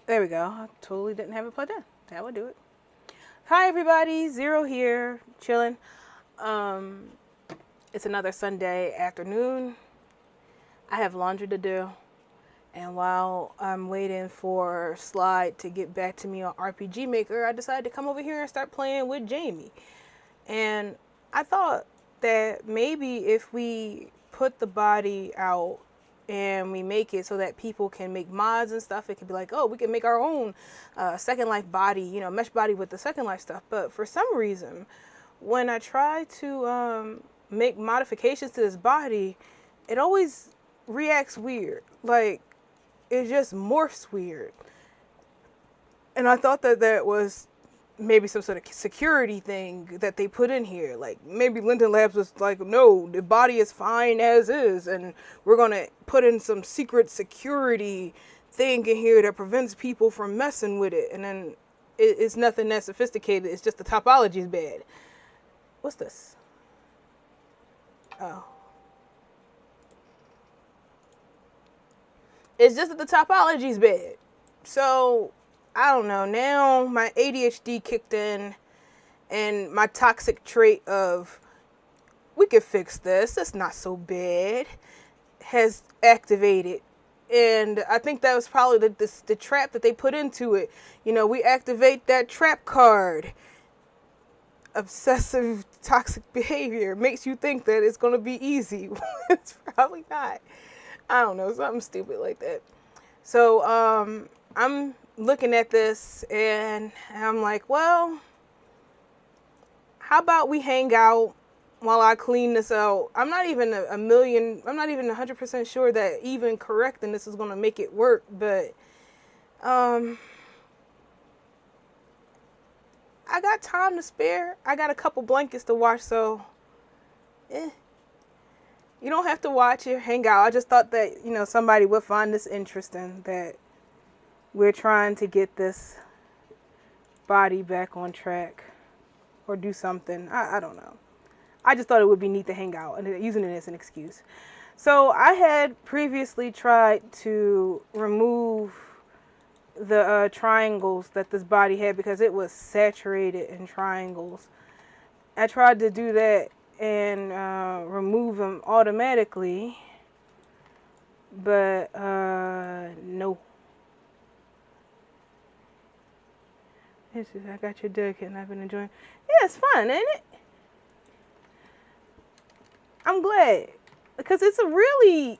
There we go. I totally didn't have it plugged in. That would do it. Hi everybody, Zero here, chilling. Um, it's another Sunday afternoon. I have laundry to do, and while I'm waiting for Slide to get back to me on RPG Maker, I decided to come over here and start playing with Jamie. And I thought that maybe if we put the body out and we make it so that people can make mods and stuff, it could be like, oh, we can make our own Second Life body, mesh body with the Second Life stuff. But for some reason, when I try to make modifications to this body, it always reacts weird. Like, it just morphs weird. And I thought that that was maybe some sort of security thing that they put in here. Like, maybe Linden Labs was like, no, the body is fine as is, and we're going to put in some secret security thing in here that prevents people from messing with it. And then it's nothing that sophisticated. It's just the topology is bad. What's this? Oh. It's just that the topology is bad. So I don't know. Now my ADHD kicked in, and my toxic trait of we could fix this, it's not so bad, has activated. And I think that was probably the trap that they put into it. We activate that trap card. Obsessive toxic behavior makes you think that it's going to be easy. It's probably not. I don't know, something stupid like that. So I'm looking at this and I'm like, well, how about we hang out while I clean this out? I'm not even I'm not even 100% sure that even correcting this is going to make it work, but I got time to spare. I got a couple blankets to wash, so you don't have to watch it, hang out. I just thought that, somebody would find this interesting, that we're trying to get this body back on track or do something. I don't know. I just thought it would be neat to hang out and using it as an excuse. So I had previously tried to remove the triangles that this body had because it was saturated in triangles. I tried to do that and remove them automatically, but no. I got your deck and I've been enjoying. Yeah, it's fun, ain't it? I'm glad, because it's a really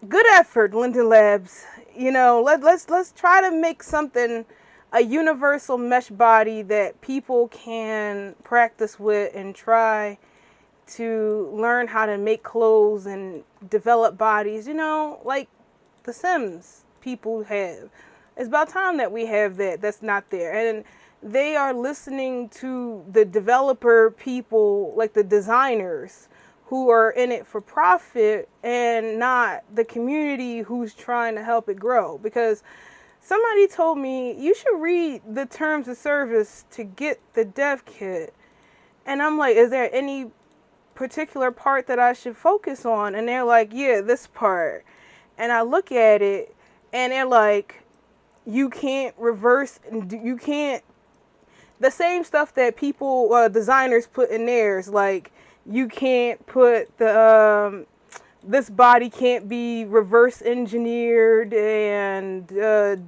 good effort, Linden Labs. Let's try to make something, a universal mesh body that people can practice with and try to learn how to make clothes and develop bodies, like the Sims people have. It's about time that we have that. That's not there. And they are listening to the developer people, like the designers who are in it for profit, and not the community who's trying to help it grow. Because somebody told me, you should read the terms of service to get the dev kit. And I'm like, is there any particular part that I should focus on? And they're like, yeah, this part. And I look at it and they're like, you can't reverse, you can't, the same stuff that people, designers put in theirs, like, you can't put the, this body can't be reverse engineered, and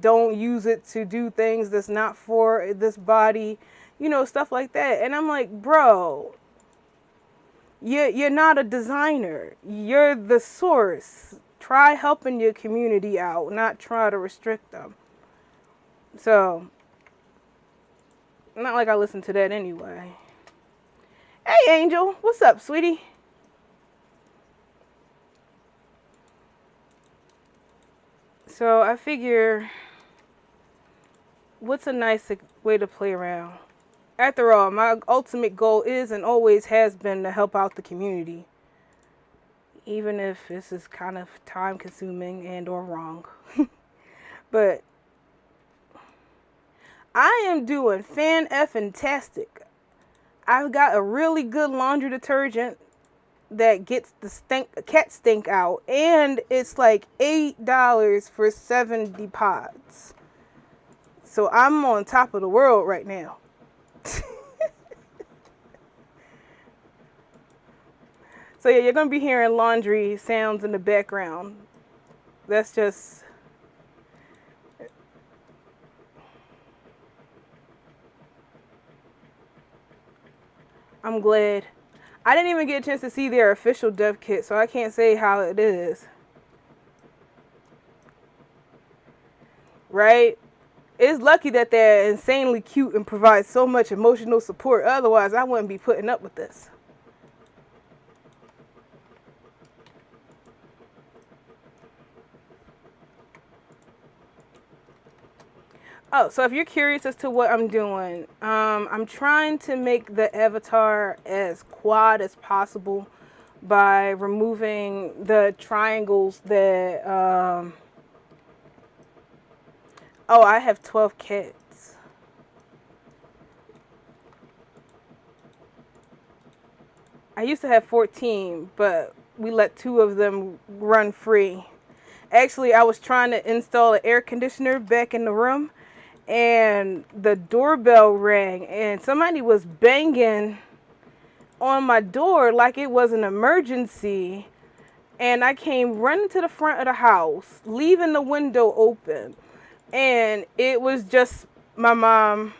don't use it to do things that's not for this body, stuff like that. And I'm like, bro, you're not a designer. You're the source. Try helping your community out, not try to restrict them. So, not like I listen to that anyway. Hey, Angel. What's up, sweetie? So, I figure, what's a nice way to play around? After all, my ultimate goal is and always has been to help out the community. Even if this is kind of time-consuming and or wrong. But I am doing fan-effing-tastic. I've got a really good laundry detergent that gets the cat stink out, and it's like $8 for 70 pods. So I'm on top of the world right now. So yeah, you're gonna be hearing laundry sounds in the background. That's just, I'm glad. I didn't even get a chance to see their official dev kit, so I can't say how it is. Right? It's lucky that they're insanely cute and provide so much emotional support. Otherwise, I wouldn't be putting up with this. Oh, so if you're curious as to what I'm doing, I'm trying to make the avatar as quad as possible by removing the triangles that, oh, I have 12 cats. I used to have 14, but we let 2 of them run free. Actually, I was trying to install an air conditioner back in the room, and the doorbell rang, and somebody was banging on my door like it was an emergency. And I came running to the front of the house, leaving the window open, and it was just my mom,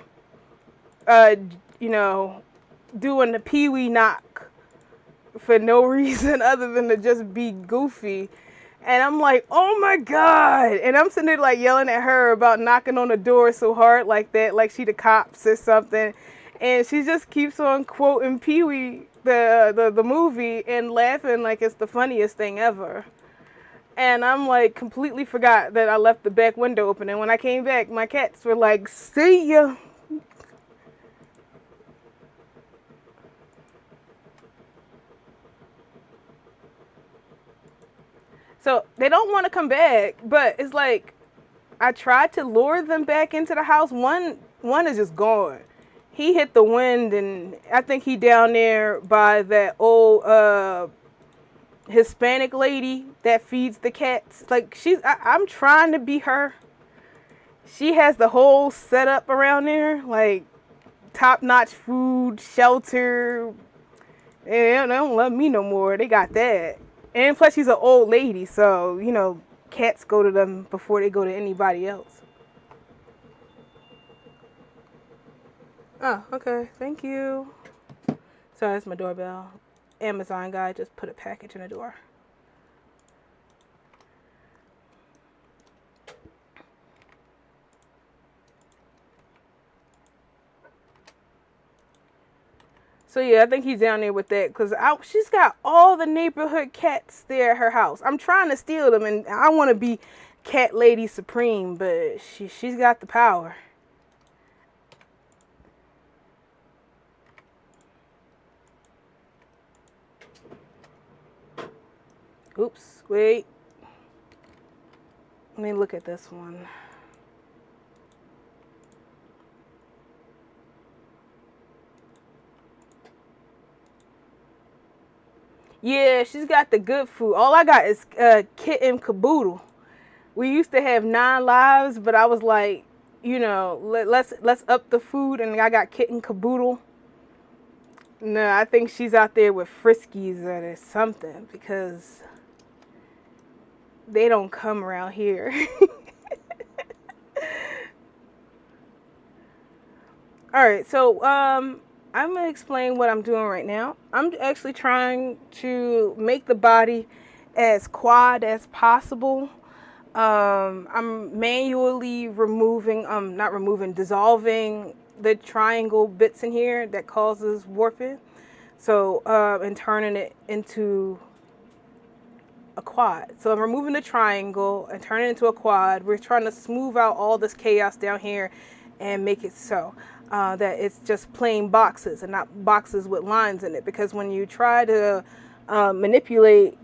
uh, you know, doing the pee-wee knock for no reason other than to just be goofy. And I'm like, oh my God. And I'm sitting there like yelling at her about knocking on the door so hard like that, like she the cops or something. And she just keeps on quoting Pee-wee, the movie, and laughing like it's the funniest thing ever. And I'm like, completely forgot that I left the back window open. And when I came back, my cats were like, see ya. So they don't want to come back, but it's like I tried to lure them back into the house. One is just gone. He hit the wind, and I think he down there by that old Hispanic lady that feeds the cats. Like I'm trying to be her. She has the whole setup around there, like top-notch food, shelter. And they don't love me no more. They got that. And plus, she's an old lady, so, cats go to them before they go to anybody else. Oh, okay. Thank you. Sorry, that's my doorbell. Amazon guy just put a package in the door. So yeah, I think he's down there with that because she's got all the neighborhood cats there at her house. I'm trying to steal them, and I want to be cat lady supreme, but she's got the power. Oops, wait. Let me look at this one. Yeah, she's got the good food. All I got is kitten caboodle. We used to have 9 lives, but I was like, let's up the food, and I got kitten caboodle. No, I think she's out there with friskies or something because they don't come around here. All right, so I'm going to explain what I'm doing right now. I'm actually trying to make the body as quad as possible. I'm manually dissolving the triangle bits in here that causes warping. So, and turning it into a quad. So I'm removing the triangle and turning it into a quad. We're trying to smooth out all this chaos down here and make it so that it's just plain boxes and not boxes with lines in it. Because when you try to manipulate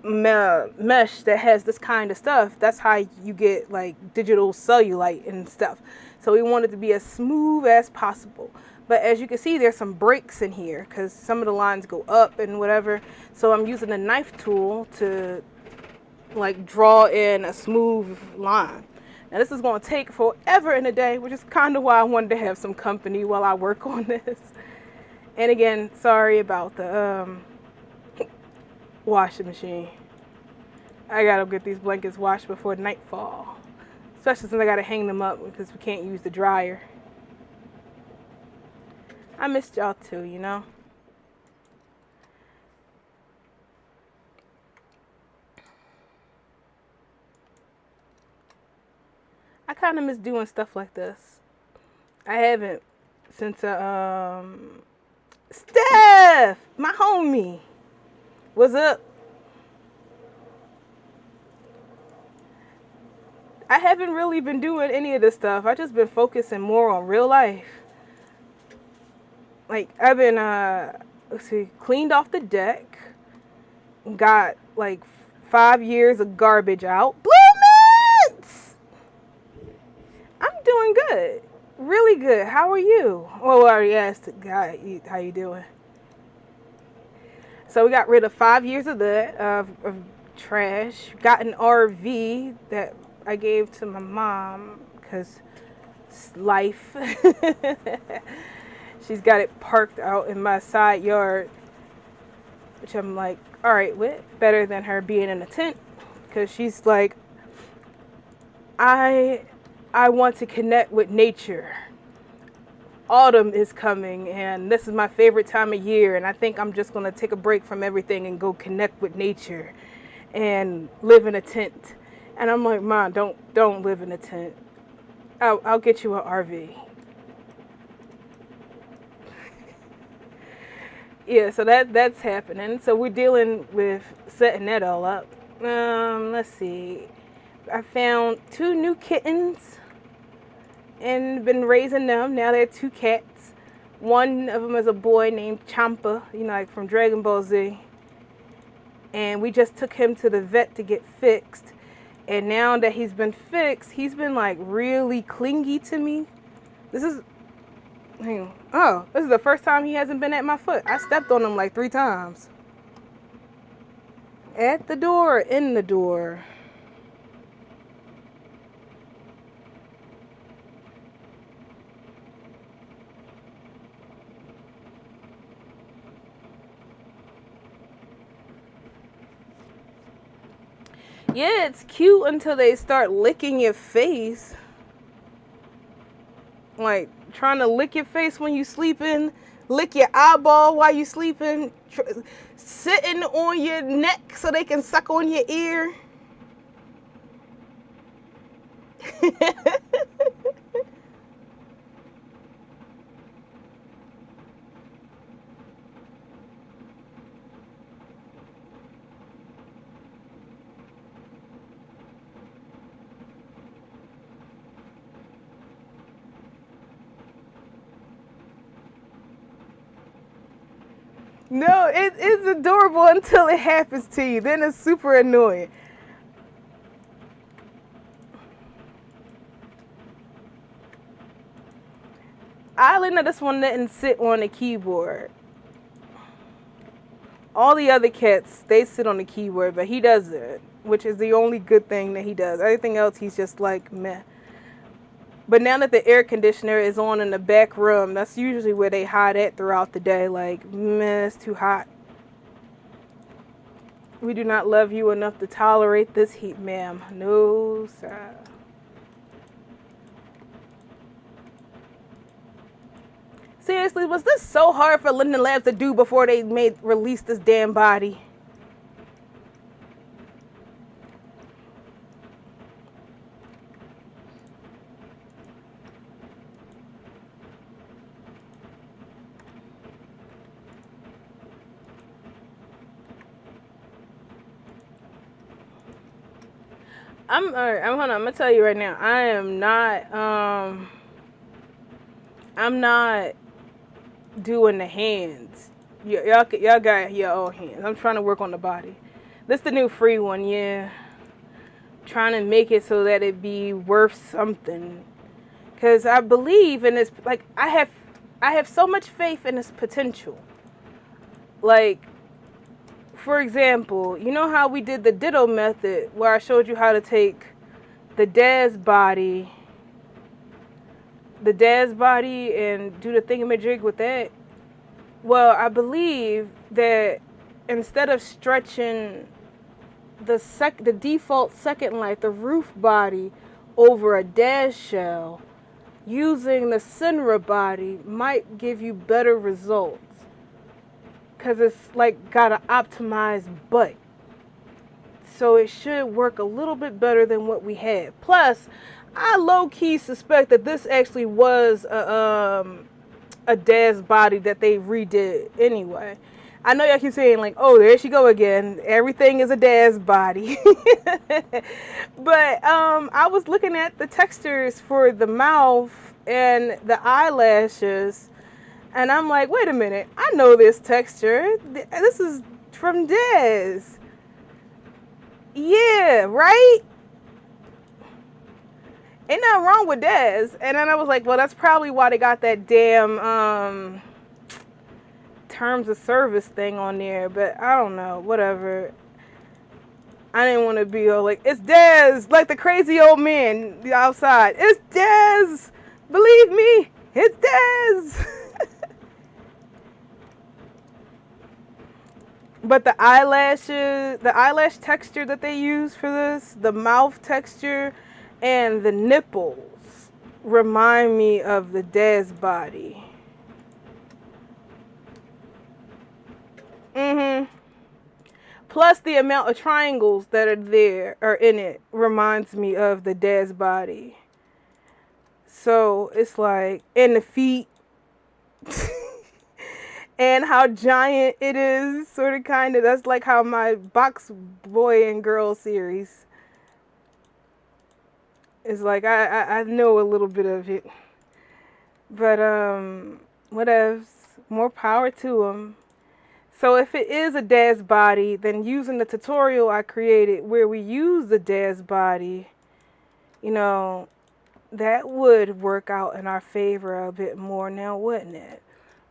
mesh that has this kind of stuff, that's how you get like digital cellulite and stuff. So we want it to be as smooth as possible. But as you can see, there's some breaks in here because some of the lines go up and whatever. So I'm using a knife tool to like draw in a smooth line. And this is going to take forever in a day, which is kind of why I wanted to have some company while I work on this. And again, sorry about the washing machine. I gotta get these blankets washed before nightfall. Especially since I gotta hang them up because we can't use the dryer. I missed y'all too, you know? I kind of miss doing stuff like this. I haven't since Steph, my homie. What's up? I haven't really been doing any of this stuff. I just been focusing more on real life. Like I've been cleaned off the deck. Got like 5 years of garbage out. Blue Mints! I'm doing good. Really good. How are you? Well, I already asked the guy how you doing. So we got rid of 5 years of that, of trash. Got an RV that I gave to my mom because it's life. She's got it parked out in my side yard, which I'm like, all right with. Better than her being in a tent, because she's like, I want to connect with nature. Autumn is coming, and this is my favorite time of year, and I think I'm just going to take a break from everything and go connect with nature and live in a tent. And I'm like, Mom, don't live in a tent. I'll get you an RV. Yeah, so that's happening. So we're dealing with setting that all up. Let's see. I found 2 new kittens and been raising them. Now they're 2 cats. One of them is a boy named Champa, you know, like from Dragon Ball Z. And we just took him to the vet to get fixed. And now that he's been fixed, he's been like really clingy to me. This is the first time he hasn't been at my foot. I stepped on him like 3 times. At the door, in the door. Yeah, it's cute until they start licking your face. Like, trying to lick your face when you sleeping, lick your eyeball while you sleeping, sitting on your neck so they can suck on your ear. No, it's adorable until it happens to you. Then it's super annoying. Oddly enough, this one didn't sit on the keyboard. All the other cats, they sit on the keyboard, but he doesn't, which is the only good thing that he does. Everything else, he's just like, meh. But now that the air conditioner is on in the back room, that's usually where they hide at throughout the day. Like, man, it's too hot. We do not love you enough to tolerate this heat, ma'am. No, sir. Seriously, was this so hard for Linden Labs to do before they released this damn body? Hold on, I'm gonna tell you right now, I'm not doing the hands. Y'all got your own hands. I'm trying to work on the body. This the new free one, yeah. Trying to make it so that it be worth something. Cause I believe in this, like, I have so much faith in its potential. Like, for example, you know how we did the ditto method where I showed you how to take the dad's body, and do the thingamajig with that. Well, I believe that instead of stretching the default Second Life, the roof body, over a dash shell, using the Senra body might give you better results. Because it's like got an optimized butt. So it should work a little bit better than what we had. Plus, I low-key suspect that this actually was a dad's body that they redid anyway. I know y'all keep saying like, oh, there she go again. Everything is a dad's body. But I was looking at the textures for the mouth and the eyelashes, and I'm like, wait a minute. I know this texture. This is from Dez. Yeah, right? Ain't nothing wrong with Dez. And then I was like, well, that's probably why they got that damn terms of service thing on there. But I don't know, whatever. I didn't want to be all like, it's Dez, like the crazy old man outside. It's Dez. Believe me, it's Dez. But the eyelashes, the eyelash texture that they use for this, the mouth texture, and the nipples remind me of the Dez body. Plus the amount of triangles that are there or in it reminds me of the Dez body. So it's like, and the feet. And how giant it is, sort of, kind of. That's like how my Box Boy and Girl series is like. I know a little bit of it, but whatevs. More power to them. So if it is a Daz body, then using the tutorial I created where we use the Daz body, you know, that would work out in our favor a bit more now, wouldn't it?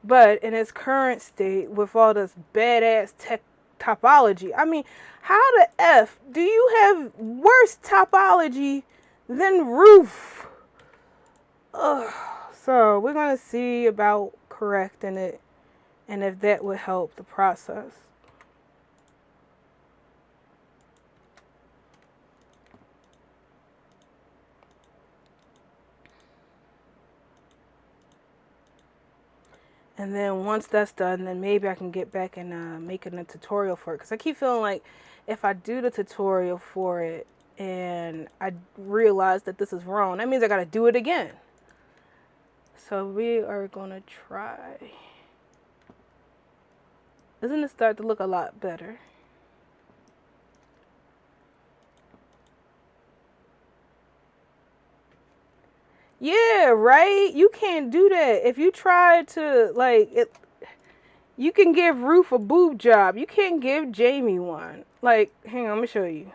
But in its current state, with all this badass tech topology, I mean, how the F do you have worse topology than roof? Ugh. So we're going to see about correcting it and if that would help the process. And then once that's done, then maybe I can get back and making a tutorial for it. Because I keep feeling like if I do the tutorial for it and I realize that this is wrong, that means I got to do it again. So we are going to try. Doesn't it start to look a lot better? Yeah, right? You can't do that. If you try to, like, it, you can give Ruth a boob job. You can't give Jamie one. Like, hang on, let me show you.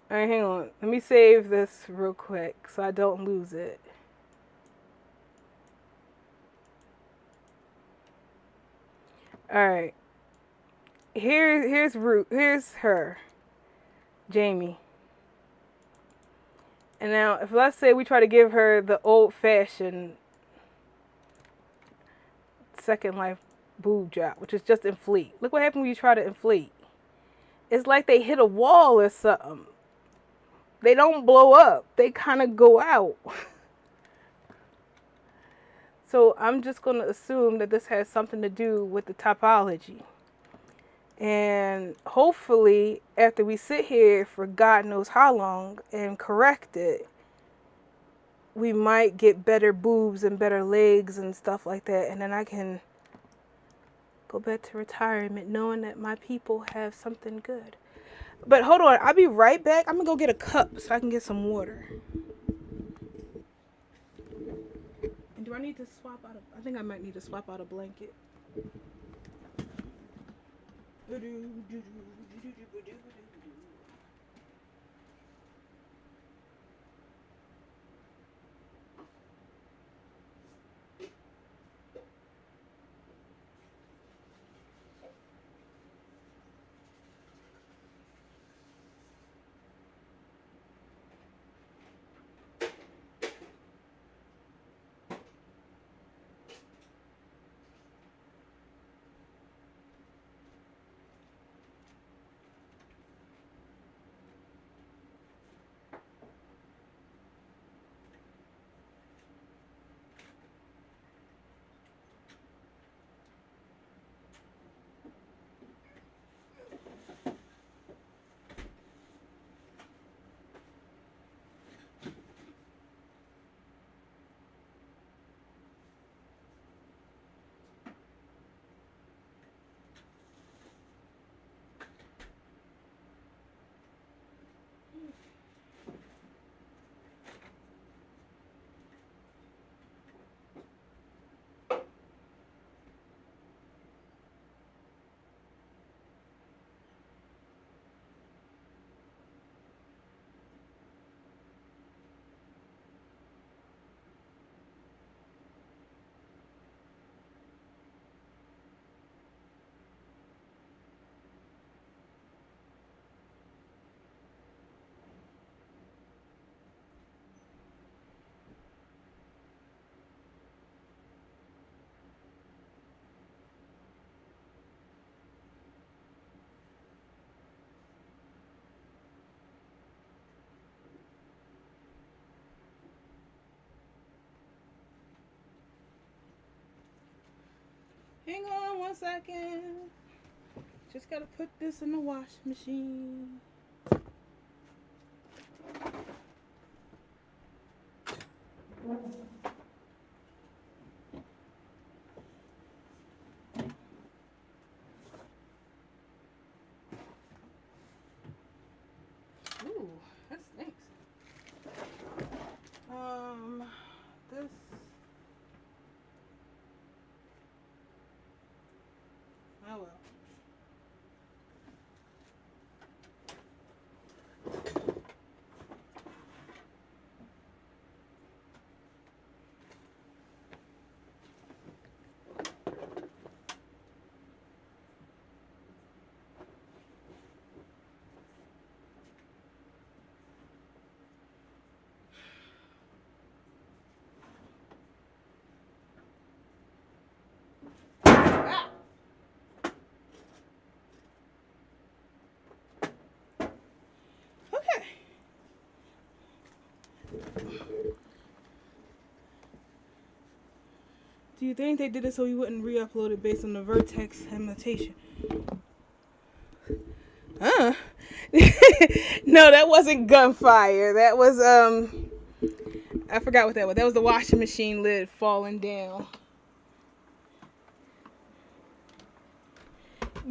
Alright, hang on. Let me save this real quick so I don't lose it. Alright. Here's Ruth. Here's her. Jamie. And now, if let's say we try to give her the old-fashioned Second Life boob job, which is just inflate. Look what happened when you try to inflate. It's like they hit a wall or something. They don't blow up. They kind of go out. So I'm just going to assume that this has something to do with the topology. And hopefully, after we sit here for God knows how long and correct it, we might get better boobs and better legs and stuff like that. And then I can go back to retirement knowing that my people have something good. But hold on, I'll be right back. I'm going to go get a cup so I can get some water. And do I need to swap out I think I might need to swap out a blanket. Hang on 1 second. Just gotta put this in the wash machine. Ooh, that stinks. This. Oh well. Ah! Okay. Do you think they did it so we wouldn't re-upload it based on the vertex imitation? Huh? No, that wasn't gunfire. That was I forgot what that was. That was the washing machine lid falling down.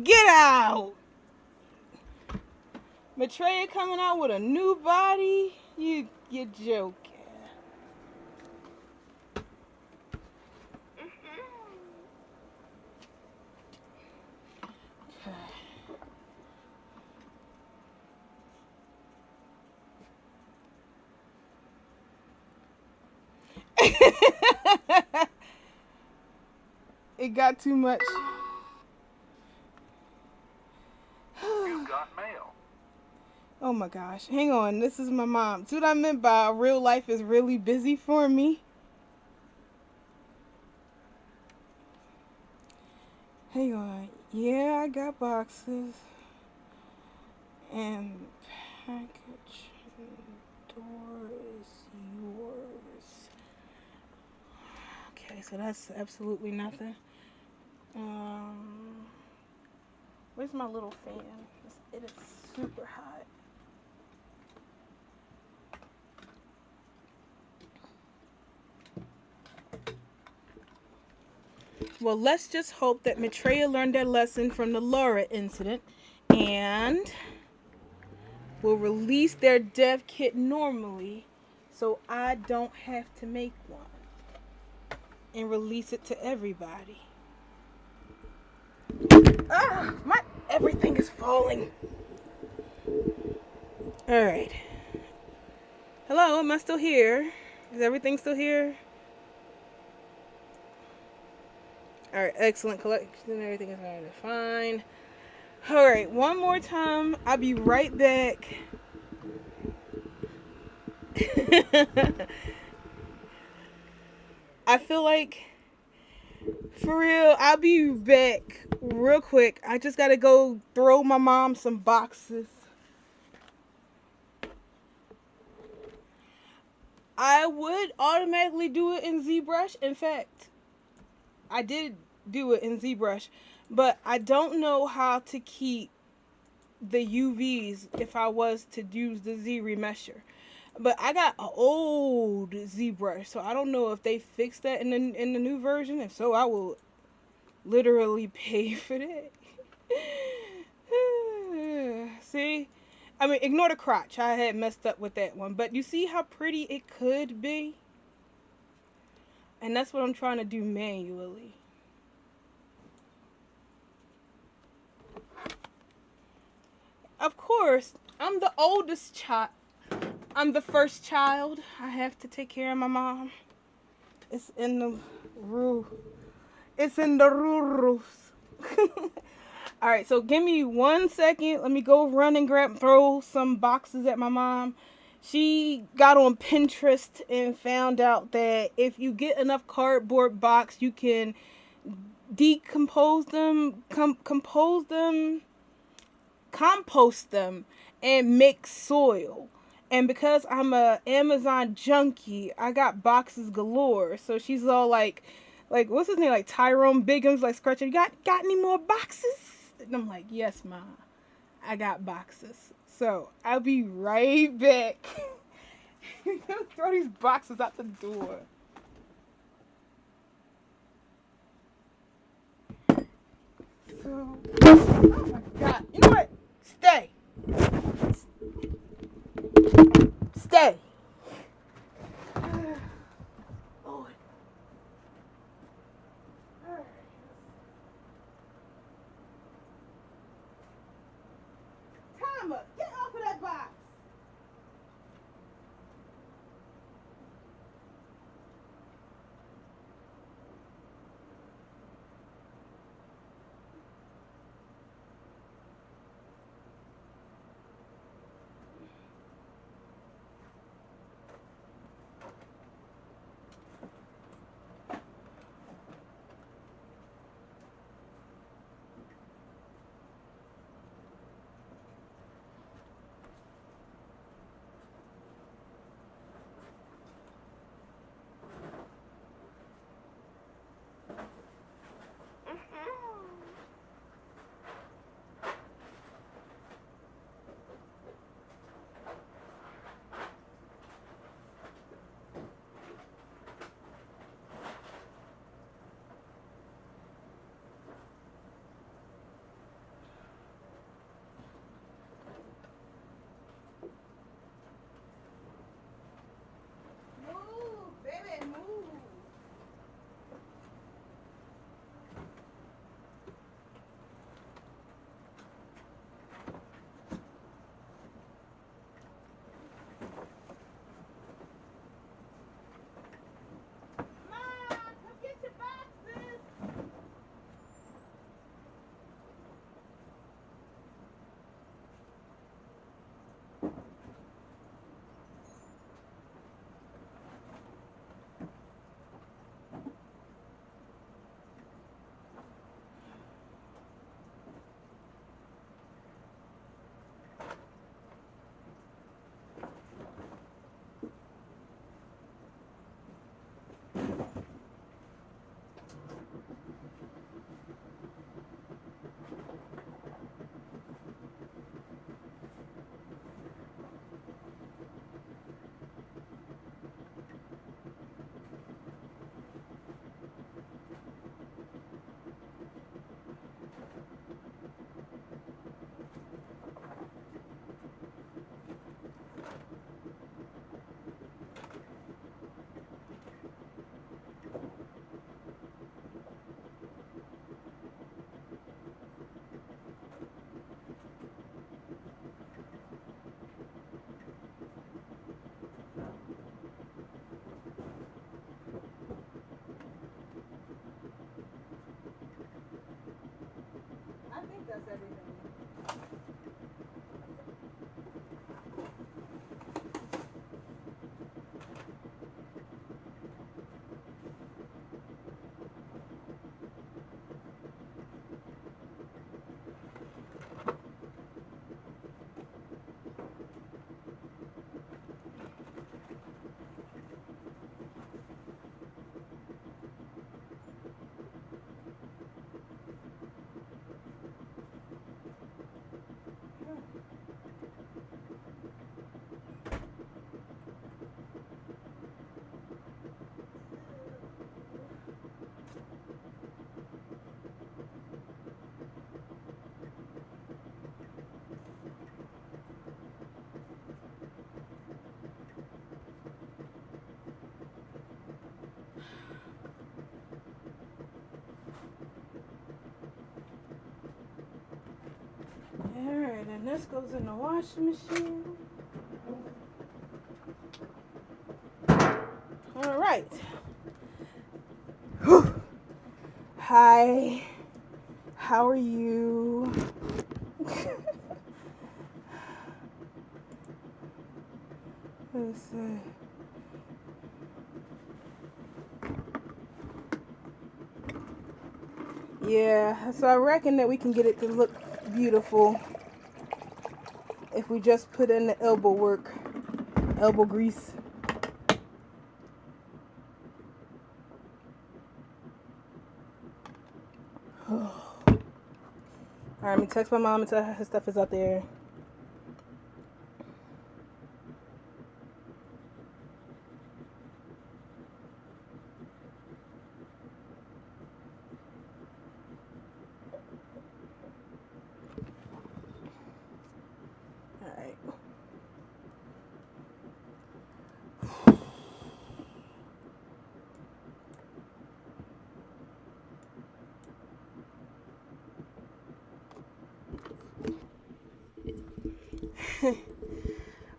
Get out! Maitreya coming out with a new body? You're joking. It got too much. You got mail. Oh my gosh. Hang on. This is my mom. See what I meant by real life is really busy for me? Hang on. Yeah, I got boxes. And package door is yours. Okay, so that's absolutely nothing. Where's my little fan? It is super hot. Well, let's just hope that Maitreya learned their lesson from the Laura incident and will release their dev kit normally so I don't have to make one and release it to everybody. Ah, everything is falling. All right. Hello, am I still here? Is everything still here? All right, excellent collection. Everything is fine. All right, one more time. I'll be right back. I feel like, for real, I'll be back real quick. I just gotta go throw my mom some boxes. I would automatically do it in ZBrush. In fact, I did do it in ZBrush, but I don't know how to keep the UVs if I was to use the Z remesher. But I got an old ZBrush, so I don't know if they fixed that in the new version. If so, I will literally pay for that. See? I mean, ignore the crotch. I had messed up with that one. But you see how pretty it could be? And that's what I'm trying to do manually. Of course, I'm the oldest child. I'm the first child. I have to take care of my mom. It's in the rule. It's in the rules. All right, so give me 1 second. Let me go run and throw some boxes at my mom. She got on Pinterest and found out that if you get enough cardboard box, you can decompose them, compost them, and make soil. And because I'm a Amazon junkie, I got boxes galore. So she's all like, Like, what's his name? Like Tyrone Biggums, like scratching. Got any more boxes? And I'm like, yes, ma, I got boxes. So I'll be right back. I'm gonna throw these boxes out the door. So, oh my god, you know what? Stay. Stay. Lord. Alright. Timer, get off of that box. Move, baby, move. Ma, come get your boxes. I think that's everything. Alright, and this goes in the washing machine. Alright. Hi. How are you? Let's see. Yeah, so I reckon that we can get it to look beautiful if we just put in the elbow work, elbow grease. Alright, let me text my mom and tell her his stuff is out there. Alright.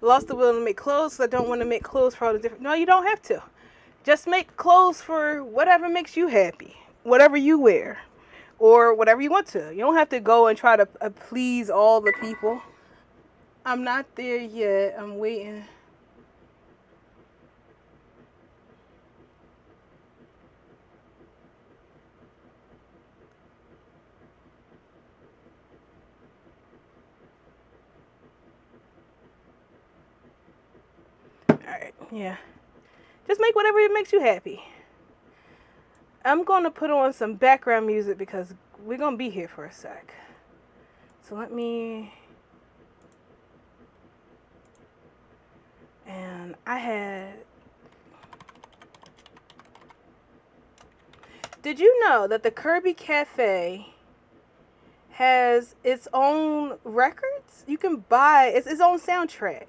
Lost the will to make clothes, so I don't want to make clothes for all the different. No, you don't have to. Just make clothes for whatever makes you happy, whatever you wear, or whatever you want to. You don't have to go and try to please all the people. I'm not there yet. I'm waiting. Alright, yeah. Just make whatever it makes you happy. I'm going to put on some background music because we're going to be here for a sec. So let me... And I had... Did you know that the Kirby Cafe has its own records? You can buy its own soundtrack.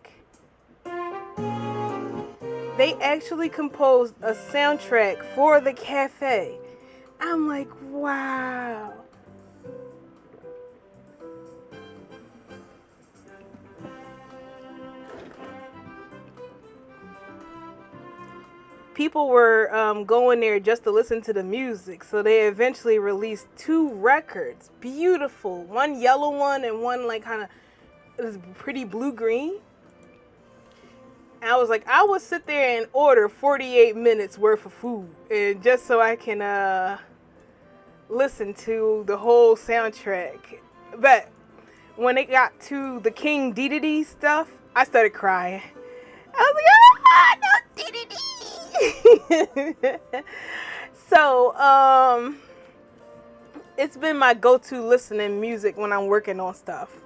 They actually composed a soundtrack for the cafe. I'm like, wow. People were going there just to listen to the music, so they eventually released 2 records. Beautiful. One yellow one and one like kind of, it was pretty blue-green. I was like, I would sit there and order 48 minutes worth of food, and just so I can listen to the whole soundtrack. But when it got to the King Dedede stuff, I started crying. I was like, no Dedede. So, it's been my go-to listening music when I'm working on stuff.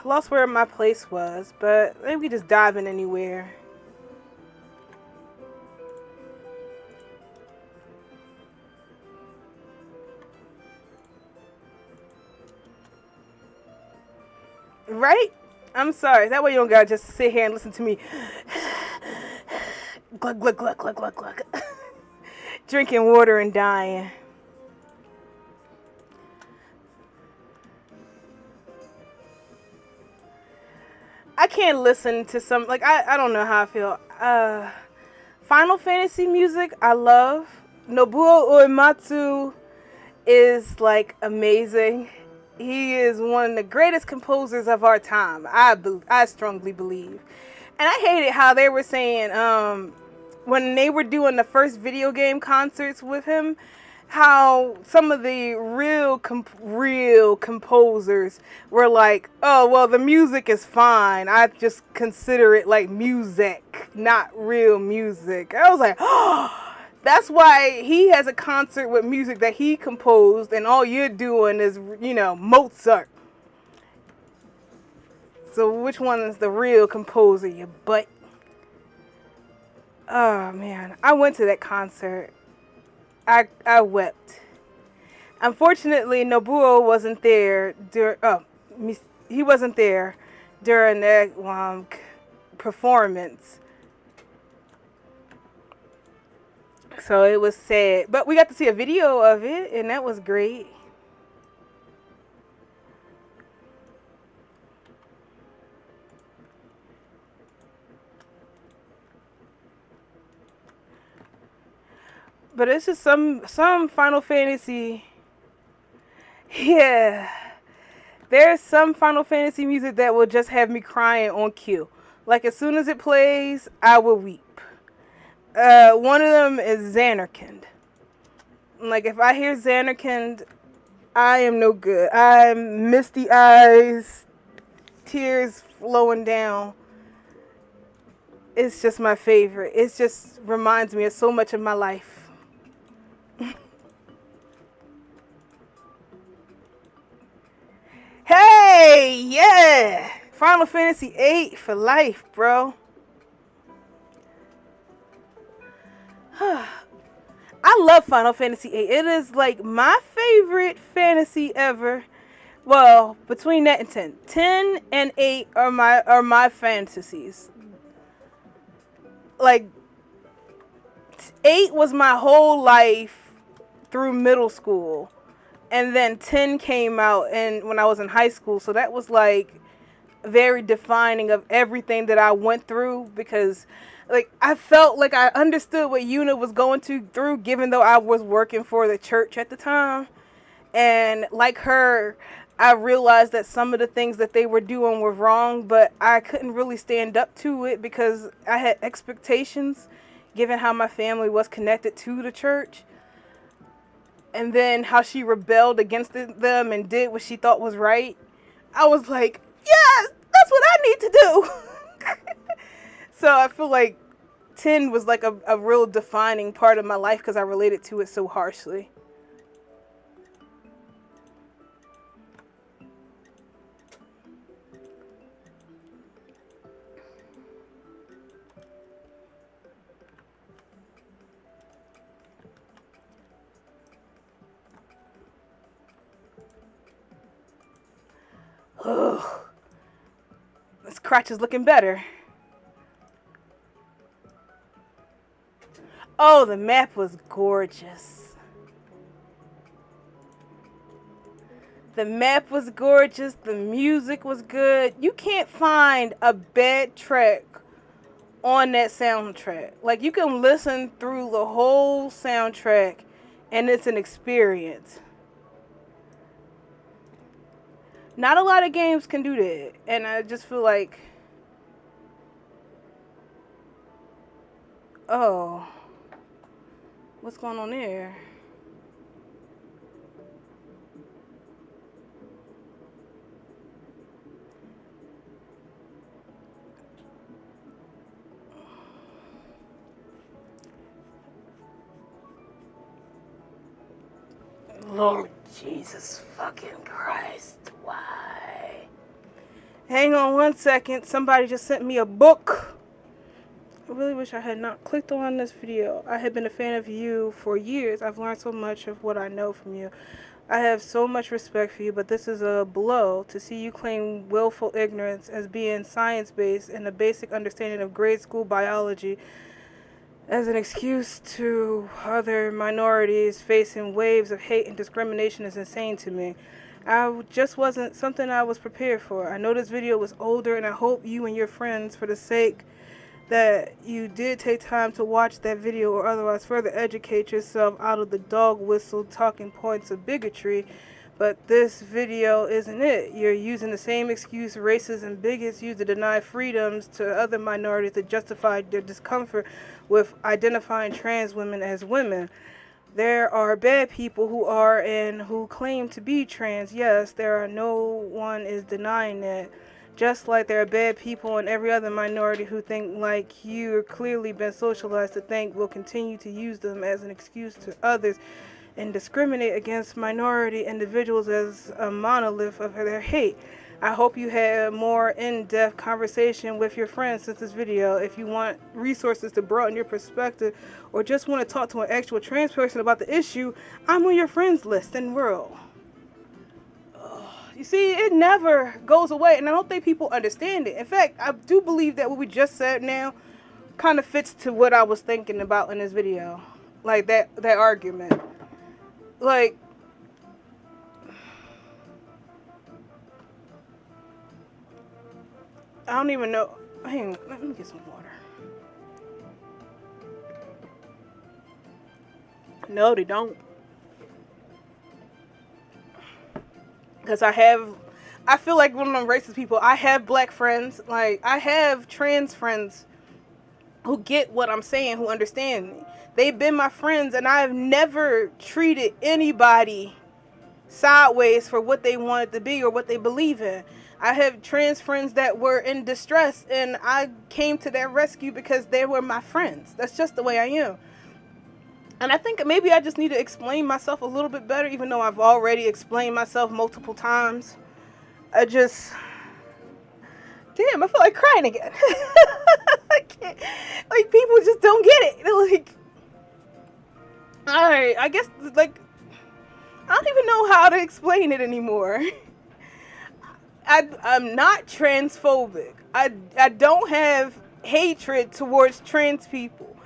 Lost where my place was, but maybe we just dive in anywhere. Right? I'm sorry. That way you don't gotta just sit here and listen to me. Glug, glug, glug, glug, glug, glug. Drinking water and dying. I can't listen to some, like, I don't know how I feel. Final Fantasy music, I love. Nobuo Uematsu is, like, amazing. He is one of the greatest composers of our time. I strongly believe. And I hated how they were saying, when they were doing the first video game concerts with him, how some of the real composers were like, oh, well, the music is fine. I just consider it like music, not real music. I was like, oh, that's why he has a concert with music that he composed, and all you're doing is, Mozart. So which one is the real composer, you butt? Oh, man. I went to that concert. I wept. Unfortunately, Nobuo wasn't there he wasn't there during that performance. So it was sad. But we got to see a video of it, and that was great. But it's just some Final Fantasy. Yeah. There's some Final Fantasy music that will just have me crying on cue. Like, as soon as it plays, I will weep. One of them is Xanarkand. Like, if I hear Xanarkand, I am no good. I'm misty eyes, tears flowing down. It's just my favorite. It just reminds me of so much of my life. Hey, yeah. Final Fantasy VIII for life, bro. I love Final Fantasy VIII. It is like my favorite fantasy ever. Well, between that and 10. 10 and 8 are my fantasies. Like 8 was my whole life through middle school. And then 10 came out and when I was in high school, so that was like very defining of everything that I went through, because like I felt like I understood what Yuna was going through, given though I was working for the church at the time. And like her, I realized that some of the things that they were doing were wrong, but I couldn't really stand up to it because I had expectations given how my family was connected to the church. And then how she rebelled against them and did what she thought was right. I was like, yes, that's what I need to do. So I feel like 10 was like a real defining part of my life because I related to it so harshly. Ugh. This crotch is looking better. Oh, the map was gorgeous. The map was gorgeous. The music was good. You can't find a bad track on that soundtrack. Like, you can listen through the whole soundtrack and it's an experience. Not a lot of games can do that. And I just feel like, oh, what's going on there? Lord Jesus fucking Christ, why? Hang on one second. Somebody just sent me a book. I really wish I had not clicked on this video. I have been a fan of you for years. I've learned so much of what I know from you. I have so much respect for you, but this is a blow to see you claim willful ignorance as being science-based and a basic understanding of grade school biology as an excuse to other minorities facing waves of hate and discrimination is insane to me. I just wasn't something I was prepared for. I know this video was older, and I hope you and your friends, for the sake that you did take time to watch that video or otherwise further educate yourself out of the dog whistle talking points of bigotry. But this video isn't it. You're using the same excuse racists and bigots use to deny freedoms to other minorities to justify their discomfort with identifying trans women as women. There are bad people who are and who claim to be trans. Yes, no one is denying that. Just like there are bad people in every other minority who think like you're clearly been socialized to think will continue to use them as an excuse to others and discriminate against minority individuals as a monolith of their hate. I hope you had a more in-depth conversation with your friends since this video. If you want resources to broaden your perspective or just want to talk to an actual trans person about the issue, I'm on your friends list in world. You see, it never goes away, and I don't think people understand it. In fact, I do believe that what we just said now kind of fits to what I was thinking about in this video. Like that argument. Like, I don't even know. Hang on, let me get some water. No, they don't. Because I feel like one of them racist people, I have black friends, like, I have trans friends who get what I'm saying, who understand me. They've been my friends, and I've never treated anybody sideways for what they wanted to be or what they believe in. I have trans friends that were in distress, and I came to their rescue because they were my friends. That's just the way I am. And I think maybe I just need to explain myself a little bit better, even though I've already explained myself multiple times. I just, damn, I feel like crying again. I can't, like, people just don't get it. They're like, alright, I guess, like, I don't even know how to explain it anymore. I'm not transphobic. I don't have hatred towards trans people.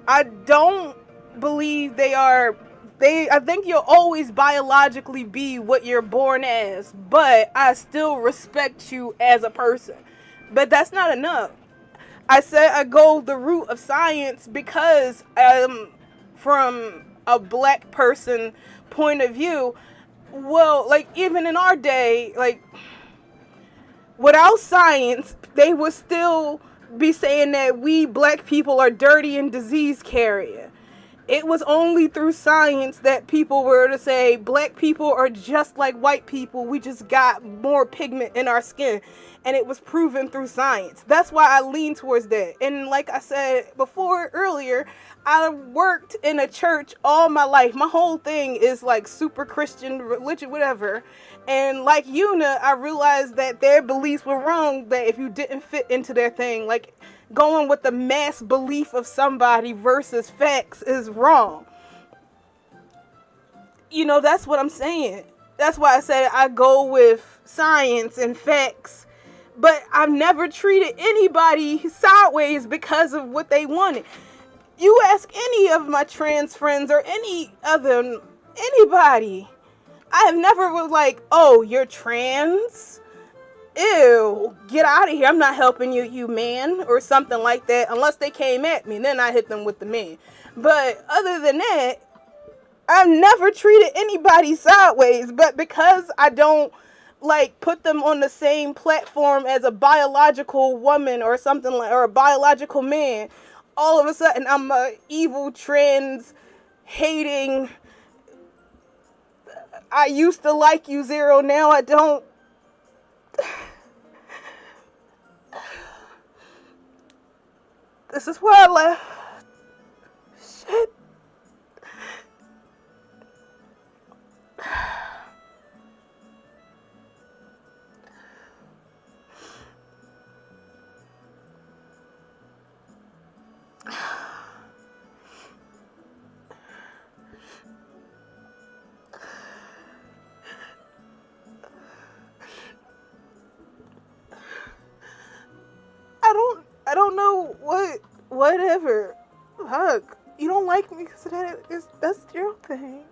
I don't believe I think you'll always biologically be what you're born as, but I still respect you as a person. But that's not enough. I said I go the route of science because from a black person point of view. Well, like, even in our day, like, without science, they would still be saying that we black people are dirty and disease carrier. It was only through science that people were to say black people are just like white people. We just got more pigment in our skin. And it was proven through science. That's why I lean towards that. And like I said before earlier, I worked in a church all my life. My whole thing is like super Christian religion, whatever. And like Una, I realized that their beliefs were wrong, that if you didn't fit into their thing, like going with the mass belief of somebody versus facts is wrong. You know, that's what I'm saying. That's why I say I go with science and facts. But I've never treated anybody sideways because of what they wanted. You ask any of my trans friends or anybody, I have never was like, oh, you're trans? Ew, get out of here. I'm not helping you, you man, or something like that. Unless they came at me, then I hit them with the man. But other than that, I've never treated anybody sideways. But because I don't like put them on the same platform as a biological woman or something like, or a biological man, all of a sudden I'm a evil trans hating, I used to like you zero, now I don't. This is why I left. Shit. I don't know whatever. Fuck. You don't like me because that's your thing.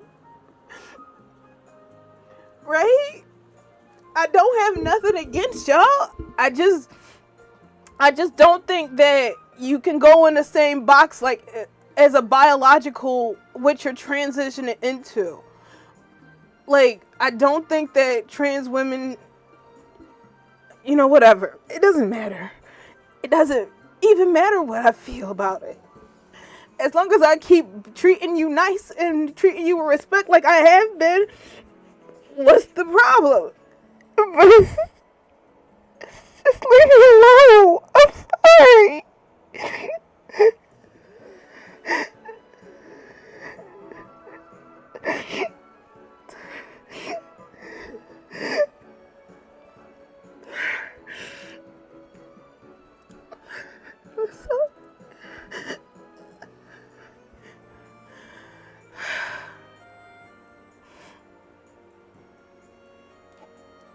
Right? I don't have nothing against y'all. I just don't think that you can go in the same box like as a biological what you're transitioning into. Like, I don't think that trans women, you know, whatever. It doesn't matter. It doesn't even matter what I feel about it. As long as I keep treating you nice and treating you with respect like I have been, what's the problem? Just leave me alone. I'm sorry.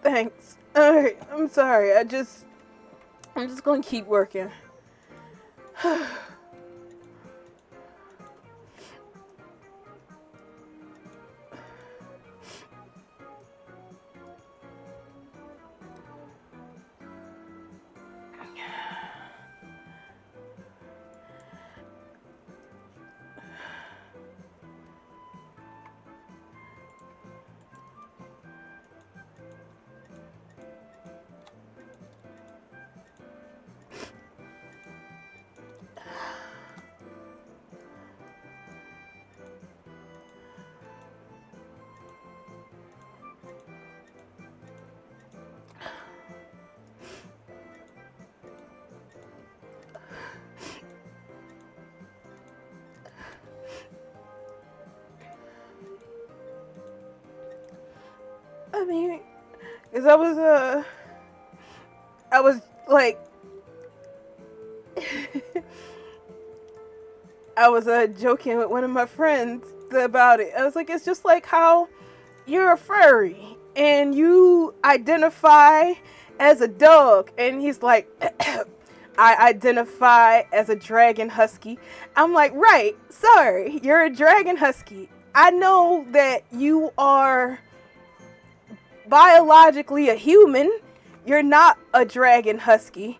Thanks. Alright, I'm sorry. I'm just gonna keep working. I mean, Cause I was like, I was joking with one of my friends about it. I was like, it's just like how you're a furry and you identify as a dog, and he's like, I identify as a dragon husky. I'm like, right, sorry, you're a dragon husky. I know that you are biologically a human. You're not a dragon husky,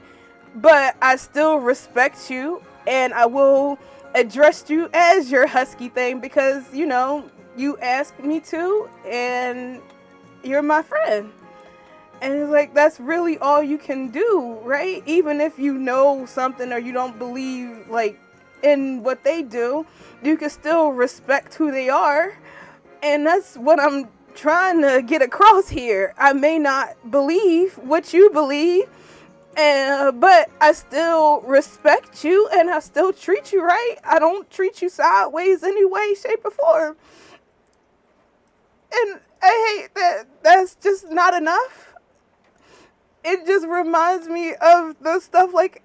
but I still respect you and I will address you as your husky thing because, you asked me to and you're my friend. And it's like, that's really all you can do, right? Even if you know something or you don't believe, like, in what they do, you can still respect who they are. And that's what I'm trying to get across here. I may not believe what you believe, but I still respect you and I still treat you right. I don't treat you sideways any way, shape, or form. And I hate that that's just not enough. It just reminds me of the stuff like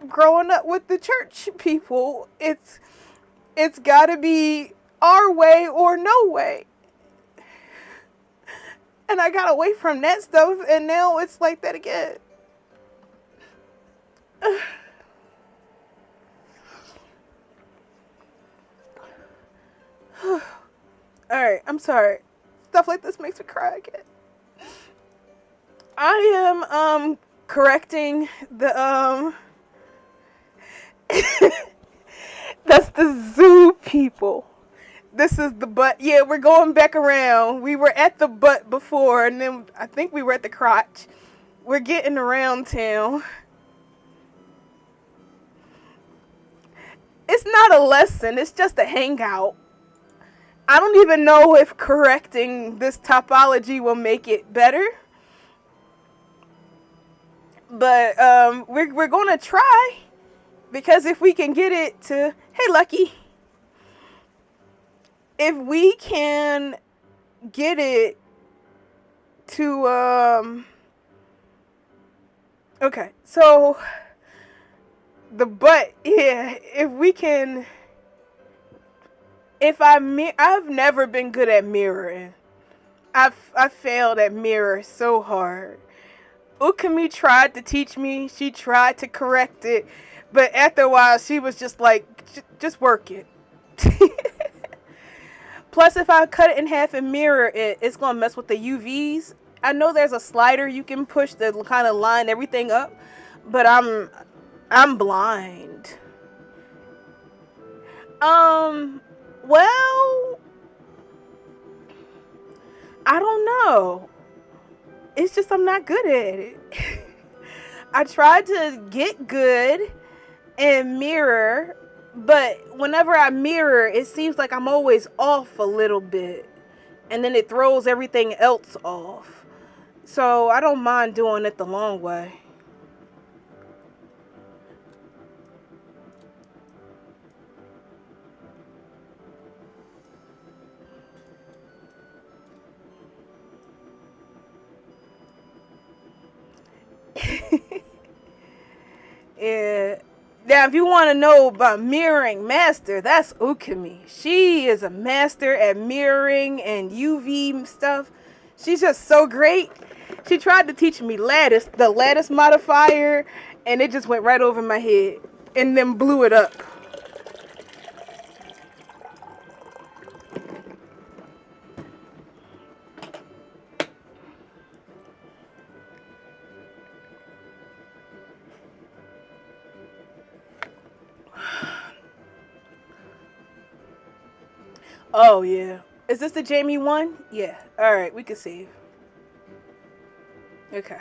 growing up with the church people. It's gotta be our way or no way. And I got away from that stuff and now it's like that again. Alright, I'm sorry. Stuff like this makes me cry again. I am correcting the that's the zoo people. This is the butt. Yeah, we're going back around. We were at the butt before and then I think we were at the crotch. We're getting around town. It's not a lesson, it's just a hangout. I don't even know if correcting this topology will make it better. But we're gonna try, because if we can get it to, hey Lucky, if we can get it to okay, so the butt, yeah, if we can, I've never been good at mirroring. I failed at mirror so hard. Ukami tried to teach me. She tried to correct it. But after a while, she was just like, just work it. Plus, if I cut it in half and mirror it, it's going to mess with the UVs. I know there's a slider you can push to kind of line everything up. But I'm blind. Well, I don't know. It's just I'm not good at it. I tried to get good and mirror, but whenever I mirror, it seems like I'm always off a little bit. And then it throws everything else off. So I don't mind doing it the long way. Yeah. Now, if you want to know about mirroring master, that's Ukami. She is a master at mirroring and UV stuff. She's just so great. She tried to teach me the lattice modifier, and it just went right over my head and then blew it up. Oh, yeah. Is this the Jamie one? Yeah. Alright, we can save. Okay.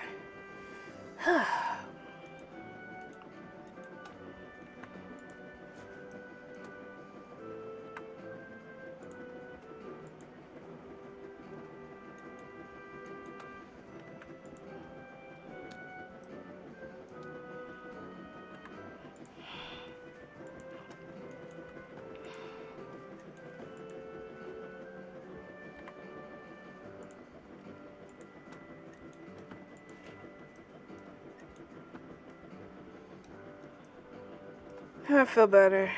I feel better.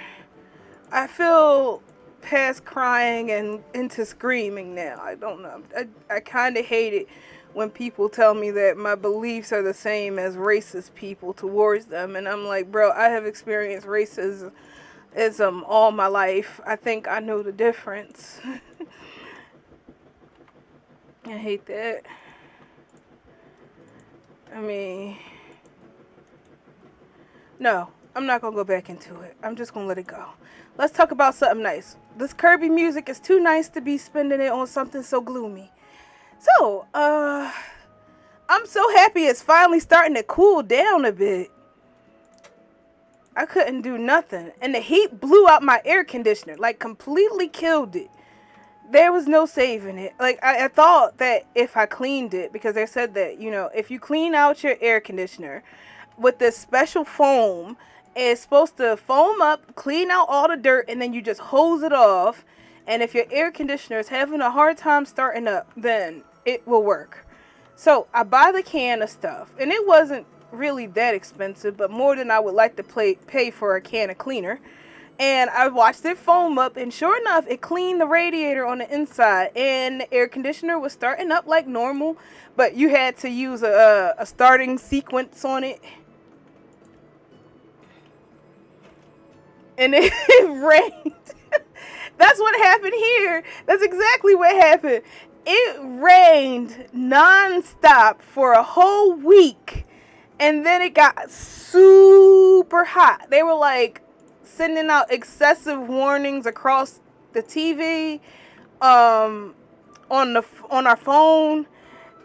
I feel past crying and into screaming now. I don't know. I kind of hate it when people tell me that my beliefs are the same as racist people towards them. And I'm like, bro, I have experienced racism all my life. I think I know the difference. I hate that. I mean, no, I'm not gonna go back into it. I'm just gonna let it go. Let's talk about something nice. This Kirby music is too nice to be spending it on something so gloomy. So, I'm so happy it's finally starting to cool down a bit. I couldn't do nothing. And the heat blew out my air conditioner, like completely killed it. There was no saving it. Like, I thought that if I cleaned it, because they said that, if you clean out your air conditioner with this special foam, it's supposed to foam up, clean out all the dirt, and then you just hose it off. And if your air conditioner is having a hard time starting up, then it will work. So I buy the can of stuff, and it wasn't really that expensive, but more than I would like to pay for a can of cleaner. And I watched it foam up, and sure enough, it cleaned the radiator on the inside, and the air conditioner was starting up like normal, but you had to use a starting sequence on it. And it rained. That's what happened here. That's exactly what happened. It rained nonstop for a whole week, and then it got super hot. They were like sending out excessive warnings across the TV, on our phone.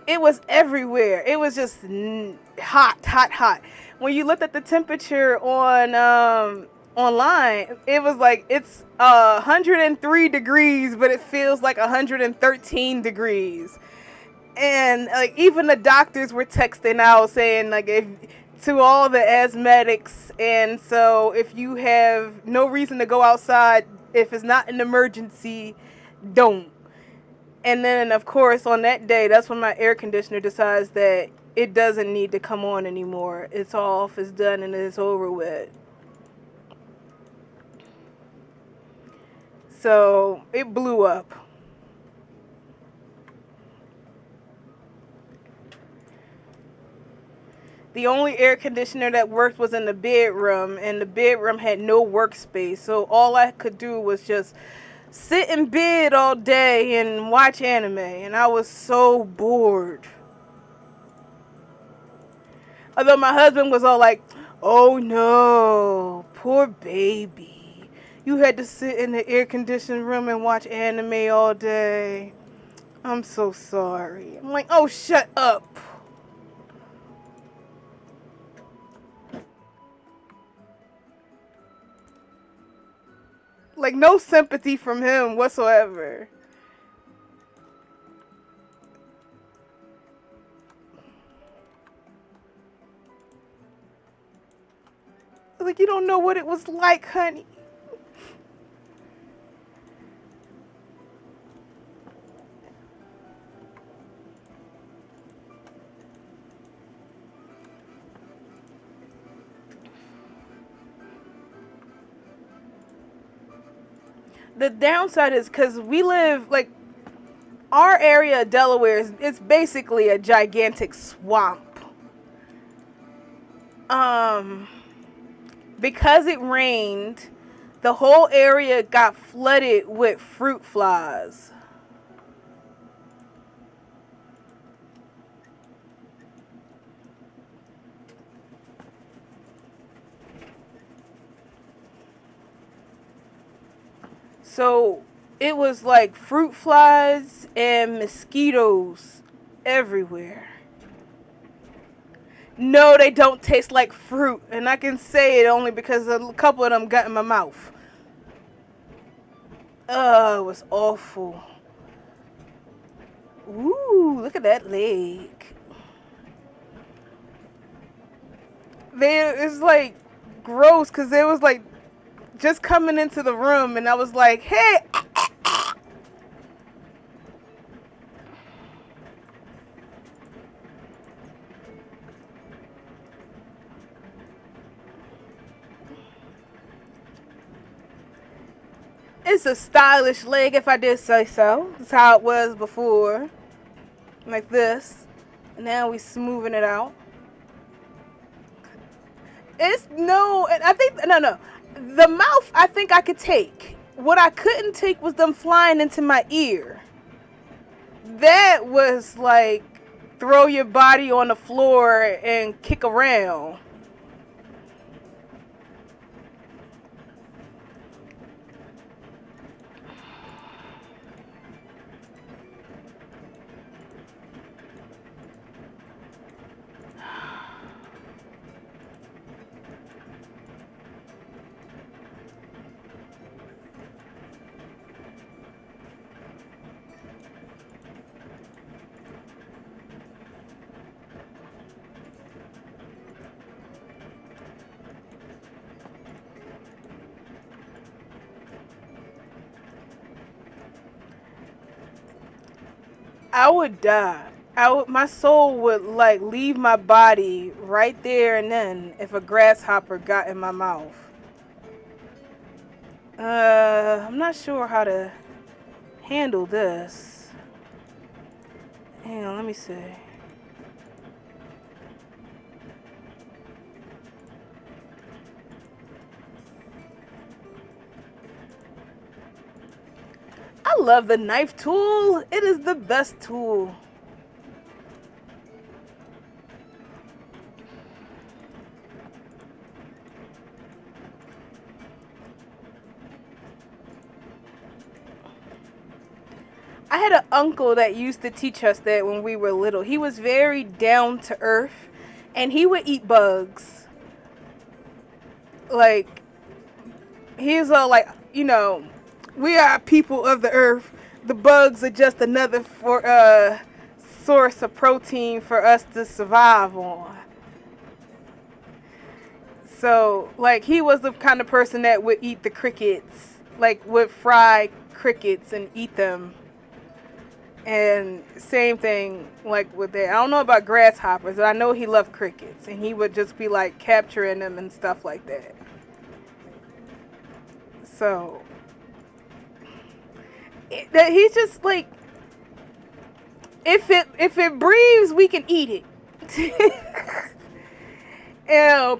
It was everywhere. It was just hot, hot, hot. When you looked at the temperature on online, it was like it's 103 degrees, but it feels like 113 degrees. And like even the doctors were texting out saying like if to all the asthmatics, and so if you have no reason to go outside, if it's not an emergency, don't. And then of course on that day, that's when my air conditioner decides that it doesn't need to come on anymore. It's off, it's done, and it's over with. So it blew up. The only air conditioner that worked was in the bedroom, and the bedroom had no workspace. So all I could do was just sit in bed all day and watch anime, and I was so bored. Although my husband was all like, "Oh no, poor baby. You had to sit in the air conditioned room and watch anime all day. I'm so sorry." I'm like, "Oh, shut up." Like, no sympathy from him whatsoever. Like, you don't know what it was like, honey. The downside is because we live, like, our area of Delaware is it's basically a gigantic swamp. Um, because it rained, the whole area got flooded with fruit flies. So it was like fruit flies and mosquitoes everywhere. No, they don't taste like fruit, and I can say it only because a couple of them got in my mouth. Oh, it was awful. Ooh, look at that leg. It's like gross because it was like just coming into the room, and I was like, "Hey." It's a stylish leg, if I did say so. That's how it was before. Like this. Now we smoothing it out. It's no, and I think, no. The mouth, I think I could take. What I couldn't take was them flying into my ear. That was like throw your body on the floor and kick around. I would die. My soul would like leave my body right there and then if a grasshopper got in my mouth. I'm not sure how to handle this. Hang on, let me see. I love the knife tool. It is the best tool. I had an uncle that used to teach us that when we were little. He was very down to earth and he would eat bugs. Like, he's all like, we are people of the earth. The bugs are just another source of protein for us to survive on. So, like, he was the kind of person that would eat the crickets. Like, would fry crickets and eat them. And same thing, like, with that. I don't know about grasshoppers, but I know he loved crickets. And he would just be, like, capturing them and stuff like that. So, he's just, like, if it breathes, we can eat it.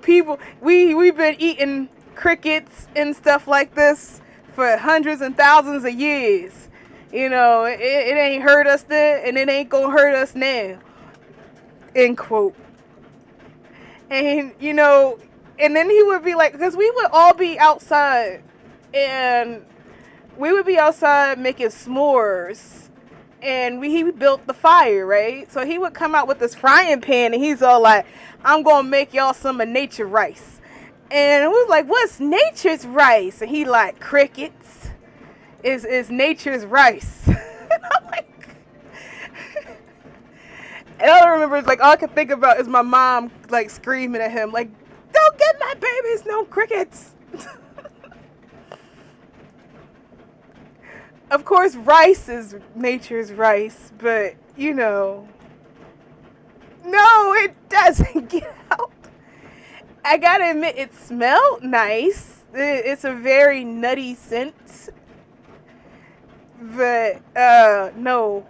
People, we've been eating crickets and stuff like this for hundreds and thousands of years. It ain't hurt us then, and it ain't gonna hurt us now. End quote. And and then he would be like, because we would all be outside, and we would be outside making s'mores, and he built the fire, right? So he would come out with this frying pan, and he's all like, I'm gonna make y'all some of nature rice. And we was like, what's nature's rice? And he like, crickets is nature's rice. And I'm like, and all I remember is like, all I can think about is my mom like screaming at him, like, don't get my babies no crickets. Of course, rice is nature's rice, but no, it doesn't. Get out. I gotta admit, it smelled nice. It's a very nutty scent, but no.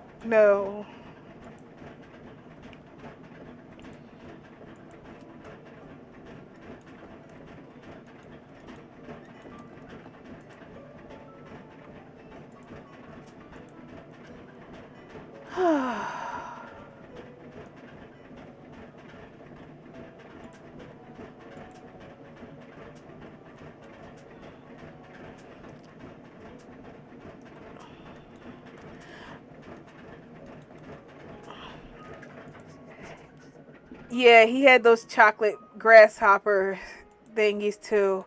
Yeah, he had those chocolate grasshopper thingies too.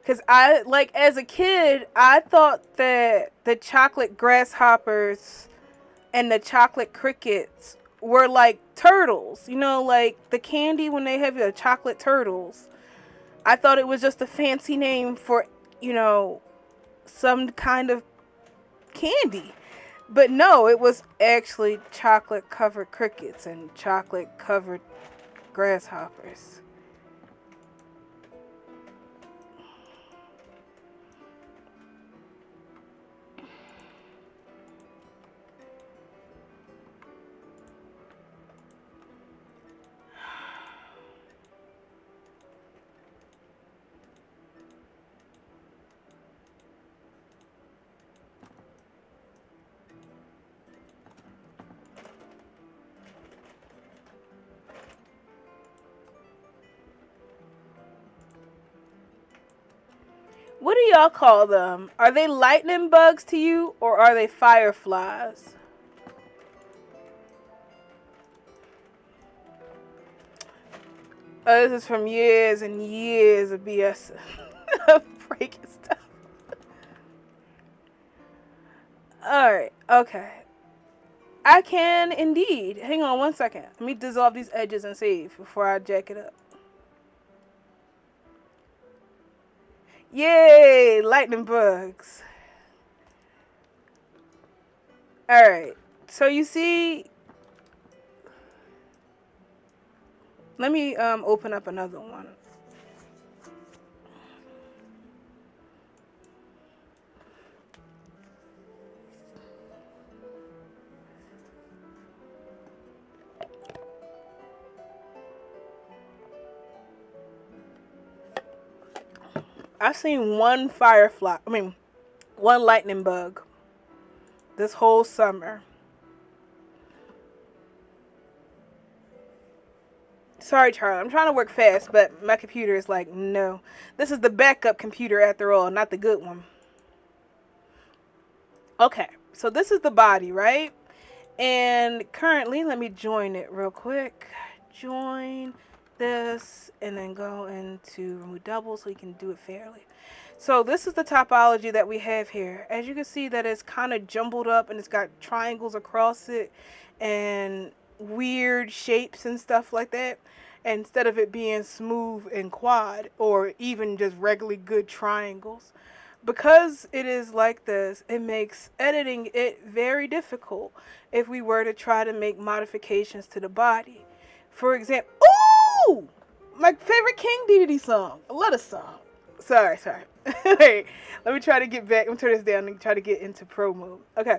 Cause as a kid, I thought that the chocolate grasshoppers and the chocolate crickets were like turtles. Like the candy when they have the chocolate turtles. I thought it was just a fancy name for, some kind of candy. But no, it was actually chocolate covered crickets and chocolate covered grasshoppers. What do y'all call them? Are they lightning bugs to you or are they fireflies? Oh, this is from years and years of BS of breaking stuff. Alright, okay. I can indeed. Hang on one second. Let me dissolve these edges and save before I jack it up. Yay! Lightning bugs. Alright. So you see... Let me open up another one. I've seen one firefly, one lightning bug this whole summer. Sorry, Charlie, I'm trying to work fast, but my computer is like, no. This is the backup computer after all, not the good one. Okay, so this is the body, right? And currently, let me join it real quick. Join this and then go into remove double so you can do it fairly. So this is the topology that we have here. As you can see that it's kind of jumbled up and it's got triangles across it and weird shapes and stuff like that. Instead of it being smooth and quad or even just regularly good triangles. Because it is like this, it makes editing it very difficult if we were to try to make modifications to the body. For example, ooh! My favorite King Dedede song. I love the song. Sorry. Wait, let me try to get back. Let me turn this down and try to get into pro mode. Okay.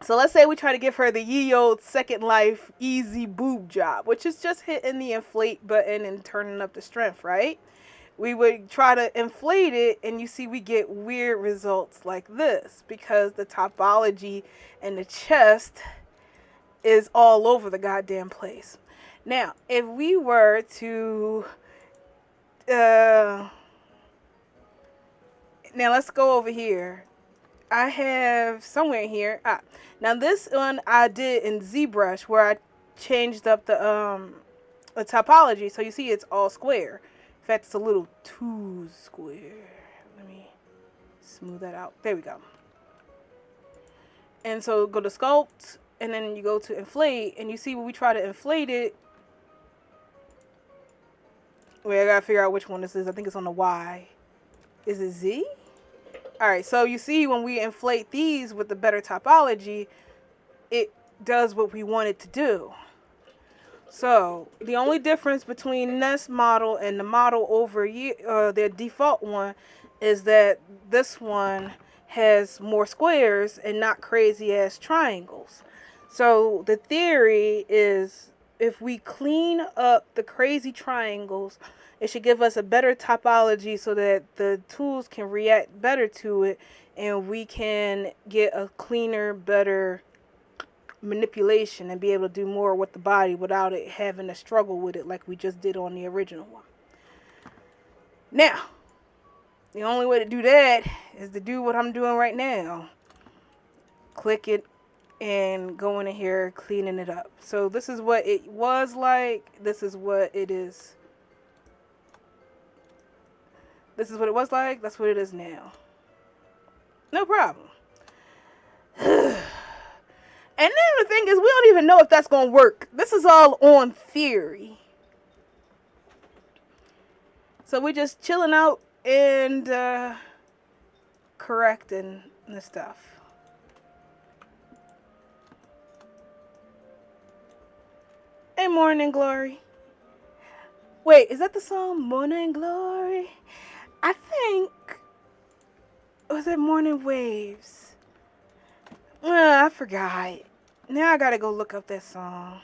So let's say we try to give her the ye old Second Life easy boob job, which is just hitting the inflate button and turning up the strength, right? We would try to inflate it and you see we get weird results like this because the topology and the chest is all over the goddamn place. Now, if we were to now let's go over here. I have somewhere here. Now this one I did in ZBrush where I changed up the topology, so you see it's all square. In fact, it's a little too square. Let me smooth that out. There we go. And so go to sculpt, and then you go to inflate, and you see when we try to inflate it. Wait, I gotta figure out which one this is. I think it's on the Y. Is it Z? Alright, so you see when we inflate these with the better topology, it does what we want it to do. So the only difference between this model and the model over here, their default one, is that this one has more squares and not crazy ass triangles. So the theory is if we clean up the crazy triangles, it should give us a better topology so that the tools can react better to it and we can get a cleaner, better manipulation and be able to do more with the body without it having to struggle with it like we just did on the original one. Now, the only way to do that is to do what I'm doing right now. Click it and go in here cleaning it up. So this is what it was like. This is what it is. This is what it was like. That's what it is now. No problem. And then the thing is, we don't even know if that's going to work. This is all on theory. So we're just chilling out and correcting the stuff. Hey, Morning Glory. Wait, is that the song Morning Glory? I think... Was it Morning Waves? I forgot. Now I gotta go look up that song.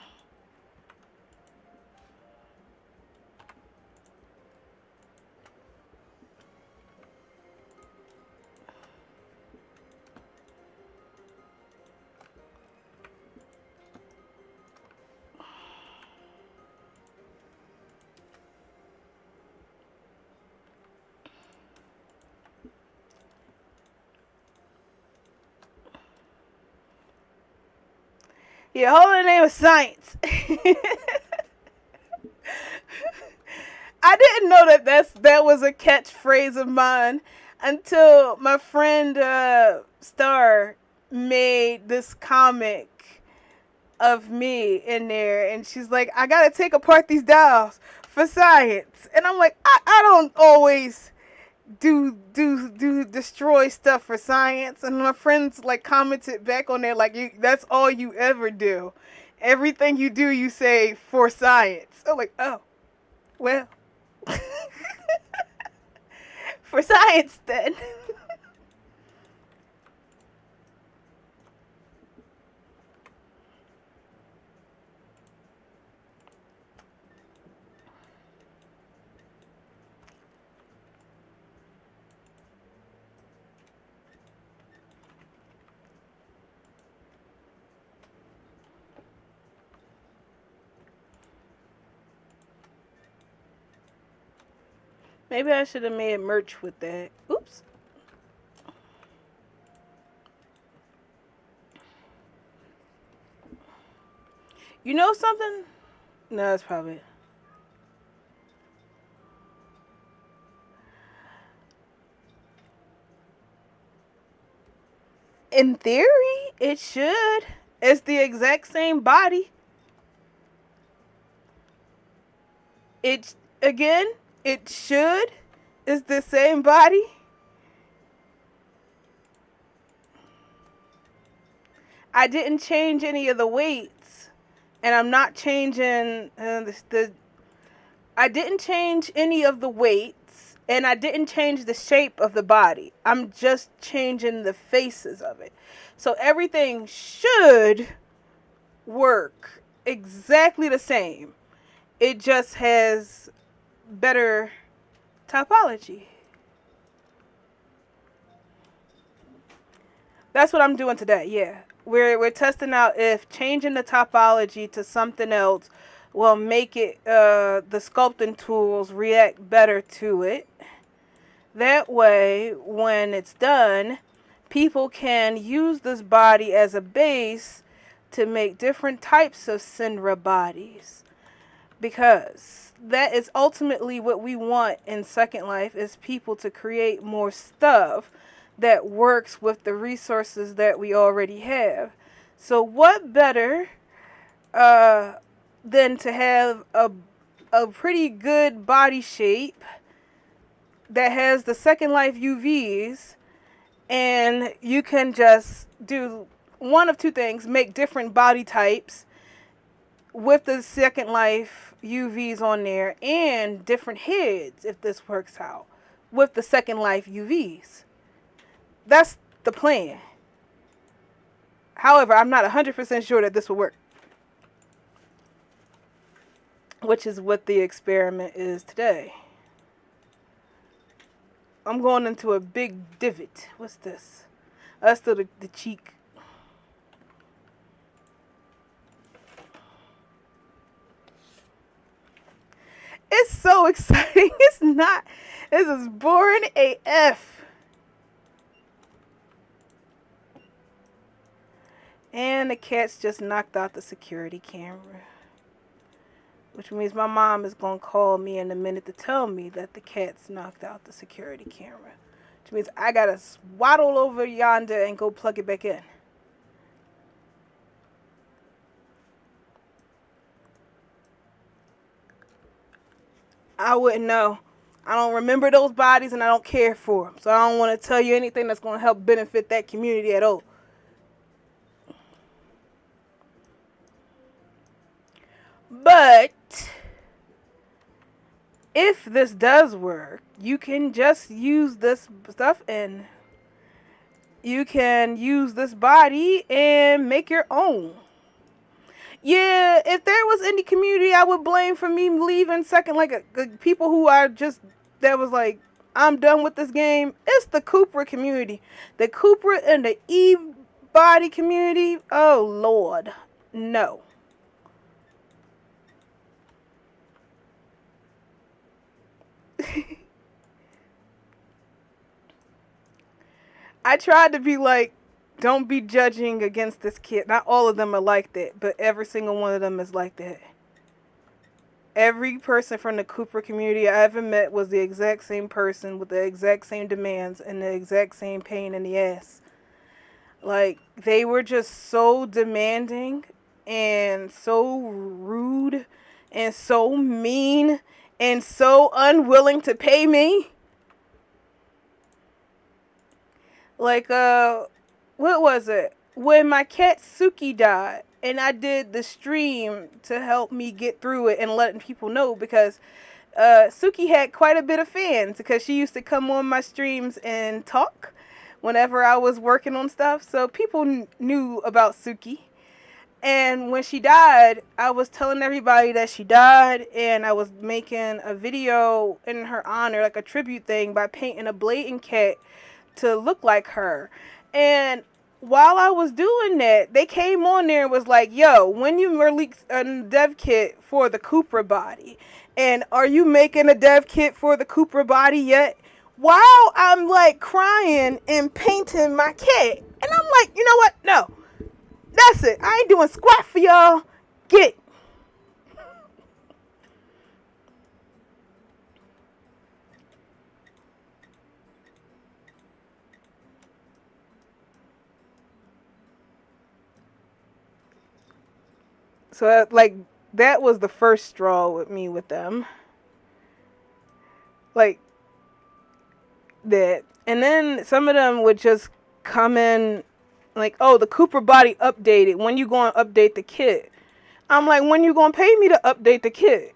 Yeah, whole name is Science. I didn't know that was a catchphrase of mine until my friend Star made this comic of me in there, and she's like, "I gotta take apart these dolls for science," and I'm like, I don't always do destroy stuff for science, and my friends like commented back on there like, that's all you ever do. Everything you do, you say for science. I'm like, oh well. For science then. Maybe I should have made merch with that. Oops. You know something? No, that's probably it. In theory, it should. It's the exact same body. It again, it should. It's the same body. I didn't change any of the weights, and I'm not changing the. I didn't change any of the weights, and I didn't change the shape of the body. I'm just changing the faces of it. So everything should work exactly the same. It just has better topology. That's what I'm doing today. Yeah, we're testing out if changing the topology to something else will make it the sculpting tools react better to it. That way, when it's done, people can use this body as a base to make different types of Senra bodies, because that is ultimately what we want in Second Life, is people to create more stuff that works with the resources that we already have. So what better uh, than to have a pretty good body shape that has the Second Life UVs, and you can just do one of two things: make different body types with the Second Life UVs on there, and different heads if this works out with the Second Life UVs. That's the plan. However, I'm not 100% sure that this will work, which is what the experiment is today. I'm going into a big divot. What's this? That's still the cheek. It's so exciting. It's not. This is boring AF. And the cats just knocked out the security camera, which means my mom is going to call me in a minute to tell me that the cats knocked out the security camera, which means I got to swaddle over yonder and go plug it back in. I wouldn't know. I don't remember those bodies, and I don't care for them. So I don't want to tell you anything that's going to help benefit that community at all. But if this does work, you can just use this stuff, and you can use this body and make your own. Yeah, if there was any community I would blame for me leaving Second, like people who are just, that was like, I'm done with this game, it's the Cooper community. The Cooper and the Eve body community, oh Lord, no. I tried to be like don't be judging against this kid. Not all of them are like that, but every single one of them is like that. Every person from the Cooper community I ever met was the exact same person with the exact same demands and the exact same pain in the ass. Like, they were just so demanding and so rude and so mean and so unwilling to pay me. Like, what was it? When my cat Suki died, and I did the stream to help me get through it and letting people know, because Suki had quite a bit of fans because she used to come on my streams and talk whenever I was working on stuff. So people knew about Suki. And when she died, I was telling everybody that she died, and I was making a video in her honor, like a tribute thing, by painting a blatant cat to look like her. And while I was doing that, they came on there and was like, yo, when you release a dev kit for the Cooper body? And are you making a dev kit for the Cooper body yet? While I'm like crying and painting my cat. And I'm like, you know what? No. That's it. I ain't doing squat for y'all. Get it. So, like, that was the first straw with me with them. Like, that. And then some of them would just come in like, oh, the Cooper body updated. When you going to update the kit? I'm like, when you going to pay me to update the kit?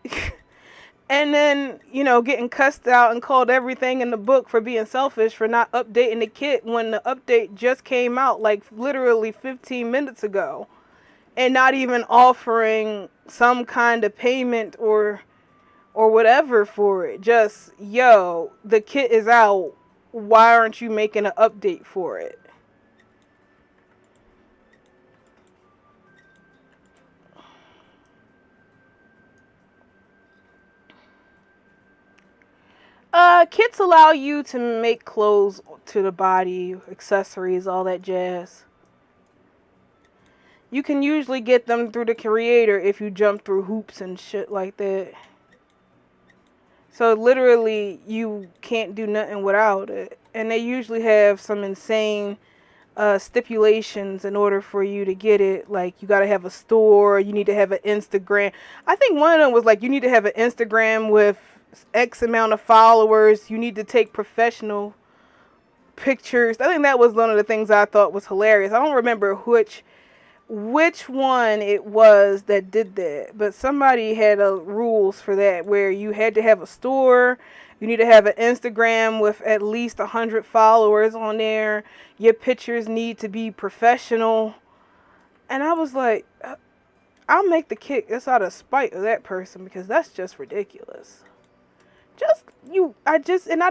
And then, you know, getting cussed out and called everything in the book for being selfish for not updating the kit when the update just came out, like, literally 15 minutes ago. And not even offering some kind of payment or whatever for it. Just, yo, the kit is out. Why aren't you making an update for it? Kits allow you to make clothes to the body, accessories, all that jazz. You can usually get them through the creator if you jump through hoops and shit like that. So literally, you can't do nothing without it. And they usually have some insane stipulations in order for you to get it. Like, you gotta have a store, you need to have an Instagram. I think one of them was like, you need to have an Instagram with X amount of followers, you need to take professional pictures. I think that was one of the things I thought was hilarious. I don't remember which one it was that did that, but somebody had rules for that where you had to have a store, you need to have an Instagram with at least 100 followers on there, your pictures need to be professional. And I was like, I'll make the kit just out of spite of that person, because that's just ridiculous. I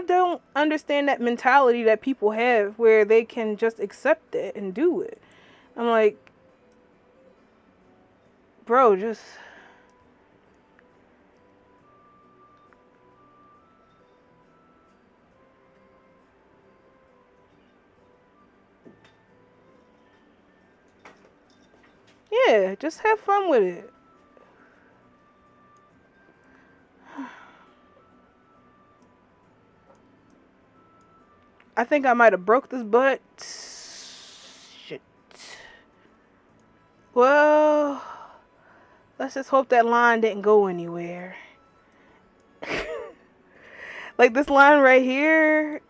don't understand that mentality that people have where they can just accept it and do it. I'm like, bro, just... yeah, just have fun with it. I think I might have broke this butt. Shit. Well, let's just hope that line didn't go anywhere. Like this line right here.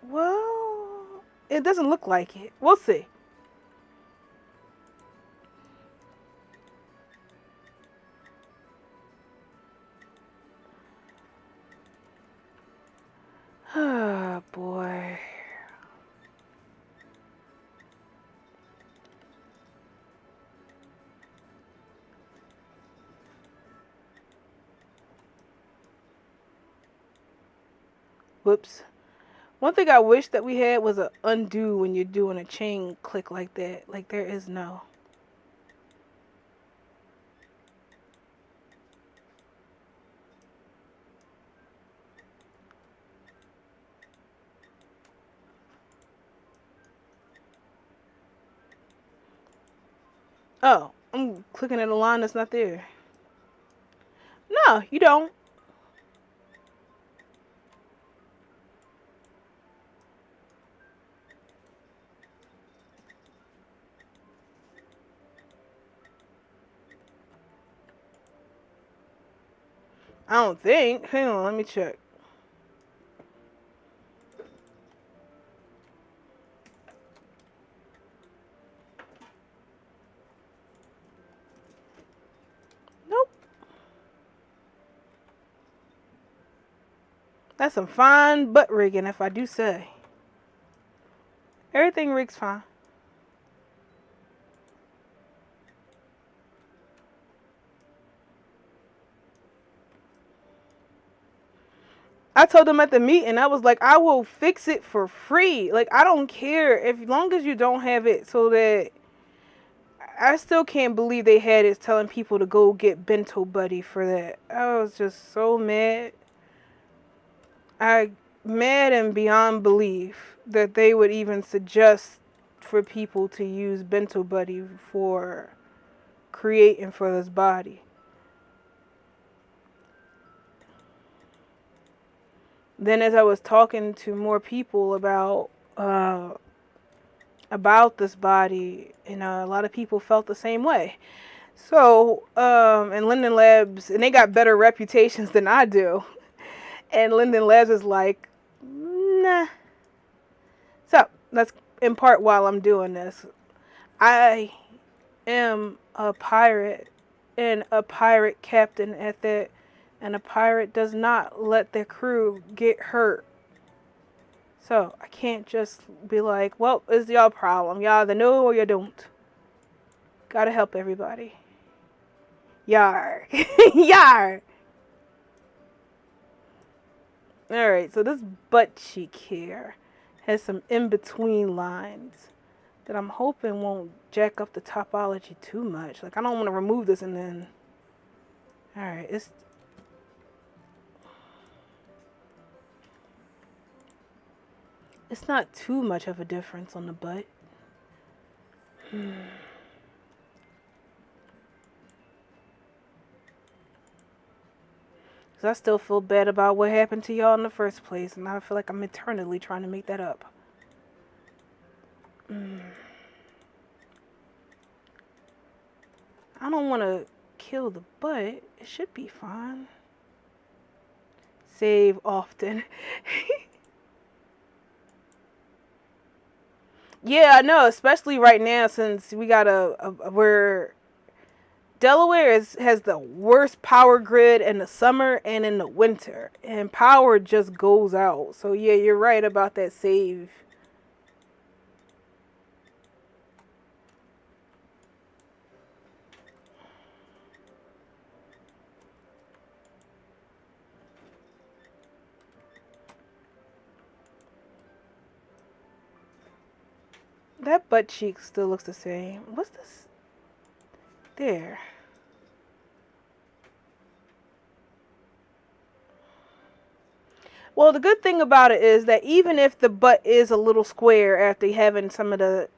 Well, it doesn't look like it. We'll see. Oh, boy. Whoops. One thing I wish that we had was a undo when you're doing a chain click like that. Like, there is no. Oh, I'm clicking at a line that's not there. No, you don't. I don't think. Hang on, let me check. Nope. That's some fine butt rigging, if I do say. Everything rigs fine. I told them at the meeting, I was like, I will fix it for free. Like, I don't care if long as you don't have it so that I still can't believe they had it telling people to go get Bento Buddy for that. I was just so mad. I mad and beyond belief that they would even suggest for people to use Bento Buddy for creating for this body. Then as I was talking to more people about this body, a lot of people felt the same way. So, and Linden Labs, and they got better reputations than I do. And Linden Labs is like, nah. So, that's in part while I'm doing this. I am a pirate and a pirate captain at that. And a pirate does not let their crew get hurt. So, I can't just be like, well, it's y'all problem. Y'all either know or you don't. Gotta help everybody. Yar. Yar. Alright, so this butt cheek here has some in-between lines that I'm hoping won't jack up the topology too much. Like, I don't want to remove this and then... Alright, it's not too much of a difference on the butt. Because I still feel bad about what happened to y'all in the first place. And I feel like I'm eternally trying to make that up. I don't want to kill the butt. It should be fine. Save often. Yeah, I know. Especially right now since we got we're... Delaware has the worst power grid in the summer and in the winter. And power just goes out. So yeah, you're right about that save. That butt cheek still looks the same. What's this? There. Well, the good thing about it is that even if the butt is a little square after having some of the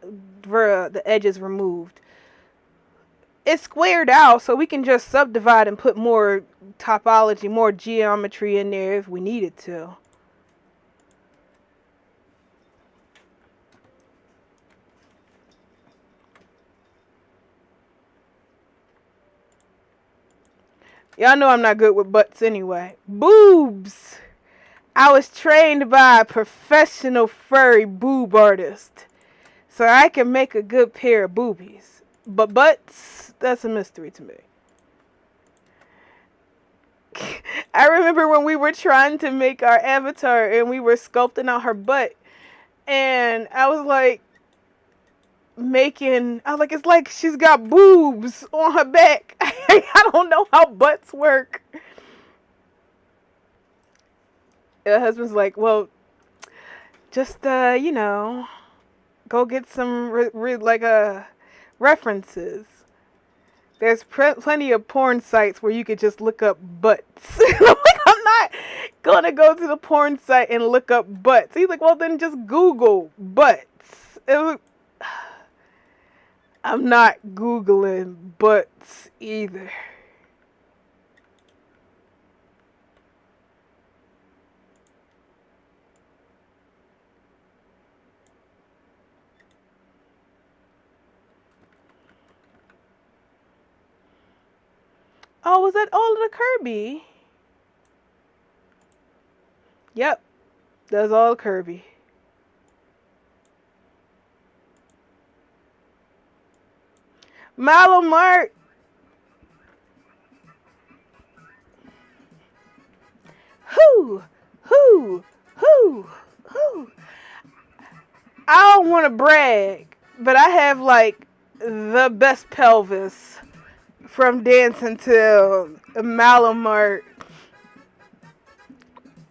edges removed, it's squared out, so we can just subdivide and put more topology, more geometry in there if we needed to. Y'all know I'm not good with butts anyway. Boobs! I was trained by a professional furry boob artist, so I can make a good pair of boobies. But butts, that's a mystery to me. I remember when we were trying to make our avatar and we were sculpting out her butt, and I was like, it's like she's got boobs on her back. I don't know how butts work. Her husband's like, well, just, go get some, references. There's plenty of porn sites where you could just look up butts. I'm not gonna go to the porn site and look up butts. He's like, well, then just Google butts. I'm not Googling butts either. Oh, was that all of the Kirby? Yep, that's all Kirby. Malamart. Who? Who? Who? Who? I don't want to brag, but I have like the best pelvis from dancing to Malamart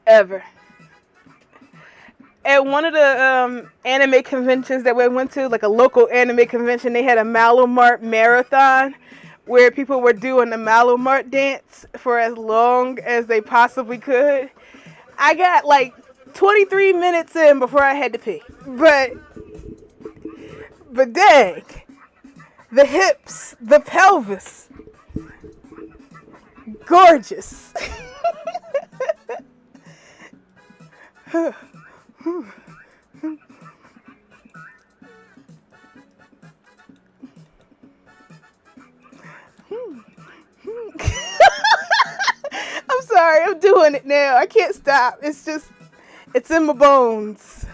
ever. At one of the anime conventions that we went to, like a local anime convention, they had a Malamart marathon where people were doing the Malamart dance for as long as they possibly could. I got like 23 minutes in before I had to pee. But dang, the hips, the pelvis, gorgeous. I'm sorry, I'm doing it now. I can't stop. It's just, it's in my bones.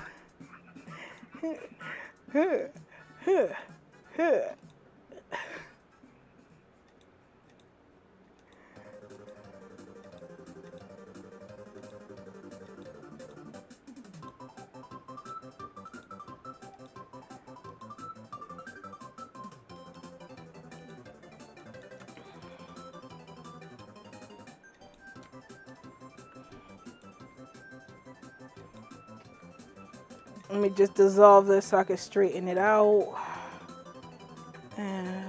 Let me just dissolve this so I can straighten it out. And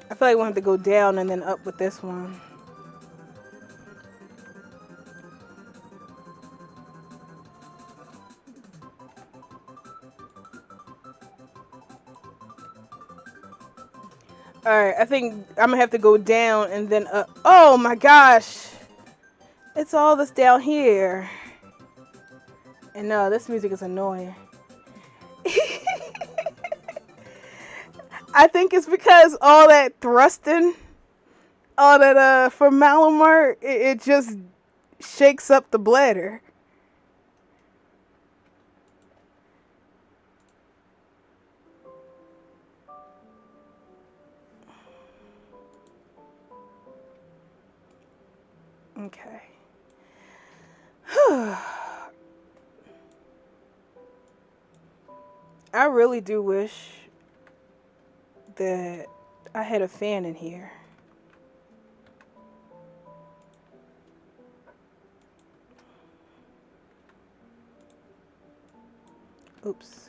I feel like we'll have to go down and then up with this one. Alright, I think I'm gonna have to go down and then up. Oh my gosh! It's all this down here. And no, this music is annoying. I think it's because all that thrusting, all that from Malamart, it just shakes up the bladder. Okay. I really do wish that I had a fan in here. Oops.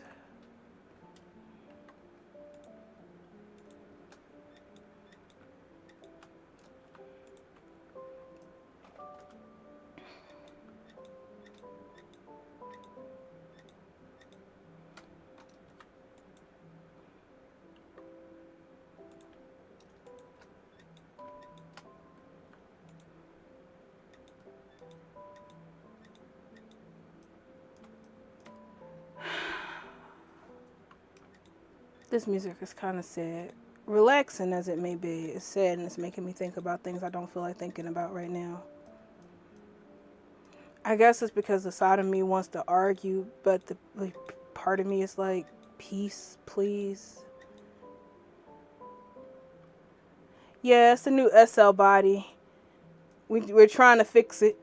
This music is kind of sad. Relaxing as it may be, it's sad and it's making me think about things I don't feel like thinking about right now. I guess it's because the side of me wants to argue, but the part of me is like, peace, please. Yeah, it's the new SL body. We're trying to fix it.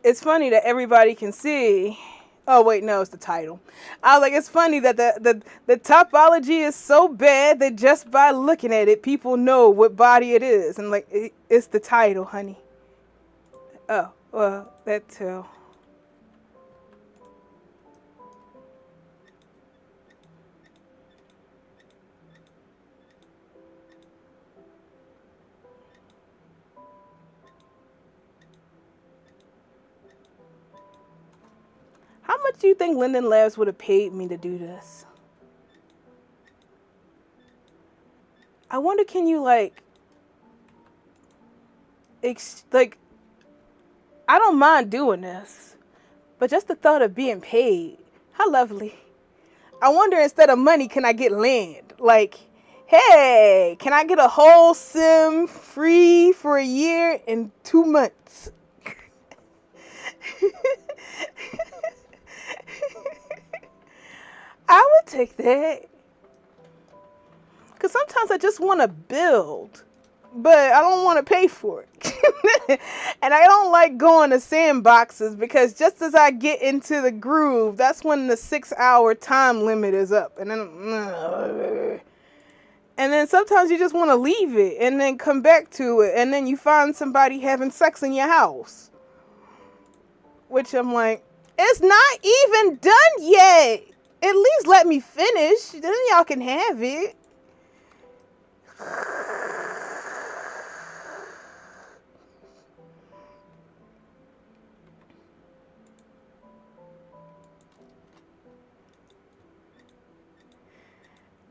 it's funny that everybody can see. Oh wait, no, it's the title. I was like, it's funny that the topology is so bad that just by looking at it, people know what body it is, and like it's the title, honey. Oh, well, that too. How much do you think Linden Labs would have paid me to do this? I wonder, can you like, I don't mind doing this, but just the thought of being paid, how lovely. I wonder, instead of money, can I get land? Like, hey, can I get a whole sim free for a year and 2 months? I would take that. Because sometimes I just want to build, but I don't want to pay for it. And I don't like going to sandboxes because just as I get into the groove, that's when the 6-hour time limit is up. And then sometimes you just want to leave it and then come back to it. And then you find somebody having sex in your house. Which I'm like, it's not even done yet. At least let me finish. Then y'all can have it.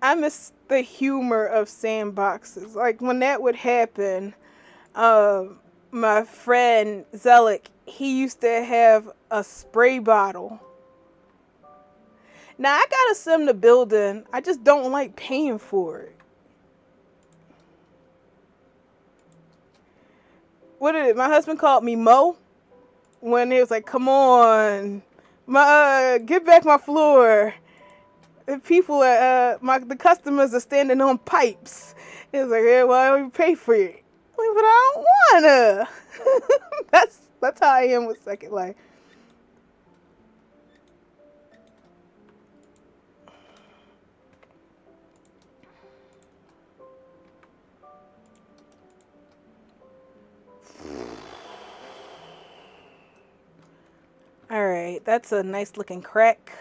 I miss the humor of sandboxes. Like when that would happen, my friend Zelik, he used to have a spray bottle. Now I got a sim to build in. I just don't like paying for it. What did it? My husband called me Mo when he was like, "Come on, get back my floor." The people the customers are standing on pipes. He was like, "Yeah, well, I don't pay for it." I'm like, but I don't wanna. That's how I am with Second Life. All right, that's a nice looking crack.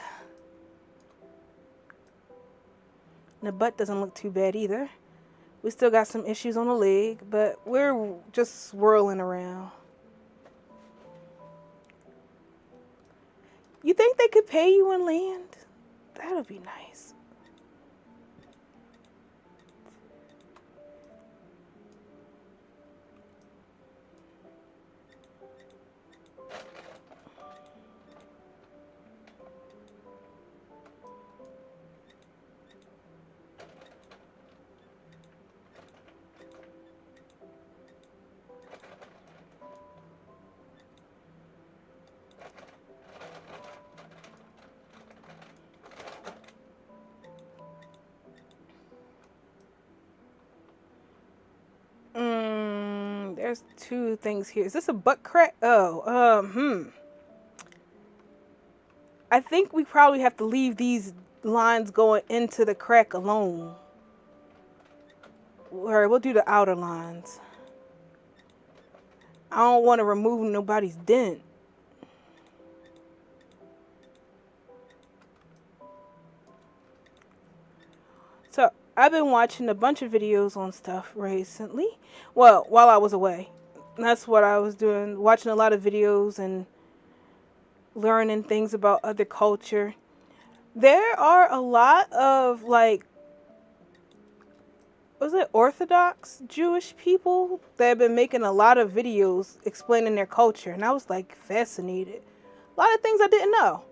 The butt doesn't look too bad either. We still got some issues on the leg, but we're just swirling around. You think they could pay you in land? That would be nice. There's two things here. Is this a butt crack? Oh, I think we probably have to leave these lines going into the crack alone. Alright, we'll do the outer lines. I don't want to remove nobody's dent. So, I've been watching a bunch of videos on stuff recently. Well, while I was away. That's what I was doing. Watching a lot of videos and learning things about other culture. There are a lot of was it Orthodox Jewish people that have been making a lot of videos explaining their culture, and I was like fascinated. A lot of things I didn't know,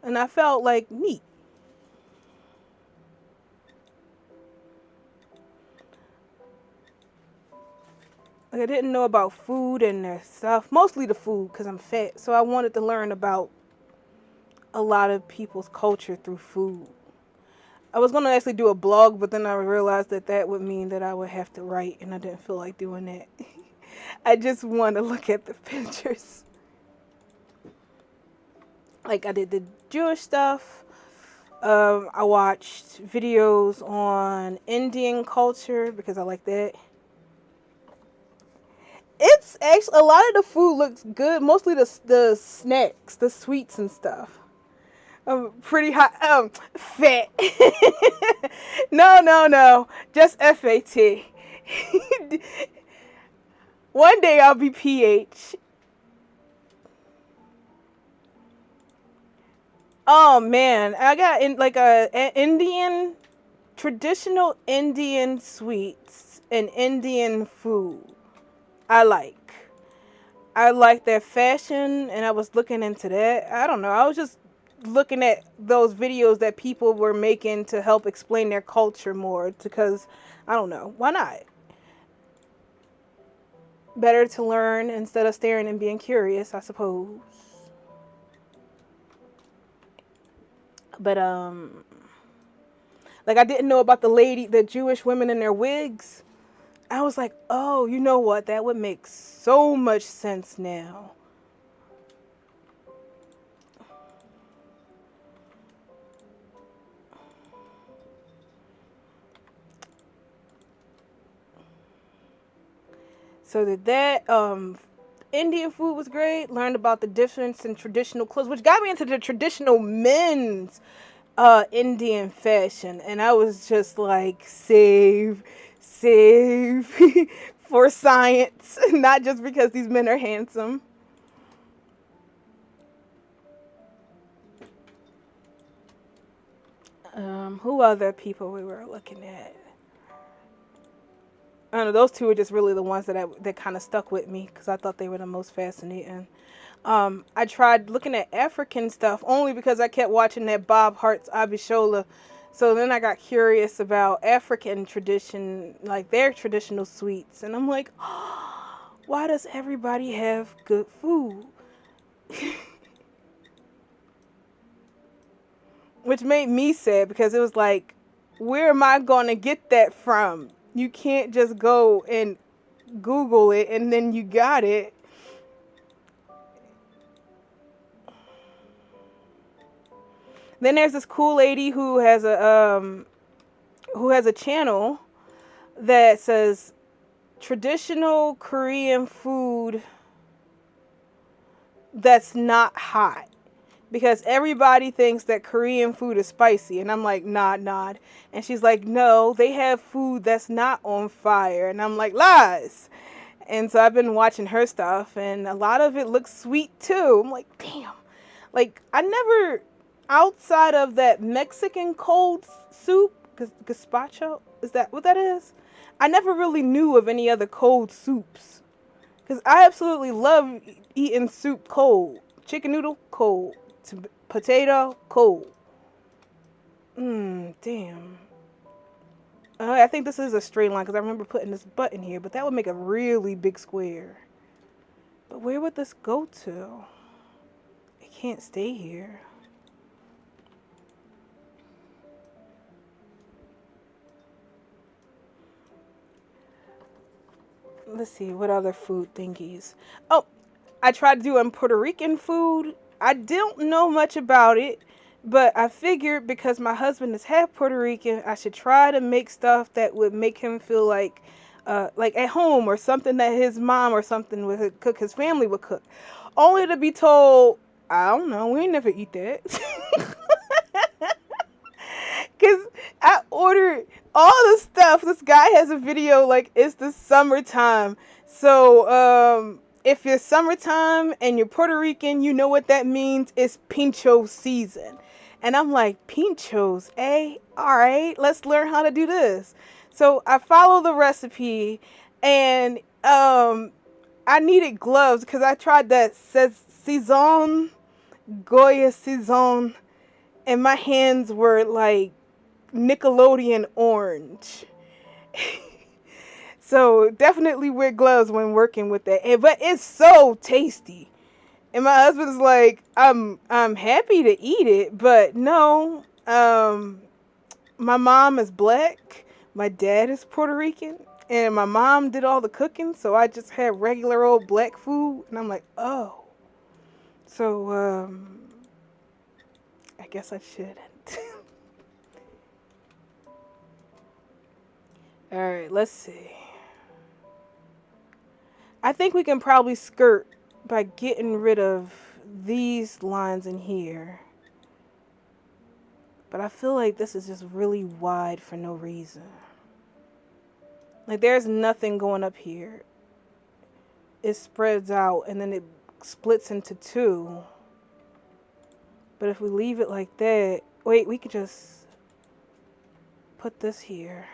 and I felt like neat. Like I didn't know about food and their stuff, mostly the food because I'm fat, so I wanted to learn about a lot of people's culture through food. I was going to actually do a blog, but then I realized that would mean that I would have to write, and I didn't feel like doing that. I just want to look at the pictures. Like I did the Jewish stuff. I watched videos on Indian culture because I like that. It's actually a lot of the food looks good. Mostly the snacks, the sweets and stuff. Pretty hot. Fat. No, no, no. Just FAT. One day I'll be PH. Oh man, I got in like a Indian traditional Indian sweets and Indian food. I like. I like their fashion, and I was looking into that. I don't know. I was just looking at those videos that people were making to help explain their culture more. Because I don't know, why not? Better to learn instead of staring and being curious, I suppose. But like I didn't know about the Jewish women in their wigs. I was like, oh, you know what? That would make so much sense now. So did that. Indian food was great. Learned about the difference in traditional clothes, which got me into the traditional men's Indian fashion, and I was just like, save for science, not just because these men are handsome. Who other people we were looking at? I don't know. Those two are just really the ones that kind of stuck with me because I thought they were the most fascinating. I tried looking at African stuff only because I kept watching that Bob Hart's Abishola. So then I got curious about African tradition, like their traditional sweets. And I'm like, oh, why does everybody have good food? Which made me sad because it was like, where am I going to get that from? You can't just go and Google it and then you got it. Then there's this cool lady who has a channel that says traditional Korean food that's not hot. Because everybody thinks that Korean food is spicy. And I'm like, nod. And she's like, no, they have food that's not on fire. And I'm like, lies. And so I've been watching her stuff, and a lot of it looks sweet too. I'm like, damn. Like, I never, outside of that Mexican cold soup, gazpacho, is that what that is? I never really knew of any other cold soups. Because I absolutely love eating soup cold. Chicken noodle, cold. Potato, cold. Damn. I think this is a straight line because I remember putting this button here, but that would make a really big square. But where would this go to? It can't stay here. Let's see, what other food thingies? Oh, I tried doing Puerto Rican food. I don't know much about it, but I figured because my husband is half Puerto Rican, I should try to make stuff that would make him feel like at home, or something that his mom or something would cook, his family would cook. Only to be told, I don't know, we ain't never eat that. Because I ordered all the stuff. This guy has a video like, it's the summertime. So, if you're summertime and you're Puerto Rican, you know what that means. It's pincho season. And I'm like, pinchos, eh? All right, let's learn how to do this. So I follow the recipe, and I needed gloves because I tried that saison, Goya saison, and my hands were like Nickelodeon orange. So definitely wear gloves when working with that. But it's so tasty. And my husband's like, I'm happy to eat it, but no. My mom is black, my dad is Puerto Rican, and my mom did all the cooking, so I just had regular old black food, and I'm like, oh. So I guess I shouldn't. All right, let's see. I think we can probably skirt by getting rid of these lines in here. But I feel like this is just really wide for no reason. Like there's nothing going up here. It spreads out and then it splits into two. But if we leave it like that, wait, we could just put this here.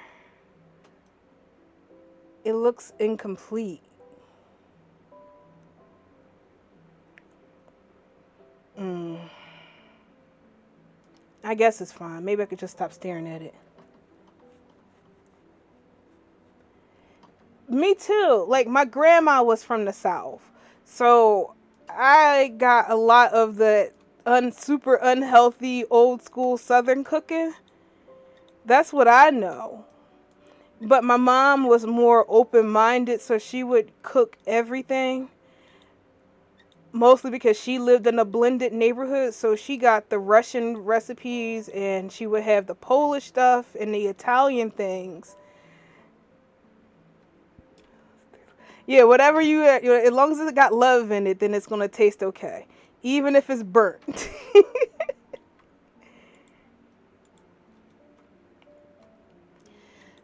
It looks incomplete. I guess it's fine. Maybe I could just stop staring at it. Me too. Like my grandma was from the South. So I got a lot of the super unhealthy old school Southern cooking. That's what I know. But my mom was more open-minded, so she would cook everything. Mostly because she lived in a blended neighborhood, so she got the Russian recipes and she would have the Polish stuff and the Italian things. Yeah, whatever as long as it got love in it, then it's going to taste okay. Even if it's burnt.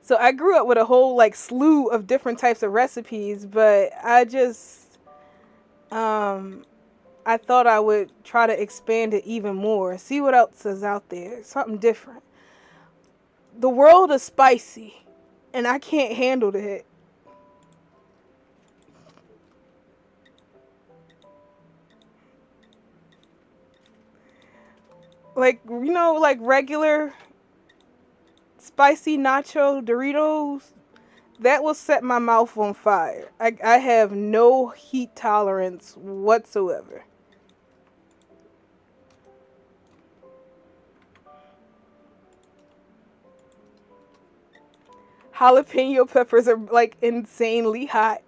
So I grew up with a whole like slew of different types of recipes, but I thought I would try to expand it even more. See what else is out there. Something different. The world is spicy, and I can't handle that. Like, like regular spicy nacho Doritos, that will set my mouth on fire. I have no heat tolerance whatsoever. Jalapeno peppers are like insanely hot.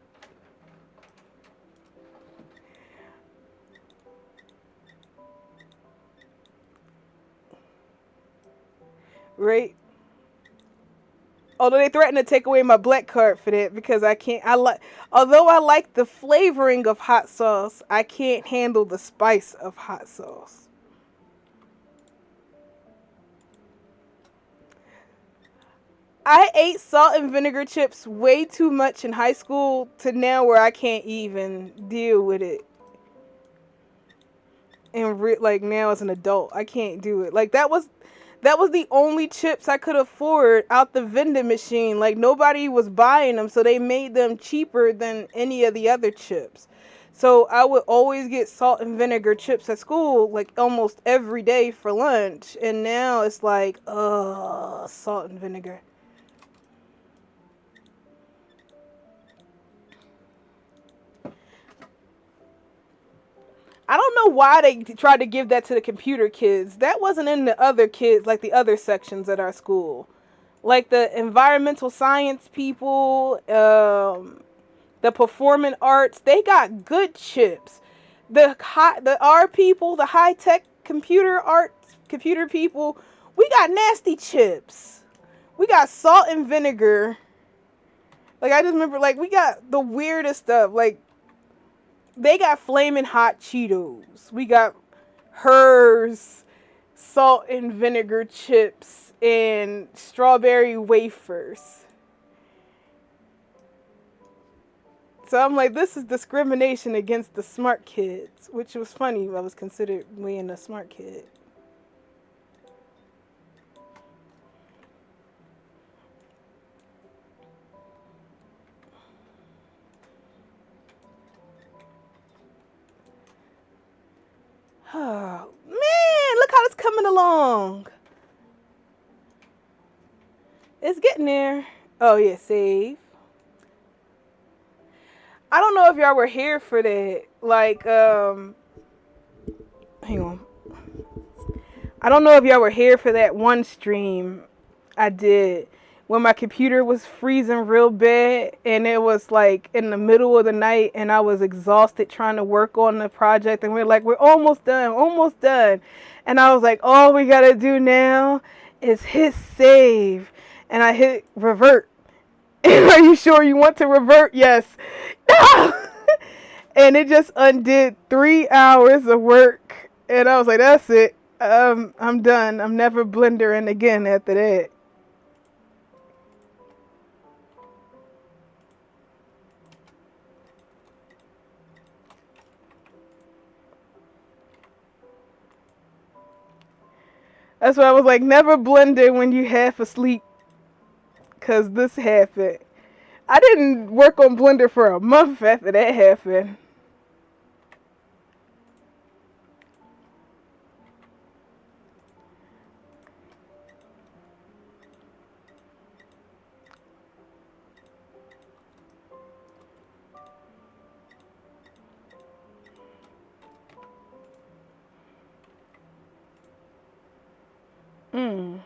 Right? Although they threaten to take away my black card for that because I can't. Although I like the flavoring of hot sauce, I can't handle the spice of hot sauce. I ate salt and vinegar chips way too much in high school to now where I can't even deal with it. And like now as an adult, I can't do it. Like that was the only chips I could afford out the vending machine. Like nobody was buying them, so they made them cheaper than any of the other chips. So I would always get salt and vinegar chips at school, like almost every day for lunch. And now it's like, salt and vinegar. I don't know why they tried to give that to the computer kids. That wasn't in the other kids, like the other sections at our school. Like the environmental science people, the performing arts, they got good chips. The R people, the high tech computer people, we got nasty chips. We got salt and vinegar. Like I just remember, like we got the weirdest stuff. Like they got flaming hot Cheetos. We got hers, salt and vinegar chips, and strawberry wafers. So I'm like, this is discrimination against the smart kids, which was funny. I was considered being a smart kid. Oh, man, look how it's coming along. It's getting there. Oh, yeah, save. I don't know if y'all were here for that. Like, hang on. I don't know if y'all were here for that one stream I did when my computer was freezing real bad and it was like in the middle of the night and I was exhausted trying to work on the project, and we're like, we're almost done, almost done. And I was like, all we gotta do now is hit save. And I hit revert. Are you sure you want to revert? Yes. No! And it just undid 3 hours of work. And I was like, that's it. I'm done. I'm never blendering again after that. That's why I was like, never blender when you half asleep. Because this happened. I didn't work on Blender for a month after that happened. Mm.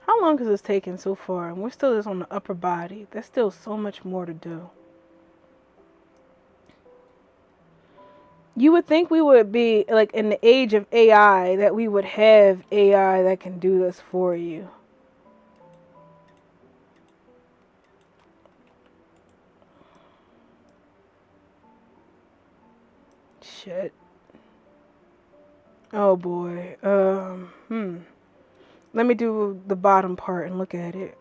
How long has this taken so far? And we're still just on the upper body. There's still so much more to do. You would think we would be, like, in the age of AI, that we would have AI that can do this for you. Shit. Oh boy. Let me do the bottom part and look at it.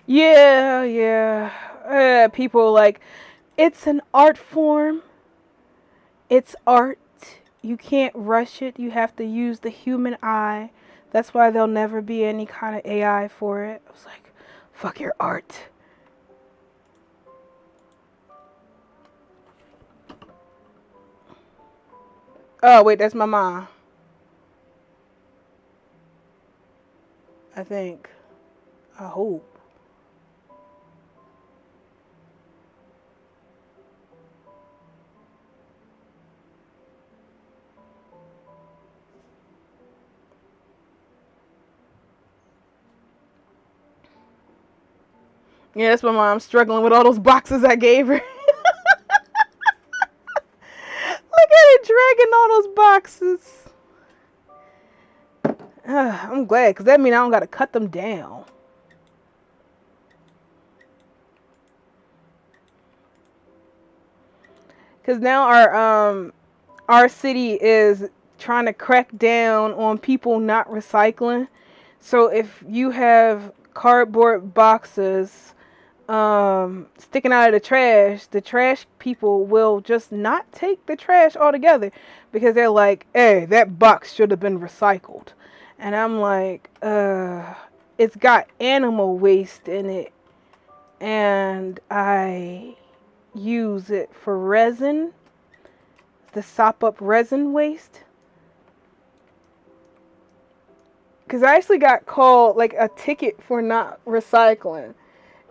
Yeah. People like, it's an art form. It's art. You can't rush it. You have to use the human eye. That's why there'll never be any kind of AI for it. I was like, fuck your art. Oh, wait, that's my mom. I think. I hope. Yeah, that's my mom struggling with all those boxes I gave her. Look at her dragging all those boxes. I'm glad, because that means I don't got to cut them down. Because now our city is trying to crack down on people not recycling. So if you have cardboard boxes sticking out of the trash people will just not take the trash altogether because they're like, hey, that box should have been recycled. And I'm like, it's got animal waste in it, and I use it for resin, to sop up resin waste. Because I actually got called like a ticket for not recycling.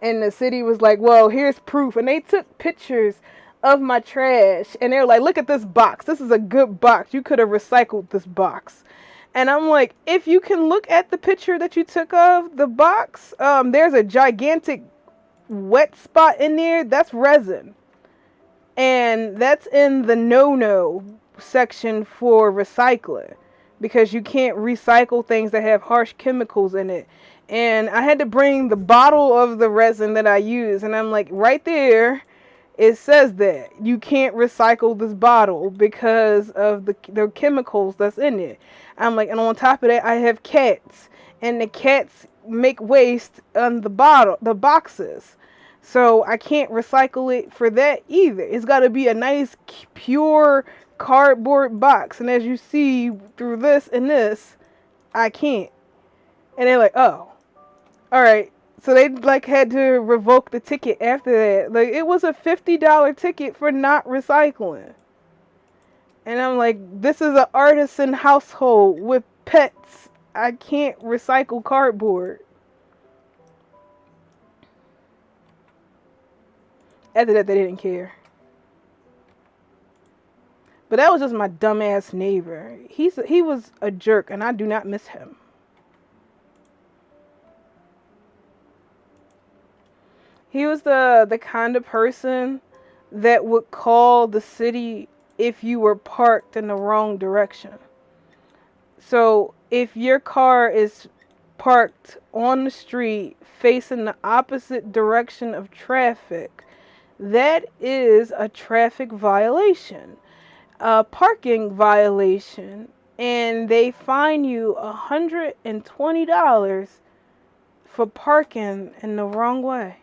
And the city was like, well, here's proof. And they took pictures of my trash. And they were like, look at this box. This is a good box. You could have recycled this box. And I'm like, if you can look at the picture that you took of the box, there's a gigantic wet spot in there. That's resin. And that's in the no-no section for recycling. Because you can't recycle things that have harsh chemicals in it. And I had to bring the bottle of the resin that I use. And I'm like, right there, It says that you can't recycle this bottle because of the chemicals that's in it. I'm like, and on top of that, I have cats, and the cats make waste on the boxes. So I can't recycle it for that either. It's got to be a nice, pure cardboard box. And as you see through this and this, I can't. And they're like, oh, all right. So they like had to revoke the ticket after that. Like it was a $50 ticket for not recycling. And I'm like, this is an artisan household with pets. I can't recycle cardboard. After that, they didn't care. But that was just my dumbass neighbor. He was a jerk, and I do not miss him. He was the kind of person that would call the city if you were parked in the wrong direction. So if your car is parked on the street facing the opposite direction of traffic, that is a traffic violation, a parking violation, and they fine you $120 for parking in the wrong way.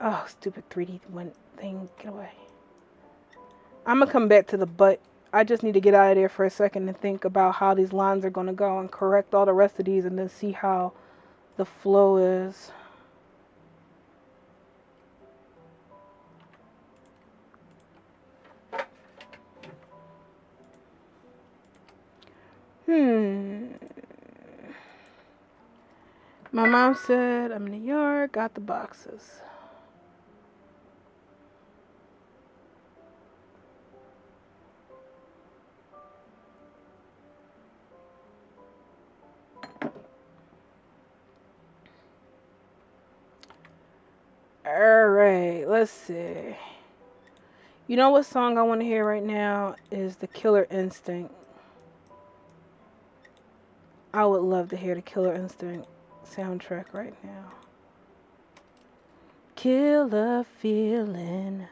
Oh, stupid 3D thing. Get away. I'm going to come back to the butt. I just need to get out of there for a second and think about how these lines are going to go and correct all the rest of these and then see how the flow is. My mom said, I'm in the yard, got the boxes. Alright, let's see. You know what song I want to hear right now is the Killer Instinct. I would love to hear the Killer Instinct soundtrack right now. Killer feeling.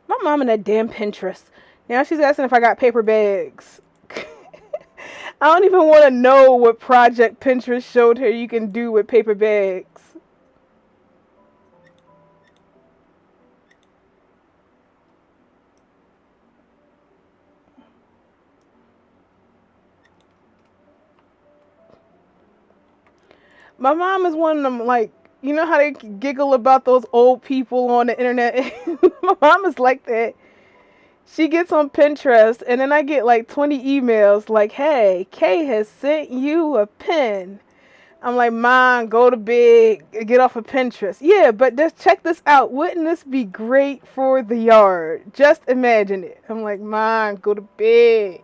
My mom and that damn Pinterest. Now she's asking if I got paper bags. I don't even want to know what project Pinterest showed her you can do with paper bags. My mom is one of them, like, you know how they giggle about those old people on the internet? My mom is like that. She gets on Pinterest, and then I get like 20 emails like, hey, Kay has sent you a pin. I'm like, Mom, go to bed, get off of Pinterest. Yeah, but just check this out. Wouldn't this be great for the yard? Just imagine it. I'm like, Mom, go to bed.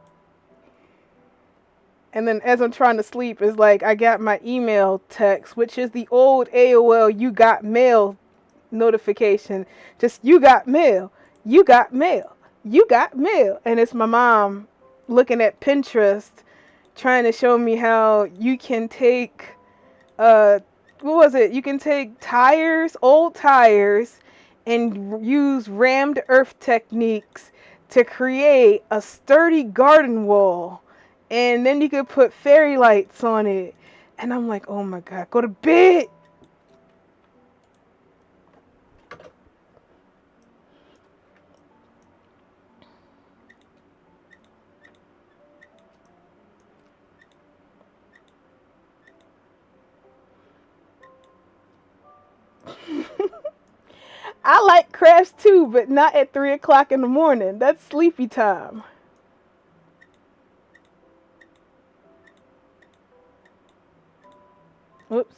And then as I'm trying to sleep, it's like I got my email text, which is the old AOL you got mail notification. Just you got mail. You got mail. You got mail. And it's my mom looking at Pinterest trying to show me how you can take what was it? You can take tires, old tires, and use rammed earth techniques to create a sturdy garden wall. And then you could put fairy lights on it. And I'm like, oh my God, go to bed. I like crafts too, but not at 3 o'clock in the morning. That's sleepy time. Whoops.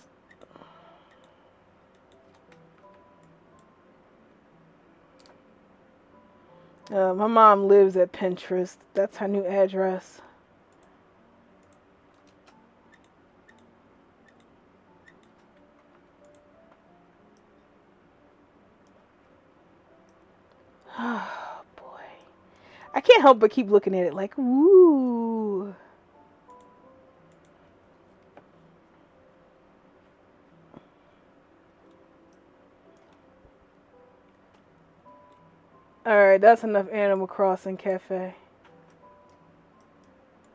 My mom lives at Pinterest. That's her new address. Oh boy. I can't help but keep looking at it like, woo. Alright, that's enough Animal Crossing Cafe.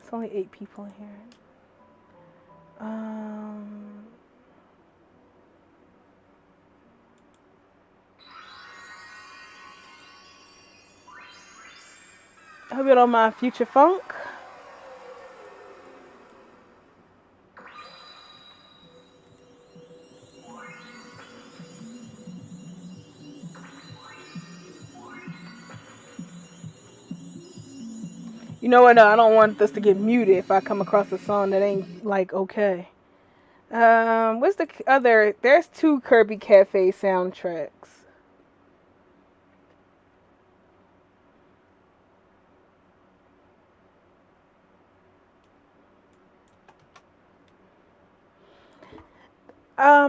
It's only 8 people in here. I hope you don't mind Future Funk. You know what? No, I don't want this to get muted if I come across a song that ain't like okay. What's the other? There's 2 Kirby Cafe soundtracks.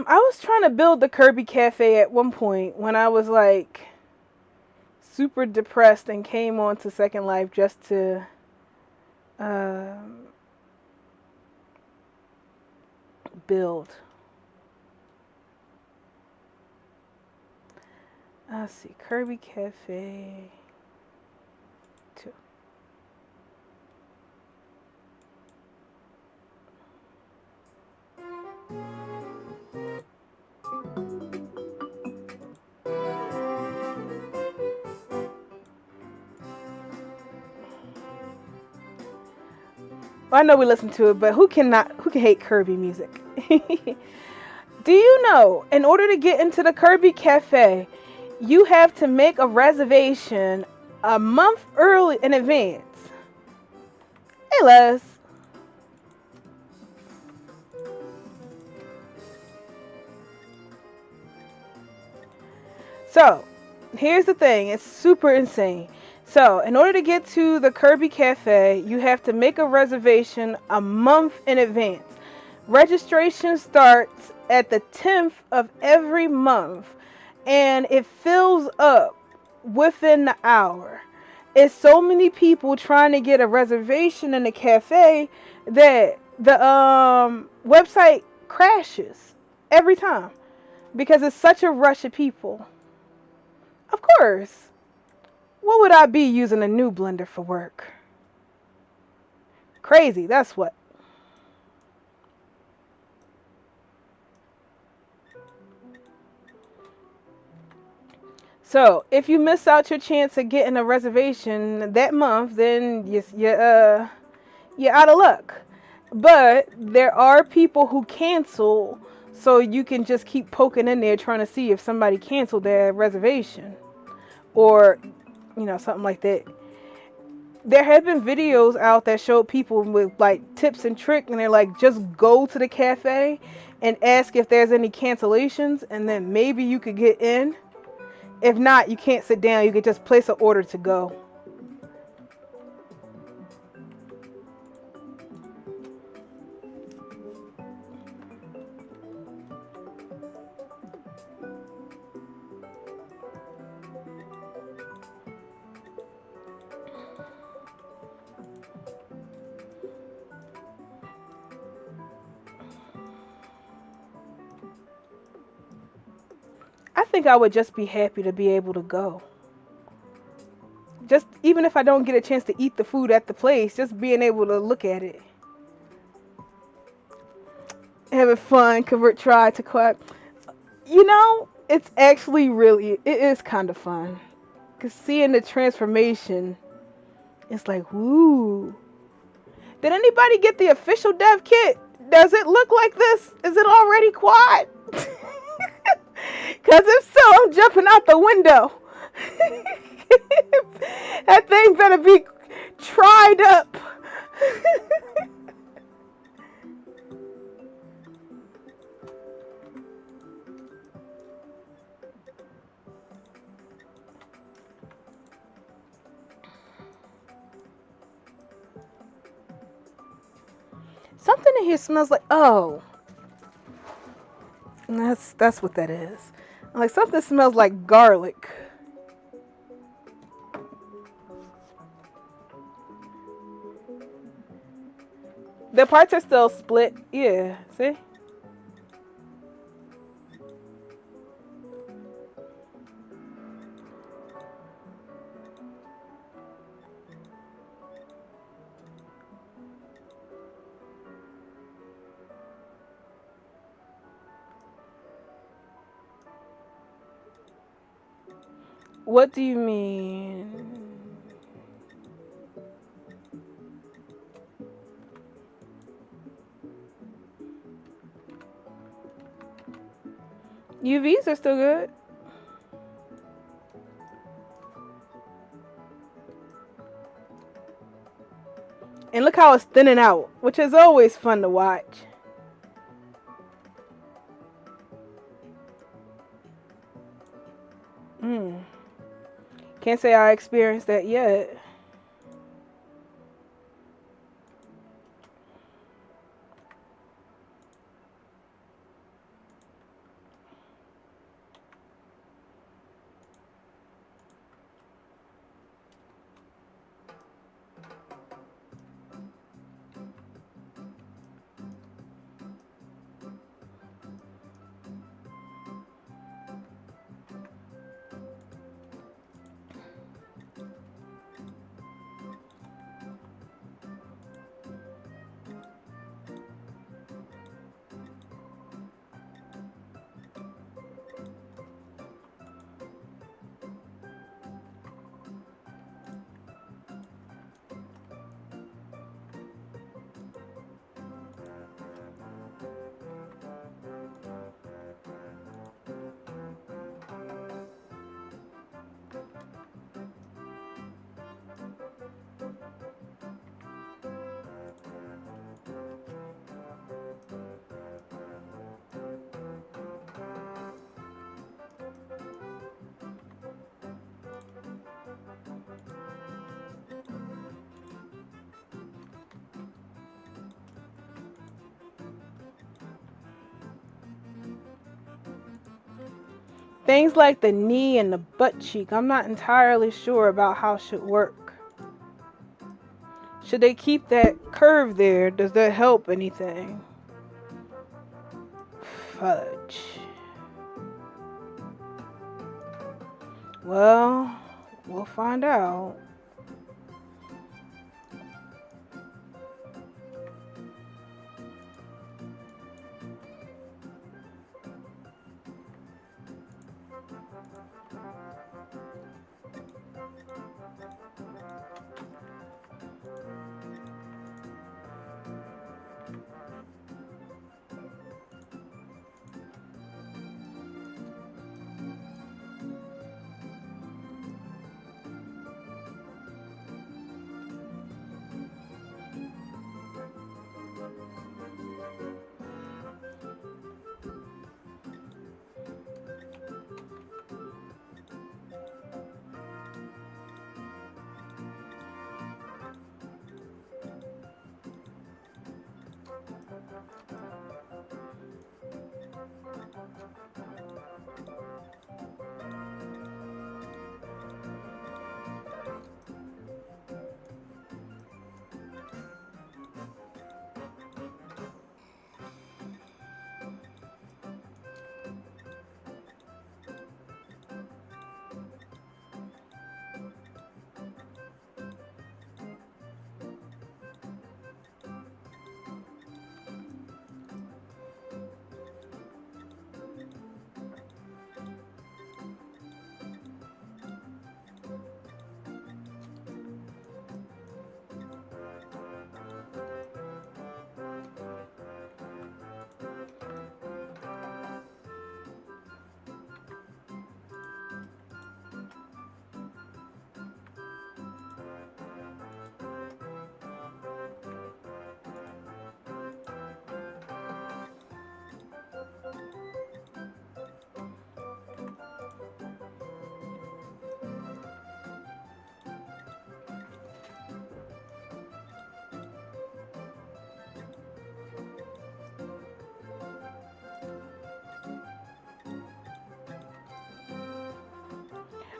I was trying to build the Kirby Cafe at one point when I was like super depressed and came on to Second Life just to build. Let's see, Kirby Cafe 2. Well, I know we listen to it, but who can hate Kirby music? Do you know, in order to get into the Kirby Cafe, you have to make a reservation a month early in advance? Hey, Les. So, here's the thing. It's super insane. So, in order to get to the Kirby Cafe, you have to make a reservation a month in advance. Registration starts at the 10th of every month, and it fills up within the hour. It's so many people trying to get a reservation in the cafe that the website crashes every time because it's such a rush of people. Of course. What would I be using a new blender for work? Crazy, that's what. So, if you miss out your chance of getting a reservation that month, then you're out of luck. But there are people who cancel, so you can just keep poking in there trying to see if somebody canceled their reservation. Or, something like that. There have been videos out that show people with like tips and tricks, and they're like, just go to the cafe and ask if there's any cancellations, and then maybe you could get in. If not, you can't sit down. You could just place an order to go. I think I would just be happy to be able to go. Just even if I don't get a chance to eat the food at the place, just being able to look at it. Having fun, convert try to quack. It's actually it is kind of fun. Because seeing the transformation, it's like, woo. Did anybody get the official dev kit? Does it look like this? Is it already quad? Because if so, I'm jumping jumping out the window. That thing better be tried up. Something in here smells like, oh, that's what that is. Like something smells like garlic. The parts are still split. Yeah, see? What do you mean? UVs are still good. And look how it's thinning out, which is always fun to watch. Can't say I experienced that yet. Things like the knee and the butt cheek, I'm not entirely sure about how should work. Should they keep that curve there? Does that help anything? Fudge. Well, we'll find out.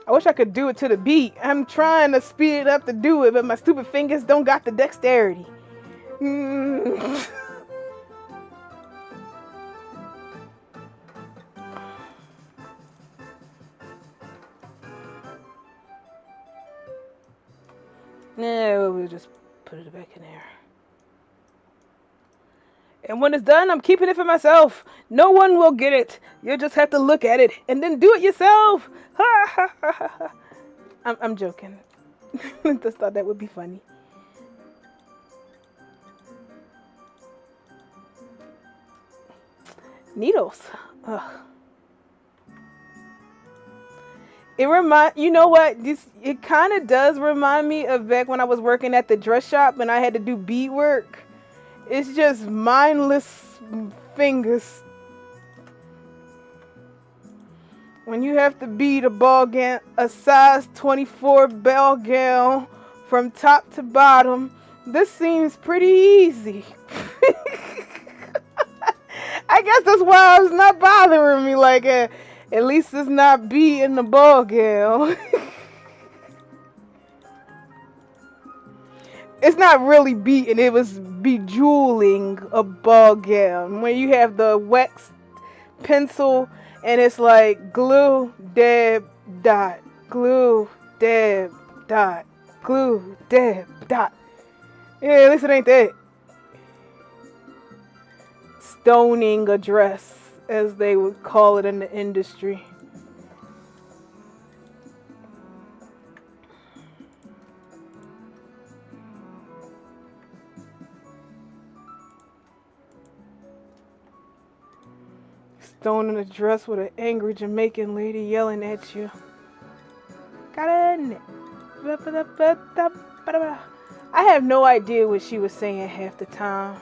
I wish I could do it to the beat. I'm trying to speed it up to do it, but my stupid fingers don't got the dexterity. Mm. No, we'll just put it back in there. And when it's done, I'm keeping it for myself. No one will get it. You'll just have to look at it and then do it yourself. I'm joking. Just thought that would be funny. Needles. Ugh. You know what? It kind of does remind me of back when I was working at the dress shop and I had to do beadwork. It's just mindless fingers. When you have to bead a size 24 ball gown from top to bottom, this seems pretty easy. I guess that's why it's not bothering me. Like, at least it's not beading the ball gown. It's not really beating, it was bejeweling a ball gown. When you have the wax pencil and it's like glue, dab, dot, glue, dab, dot, glue, dab, dot. Yeah, at least it ain't that. Stoning a dress, as they would call it in the industry. Stoning a dress with an angry Jamaican lady yelling at you. Got it. I have no idea what she was saying half the time.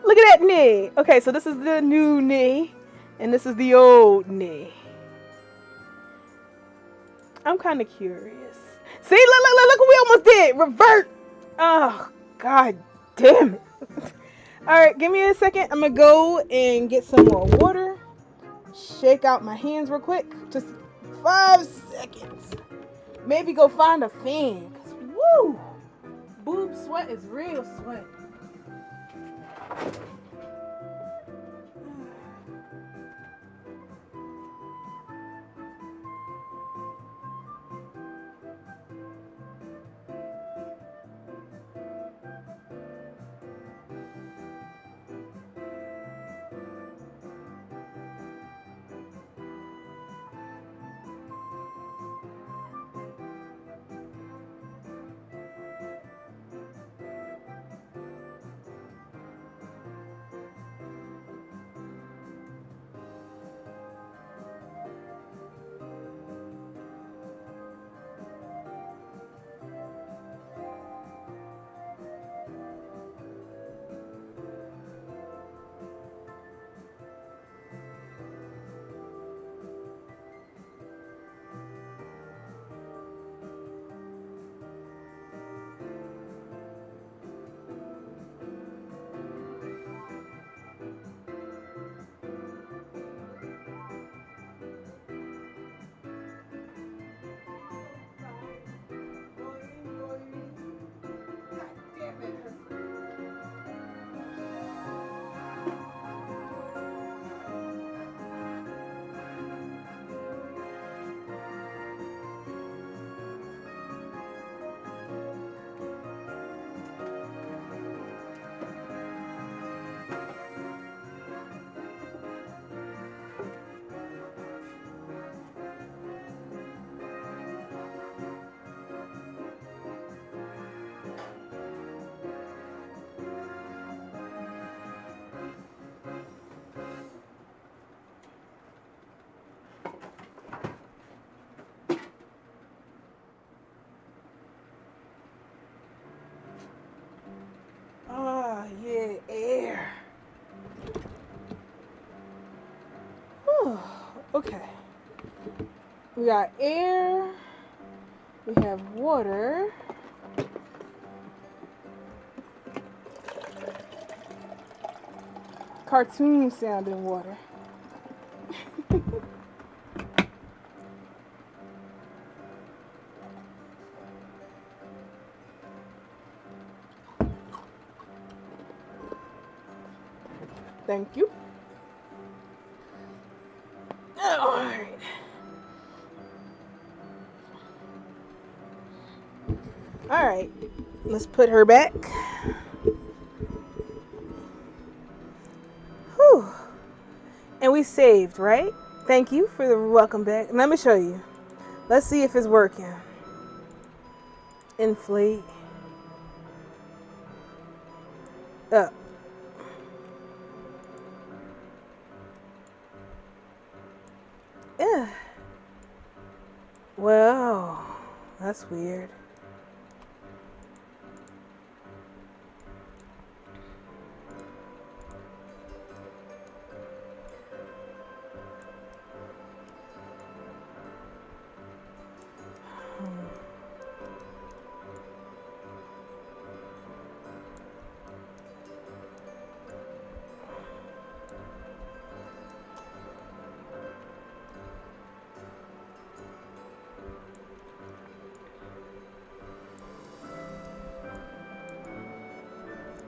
Look at that knee. Okay, so this is the new knee, and this is the old knee. I'm kind of curious. See, look what we almost did. Revert. Oh, God damn it. All right, give me a second. I'm going to go and get some more water. Shake out my hands real quick. Just 5 seconds. Maybe go find a fan. Woo! Boob sweat is real sweat. Yeah, air. Whew. Okay. We got air. We have water. Cartoon sounding water. Thank you. All right. All right. Let's put her back. Whew. And we saved, right? Thank you for the welcome back. Let me show you. Let's see if it's working. Inflate. Up. Yeah. Well, that's weird.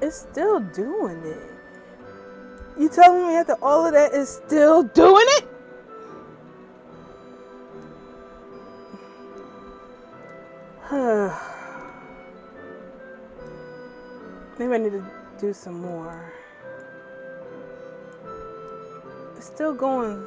It's still doing it. You telling me after all of that is still doing it? Maybe I need to do some more. It's still going.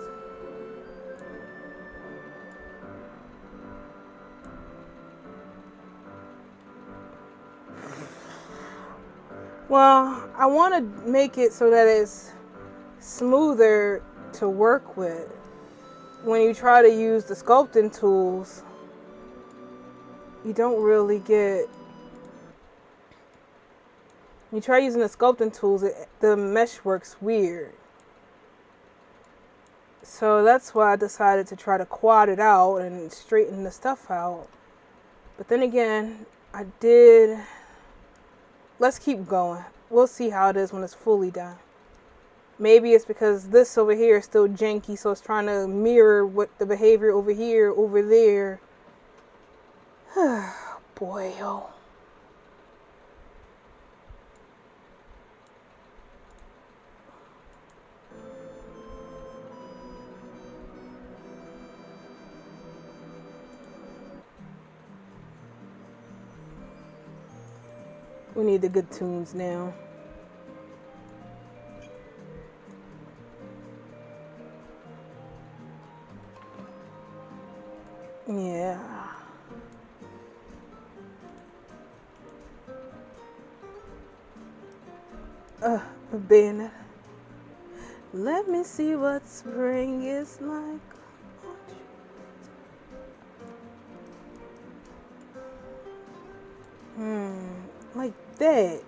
Well, I want to make it so that it's smoother to work with. When you try to use the sculpting tools, you don't really get... When you try using the sculpting tools, the mesh works weird. So that's why I decided to try to quad it out and straighten the stuff out. But then again, I did... Let's keep going. We'll see how it is when it's fully done. Maybe it's because this over here is still janky, so it's trying to mirror what the behavior over here, over there. Boy, oh. We need the good tunes now. Yeah. Ben. Let me see what spring is like. Like that.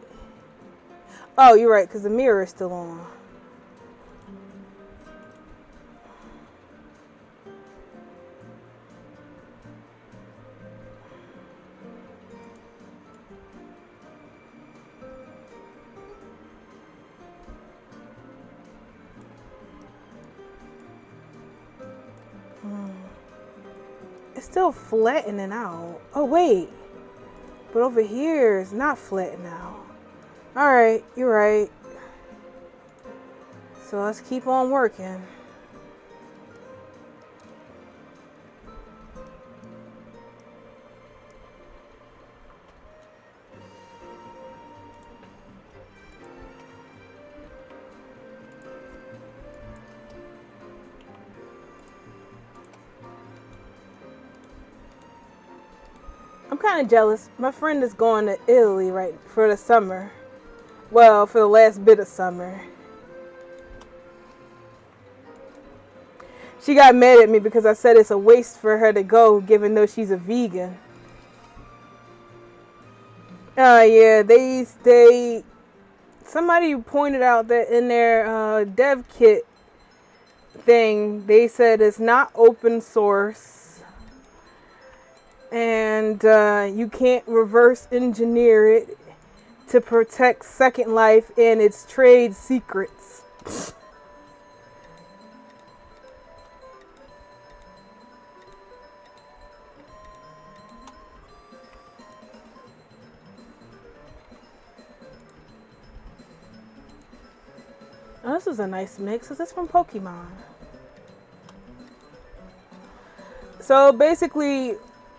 Oh, you're right, because the mirror is still on. It's still flattening out. Oh, wait. But over here, it's not flattening out. Alright, you're right. So let's keep on working. I'm kind of jealous. My friend is going to Italy right for the summer. Well, for the last bit of summer. She got mad at me because I said it's a waste for her to go, given though she's a vegan. Yeah, somebody pointed out that in their dev kit thing, they said it's not open source. And you can't reverse engineer it to protect Second Life and its trade secrets. Oh, this is a nice mix. Is this from Pokemon? So basically,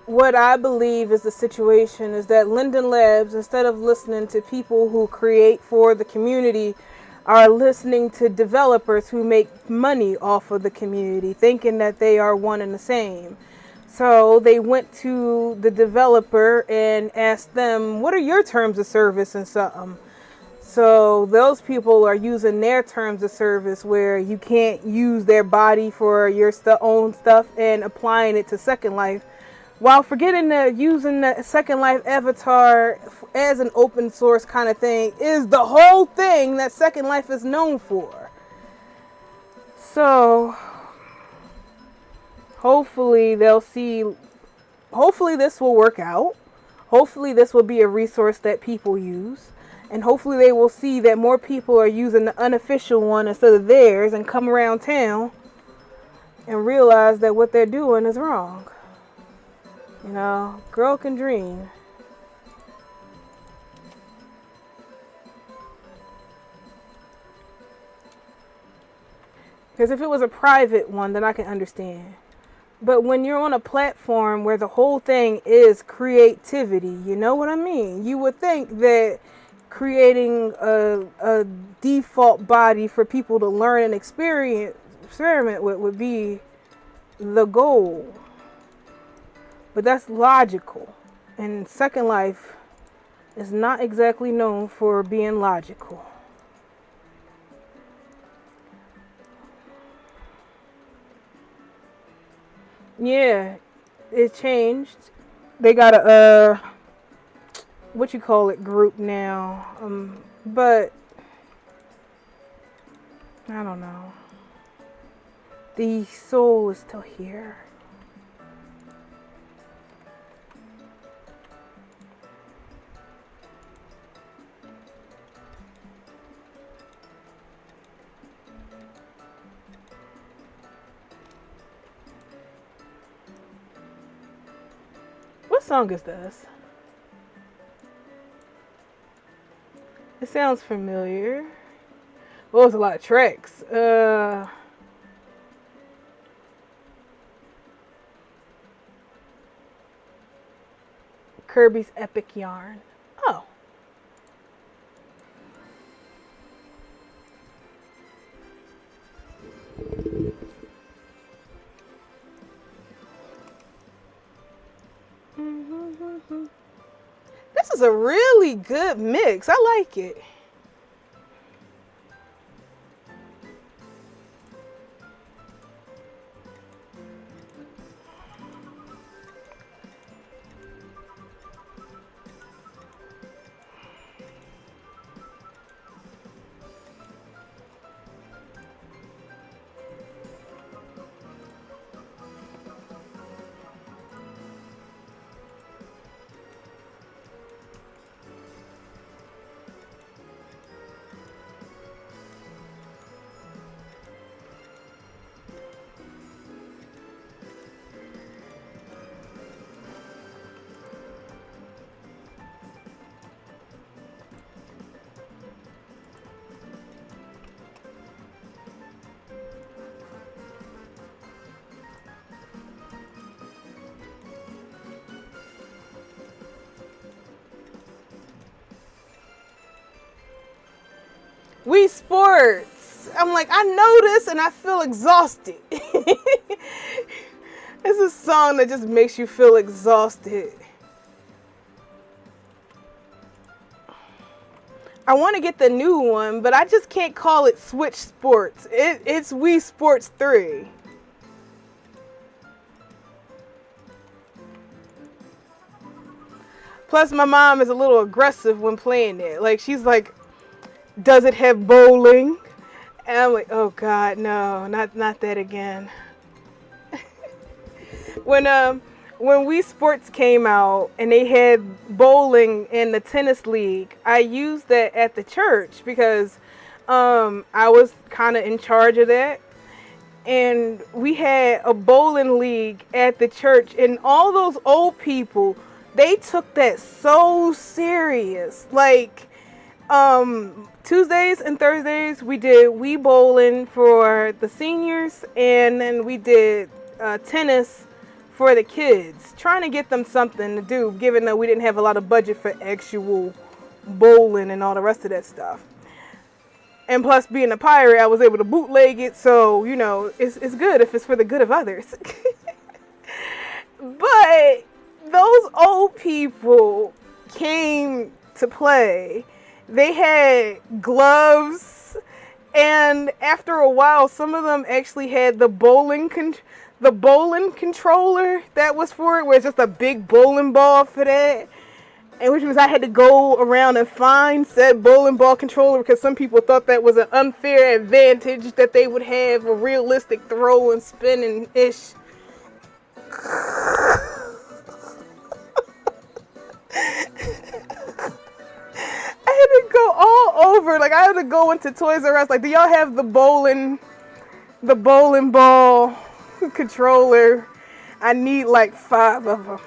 what I believe is the situation is that Linden Labs, instead of listening to people who create for the community, are listening to developers who make money off of the community, thinking that they are one and the same. So they went to the developer and asked them, what are your terms of service and something? So those people are using their terms of service where you can't use their body for your own stuff and applying it to Second Life, while forgetting that using the Second Life avatar as an open source kind of thing is the whole thing that Second Life is known for. So hopefully they'll see, hopefully this will work out. Hopefully this will be a resource that people use. And hopefully they will see that more people are using the unofficial one instead of theirs and come around town and realize that what they're doing is wrong. You know, girl can dream. Because if it was a private one, then I can understand. But when you're on a platform where the whole thing is creativity, you know what I mean? You would think that creating a default body for people to learn and experiment with would be the goal. But that's logical. And Second Life is not exactly known for being logical. Yeah, it changed. They got a what you call it group now. But I don't know. The soul is still here. What song is this? It sounds familiar. Well, there's a lot of tracks. Kirby's Epic Yarn. Oh. This is a really good mix. I like it. Wii Sports. I'm like, I know this and I feel exhausted. It's a song that just makes you feel exhausted. I want to get the new one, but I just can't call it Switch Sports. It's Wii Sports 3. Plus, my mom is a little aggressive when playing it. Like, she's like, does it have bowling? And I'm like, oh God, no, not that again. When Wii Sports came out and they had bowling in the tennis league, I used that at the church because I was kind of in charge of that. And we had a bowling league at the church, and all those old people, they took that so serious. Like, Tuesdays and Thursdays we did Wii bowling for the seniors, and then we did tennis for the kids, trying to get them something to do, given that we didn't have a lot of budget for actual bowling and all the rest of that stuff. And plus, being a pirate, I was able to bootleg it, so you know it's good if it's for the good of others. But those old people came to play. They had gloves, and after a while, some of them actually had the bowling controller that was for it, where it's just a big bowling ball for that. And which means I had to go around and find said bowling ball controller, because some people thought that was an unfair advantage that they would have a realistic throw and spin and ish. I had to go all over. Like, I had to go into Toys R Us. Like, do y'all have the bowling ball controller? I need like 5 of them.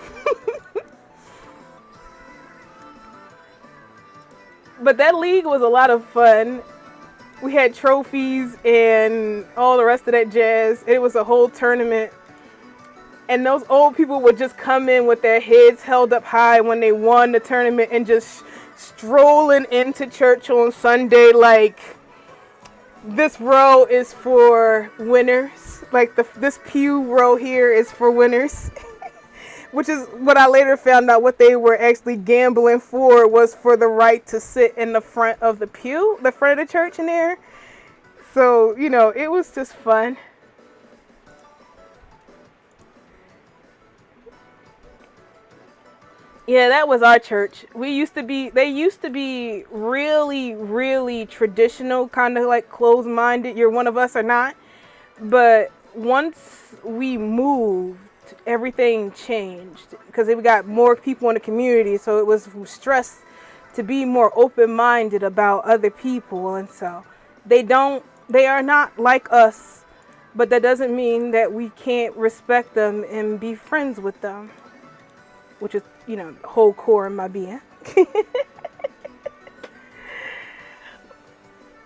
But that league was a lot of fun. We had trophies and all the rest of that jazz. It was a whole tournament. And those old people would just come in with their heads held up high when they won the tournament and just strolling into church on Sunday like, this row is for winners. Like, this pew row here is for winners. Which is what I later found out what they were actually gambling for, was for the right to sit in the front of the pew, the front of the church in there. So, you know, it was just fun. Yeah, that was our church. They used to be really, really traditional, kind of like closed-minded. You're one of us or not. But once we moved, everything changed, because we got more people in the community, so it was stressed to be more open-minded about other people. And so they are not like us, but that doesn't mean that we can't respect them and be friends with them, which is, you know, the whole core of my being.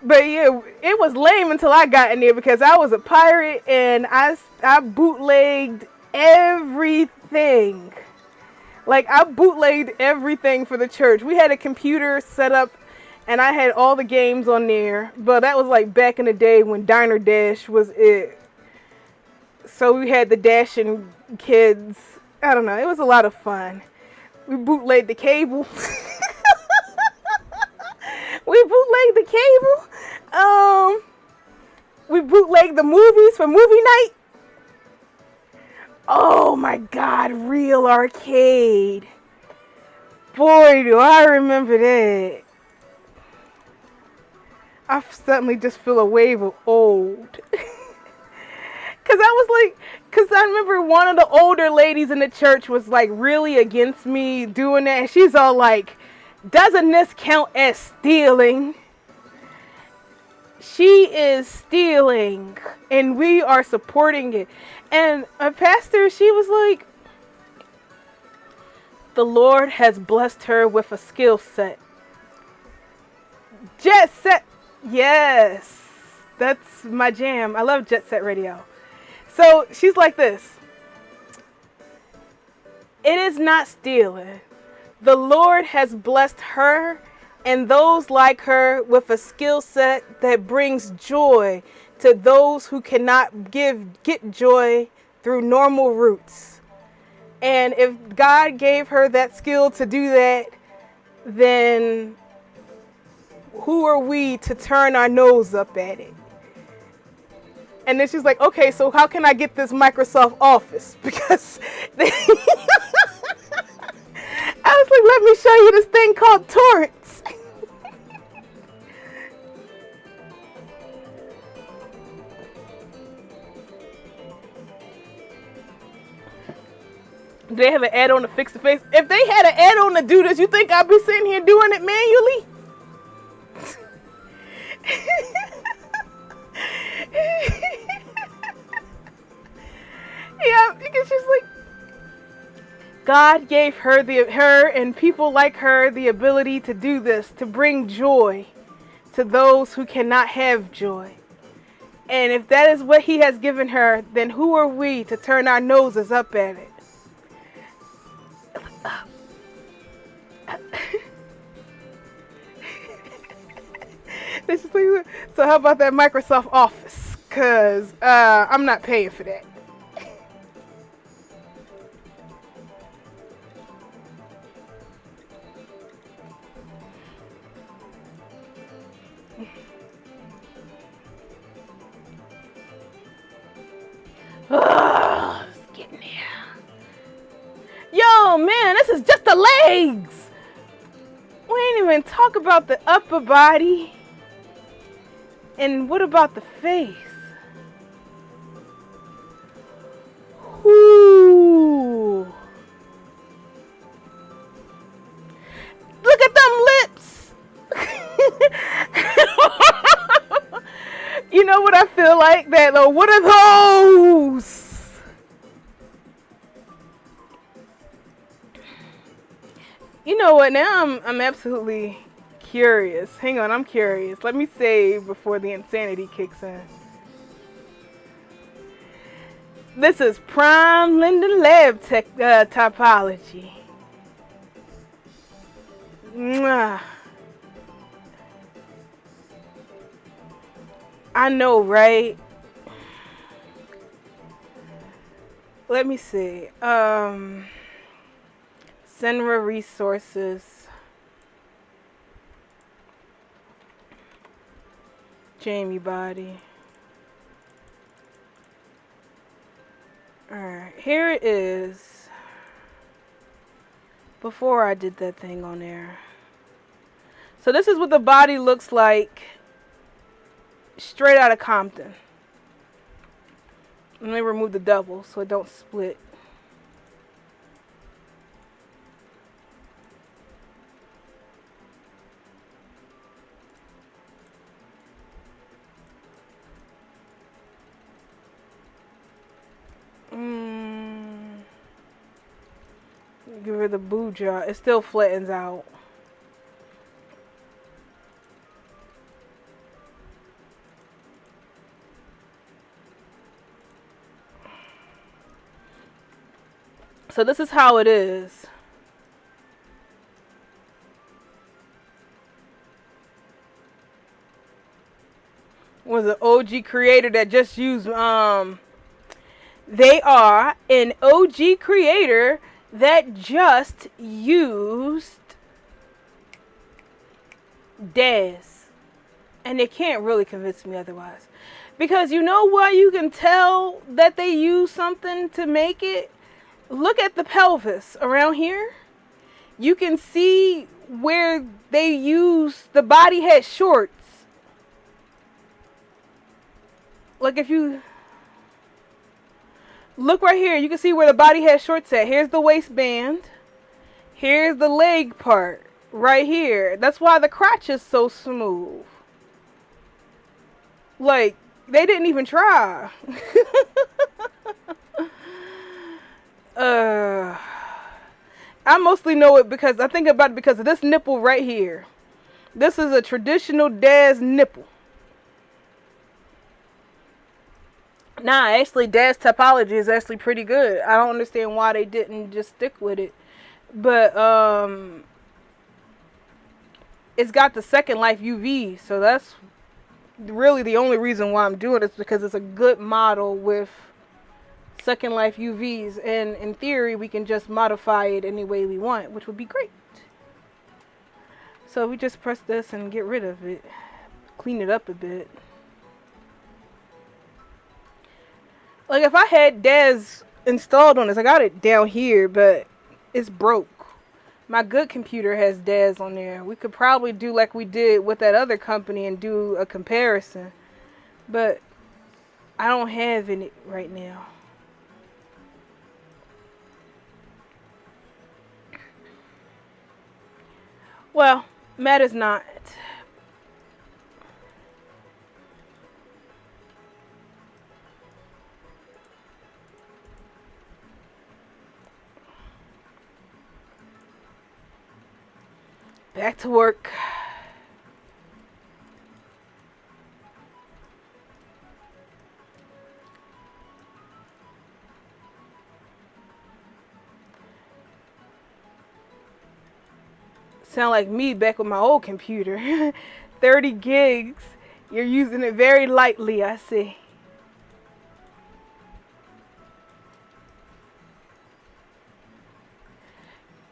But yeah, it was lame until I got in there, because I was a pirate and I bootlegged everything. Like, I bootlegged everything for the church. We had a computer set up and I had all the games on there, but that was like back in the day when Diner Dash was it. So we had the Dashing Kids. I don't know, it was a lot of fun. We bootlegged the cable. We bootlegged the cable. We bootlegged the movies for movie night. Oh my God, Real Arcade. Boy, do I remember that. I suddenly just feel a wave of old. Because I remember one of the older ladies in the church was like really against me doing that. And she's all like, doesn't this count as stealing? She is stealing and we are supporting it. And a pastor, she was like, the Lord has blessed her with a skill set. Jet Set. Yes, that's my jam. I love Jet Set Radio. So she's like this. It is not stealing. The Lord has blessed her and those like her with a skill set that brings joy to those who cannot get joy through normal routes. And if God gave her that skill to do that, then who are we to turn our nose up at it? And then she's like, okay, so how can I get this Microsoft Office? Because I was like, let me show you this thing called torrents. Do they have an add-on to fix the face? If they had an add-on to do this, you think I'd be sitting here doing it manually? Yeah, because she's like, God gave her and people like her the ability to do this, to bring joy to those who cannot have joy. And if that is what he has given her, then who are we to turn our noses up at it? So how about that Microsoft Office? Because I'm not paying for that. Ugh, it's getting there. Yo, man, this is just the legs. We ain't even talk about the upper body. And what about the face? Ooh. Look at them lips. You know what I feel like? That, what are those? You know what? Now I'm absolutely curious. Hang on, I'm curious. Let me save before the insanity kicks in. This is prime Linden Lab topology. Mwah. I know, right? Let me see. Senra Resources. Jamie body. Alright, here it is. Before I did that thing on there. So this is what the body looks like straight out of Compton. Let me remove the double so it don't split. Give her the boo jaw. It still flattens out. So this is how it is. Was an OG creator that just used they are an OG creator that just used Daz. And they can't really convince me otherwise. Because you know why you can tell that they use something to make it? Look at the pelvis around here. You can see where they use the body had shorts. Like if you look right here, you can see where the body has shorts at. Here's the waistband. Here's the leg part right here. That's why the crotch is so smooth. Like, they didn't even try. I mostly know it because I think about it because of this nipple right here. This is a traditional Daz nipple. Nah, actually, Daz topology is actually pretty good. I don't understand why they didn't just stick with it. But, it's got the Second Life UV, so that's really the only reason why I'm doing it, is because it's a good model with Second Life UVs, and in theory we can just modify it any way we want, which would be great. So we just press this and get rid of it, clean it up a bit. Like if I had Daz installed on this, I got it down here, but it's broke. My good computer has Daz on there. We could probably do like we did with that other company and do a comparison, but I don't have any right now. Well, matters not. Back to work. Sound like me back with my old computer. 30 gigs. You're using it very lightly, I see.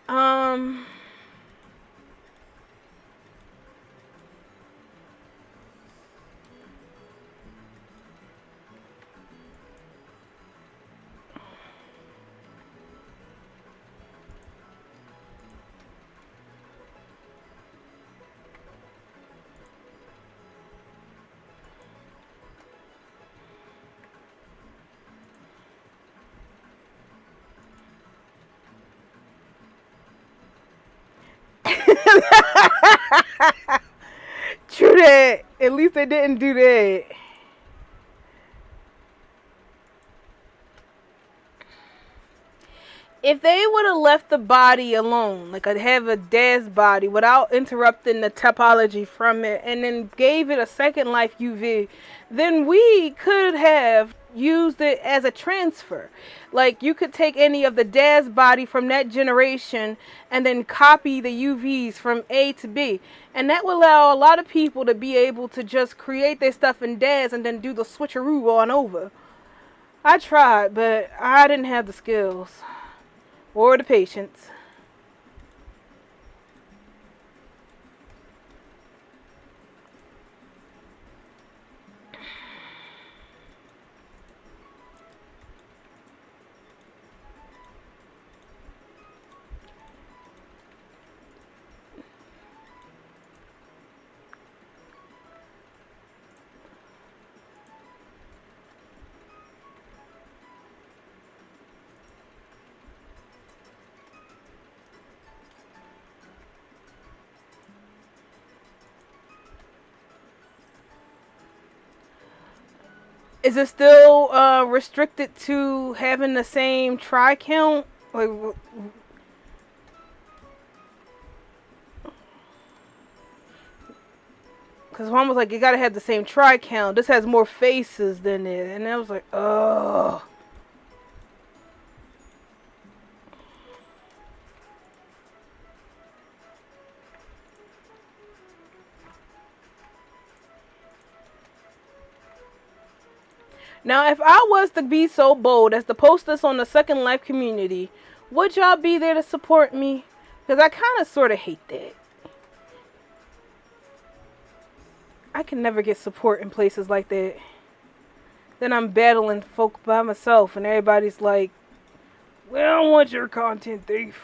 Um, True that. At least they didn't do that. If they would have left the body alone, like I'd have a dad's body without interrupting the topology from it, and then gave it a second life UV, then we could have used it as a transfer. Like you could take any of the dad's body from that generation and then copy the UVs from A to B. And that would allow a lot of people to be able to just create their stuff in dad's and then do the switcheroo on over. I tried, but I didn't have the skills. Or the patience. Is it still restricted to having the same try count? Like, because one was like, you gotta have the same try count. This has more faces than it. And I was like, oh. Now, if I was to be so bold as to post this on the Second Life community, would y'all be there to support me? Because I kind of sort of hate that. I can never get support in places like that. Then I'm battling folk by myself and everybody's like, we don't want your content, thief.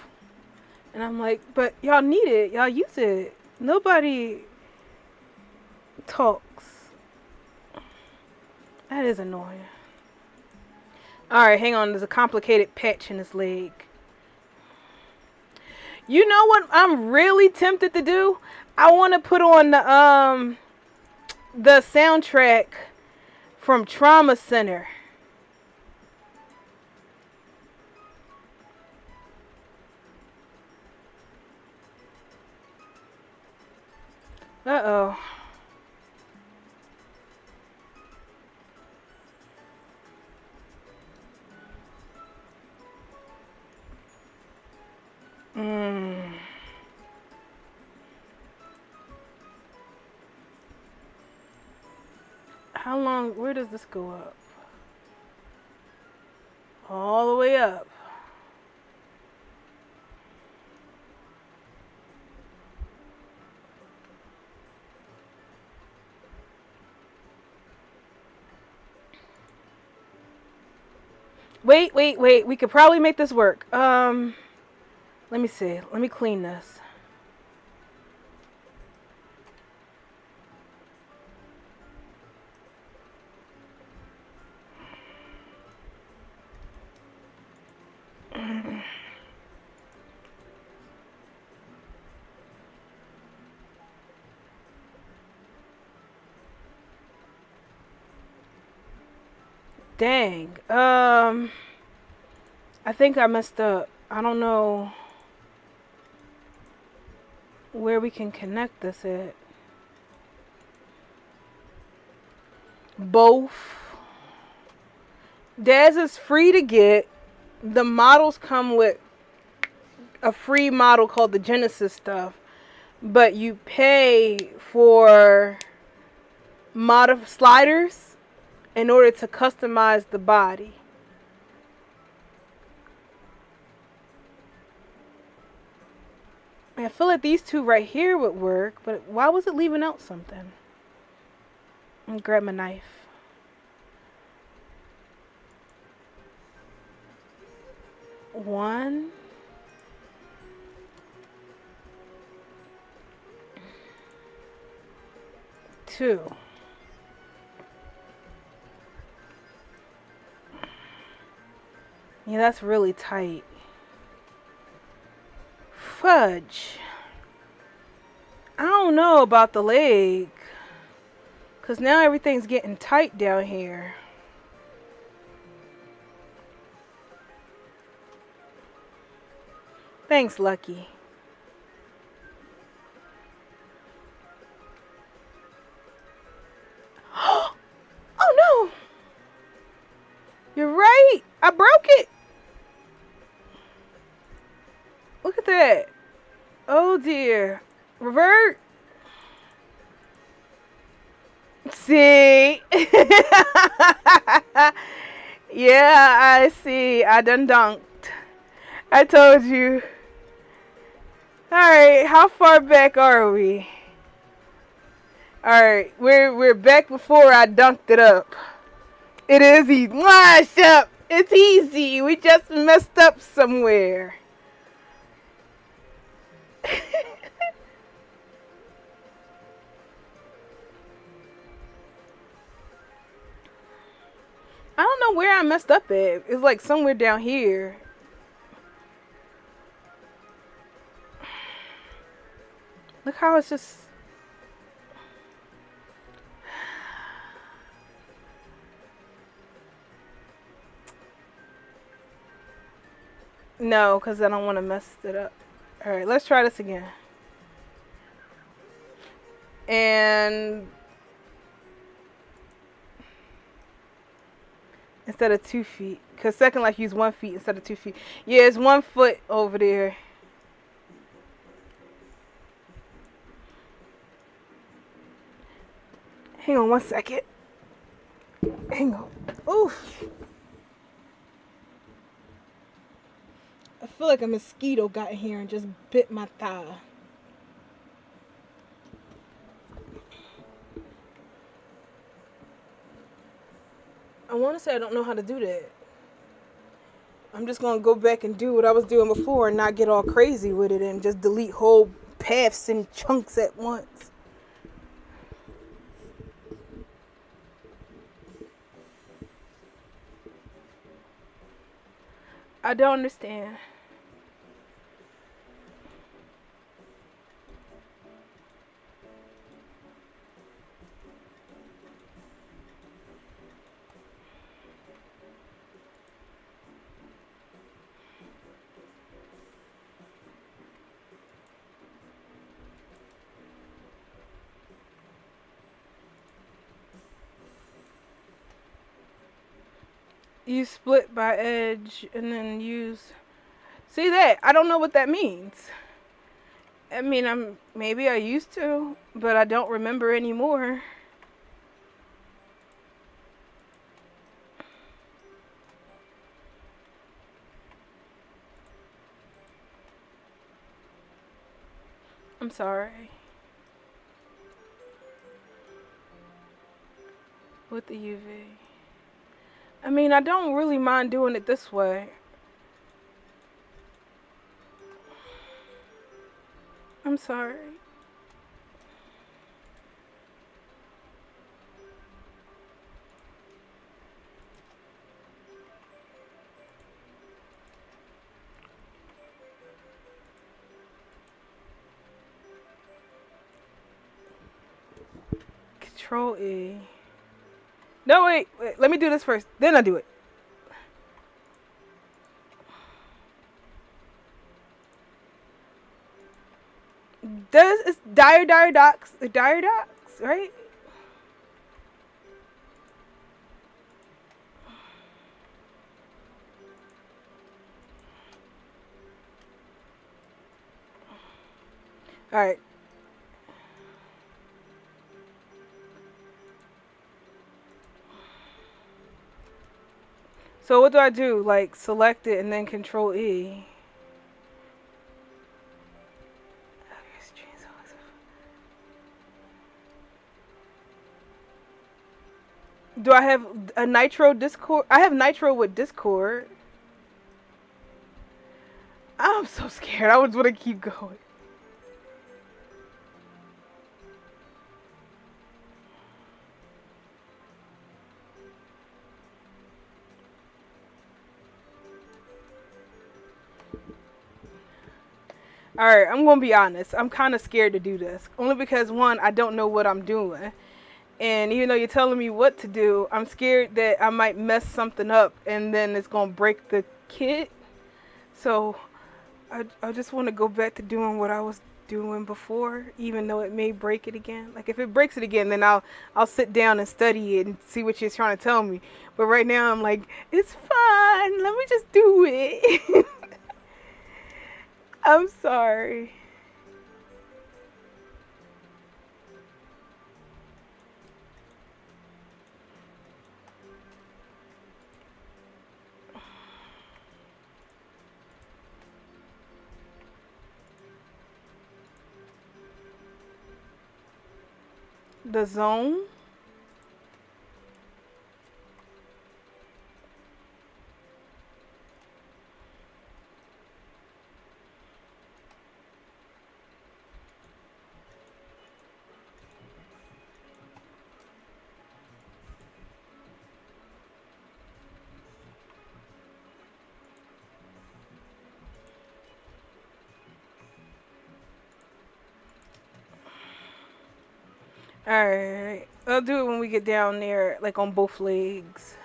And I'm like, but y'all need it. Y'all use it. Nobody talks. That is annoying. Alright, hang on. There's a complicated patch in his leg. You know what I'm really tempted to do? I want to put on the soundtrack from Trauma Center. Uh-oh. How long? Where does this go up? All the way up. Wait. We could probably make this work. Let me see. Let me clean this. Dang. I think I messed up. I don't know. where we can connect this at. Both. Daz is free to get. The models come with a free model called the Genesis stuff, but you pay for sliders in order to customize the body. I feel like these two right here would work, but why was it leaving out something? I'll grab my knife. One. Two. Yeah, that's really tight. Fudge. I don't know about the leg, because now everything's getting tight down here. Thanks, Lucky. Oh no! You're right! I broke it! Look at that. Oh dear. Revert. See? Yeah, I see. I done dunked. I told you. Alright, how far back are we? Alright, we're back before I dunked it up. It is easy. Wash up. It's easy. We just messed up somewhere. I don't know where I messed up at. It's like somewhere down here. Look how it's just... No, because I don't want to mess it up. Alright, let's try this again. And... instead of 2 feet. Because Second Life used 1 feet instead of 2 feet. Yeah, it's 1 foot over there. Hang on 1 second. Hang on. Oof. I feel like a mosquito got in here and just bit my thigh. I want to say I don't know how to do that. I'm just going to go back and do what I was doing before and not get all crazy with it and just delete whole paths and chunks at once. I don't understand. You split by edge and then use... See that? I don't know what that means. I mean, maybe I used to, but I don't remember anymore. I'm sorry. With the UV. I mean, I don't really mind doing it this way. I'm sorry. Control E. No, wait, let me do this first. Then I do it. Does it's dire docs, right? All right. So what do I do? Like select it and then Control E. Do I have a Nitro Discord? I have Nitro with Discord. I'm so scared. I just want to keep going. Alright, I'm gonna be honest. I'm kind of scared to do this. Only because, one, I don't know what I'm doing. And even though you're telling me what to do, I'm scared that I might mess something up and then it's gonna break the kit. So, I just want to go back to doing what I was doing before, even though it may break it again. Like, if it breaks it again, then I'll sit down and study it and see what you're trying to tell me. But right now, I'm like, it's fine. Let me just do it. I'm sorry. The zone. Alright. I'll do it when we get down there, like on both legs.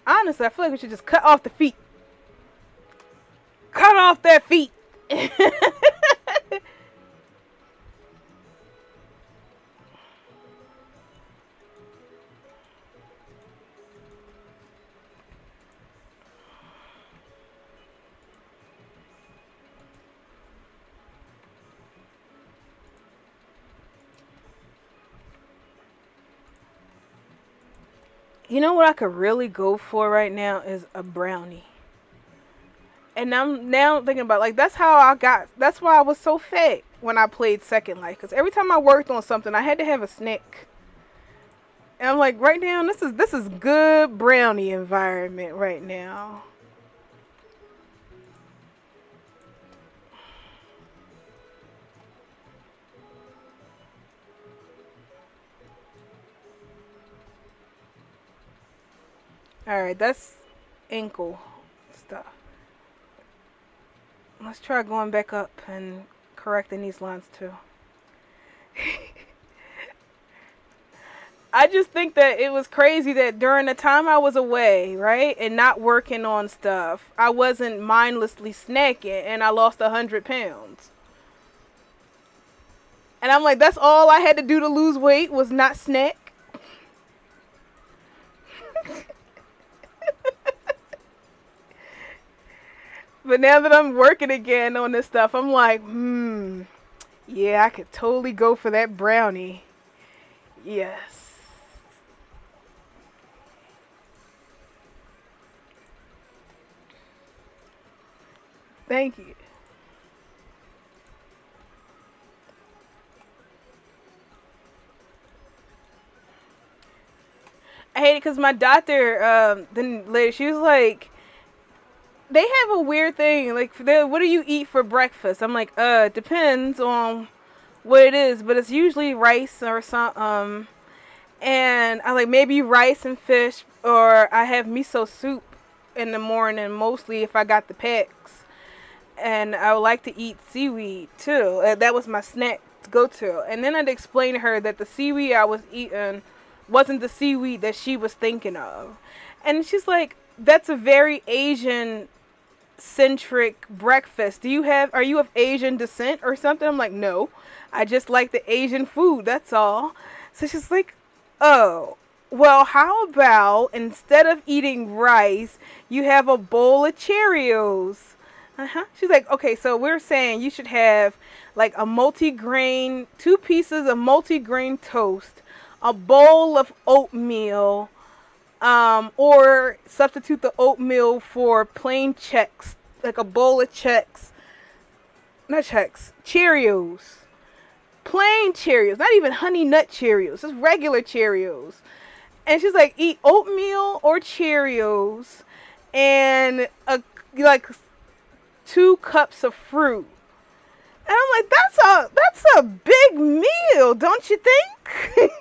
Honestly, I feel like we should just cut off the feet. Cut off that feet. You know what I could really go for right now is a brownie. And I'm now thinking about, like, that's why I was so fat when I played Second Life, because every time I worked on something I had to have a snack. And I'm like, right now this is good brownie environment right now. All right, that's ankle stuff. Let's try going back up and correcting these lines too. I just think that it was crazy that during the time I was away, right, and not working on stuff, I wasn't mindlessly snacking, and I lost 100 pounds. And I'm like, that's all I had to do to lose weight was not snack. But now that I'm working again on this stuff, I'm like, yeah, I could totally go for that brownie. Yes. Thank you. I hate it because my doctor, then later, she was like, they have a weird thing. Like, what do you eat for breakfast? I'm like, it depends on what it is, but it's usually rice or some, and I like maybe rice and fish, or I have miso soup in the morning, mostly if I got the packs. And I would like to eat seaweed too. That was my snack to go to. And then I'd explain to her that the seaweed I was eating wasn't the seaweed that she was thinking of. And she's like, that's a very Asian centric breakfast. Are you of Asian descent or something? I'm like, no, I just like the Asian food. That's all. So she's like, oh, well, how about instead of eating rice, you have a bowl of Cheerios? She's like, okay, so we're saying you should have like a multi-grain, 2 pieces of multi-grain toast, a bowl of oatmeal, or substitute the oatmeal for plain Chex, like a bowl of Chex, not Chex, Cheerios, plain Cheerios, not even honey nut Cheerios, just regular Cheerios. And she's like, eat oatmeal or Cheerios, and like 2 cups of fruit. And I'm like, that's a big meal, don't you think?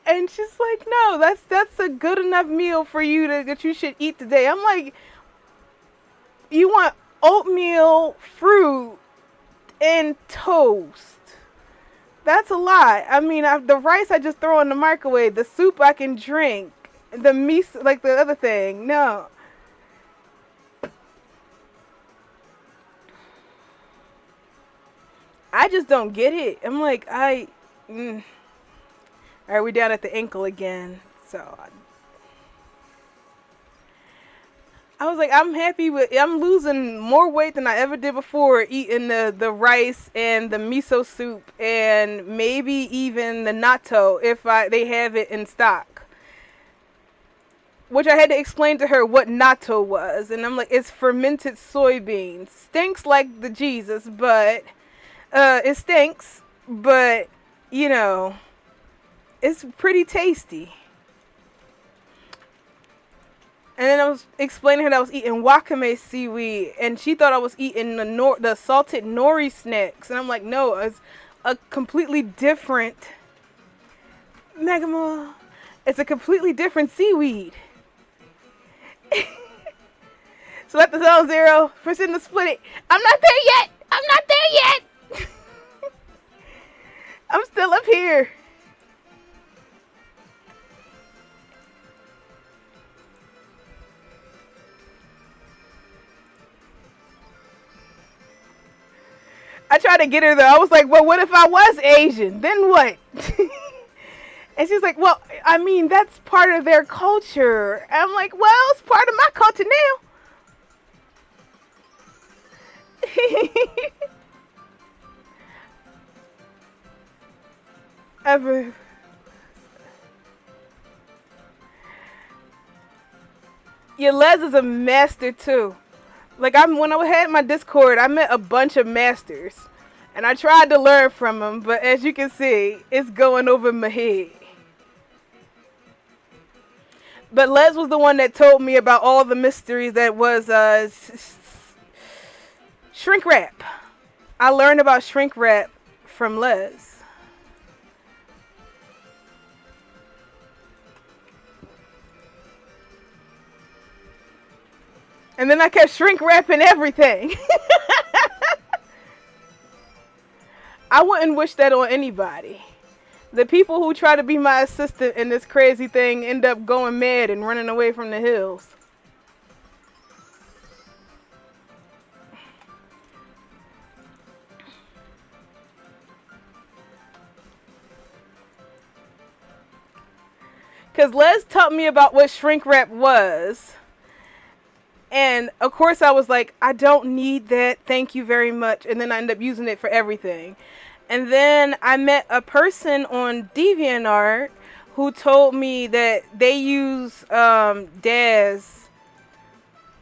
And she's like, no, that's a good enough meal for you that you should eat today. I'm like, you want oatmeal, fruit, and toast. That's a lot. I mean, the rice I just throw in the microwave, the soup I can drink, the meat, like the other thing. No. I just don't get it. I'm like, all right, we down at the ankle again. So I was like, I'm losing more weight than I ever did before eating the rice and the miso soup and maybe even the natto if they have it in stock. Which I had to explain to her what natto was. And I'm like, it's fermented soybeans. Stinks like the Jesus, but it stinks, but you know, it's pretty tasty. And then I was explaining to her that I was eating wakame seaweed, and she thought I was eating the salted nori snacks. And I'm like, no, it's a completely different Megamo. It's a completely different seaweed. So let the zero zero percent to split it. I'm not there yet. I'm not there yet. I'm still up here. I tried to get her though. I was like, well, what if I was Asian? Then what? And she's like, well, I mean, that's part of their culture. And I'm like, well, it's part of my culture now. Ever. Yeah, Les is a master too. Like when I had my Discord, I met a bunch of masters, and I tried to learn from them. But as you can see, it's going over my head. But Les was the one that told me about all the mysteries that was shrink wrap. I learned about shrink wrap from Les. And then I kept shrink wrapping everything. I wouldn't wish that on anybody. The people who try to be my assistant in this crazy thing end up going mad and running away from the hills. Because Les taught me about what shrink wrap was. And of course I was like, I don't need that. Thank you very much. And then I ended up using it for everything. And then I met a person on DeviantArt who told me that they use DAS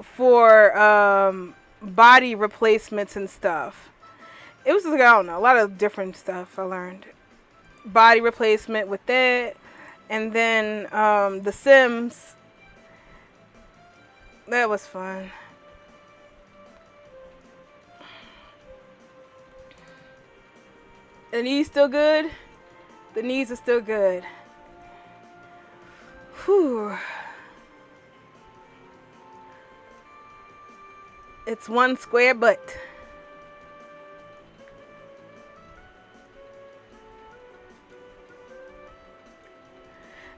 for body replacements and stuff. It was like, I don't know, a lot of different stuff I learned. Body replacement with that. And then The Sims. That was fun. The knees still good? The knees are still good. Whew. It's one square butt.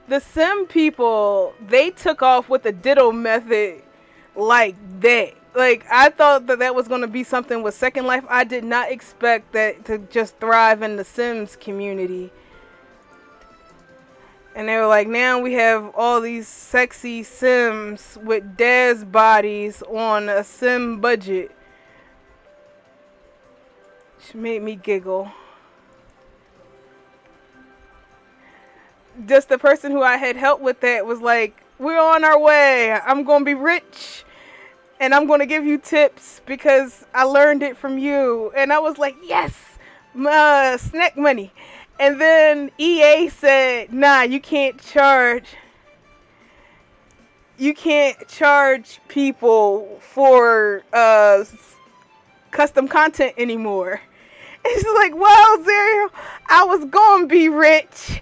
The Sim people, they took off with the ditto method like that. Like, I thought that that was going to be something with Second Life. I did not expect that to just thrive in the Sims community. And they were like, now we have all these sexy Sims with Daz bodies on a Sim budget. She made me giggle. Just the person who I had helped with that was like, we're on our way. I'm going to be rich. And I'm going to give you tips because I learned it from you. And I was like, yes, snack money. And then EA said, nah, you can't charge people for custom content anymore. It's like, well, Zero, I was going to be rich.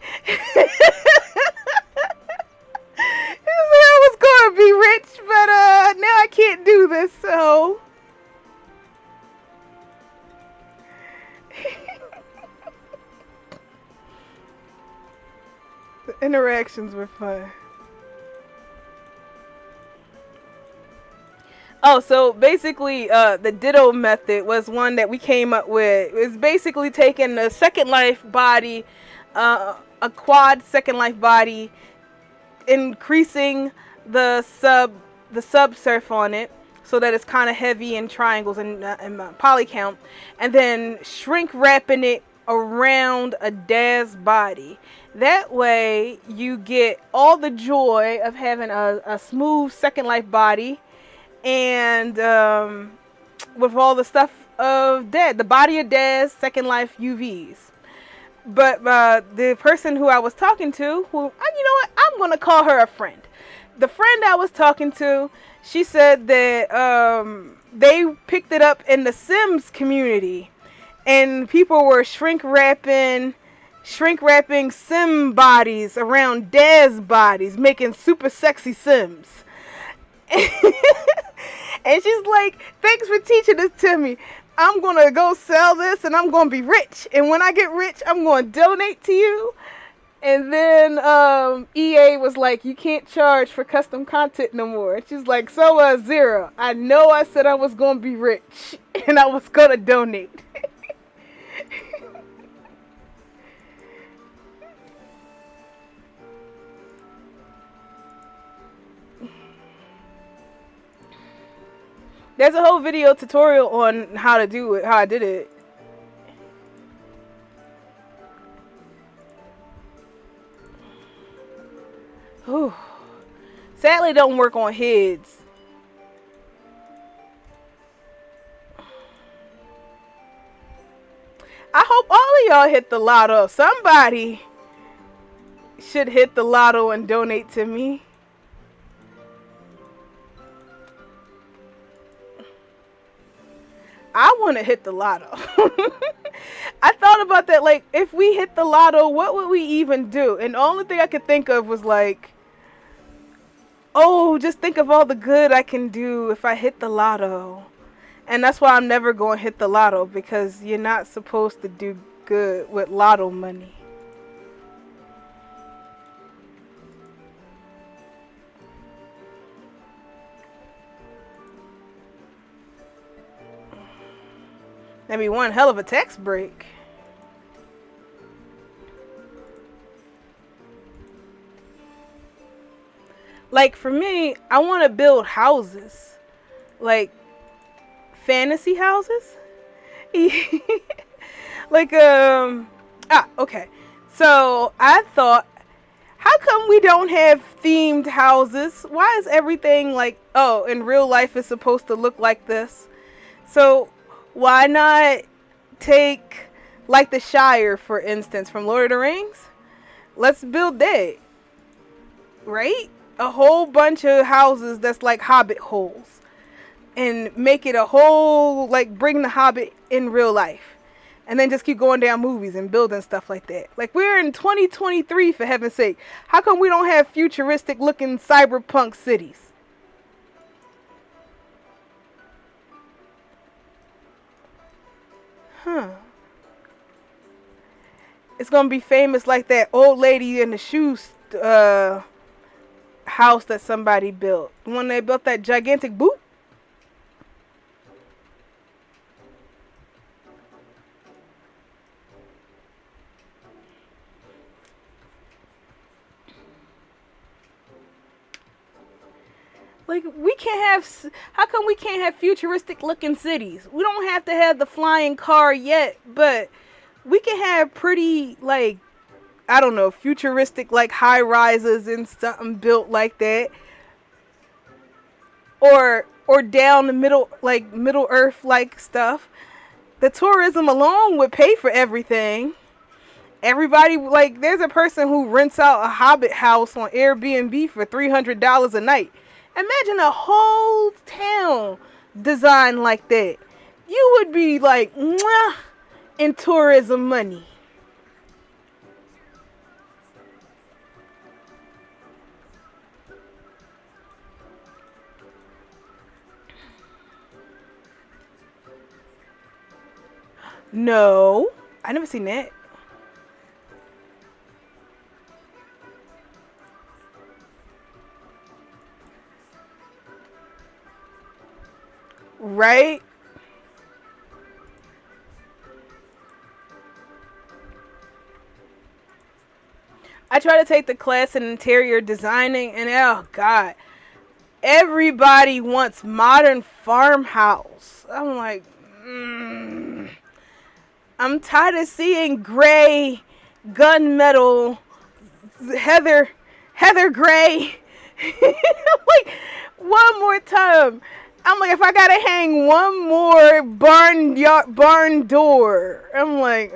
I was going to be rich, but now I can't do this, so. The interactions were fun. Oh, so basically, the Ditto method was one that we came up with. It's basically taking the Second Life body, a quad Second Life body, increasing the sub surf on it so that it's kind of heavy in triangles and poly count, and then shrink wrapping it around a Daz body. That way you get all the joy of having a smooth Second Life body, and with all the stuff of Daz, the body of Daz, Second Life UVs. But the person who I was talking to, you know what, I'm going to call her a friend. The friend I was talking to, she said that they picked it up in the Sims community. And people were shrink wrapping Sim bodies around Daz bodies, making super sexy Sims. And she's like, thanks for teaching this to me. I'm going to go sell this and I'm going to be rich. And when I get rich, I'm going to donate to you. And then EA was like, you can't charge for custom content no more. And she's like, so Zero, I know I said I was going to be rich and I was going to donate. There's a whole video tutorial on how to do it, how I did it. Whew. Sadly, it don't work on heads. I hope all of y'all hit the lotto. Somebody should hit the lotto and donate to me. I want to hit the lotto. I thought about that, like, if we hit the lotto, what would we even do? And the only thing I could think of was like, oh, just think of all the good I can do if I hit the lotto. And that's why I'm never going to hit the lotto, because you're not supposed to do good with lotto money. That'd be one hell of a tax break. Like, for me, I want to build houses. Like, fantasy houses? Like, okay. So, I thought, how come we don't have themed houses? Why is everything like, oh, in real life it's supposed to look like this? So, why not take, like, the Shire, for instance, from Lord of the Rings? Let's build that. Right? A whole bunch of houses that's like Hobbit holes. And make it a whole, like, bring the Hobbit in real life. And then just keep going down movies and building stuff like that. Like, we're in 2023, for heaven's sake. How come we don't have futuristic looking cyberpunk cities? Huh. It's gonna be famous like that old lady in the shoes house that somebody built. When they built that gigantic boot. Like, we can't have, how come we can't have futuristic looking cities? We don't have to have the flying car yet, but we can have pretty, like, I don't know, futuristic, like, high rises and something built like that. Or down the middle, like, Middle Earth, like, stuff. The tourism alone would pay for everything. Everybody, like, there's a person who rents out a Hobbit house on Airbnb for $300 a night. Imagine a whole town designed like that. You would be like, mwah, in tourism money. No, I never seen that. Right? I try to take the class in interior designing, and oh god, everybody wants modern farmhouse. I'm like, I'm tired of seeing gray, gunmetal, heather, heather gray. Like, one more time. I'm like, if I gotta hang one more barn door, I'm like,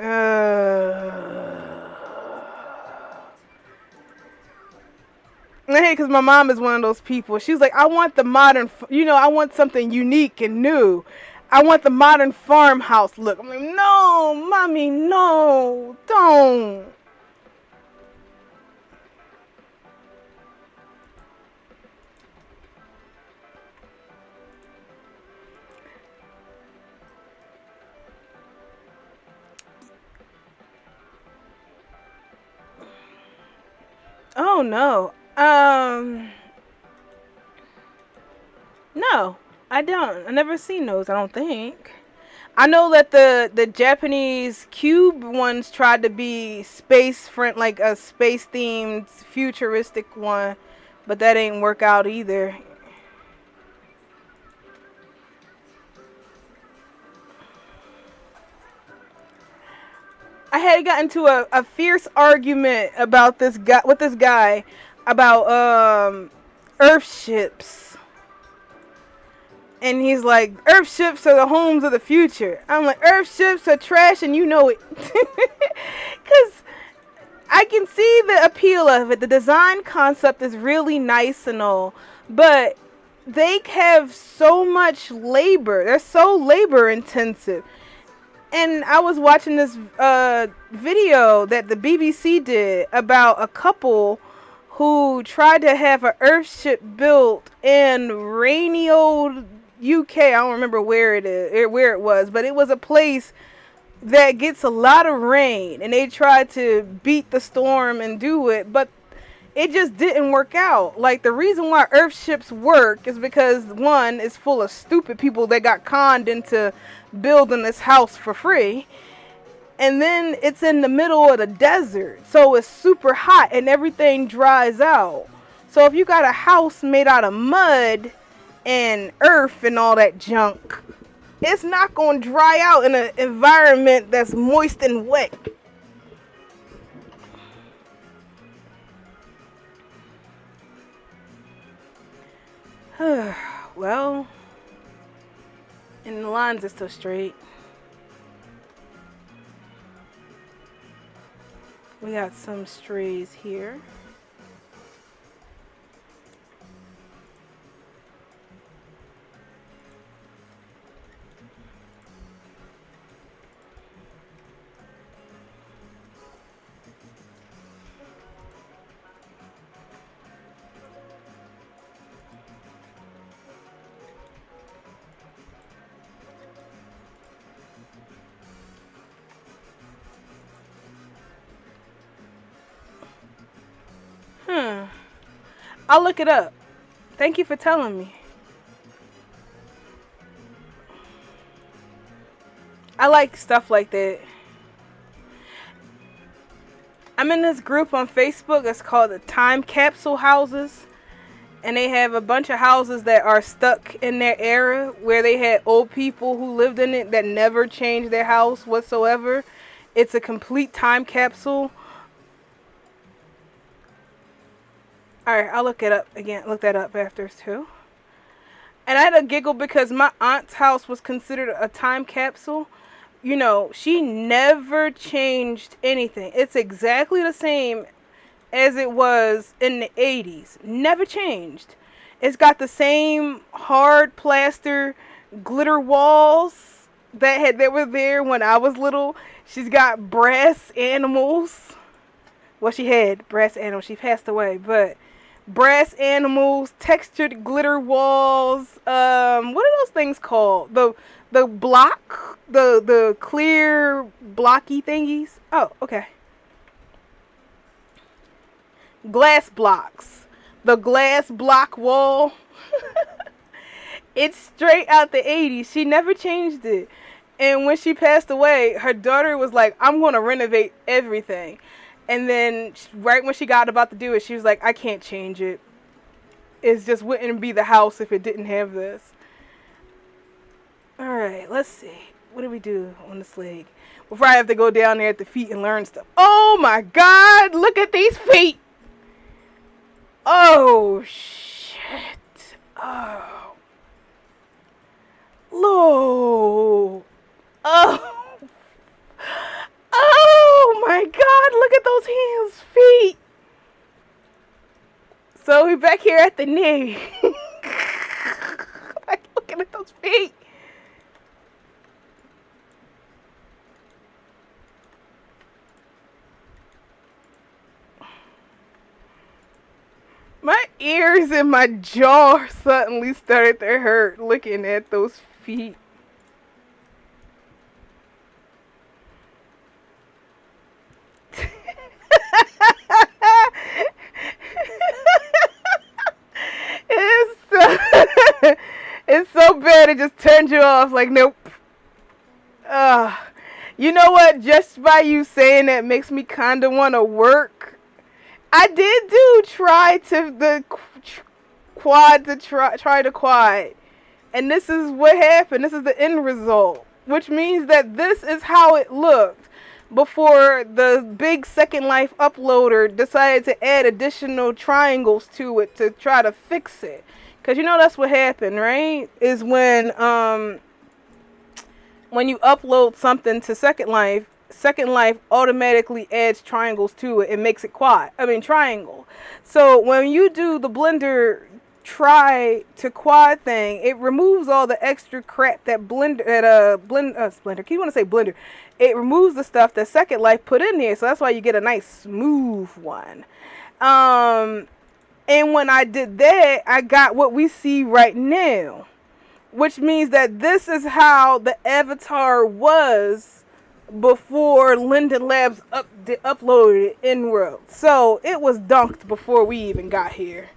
Hey, because my mom is one of those people. She's like, I want the modern, I want something unique and new. I want the modern farmhouse look. I'm like, no, mommy, no, don't. Oh no. No, I don't. I never seen those, I don't think. I know that the Japanese cube ones tried to be space friend, like a space themed futuristic one, but that ain't work out either. I had gotten into a fierce argument about this guy with this guy about Earth ships. And he's like, Earth ships are the homes of the future. I'm like, Earth ships are trash and you know it. Because I can see the appeal of it. The design concept is really nice and all. But they have so much labor. They're so labor intensive. And I was watching this video that the BBC did about a couple who tried to have an Earthship built in rainy old UK. I don't remember where it was, but it was a place that gets a lot of rain, and they tried to beat the storm and do it, but it just didn't work out. Like, the reason why Earthships work is because, one, it's full of stupid people that got conned into building this house for free. And then it's in the middle of the desert, so it's super hot and everything dries out. So if you got a house made out of mud and earth and all that junk, it's not going to dry out in an environment that's moist and wet. Well, and the lines are still straight. We got some strays here. I'll look it up. Thank you for telling me. I like stuff like that. I'm in this group on Facebook. It's called the Time Capsule Houses. And they have a bunch of houses that are stuck in their era where they had old people who lived in it that never changed their house whatsoever. It's a complete time capsule. Alright, I'll look it up again. Look that up after too. And I had a giggle because my aunt's house was considered a time capsule. You know, she never changed anything. It's exactly the same as it was in the 80s. Never changed. It's got the same hard plaster glitter walls that were there when I was little. She's got brass animals. Well, she had brass animals. She passed away, but brass animals, textured glitter walls. What are those things called? The block, the clear blocky thingies. Oh, okay. Glass blocks. The glass block wall. It's straight out the 80s. She never changed it. And when she passed away, her daughter was like, I'm going to renovate everything. And then right when she got about to do it, she was like, I can't change it. It just wouldn't be the house if it didn't have this. Alright, let's see. What do we do on this leg? Before I have to go down there at the feet and learn stuff. Oh my God, look at these feet. Oh, shit. Oh. Lord. Oh. Oh, my God. Look at those hands, feet. So we're back here at the knee. Like, looking at those feet. My ears and my jaw suddenly started to hurt looking at those feet. It's so bad it just turned you off. Like, nope. You know what? Just by you saying that makes me kind of want to work. I did try the quad. And this is what happened. This is the end result. Which means that this is how it looked before the big Second Life uploader decided to add additional triangles to it to try to fix it. Because you know that's what happened, right? Is when you upload something to Second Life automatically adds triangles to it and makes it triangle. So when you do the Blender try to quad thing, it removes all the extra crap that Blender. Keep want to say Blender. It removes the stuff that Second Life put in there, so that's why you get a nice smooth one. And when I did that, I got what we see right now, which means that this is how the avatar was before Linden Labs uploaded it in world. So it was dunked before we even got here.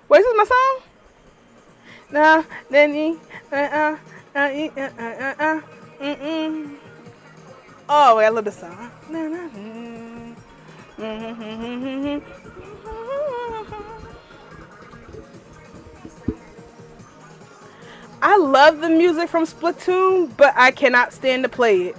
Wait, is this my song? Nah, then Oh, wait, I love this song. I love the music from Splatoon, but I cannot stand to play it.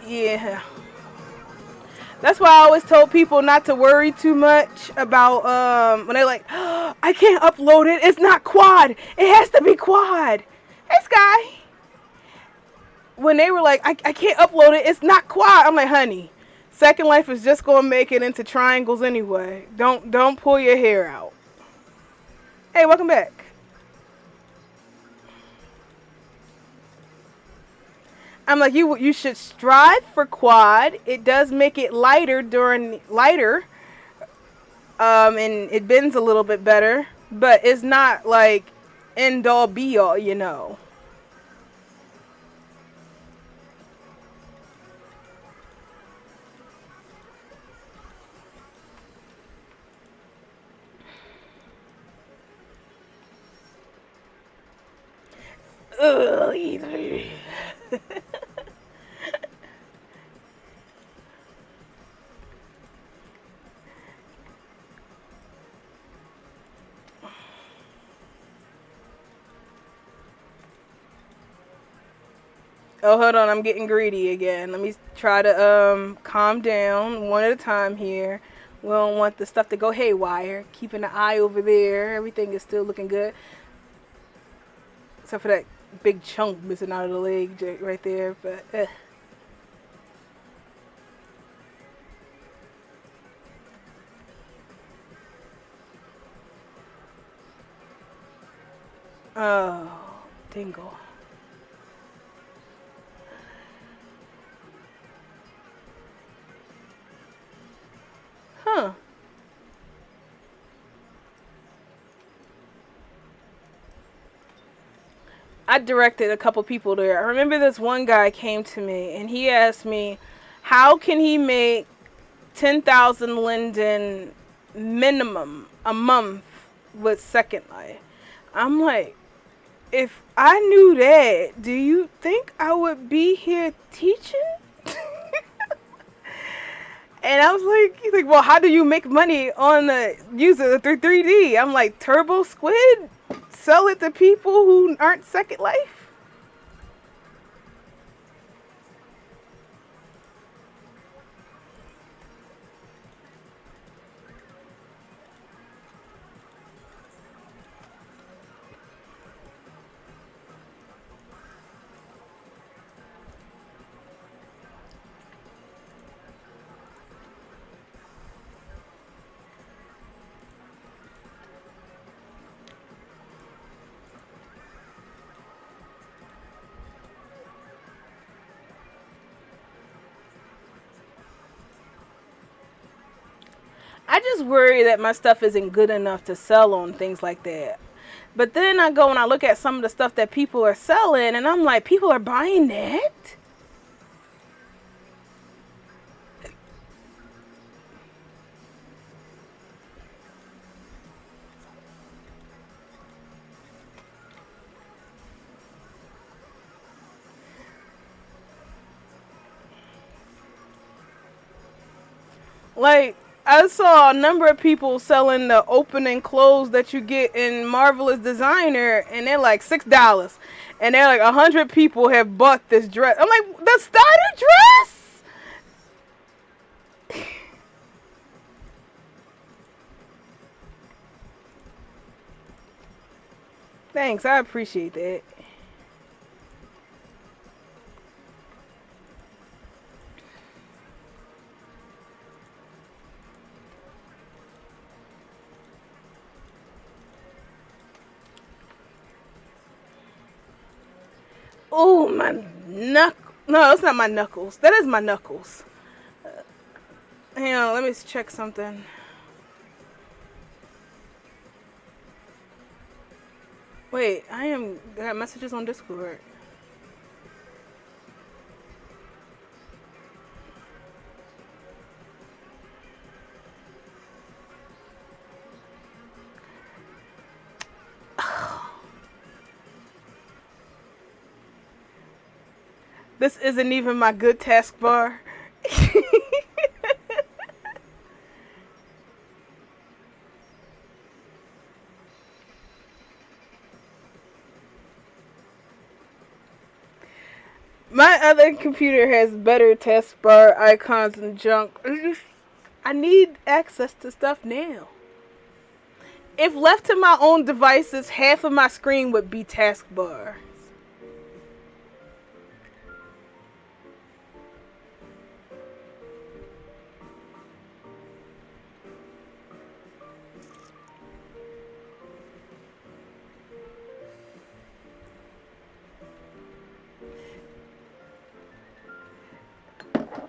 Yeah. That's why I always told people not to worry too much about when they're like, oh, I can't upload it. It's not quad. It has to be quad. Hey, Sky. When they were like, I can't upload it. It's not quad. I'm like, honey, Second Life is just going to make it into triangles anyway. Don't pull your hair out. Hey, welcome back. I'm like, you should strive for quad. It does make it lighter, and it bends a little bit better, but it's not like end all be all, you know. Ugh. Oh, hold on, I'm getting greedy again. Let me try to calm down one at a time here. We don't want the stuff to go haywire. Keeping an eye over there. Everything is still looking good, except for that big chunk missing out of the leg right there. But oh, dingle. Huh. I directed a couple people there. I remember this one guy came to me and he asked me, how can he make 10,000 linden minimum a month with Second Life? I'm like, if I knew that, do you think I would be here teaching? And I was like, he's like, well, how do you make money on the user the 3D? I'm like, Turbo Squid? Sell it to people who aren't Second Life? I just worry that my stuff isn't good enough to sell on things like that. But then I go and I look at some of the stuff that people are selling, and I'm like, people are buying that? Like, I saw a number of people selling the open and close that you get in Marvelous Designer, and they're like $6. And they're like 100 people have bought this dress. I'm like, the starter dress? Thanks, I appreciate that. Oh, my knuckle. No, it's not my knuckles. That is my knuckles. Hang on, let me check something. Wait, I got messages on Discord. This isn't even my good taskbar. My other computer has better taskbar icons and junk. I need access to stuff now. If left to my own devices, half of my screen would be taskbar.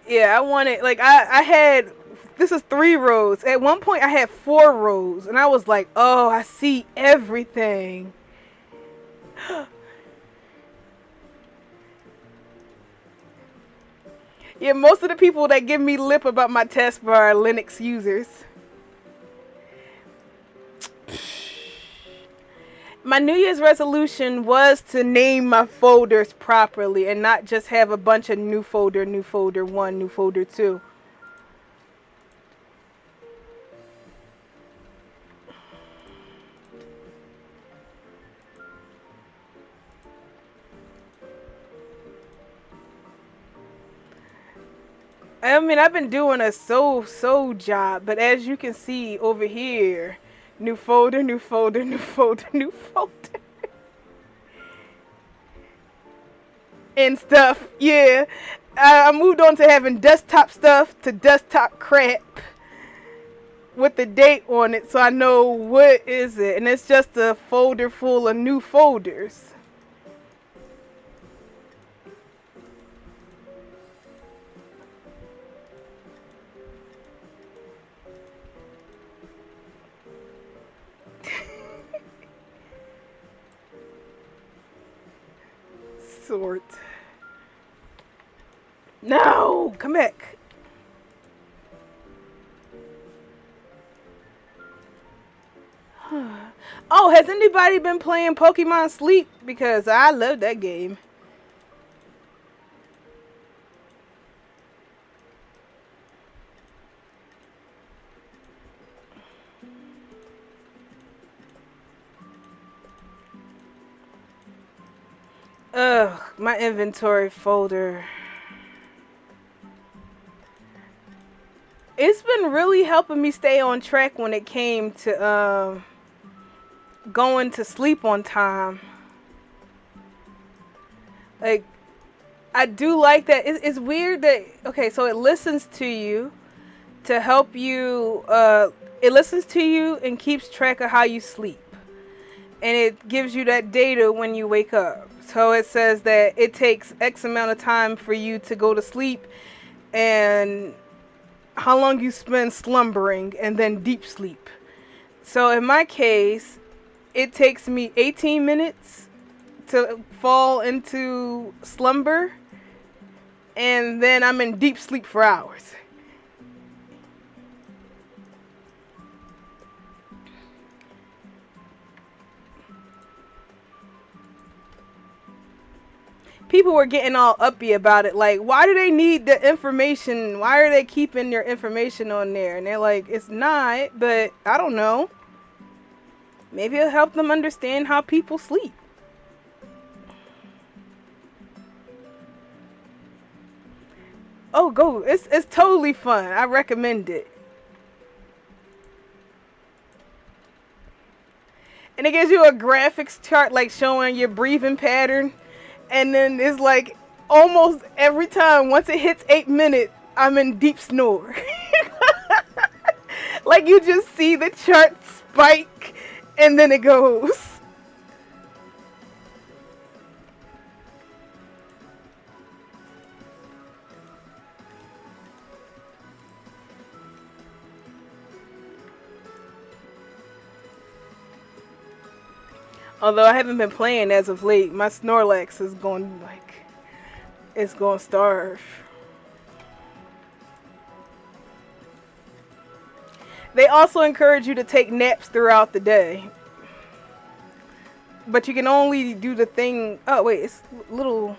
Yeah, I wanted like I had this is 3 rows. At one point I had 4 rows and I was like, "Oh, I see everything." Yeah, most of the people that give me lip about my taskbar are Linux users. My New Year's resolution was to name my folders properly and not just have a bunch of new folder 1, new folder 2. I mean, I've been doing a so job, but as you can see over here, new folder, new folder, new folder, new folder. And stuff, yeah. I moved on to having desktop stuff to desktop crap with the date on it so I know what is it. And it's just a folder full of new folders. Sort. No, come back. Oh, has anybody been playing Pokemon Sleep? Because I love that game. Ugh, my inventory folder. It's been really helping me stay on track when it came to going to sleep on time. Like, I do like that. It's weird that, okay, so it listens to you to help you, it listens to you and keeps track of how you sleep. And it gives you that data when you wake up. So it says that it takes X amount of time for you to go to sleep and how long you spend slumbering and then deep sleep. So in my case, it takes me 18 minutes to fall into slumber and then I'm in deep sleep for hours. People were getting all uppy about it. Like, why do they need the information? Why are they keeping their information on there? And they're like, it's not, but I don't know. Maybe it'll help them understand how people sleep. Oh, go. It's totally fun. I recommend it. And it gives you a graphics chart like showing your breathing pattern. And then it's like almost every time, once it hits 8 minutes, I'm in deep snore. Like you just see the chart spike and then it goes. Although I haven't been playing as of late, my Snorlax is going like, it's going to starve. They also encourage you to take naps throughout the day. But you can only do the thing, oh wait, it's little,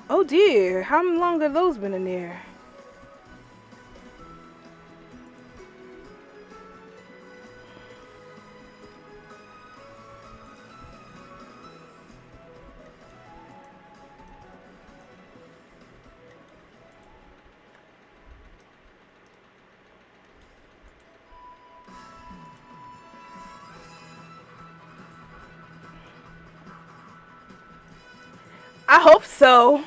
oh dear, how long have those been in there? I hope so.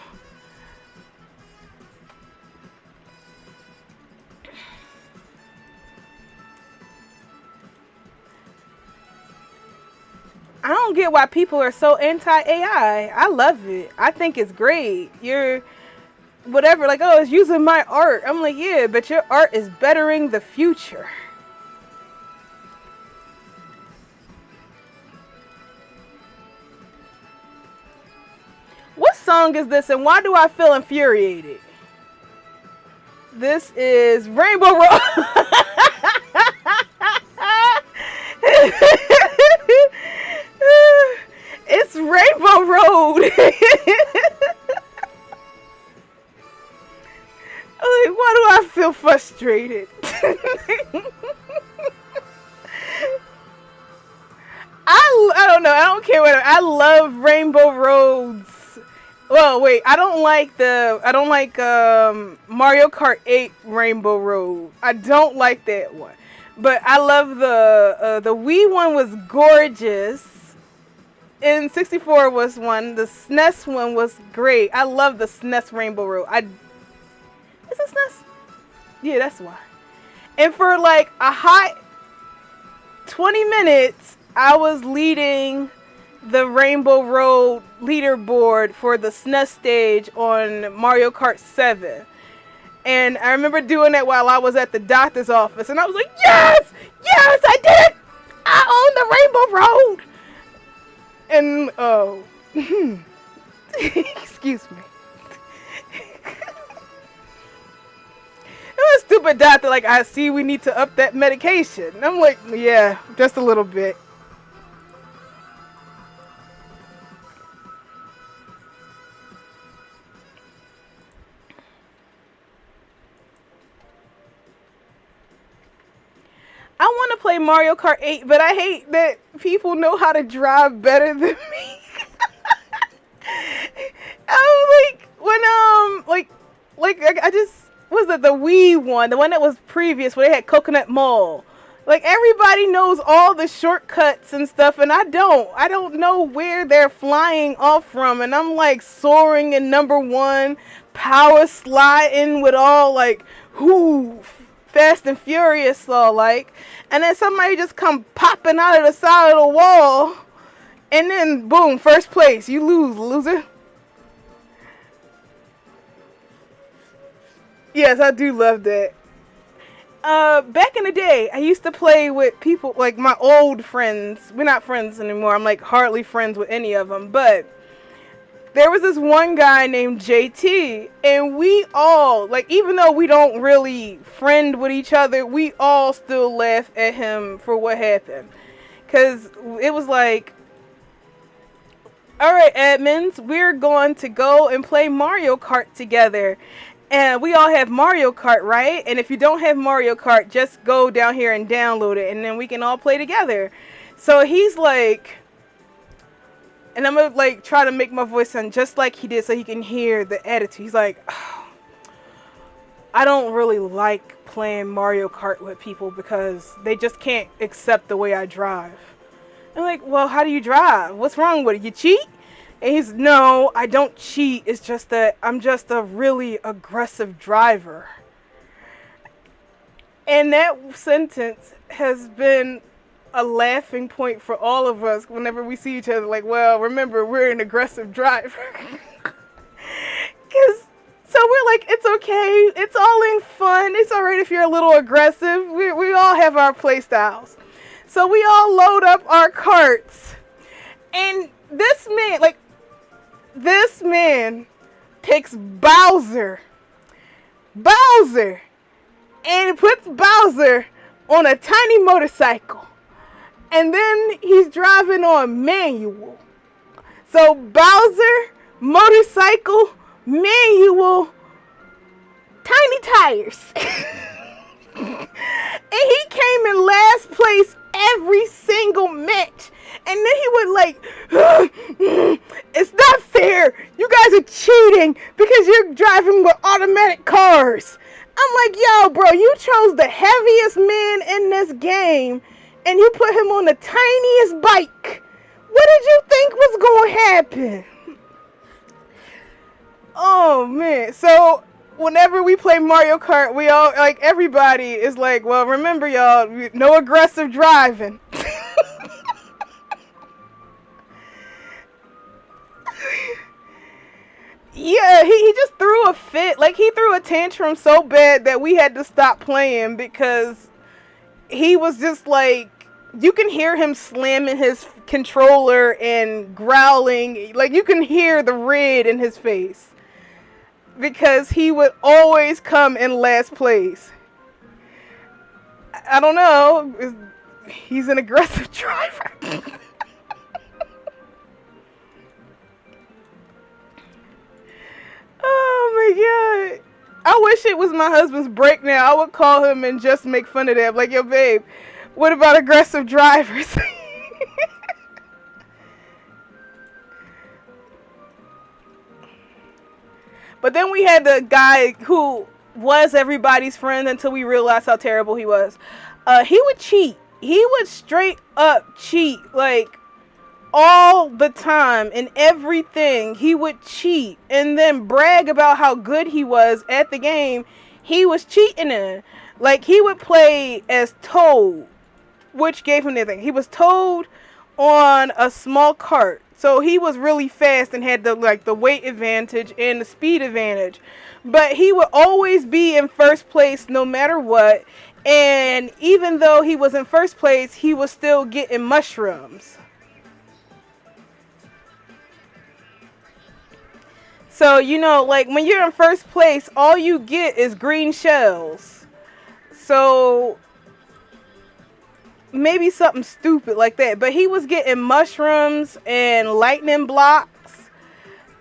I don't get why people are so anti-AI. I love it. I think it's great. whatever, like, oh, it's using my art. I'm like, yeah, but your art is bettering the future. What song is this, and why do I feel infuriated? This is Rainbow Road. It's Rainbow Road. Like, why do I feel frustrated? I don't know. I don't care what. I love Rainbow Roads. Well, wait. I don't like Mario Kart 8 Rainbow Road. I don't like that one. But I love the Wii one was gorgeous. And 64 was one. The SNES one was great. I love the SNES Rainbow Road. Is it SNES? Yeah, that's why. And for like a hot 20 minutes, I was leading the Rainbow Road leaderboard for the SNES stage on Mario Kart 7. And I remember doing that while I was at the doctor's office. And I was like, yes! Yes, I did it! I own the Rainbow Road! And, oh. Excuse me. It was stupid doctor, like, I see we need to up that medication. And I'm like, yeah, just a little bit. I want to play Mario Kart 8, but I hate that people know how to drive better than me. I was like, I just, was it the Wii one, the one that was previous where they had Coconut Mall. Like, everybody knows all the shortcuts and stuff, and I don't know where they're flying off from, and I'm like soaring in number one, power sliding with all like, whoo, Fast and Furious all like, and then somebody just come popping out of the side of the wall, and then boom, first place, you lose, loser. Yes, I do love that. Back in the day, I used to play with people, like my old friends. We're not friends anymore. I'm like hardly friends with any of them. But there was this one guy named JT, and we all, like, even though we don't really friend with each other, we all still laugh at him for what happened. Because it was like, all right, admins, we're going to go and play Mario Kart together. And we all have Mario Kart, right? And if you don't have Mario Kart, just go down here and download it, and then we can all play together. So he's like, and I'm gonna like try to make my voice sound just like he did so he can hear the attitude. He's like, oh, I don't really like playing Mario Kart with people because they just can't accept the way I drive. I'm like, well, how do you drive? What's wrong with it? You cheat? And he's, no, I don't cheat. It's just that I'm just a really aggressive driver. And that sentence has been a laughing point for all of us whenever we see each other. Like, well, remember, we're an aggressive driver. So we're like, it's okay. It's all in fun. It's all right if you're a little aggressive. We all have our play styles. So we all load up our carts. And this man takes Bowser, and puts Bowser on a tiny motorcycle. And then he's driving on manual. So Bowser, motorcycle, manual, tiny tires. And he came in last place every single match. And then he would like, it's not fair. You guys are cheating because you're driving with automatic cars. I'm like, yo, bro, you chose the heaviest man in this game and you put him on the tiniest bike. What did you think was going to happen? Oh, man. So whenever we play Mario Kart, we all, like, everybody is like, well, remember, y'all, no aggressive driving. Yeah, he just threw a fit. Like, he threw a tantrum so bad that we had to stop playing because he was just like, you can hear him slamming his controller and growling. Like, you can hear the red in his face because he would always come in last place. I don't know. He's an aggressive driver. Oh my god. I wish it was my husband's break now. I would call him and just make fun of that. Like, yo, babe, what about aggressive drivers? But then we had the guy who was everybody's friend until we realized how terrible he was. He would cheat. He would straight up cheat. Like, all the time in everything. He would cheat and then brag about how good he was at the game he was cheating in. Like, he would play as Toad, which gave him nothing. He was Toad on a small cart, so he was really fast and had the weight advantage and the speed advantage, but he would always be in first place no matter what. And even though he was in first place, he was still getting mushrooms. So, you know, like, when you're in first place, all you get is green shells. So, maybe something stupid like that. But he was getting mushrooms and lightning blocks.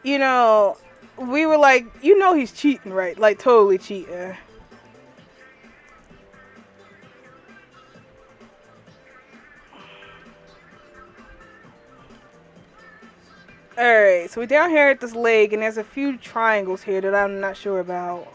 You know, we were like, you know he's cheating, right? Like, totally cheating. Alright, so we're down here at this lake, and there's a few triangles here that I'm not sure about.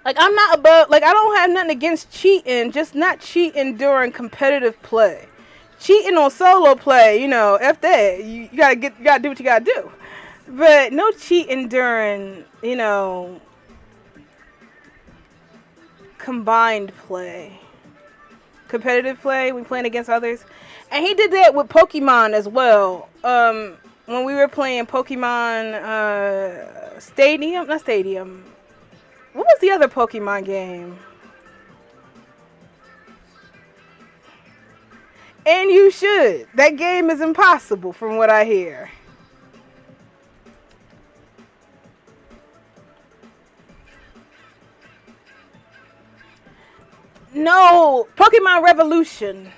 Like, I'm not above, like, I don't have nothing against cheating, just not cheating during competitive play. Cheating on solo play, you know, F that. You gotta do what you gotta do. But no cheating during, you know, combined play. Competitive play, we playing against others. And he did that with Pokemon as well. When we were playing Pokemon Stadium, not Stadium. What was the other Pokemon game? And you should. That game is impossible from what I hear. No, Pokemon Revolution.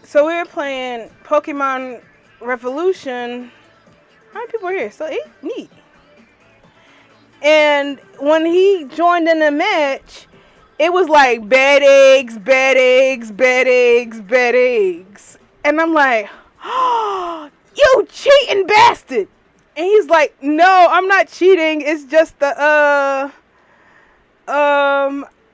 So we were playing Pokemon Revolution. How many people are here? So 8? Neat. And when he joined in the match, it was like bad eggs, bad eggs, bad eggs, bad eggs. And I'm like, oh, you cheating bastard. And he's like, no, I'm not cheating. It's just the,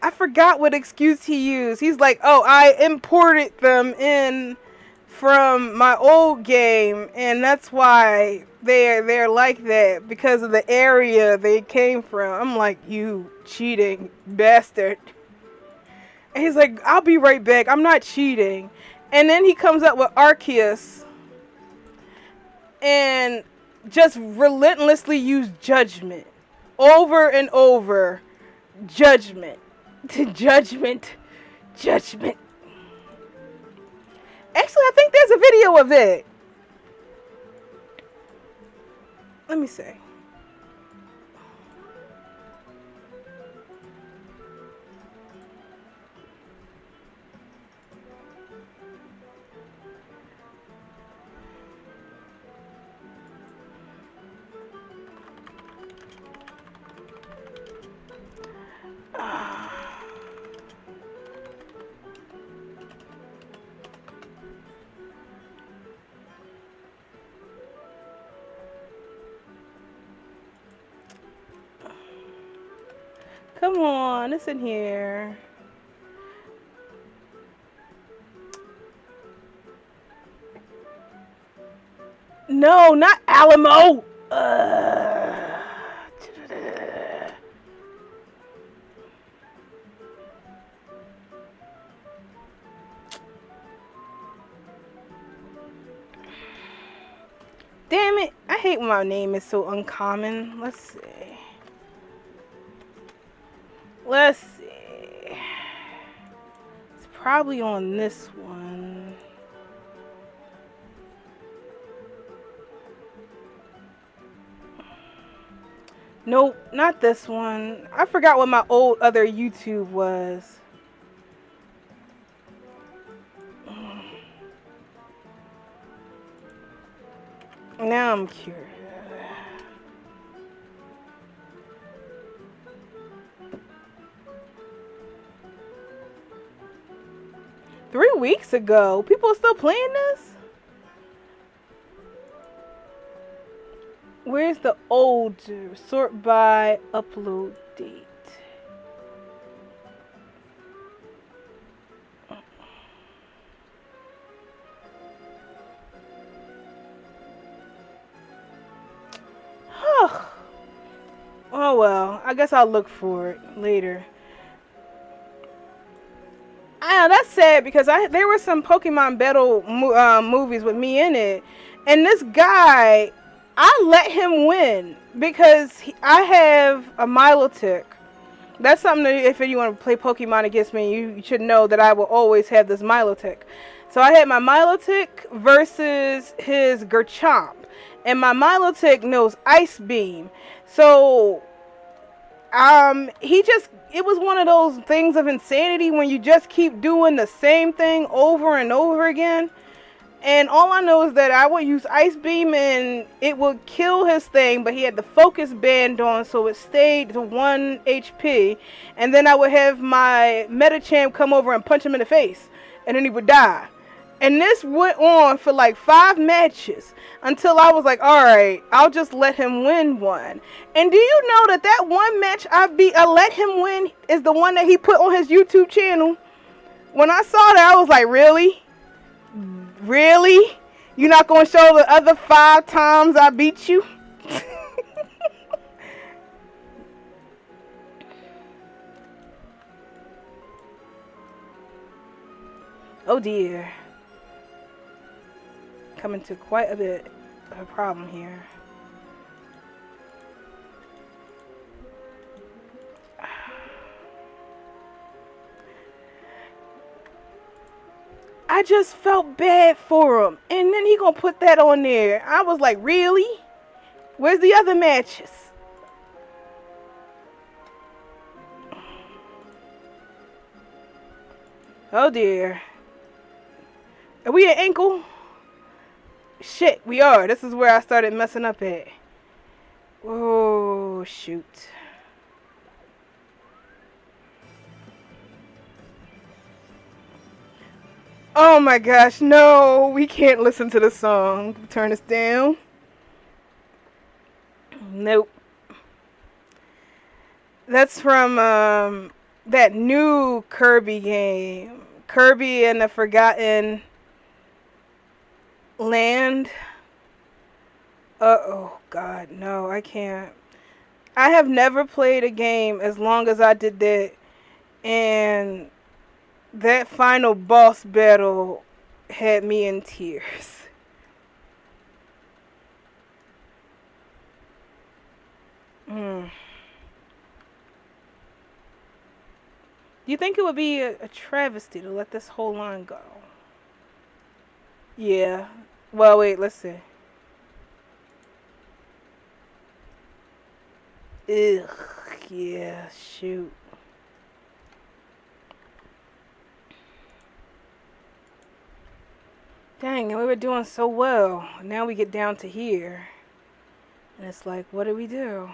I forgot what excuse he used. He's like, oh, I imported them in from my old game, and that's why they're like that, because of the area they came from. I'm like, you cheating bastard. And he's like, I'll be right back. I'm not cheating. And then he comes up with Arceus and just relentlessly used judgment over and over. Judgment. Judgment. Judgment. Actually, I think there's a video of it. Let me see. Come on, it's in here. No, not Alamo. Damn it. I hate when my name is so uncommon. Let's see. Let's see. It's probably on this one. Nope, not this one. I forgot what my old other YouTube was. Now I'm curious. Three weeks ago, people are still playing this? Where's the older? Sort by upload date. Oh well, I guess I'll look for it later. That's sad because there were some Pokemon Battle movies with me in it, and this guy, I let him win because I have a Milotic. That's something that if you want to play Pokemon against me, you should know that I will always have this Milotic. So I had my Milotic versus his Garchomp, and my Milotic knows Ice Beam. So it was one of those things of insanity when you just keep doing the same thing over and over again. And all I know is that I would use Ice Beam and it would kill his thing, but he had the focus band on, so it stayed to 1 HP. And then I would have my Metachamp come over and punch him in the face, and then he would die. And this went on for like 5 matches until I was like, alright, I'll just let him win one. And do you know that one match I let him win is the one that he put on his YouTube channel? When I saw that, I was like, really? Really? You're not going to show the other 5 times I beat you? Oh dear. Coming to quite a bit of a problem here. I just felt bad for him. And then he gonna put that on there. I was like, really? Where's the other matches? Oh dear. Are we at ankle? Shit, we are. This is where I started messing up at. Oh, shoot. Oh my gosh, no. We can't listen to the song. Turn this down. Nope. That's from that new Kirby game. Kirby and the Forgotten Land. Oh God, no, I can't. I have never played a game as long as I did that, and that final boss battle had me in tears. Do you think it would be a travesty to let this whole line go? Yeah. Well, wait, let's see. Ugh, yeah, shoot. Dang, we were doing so well. Now we get down to here. And it's like, what do we do?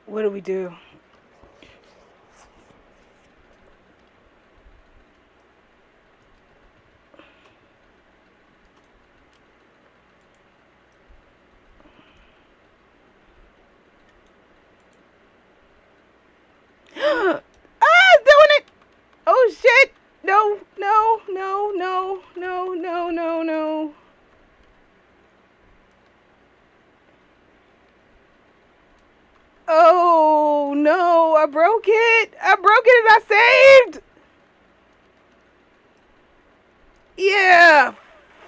What do we do? Ah, it's doing it! Oh shit! No, no, no, no, no, no, no, no. Oh no, I broke it! I broke it and I saved! Yeah!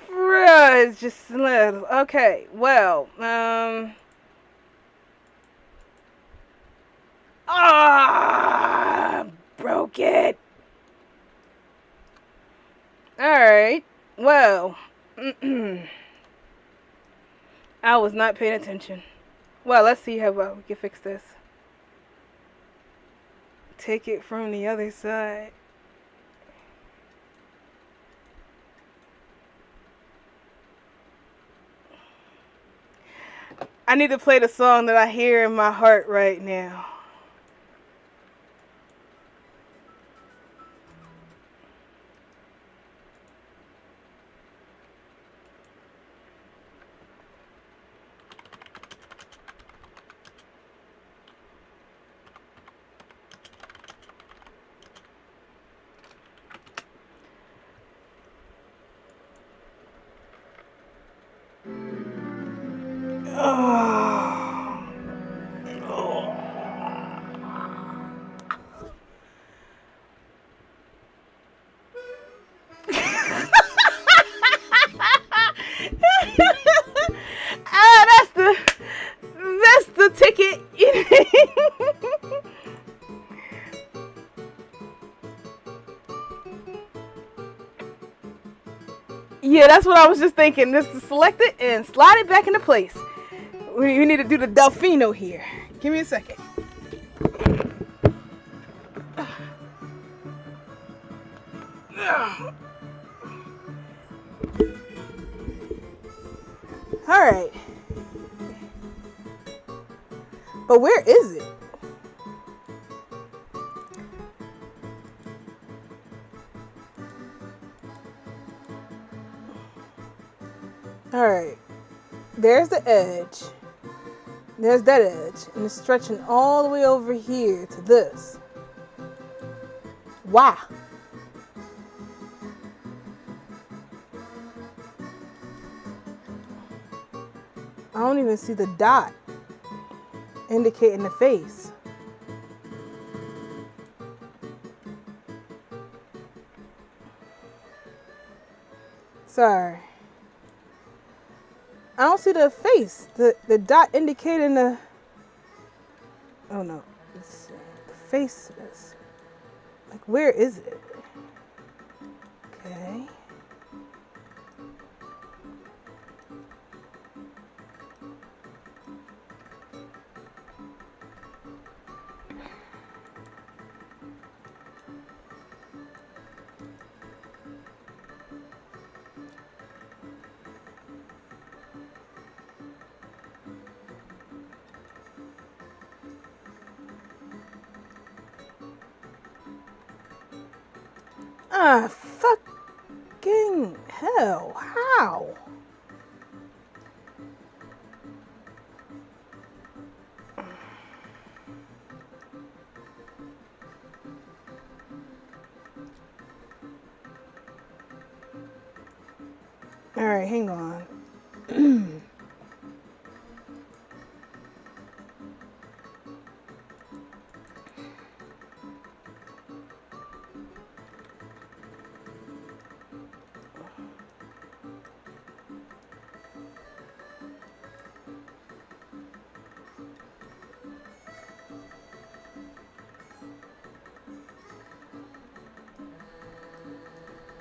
Bruh, it's just little. Okay, well, ah, broke it. Alright, well, I was not paying attention. Well, let's see how well we can fix this. Take it from the other side. I need to play the song that I hear in my heart right now. Oh. Ah, that's the ticket. Yeah, that's what I was just thinking. Just to select it and slide it back into place. We need to do the Delfino here. Give me a second. All right. But where is it? All right. There's the edge. There's that edge. And it's stretching all the way over here to this. Wow. I don't even see the dot indicating the face. Sorry. I don't see the face. The dot indicating the... Oh no. It's, the face is... Like, where is it? Okay. Ah, fucking hell. How? Alright, hang on.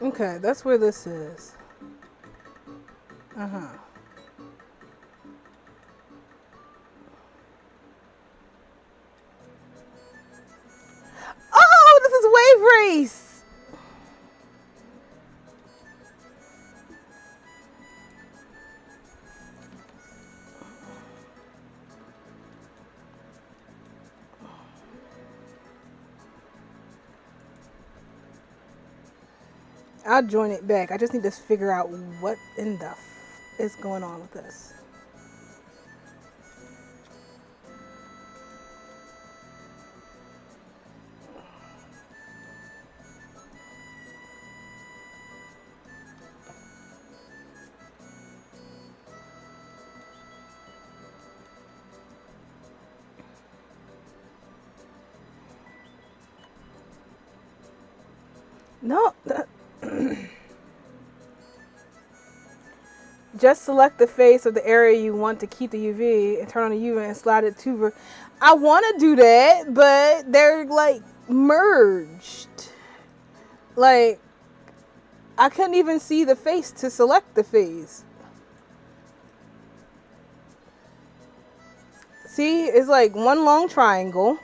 Okay, that's where this is. Uh-huh. Oh, this is Wave Race! I'll join it back. I just need to figure out what in the is going on with this. No. Just select the face of the area you want to keep the UV and turn on the UV and slide it to. I want to do that, but they're like merged. Like, I couldn't even see the face to select the face. See, it's like one long triangle.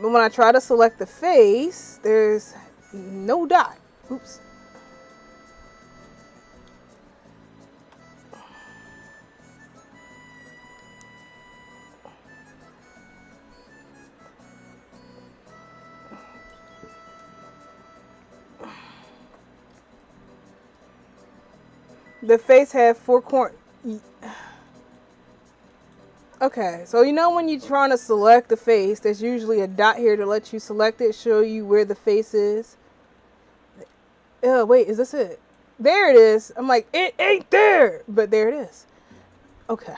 But when I try to select the face, there's no dot. Oops. The face had 4 corners. Okay, so you know when you're trying to select the face, there's usually a dot here to let you select it, show you where the face is. Oh, wait, is this it? There it is. I'm like, it ain't there, but there it is. Okay.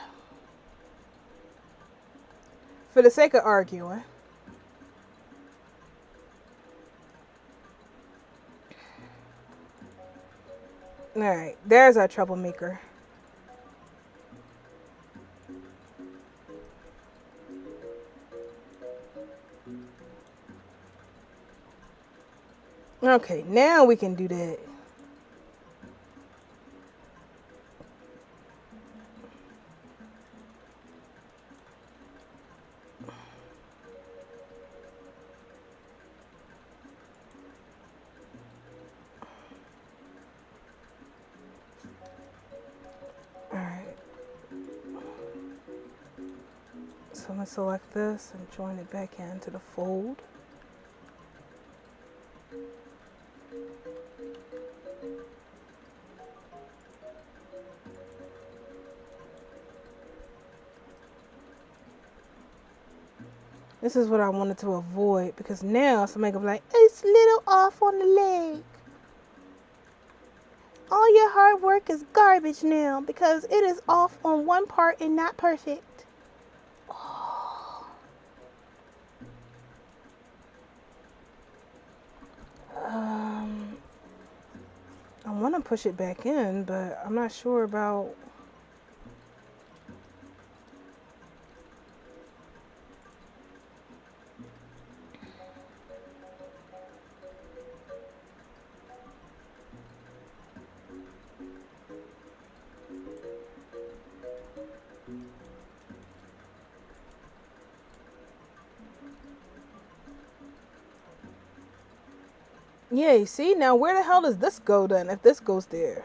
For the sake of arguing. Alright, there's our troublemaker. Okay, now we can do that. Alright. So I'm going to select this and join it back into the fold. This is what I wanted to avoid because now somebody can be like, it's a little off on the leg. All your hard work is garbage now because it is off on one part and not perfect. Oh. I want to push it back in, but I'm not sure about. Yeah, you see? Now where the hell does this go then if this goes there?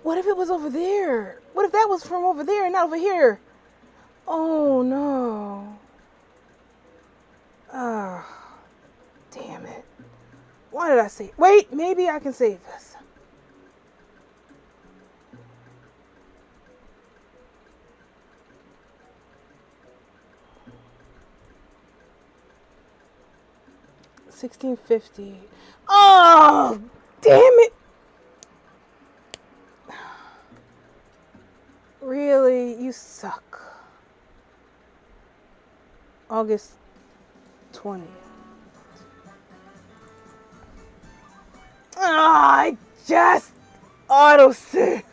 What if it was over there? What if that was from over there and not over here? Oh no. Ah, damn it. Why did I say? Wait, maybe I can save this. $16.50. Oh, damn it. Really? You suck. August 20th. I just auto-saved.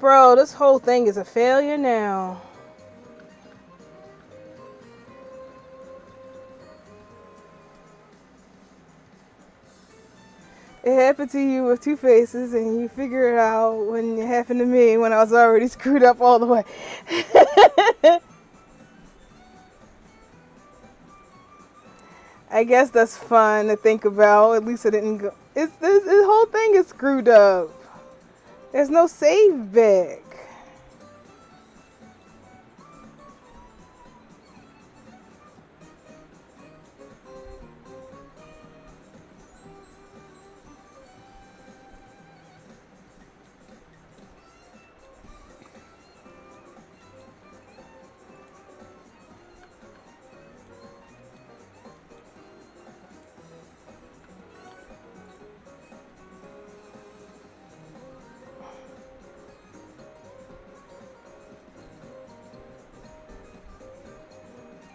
Bro, this whole thing is a failure now. It happened to you with two faces, and you figure it out when it happened to me when I was already screwed up all the way. I guess that's fun to think about. At least it didn't go. This whole thing is screwed up. There's no save back.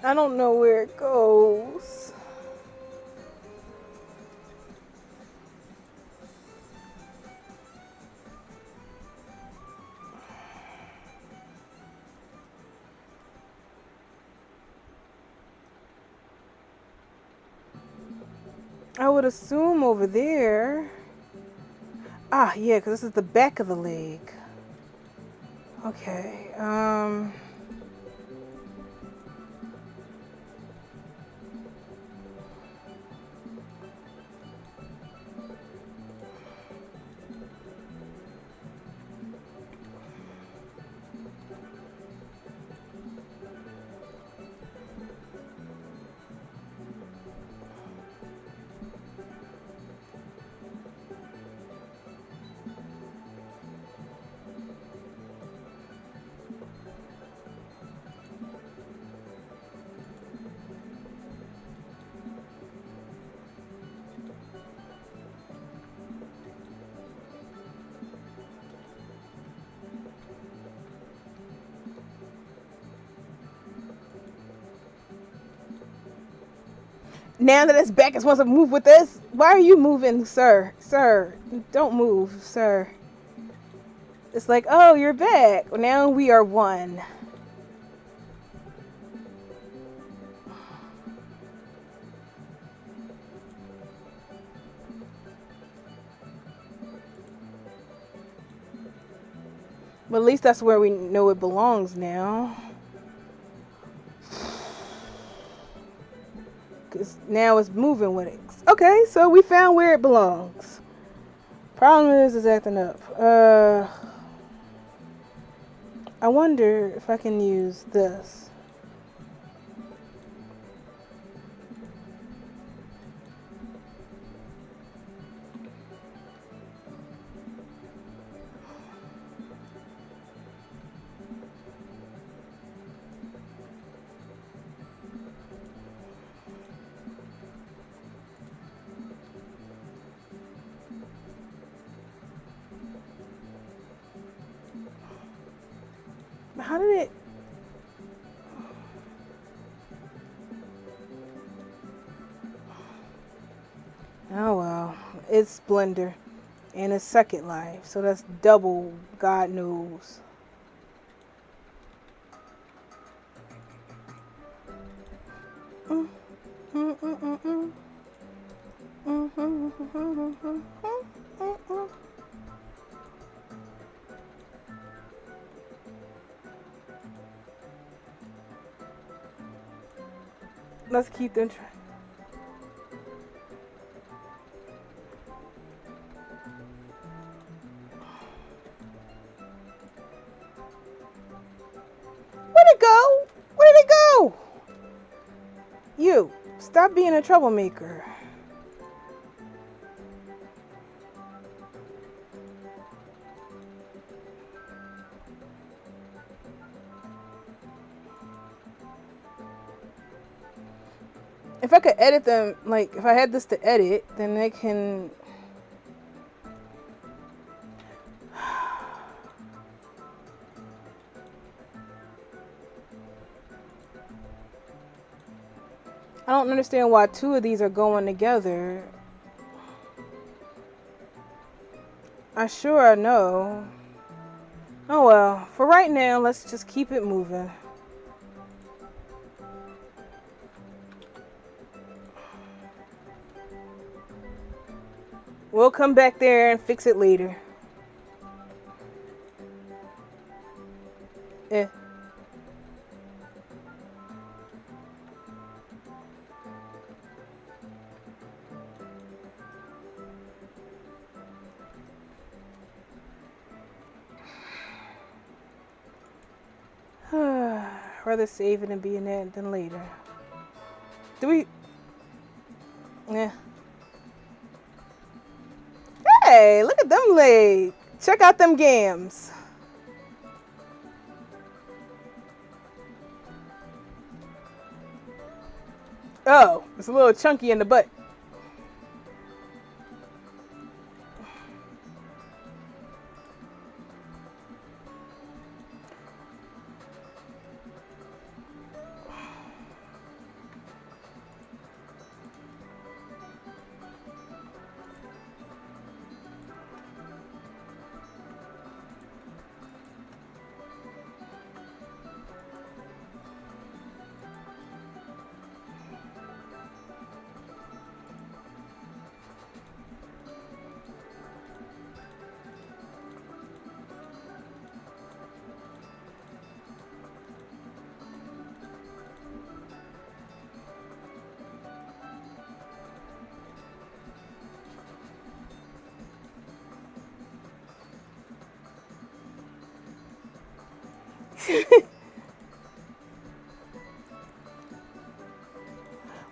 I don't know where it goes. I would assume over there. Ah, yeah, because this is the back of the leg. Okay, now that it's back, it's supposed to move with this. Why are you moving, sir? Sir, don't move, sir. It's like, oh, you're back. Now we are one. But at least that's where we know it belongs now. Because now it's moving with it. Okay, so we found where it belongs. Problem is, it's acting up. I wonder if I can use this. How did it? Oh well, it's Blender and it's Second Life, so that's double God knows. Mm, mm, mm, mm, mm. Mm, mm, mm, mm, mm, mm, mm. Let's keep them. Where'd it go? Where did it go? You, stop being a troublemaker. If I could edit them, like if I had this to edit, then I can. I don't understand why two of these are going together. I know. Oh well, for right now, let's just keep it moving. We'll come back there and fix it later. Eh. Rather save it and be in that than later. Do we? Yeah. Hey, look at them legs. Check out them gams. Oh, it's a little chunky in the butt.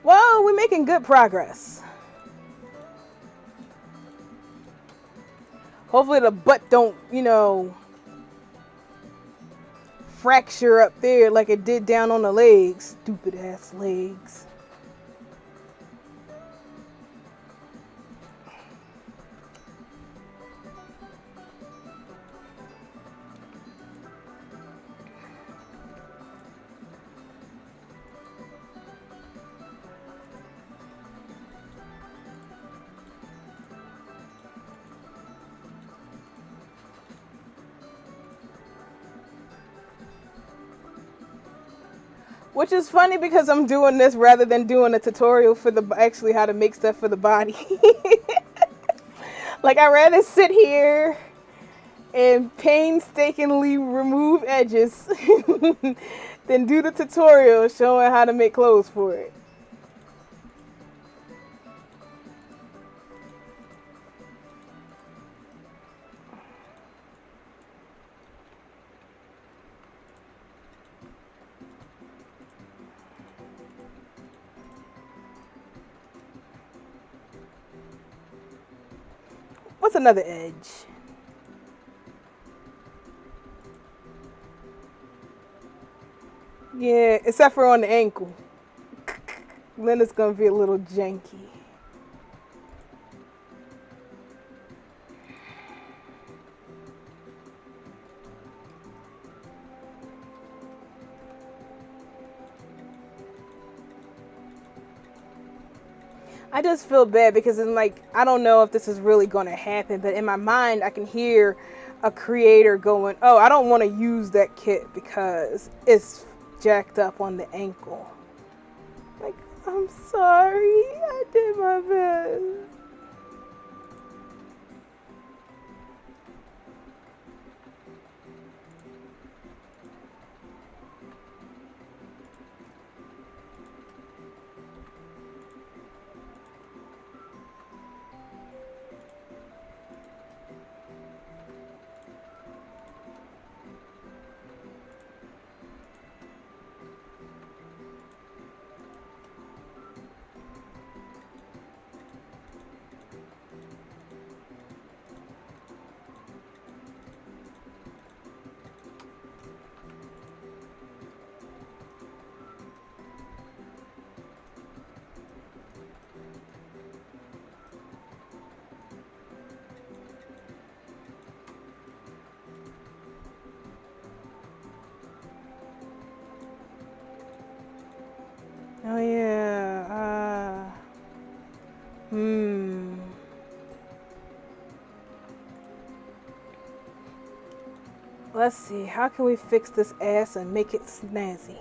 Well, we're making good progress. Hopefully the butt don't, fracture up there like it did down on the legs. Stupid ass legs. Which is funny because I'm doing this rather than doing a tutorial for actually how to make stuff for the body. Like, I'd rather sit here and painstakingly remove edges than do the tutorial showing how to make clothes for it. What's another edge? Yeah, except for on the ankle. Then it's gonna be a little janky. I just feel bad because I'm like, I don't know if this is really going to happen, but in my mind, I can hear a creator going, oh, I don't want to use that kit because it's jacked up on the ankle. Like, I'm sorry, I did my best. Oh yeah. Hmm. Let's see, how can we fix this ass and make it snazzy?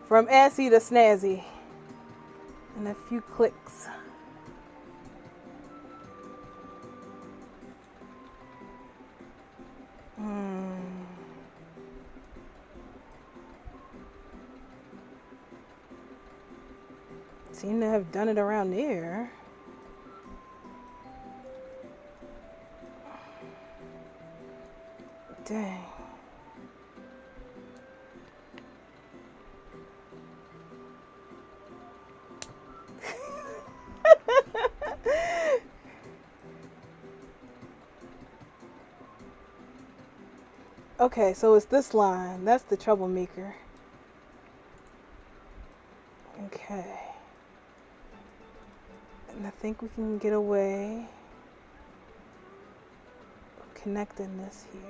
From assy to snazzy. In a few clicks. Seem to have done it around there. Dang. Okay, so it's this line. That's the troublemaker. Okay. And I think we can get away connecting this here.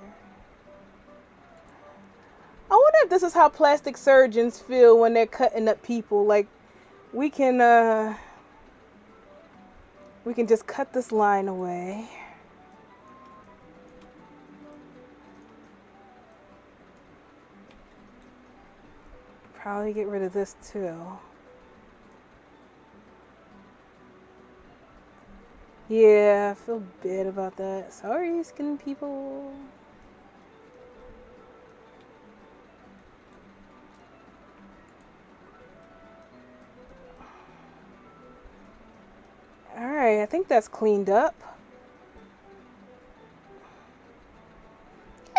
I wonder if this is how plastic surgeons feel when they're cutting up people. Like, we can just cut this line away. Probably get rid of this too. Yeah, I feel bad about that. Sorry, skin people. Alright, I think that's cleaned up.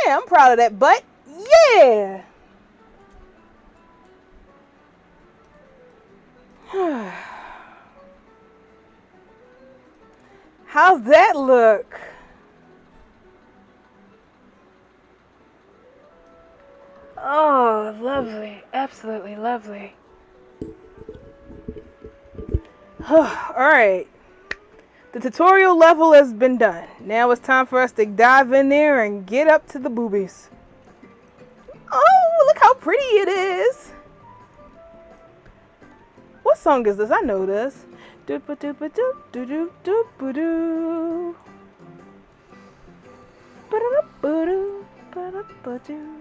Yeah, I'm proud of that butt. Yeah! How's that look? Oh, lovely. Absolutely lovely. Alright. The tutorial level has been done. Now it's time for us to dive in there and get up to the boobies. Oh, look how pretty it is. What song is this? I know this. Doop-a-doop-a-doop-doo-doo-doop-a-doo. Ba-da-da-ba-doo, ba-da-ba-doo.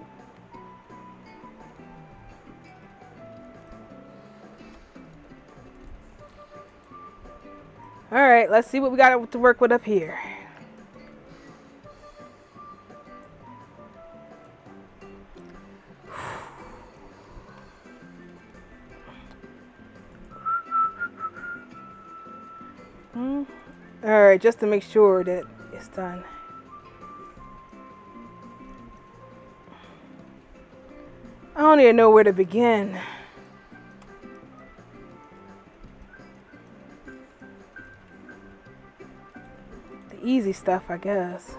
Alright, let's see what we got to work with up here. Alright, just to make sure that it's done. I don't even know where to begin. The easy stuff, I guess.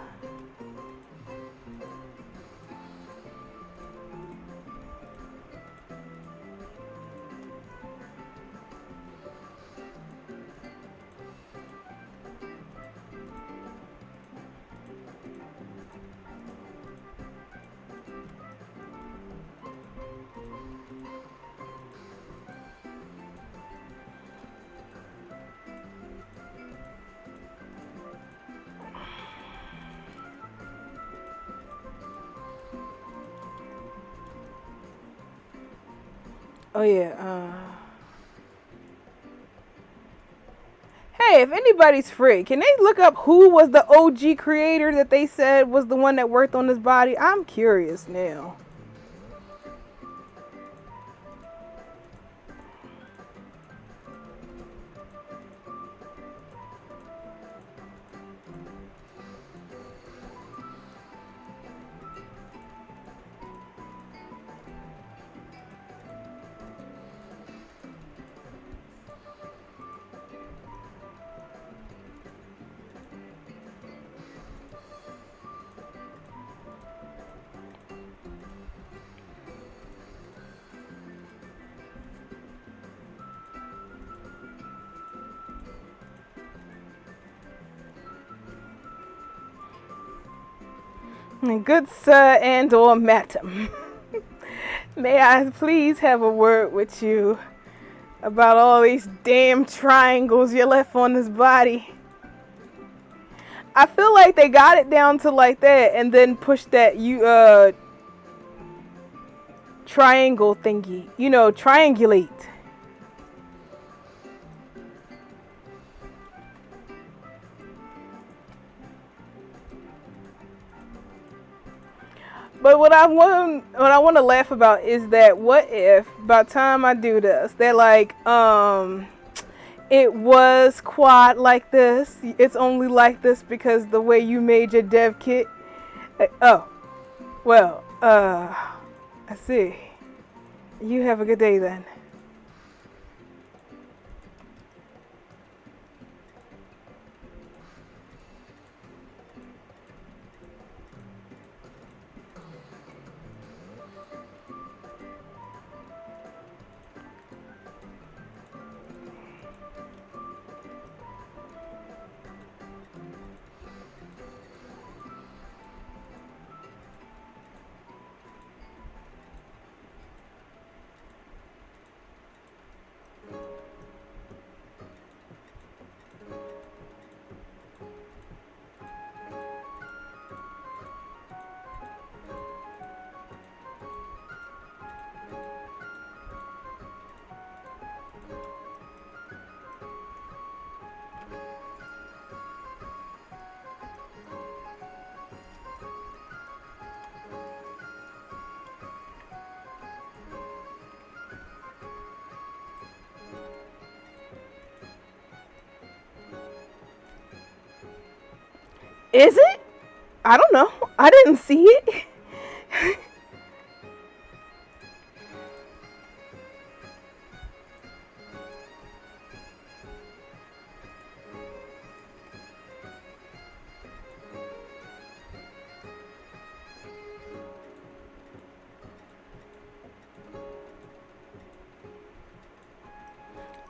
Oh yeah, hey, if anybody's free, can they look up who was the OG creator that they said was the one that worked on this body? I'm curious now. Good sir and or madam, may I please have a word with you about all these damn triangles you left on this body? I feel like they got it down to like that and then pushed that triangle thingy. You know, triangulate. But what I want to laugh about is that what if by the time I do this, they're like, it was quad like this. It's only like this because the way you made your dev kit. Oh, well, I see. You have a good day then. Is it? I don't know. I didn't see it.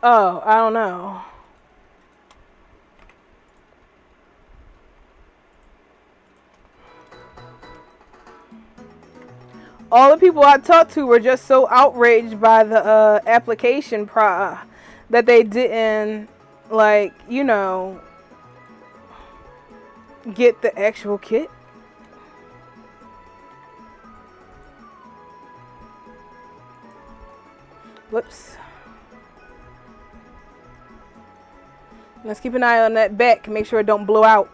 Oh, I don't know. All the people I talked to were just so outraged by the application that they didn't, like, you know, get the actual kit. Whoops. Let's keep an eye on that back. Make sure it don't blow out.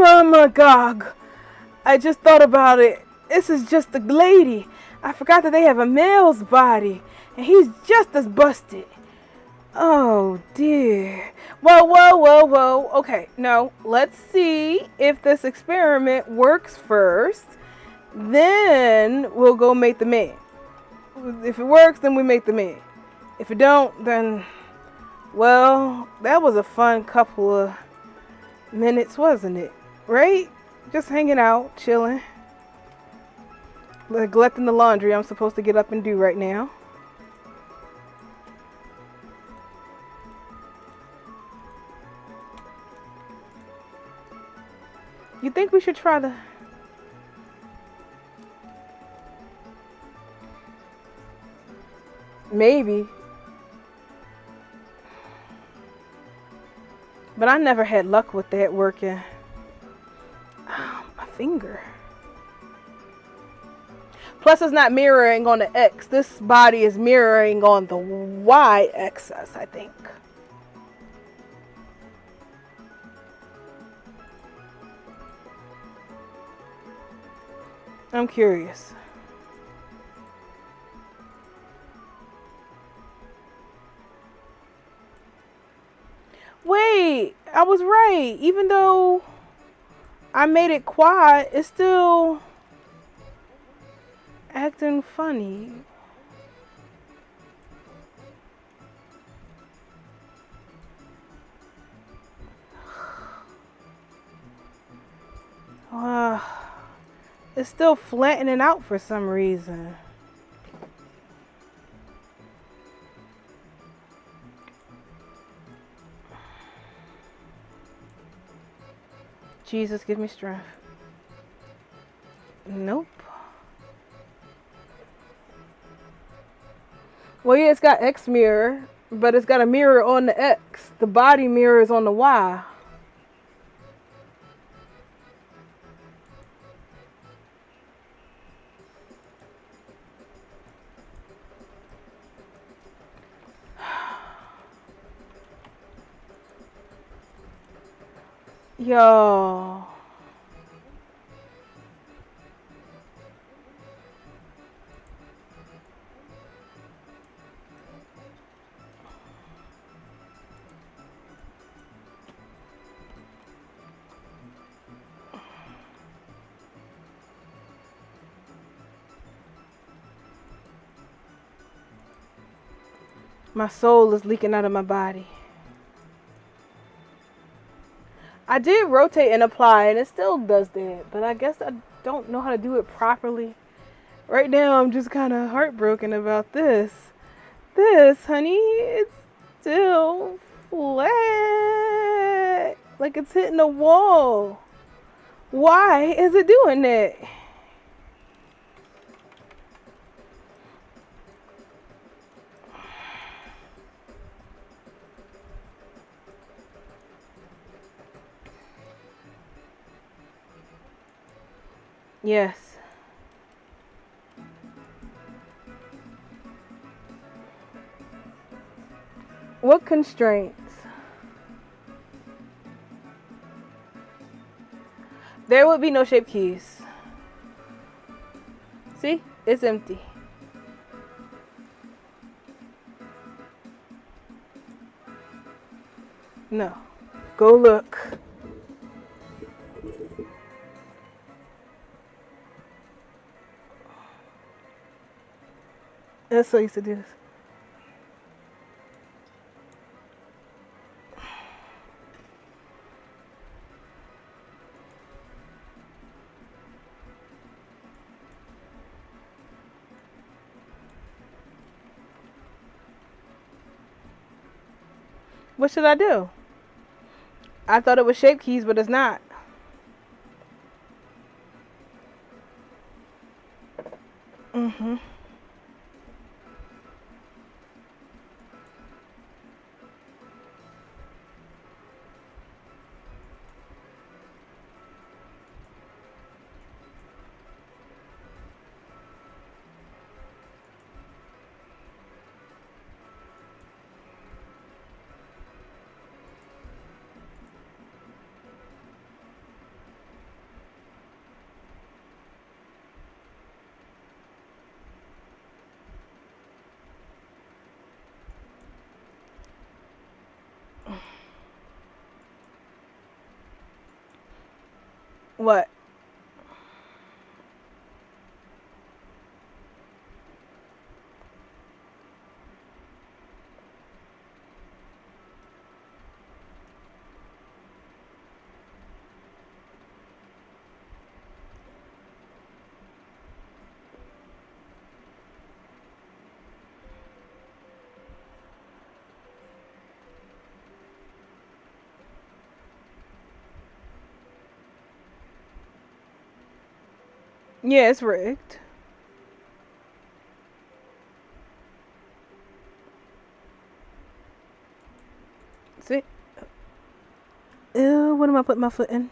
Oh my god. I just thought about it. This is just a lady. I forgot that they have a male's body. And he's just as busted. Oh dear. Whoa. Okay, no. Let's see if this experiment works first. Then we'll go make the man. If it works, then we make the man. If it don't, then... Well, that was a fun couple of minutes, wasn't it? Right? Just hanging out, chilling. Neglecting the laundry I'm supposed to get up and do right now. You think we should try the... Maybe. But I never had luck with that working. Oh, my finger. Plus it's not mirroring on the X. This body is mirroring on the Y axis, I think. I'm curious. Wait, I was right. Even though I made it quad, it's still acting funny. It's still flattening out for some reason. Jesus, give me strength. Nope. Well, yeah, it's got X mirror, but it's got a mirror on the X. The body mirror is on the Y. Yo. My soul is leaking out of my body. I did rotate and apply, and it still does that. But I guess I don't know how to do it properly. Right now, I'm just kind of heartbroken about this. This, honey, it's still flat. Like it's hitting a wall. Why is it doing that? Yes. What constraints? There would be no shape keys. See? It's empty. No. Go look. That's what I used to do this. What should I do? I thought it was shape keys, but it's not. Mm-hmm. What? Yeah, it's rigged. See? Ew, what am I putting my foot in?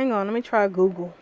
Hang on, let me try Google.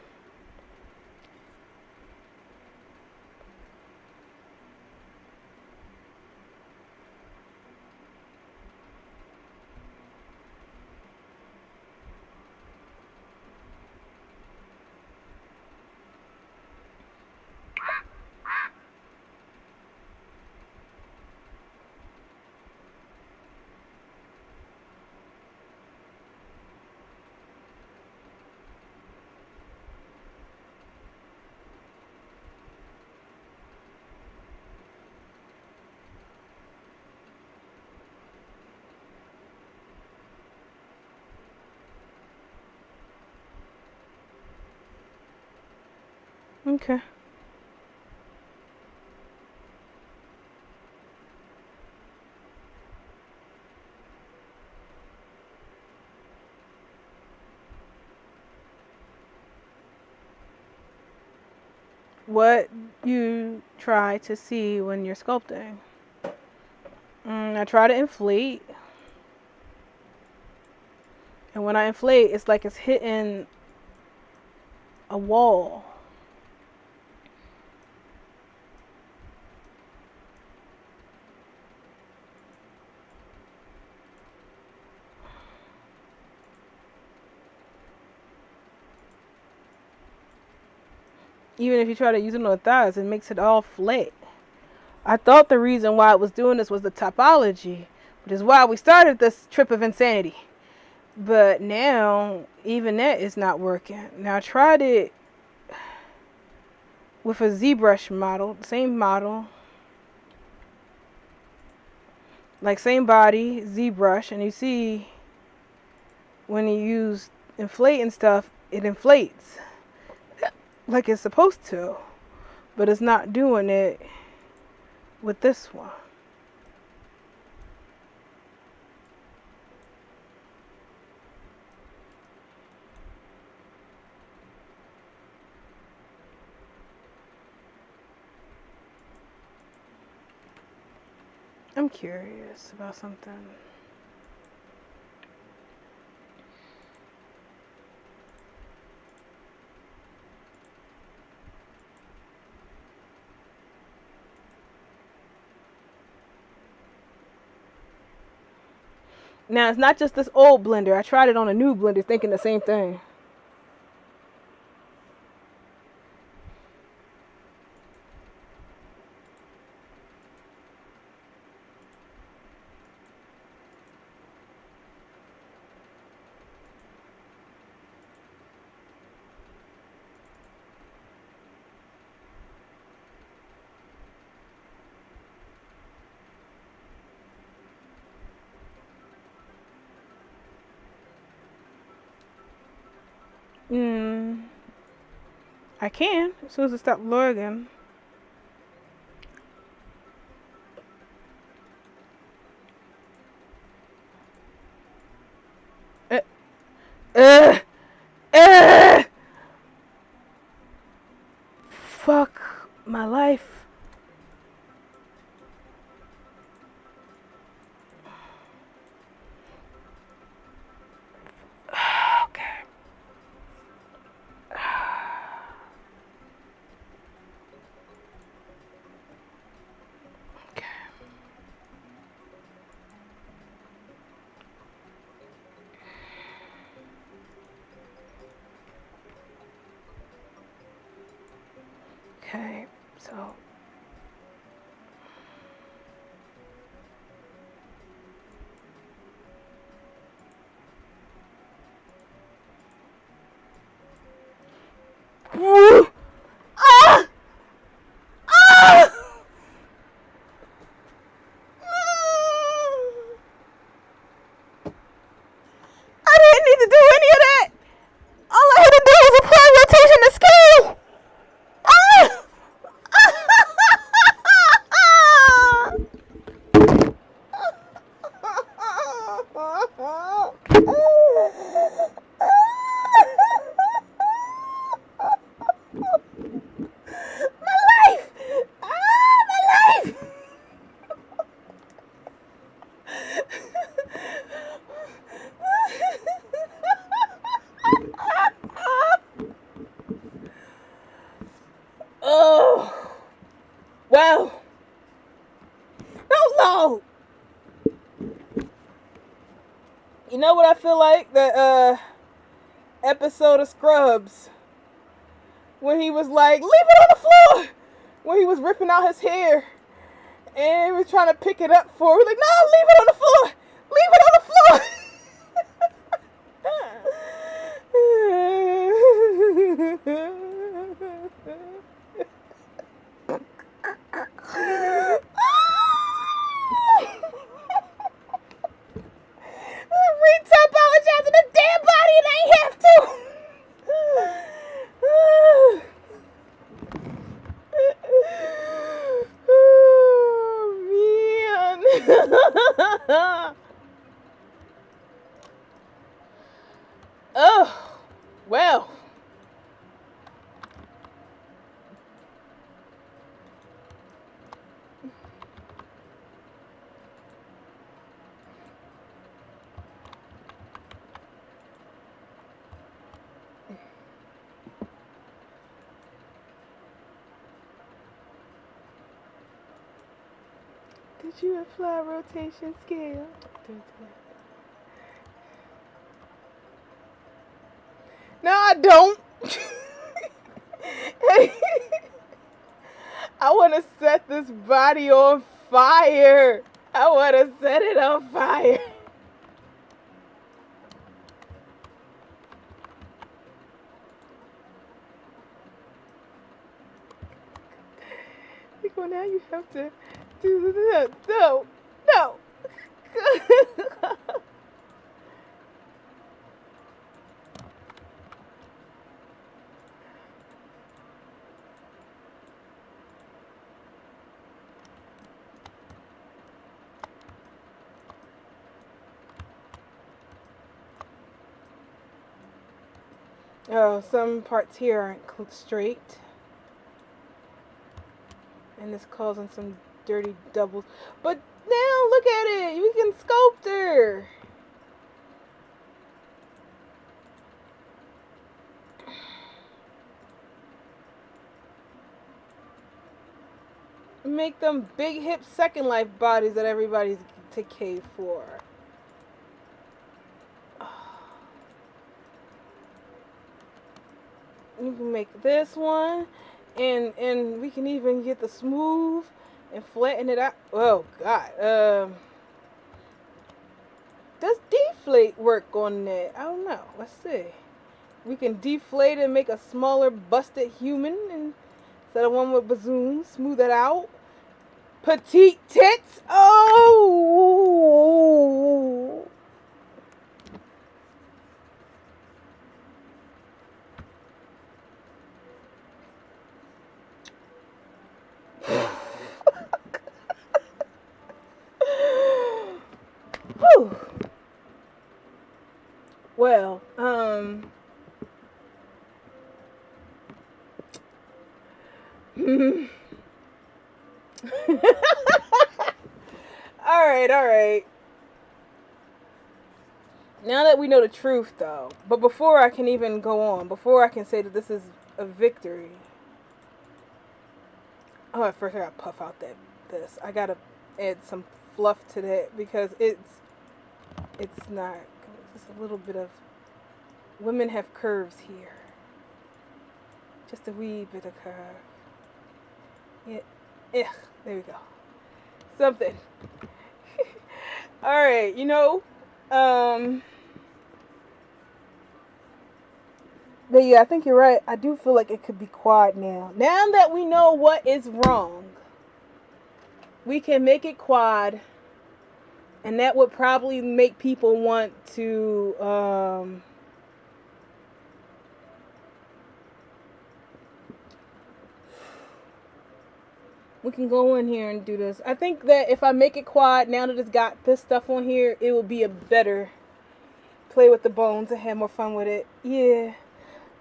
Okay. What you try to see when you're sculpting? I try to inflate, and when I inflate, it's like it's hitting a wall. Even if you try to use it on the thighs, it makes it all flat. I thought the reason why it was doing this was the topology, which is why we started this trip of insanity. But now, even that is not working. Now, I tried it with a ZBrush model, same model, like same body, ZBrush, and you see when you use inflate and stuff, it inflates like it's supposed to, but it's not doing it with this one. I'm curious about something. Now, it's not just this old blender. I tried it on a new blender thinking the same thing. I can, as soon as it stops logging. Uh, uh, uh, fuck my life. Okay. Okay, so ah! Ah! I didn't need to do any of that. All I had to do was apply rotation to scale. Ah! My life! Ah, my life! Oh, wow. That was long. You know what I feel like? The episode of Scrubs. When he was like, leave it on the floor. When he was ripping out his hair. And he was trying to pick it up for her. He was like, no, leave it on the floor. Leave it on the floor. Re-topologizing the damn body and I ain't have to. Oh, well. Did you apply rotation scale? No, I don't. I want to set this body on fire. I want to set it on fire. Well, now you have to do that. No, no. Oh, some parts here aren't straight. And it's causing some dirty doubles. But now look at it. We can sculpt her. Make them big hip Second Life bodies that everybody's decayed for. You can make this one, and we can even get the smooth and flatten it out. Oh God, does deflate work on that? I don't know. Let's see. We can deflate and make a smaller busted human instead of one with bazooms. Smooth it out. Petite tits. Oh. Whew. Well, all right. Now that we know the truth, though, but before I can even go on, before I can say that this is a victory, oh, at first I gotta puff out this. I gotta add some fluff to that because it's not. Just a little bit of. Women have curves here. Just a wee bit of curve. Yeah, there we go. Something. All right, but yeah, I think you're right. I do feel like it could be quad now. Now that we know what is wrong, we can make it quad, and that would probably make people want to we can go in here and do this. I think that if I make it quad, now that it's got this stuff on here, it will be a better play with the bones and have more fun with it. Yeah.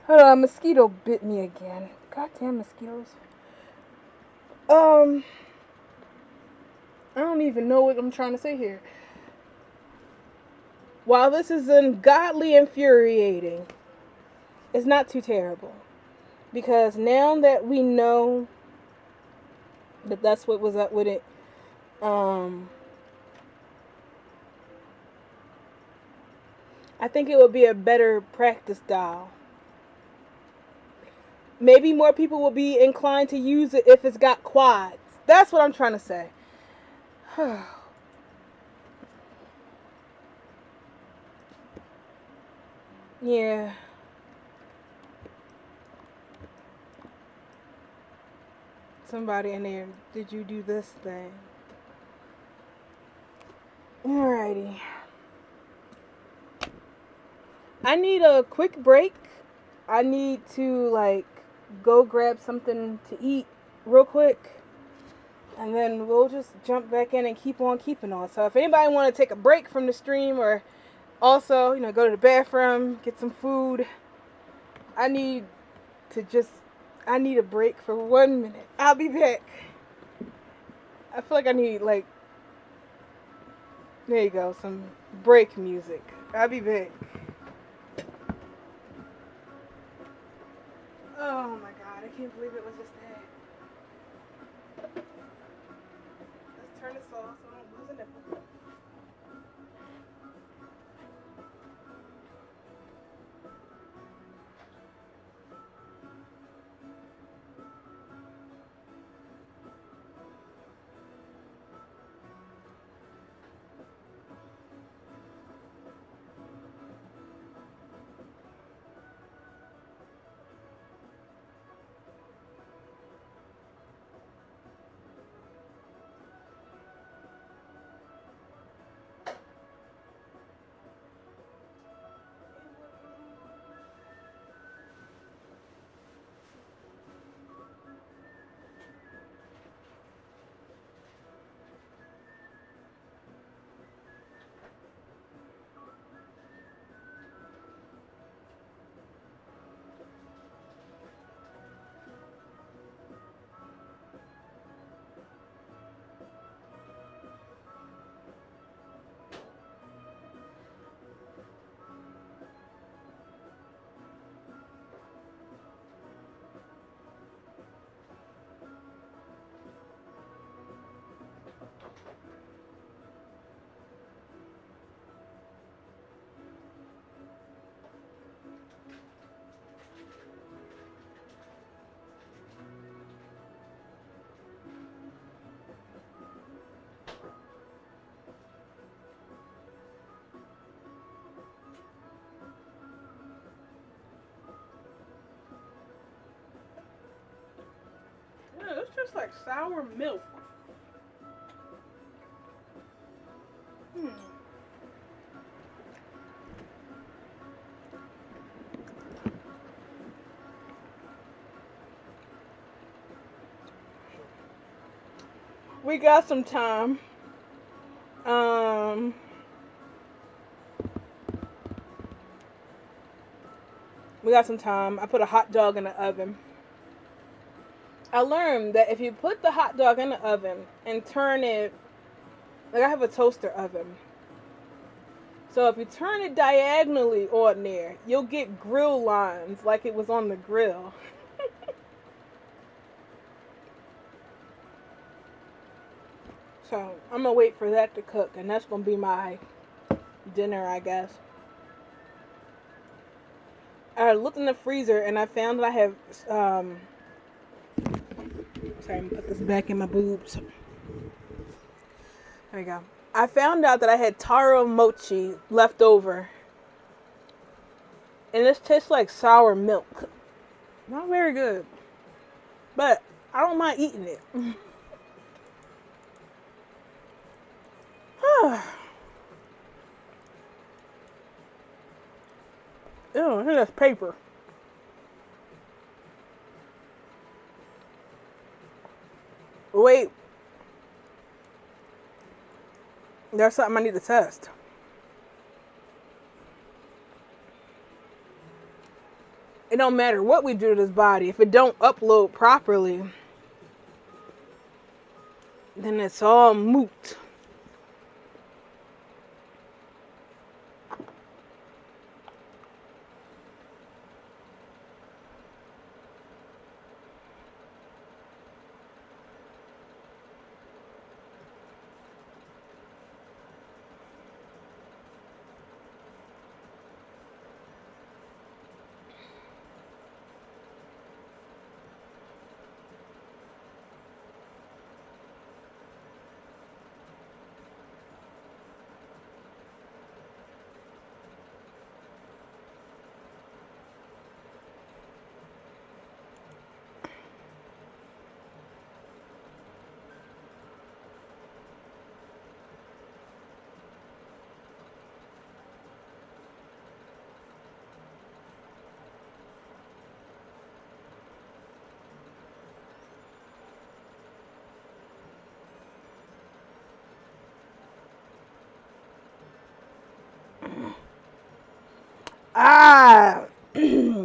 Hold on, mosquito bit me again. Goddamn mosquitoes. I don't even know what I'm trying to say here. While this is ungodly infuriating, it's not too terrible. Because now that we know that that's what was up with it, I think it would be a better practice doll. Maybe more people will be inclined to use it if it's got quads. That's what I'm trying to say. Yeah. Somebody in there, did you do this thing? Alrighty. I need a quick break. I need to, go grab something to eat real quick. and then we'll just jump back in and keep on keeping on. So if anybody want to take a break from the stream, or also, go to the bathroom, get some food, I need to just, I need a break for 1 minute. I'll be back. I feel like I need, like, there you go, some break music. I'll be back. Oh my god, I can't believe it was just that. Let's turn this off so I don't lose a nipple. Yeah, it's just like sour milk. Hmm. We got some time. Um, we got some time. I put a hot dog in the oven. I learned that if you put the hot dog in the oven and turn it, like I have a toaster oven. So if you turn it diagonally on there, you'll get grill lines like it was on the grill. So I'm gonna wait for that to cook, and that's gonna be my dinner, I guess. I looked in the freezer and I found that I have. Sorry, I'm gonna put this back in my boobs. There we go. I found out that I had taro mochi left over, and this tastes like sour milk. Not very good, but I don't mind eating it. Ew, here's paper. Wait, there's something I need to test. It don't matter what we do to this body. If it don't upload properly, then it's all moot.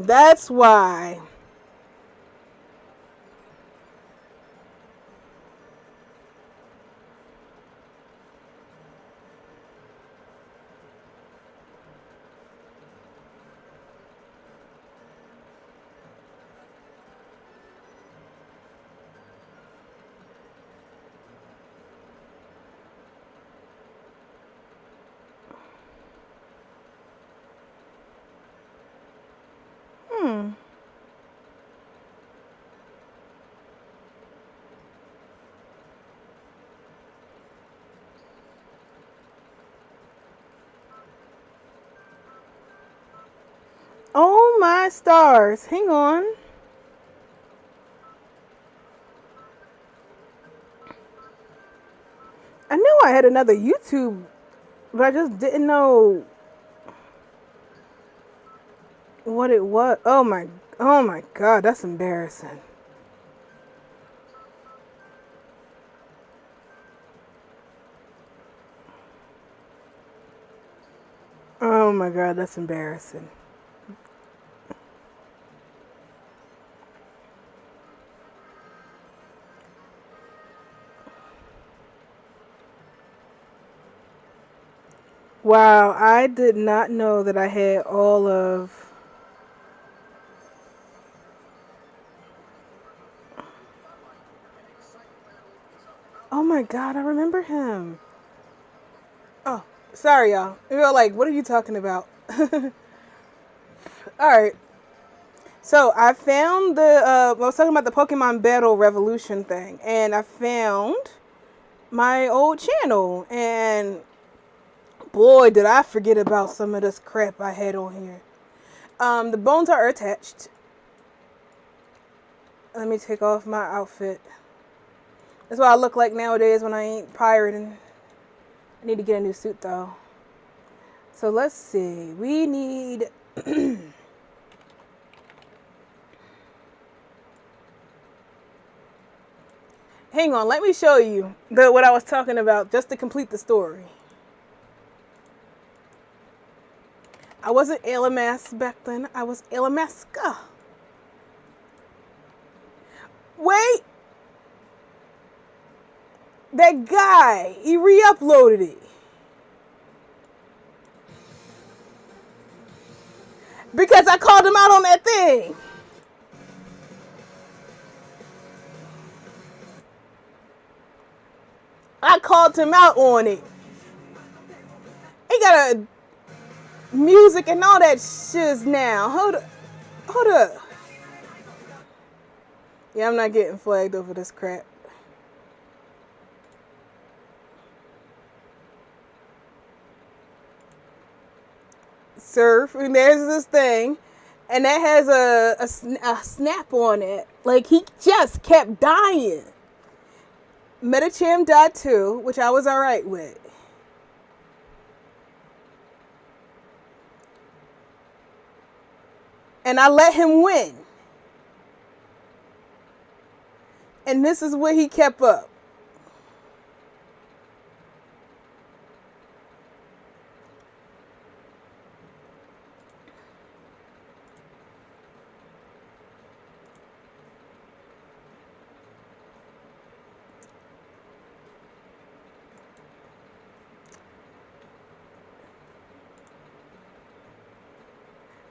That's why. Hmm. Oh my stars. Hang on. I knew I had another YouTube, but I just didn't know what it was. Oh my God, that's embarrassing. Oh my God, that's embarrassing. Wow, I did not know that I had all of. Oh my God, I remember him. Oh, sorry, y'all. You're like, what are you talking about? All right. So I found I was talking about the Pokemon Battle Revolution thing, and I found my old channel, and boy, did I forget about some of this crap I had on here. The bones are attached. Let me take off my outfit. That's what I look like nowadays when I ain't pirating. I need to get a new suit though. So let's see. We need. Hang on, let me show you what I was talking about just to complete the story. I wasn't Alamas back then. I was Alamaska. Wait, that guy, he re-uploaded it. Because I called him out on that thing. I called him out on it. He got a music and all that shiz now. Hold up. Yeah, I'm not getting flagged over this crap. Surf, and there's this thing, and that has a snap on it. Like, he just kept dying. Metacham died too, which I was alright with. And I let him win. And this is what he kept up.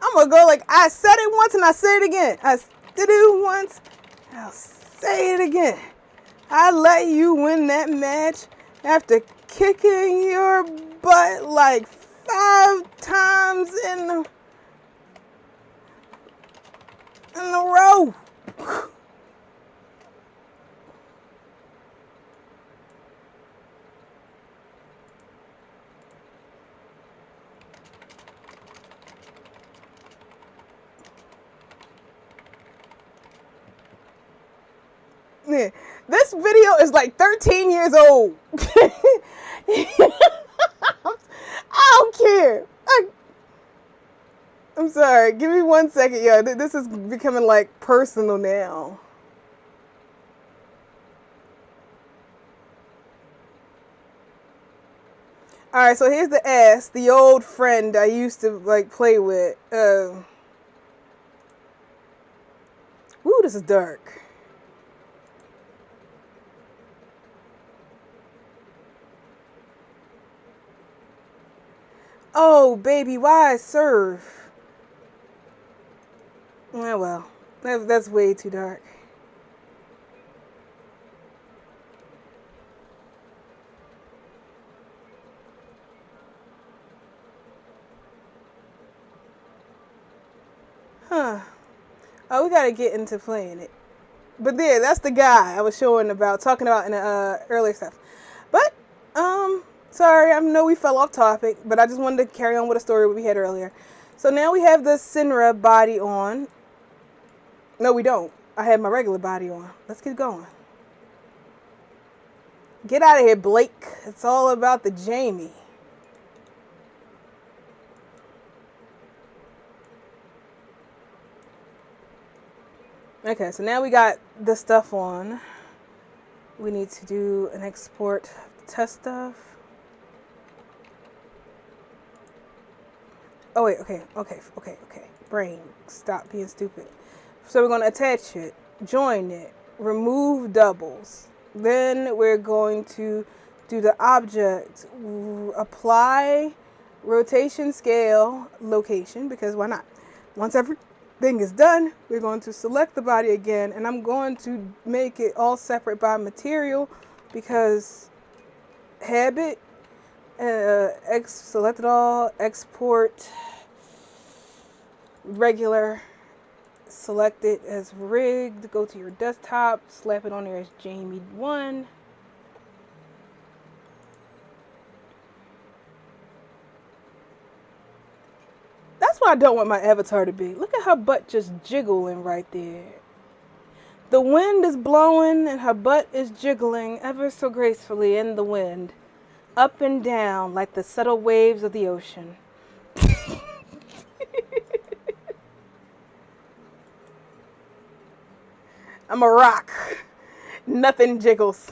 I'm gonna go like I said it once and I say it again. I did it once, I'll say it again. I let you win that match after kicking your butt like 5 times in a row. Yeah. This video is like 13 years old. I don't care. I'm sorry. Give me 1 second, yo. This is becoming like personal now. All right, so here's the ass, the old friend I used to like play with. this is dark. Oh, baby, why surf? Oh, well. That's way too dark. Huh. Oh, we gotta get into playing it. But yeah, that's the guy I was talking about in the earlier stuff. But, sorry, I know we fell off topic, but I just wanted to carry on with a story we had earlier. So now we have the Senra body on. No, we don't. I have my regular body on. Let's get going. Get out of here, Blake. It's all about the Jamie. Okay, so now we got the stuff on. We need to do an export test stuff. Oh wait, okay. Brain, stop being stupid. So we're going to attach it, join it, remove doubles. Then we're going to do the object, apply rotation, scale, location, because why not? Once everything is done, we're going to select the body again, and I'm going to make it all separate by material because habit, select it all, export, regular, select it as rigged, go to your desktop, slap it on there as Jamie1. That's what I don't want my avatar to be. Look at her butt just jiggling right there. The wind is blowing and her butt is jiggling ever so gracefully in the wind, up and down like the subtle waves of the ocean. I'm a rock. Nothing jiggles.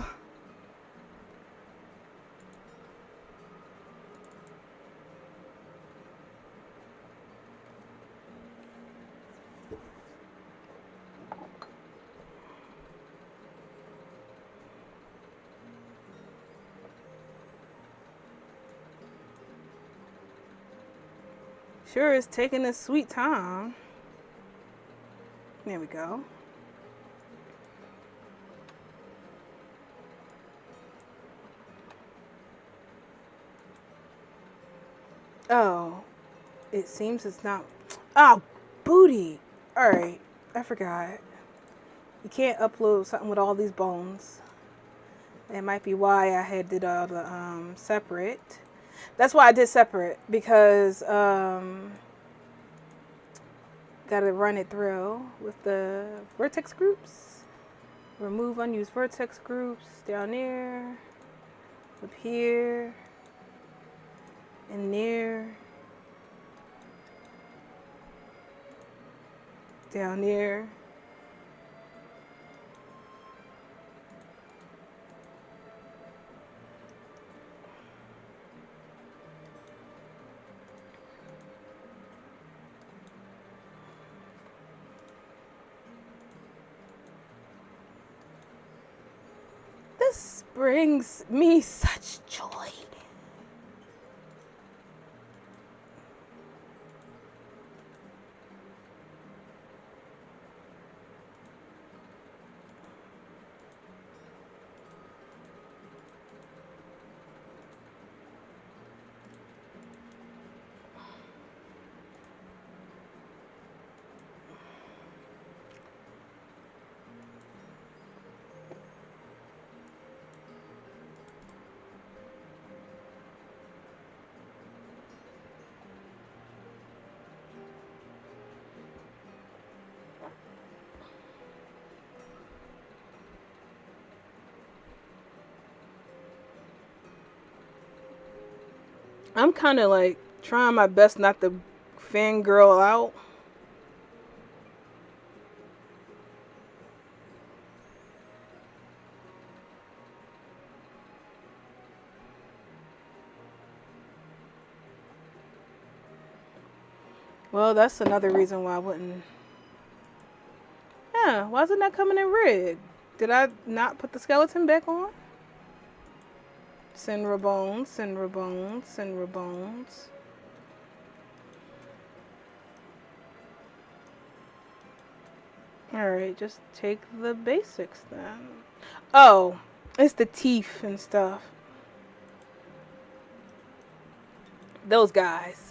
Sure is taking a sweet time. There we go. Oh, it seems it's not. Oh, booty. Alright, I forgot. You can't upload something with all these bones. That might be why I had did all the separate. That's why I did separate, because gotta run it through with the vertex groups. Remove unused vertex groups down there, up here, and there, down there. This brings me such joy. I'm kind of like trying my best not to fangirl out. Well, that's another reason why I wouldn't. Yeah, Huh, why is it not coming in red? Did I not put the skeleton back on? Senra bones, Senra bones, Senra bones. Alright, just take the basics then. Oh, it's the teeth and stuff. Those guys.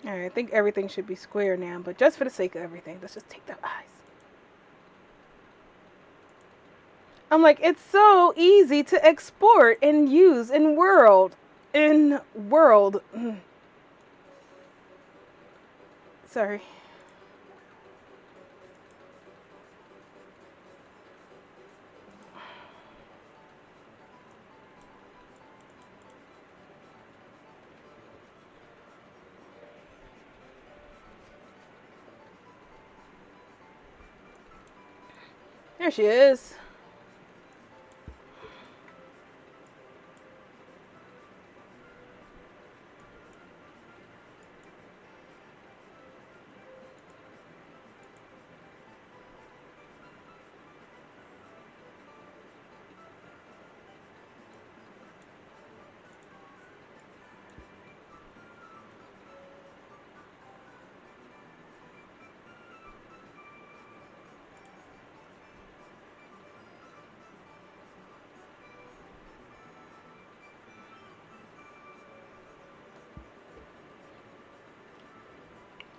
Alright, I think everything should be square now, but just for the sake of everything, let's just take the eyes. I'm like, it's so easy to export and use in world. In world. Sorry. There she is.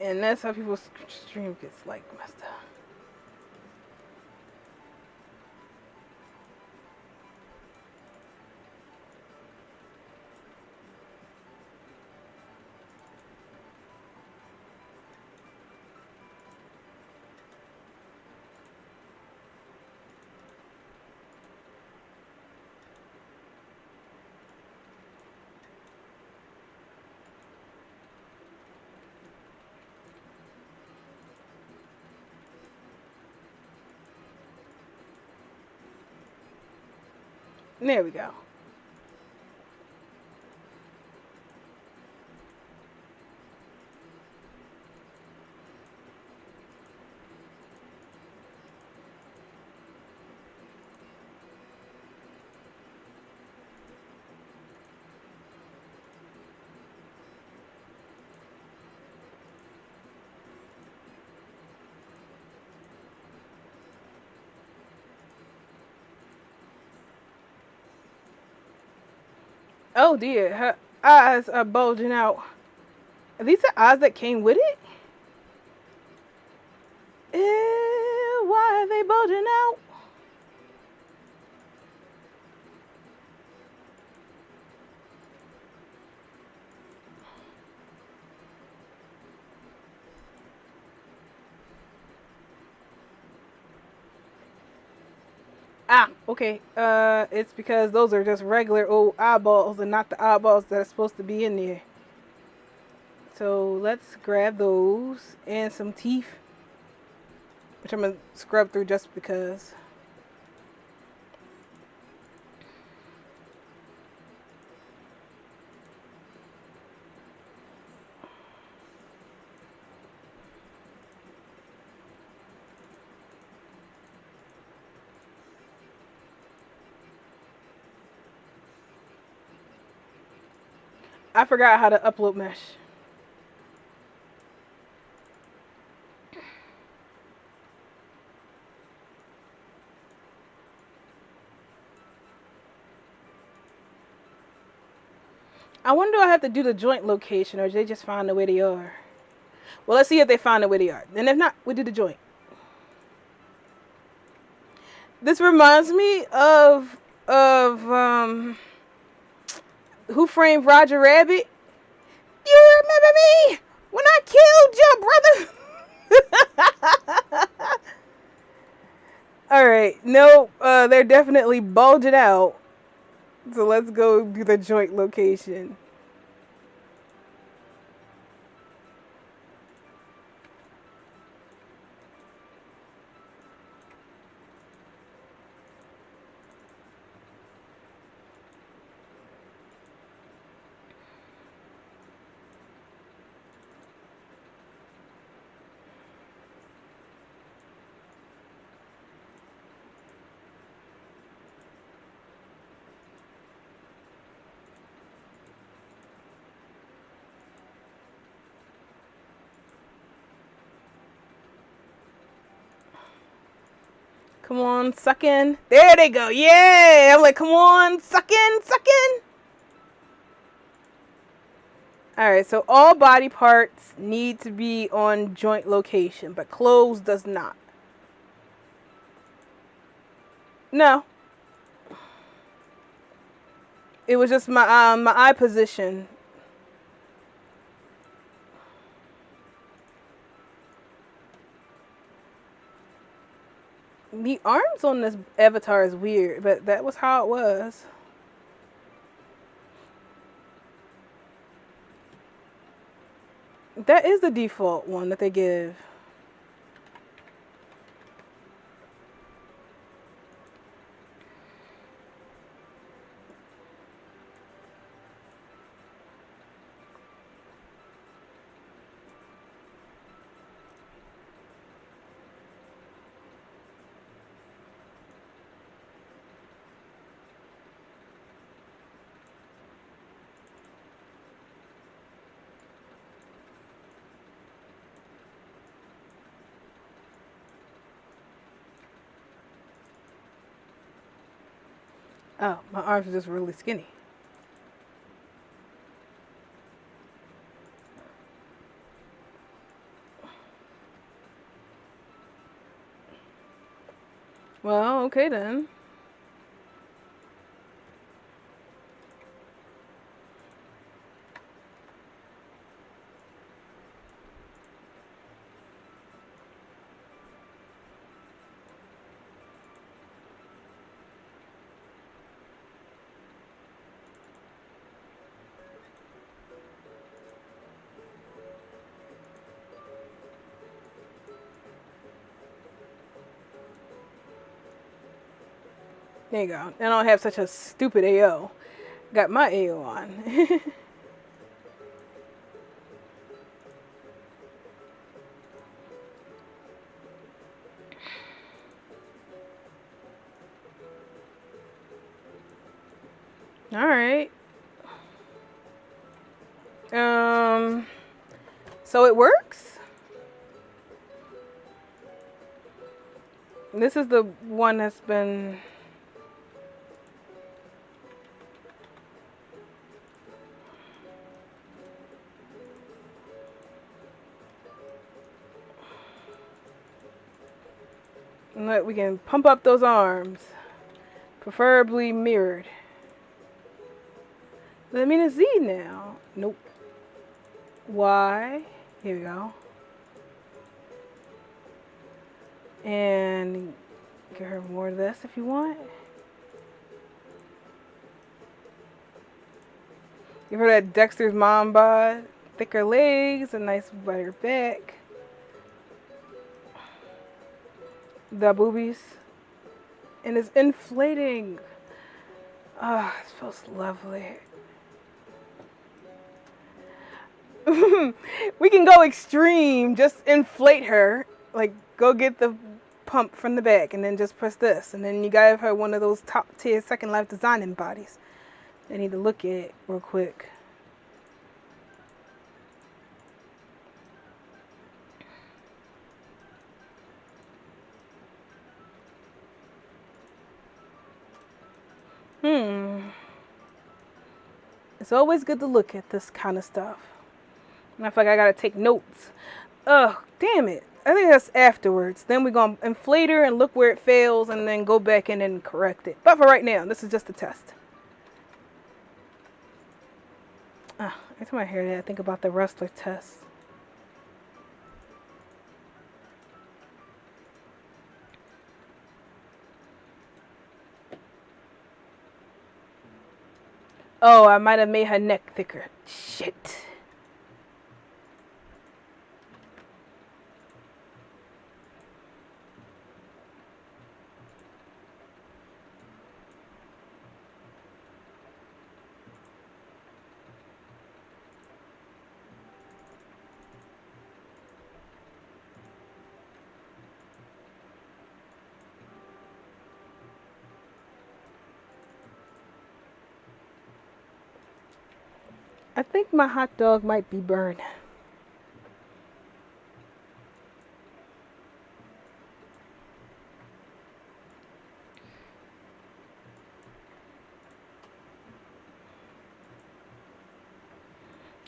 And that's how people's stream gets like messed up. There we go. Oh dear, her eyes are bulging out. Are these the eyes that came with it? Ew, why are they bulging out? Ah, okay. It's because those are just regular old eyeballs and not the eyeballs that are supposed to be in there. So let's grab those and some teeth, which I'm gonna scrub through just because. I forgot how to upload mesh. I wonder do I have to do the joint location or they just find the way they are? Well, let's see if they find the way they are. And if not, we do the joint. This reminds me of Who Framed Roger Rabbit? You remember me when I killed your brother? All right, no, they're definitely bulging out. So let's go do the joint location. Come on, suck in. There they go. Yeah. I'm like, come on, suck in, suck in. All right, so all body parts need to be on joint location, but clothes does not. No. It was just my eye position. The arms on this avatar is weird, but that was how it was. That is the default one that they give. Oh, my arms are just really skinny. Well, okay then. There you go. And I don't have such a stupid AO. Got my AO on. All right. So it works. This is the one that's been. Look, we can pump up those arms, preferably mirrored. Does that mean a Z now? Nope. Y. Here we go. And give her more of this if you want. Give her that Dexter's mom bod. Thicker legs, a nice wider back. The boobies. And it's inflating. Ah, oh, it feels lovely. We can go extreme. Just inflate her. Like, go get the pump from the back and then just press this. And then you gotta have her one of those top tier Second Life designing bodies. I need to look at it real quick. It's always good to look at this kind of stuff. And I feel like I gotta take notes. Ugh, damn it. I think that's afterwards. Then we're gonna inflate her and look where it fails and then go back in and correct it. But for right now, this is just a test. Every time I hear that, I think about the wrestler test. Oh, I might have made her neck thicker. Shit. I think my hot dog might be burned.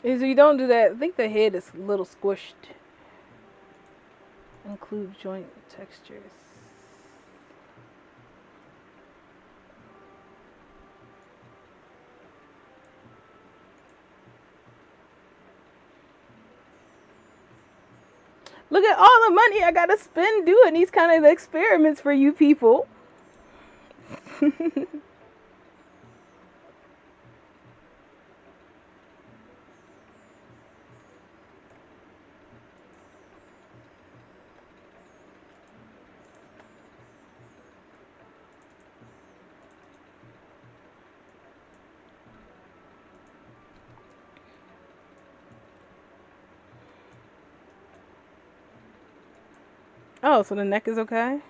If you don't do that, I think the head is a little squished. Include joint textures. Look at all the money I gotta spend doing these kind of experiments for you people. Oh, so the neck is okay?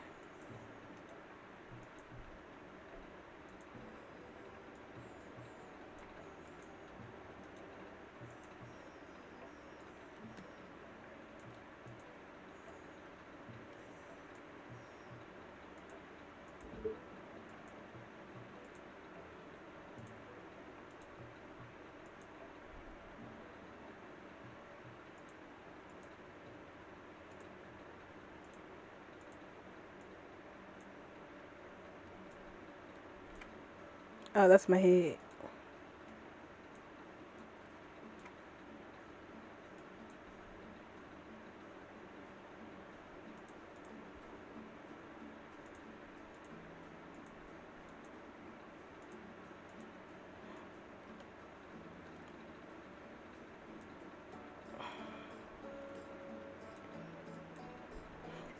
Oh, that's my head.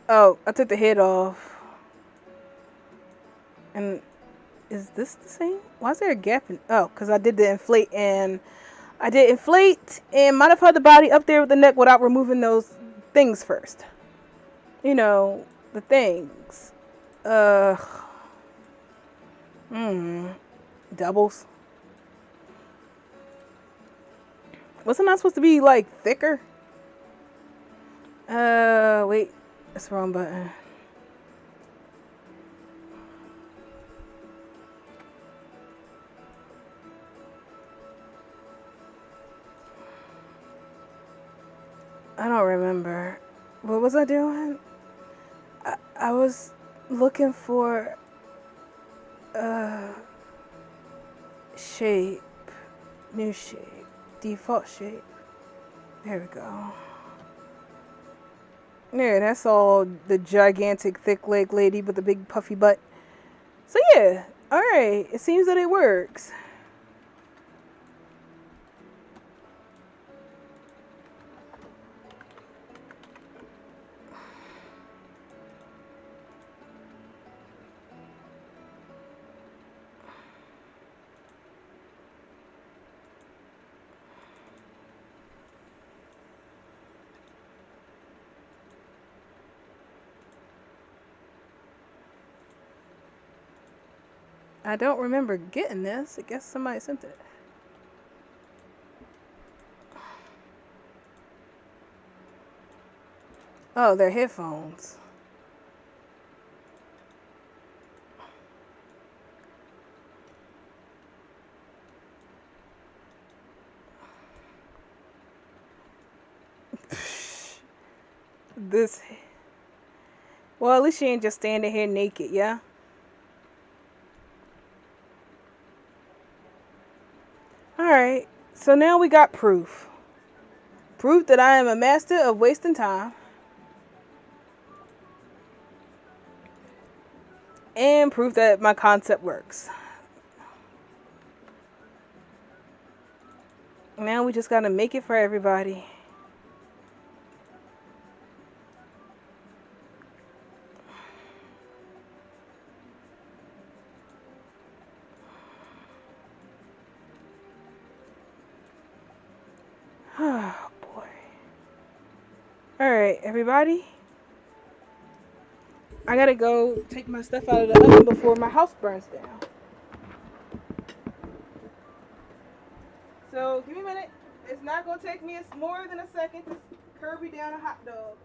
Oh, I took the head off. And is this the same? Why is there a gap in? Oh, because I did the inflate and modify the body up there with the neck without removing those things first. You know, the things. Uh, doubles. Wasn't I supposed to be like thicker? Wait, that's the wrong button. I don't remember. What was I doing? I was looking for shape, new shape, default shape. There we go. Yeah, that's all the gigantic thick leg lady with the big puffy butt. So yeah, alright, it seems that it works. I don't remember getting this. I guess somebody sent it. Oh, they're headphones. This. Well, at least she ain't just standing here naked, yeah? Alright, so now we got proof. Proof that I am a master of wasting time. And proof that my concept works. Now we just gotta make it for everybody. Oh boy. Alright, everybody. I gotta go take my stuff out of the oven before my house burns down. So give me a minute. It's not gonna take me more than a second to Kirby down a hot dog.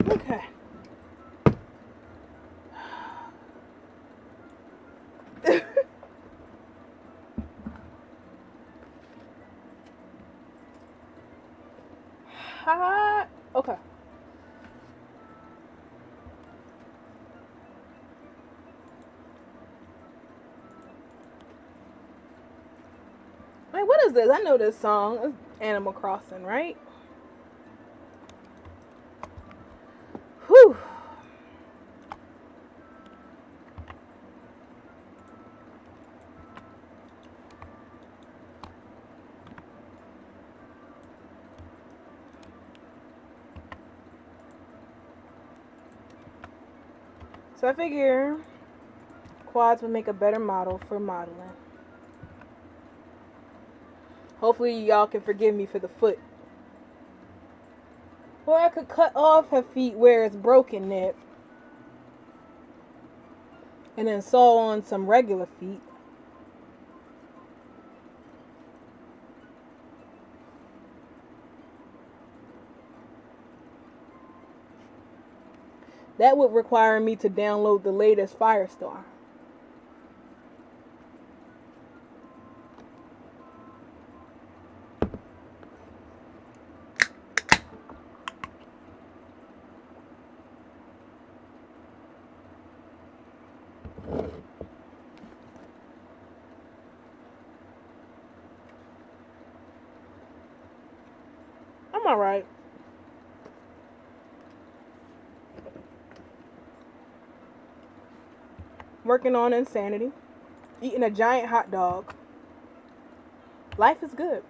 Okay. Hot. Okay. Wait, what is this? I know this song. It's Animal Crossing, right? Whew. So I figure quads would make a better model for modeling. Hopefully y'all can forgive me for the foot. Or I could cut off her feet where it's broken there. And then sew on some regular feet. That would require me to download the latest Firestar. I'm alright. Working on insanity. Eating a giant hot dog. Life is good.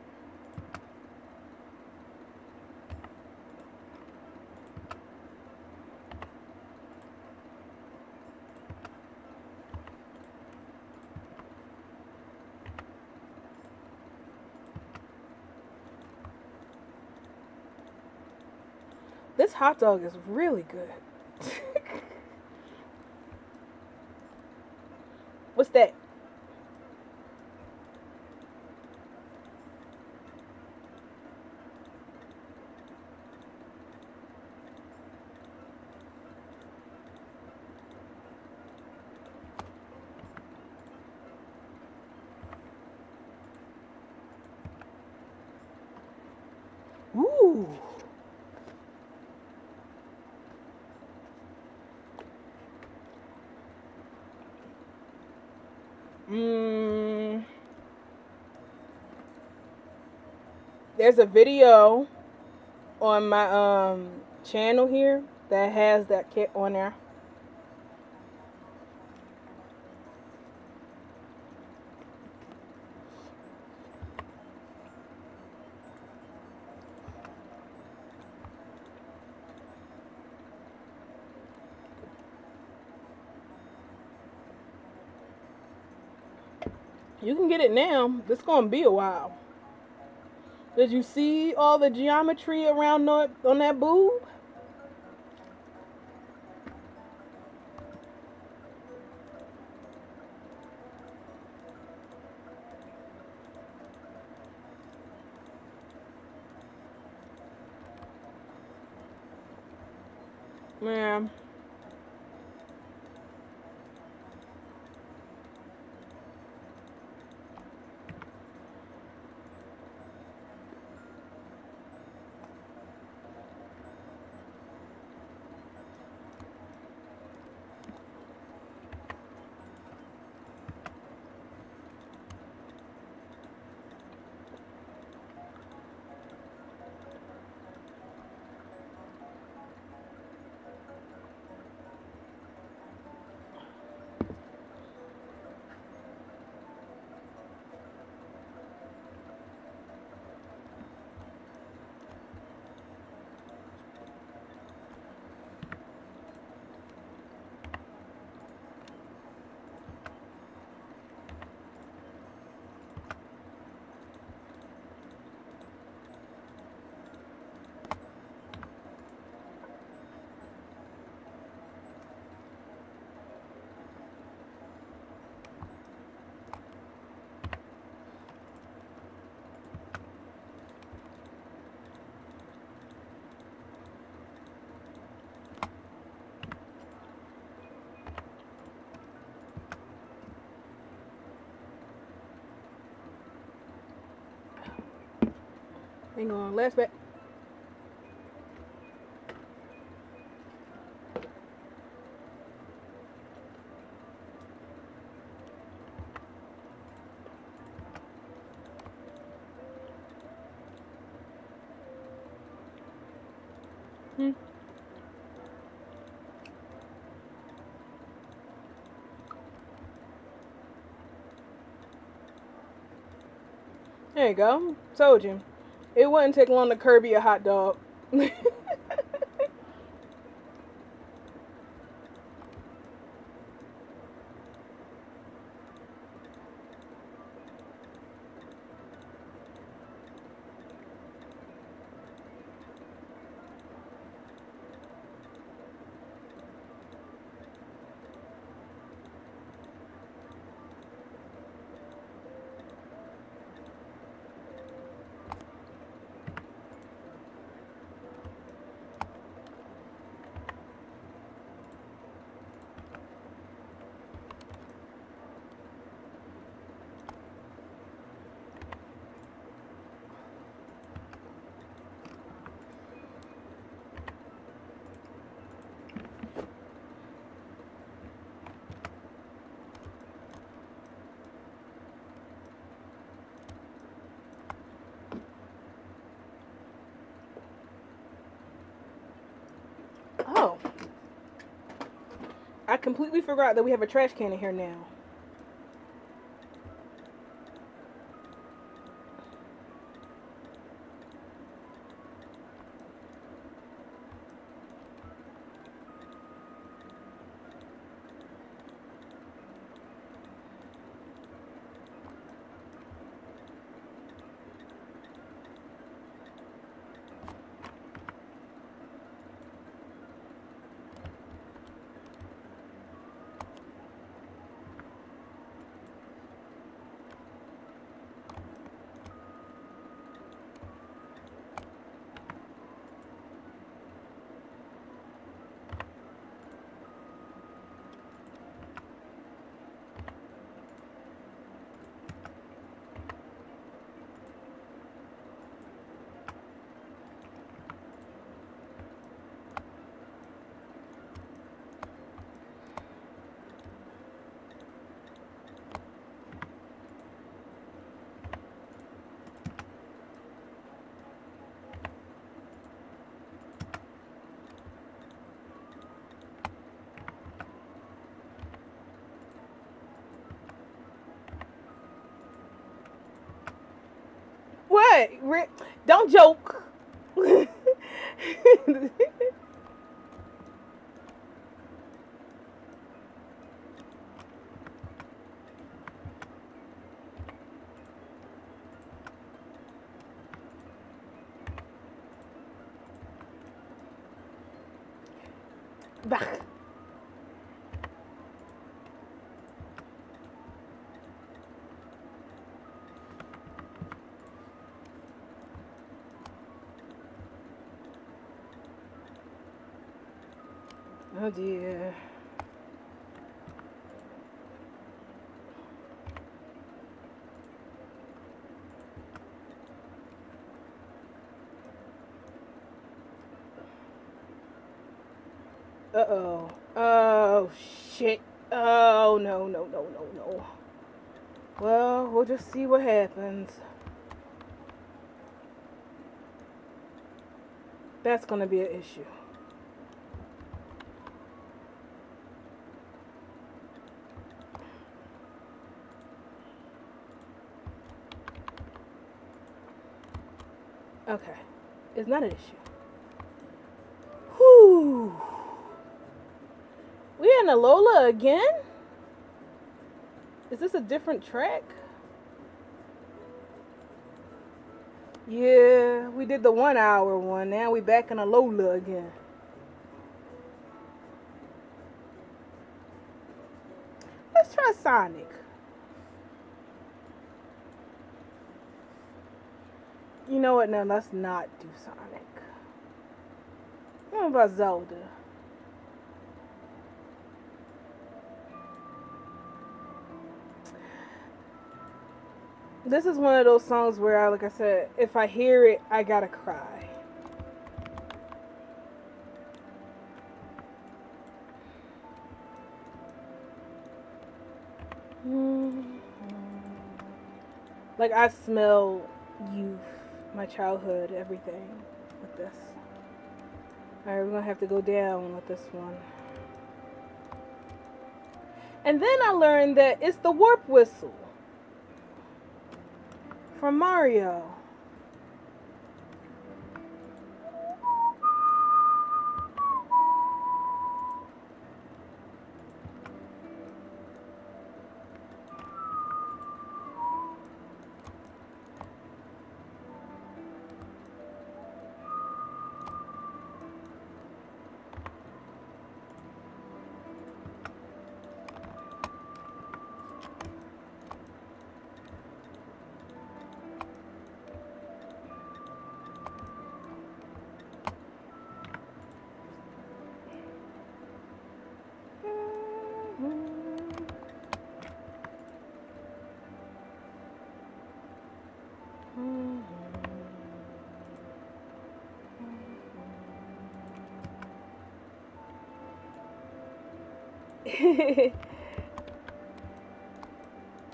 This hot dog is really good. What's that? Ooh. There's a video on my channel here that has that kit on there. You can get it now. It's gonna be a while. Did you see all the geometry around on that boob? Man. Hang on, last bet. Hmm. There you go. Told you. It wouldn't take long to Kirby a hot dog. Oh, I completely forgot that we have a trash can in here now. What? Don't joke. Bah. Oh dear. Uh oh. Oh shit. Oh no no no no no. Well, we'll just see what happens. That's gonna be an issue. Okay. It's not an issue. Whew. We in Alola again? Is this a different track? Yeah, we did the 1 hour one. Now we back in Alola again. Let's try Sonic. You know what? No, let's not do Sonic. What about Zelda? This is one of those songs where, like I said, if I hear it, I gotta cry. Like, I smell youth, my childhood, everything with this. Alright, we're gonna have to go down with this one. And then I learned that it's the warp whistle from Mario.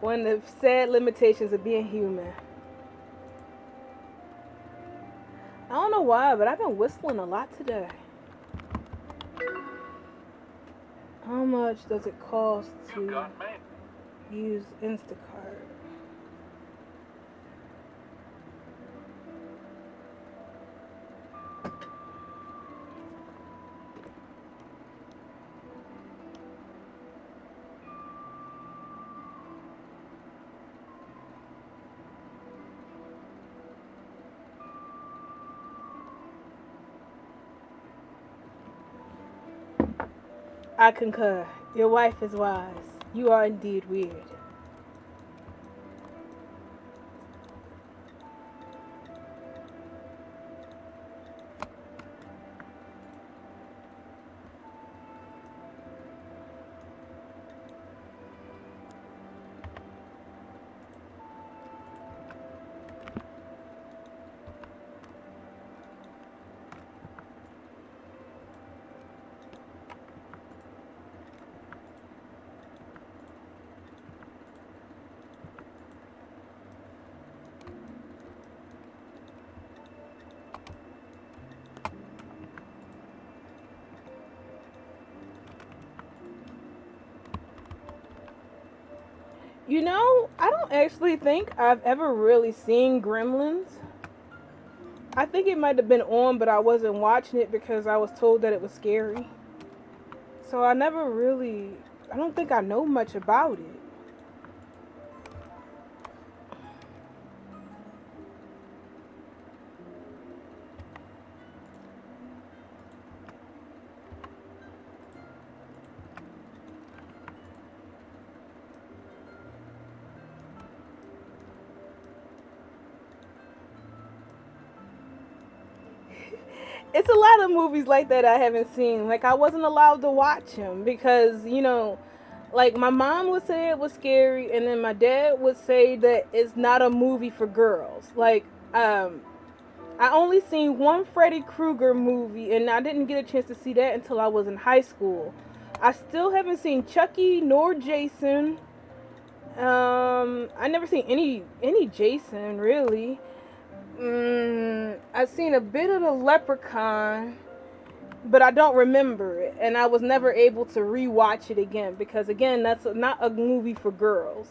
One of the sad limitations of being human. I don't know why, but I've been whistling a lot today. How much does it cost You to got mail. use Instacart? I concur. Your wife is wise. You are indeed weird. You know, I don't actually think I've ever really seen Gremlins. I think it might have been on, but I wasn't watching it because I was told that it was scary. So I never really, I don't think I know much about it. It's a lot of movies like that I haven't seen. Like, I wasn't allowed to watch them because, like, my mom would say it was scary, and then my dad would say that it's not a movie for girls. Like, I only seen one Freddy Krueger movie, and I didn't get a chance to see that until I was in high school. I still haven't seen Chucky nor Jason. I never seen any Jason really. I've seen a bit of the Leprechaun, but I don't remember it, and I was never able to rewatch it again because, again, that's not a movie for girls.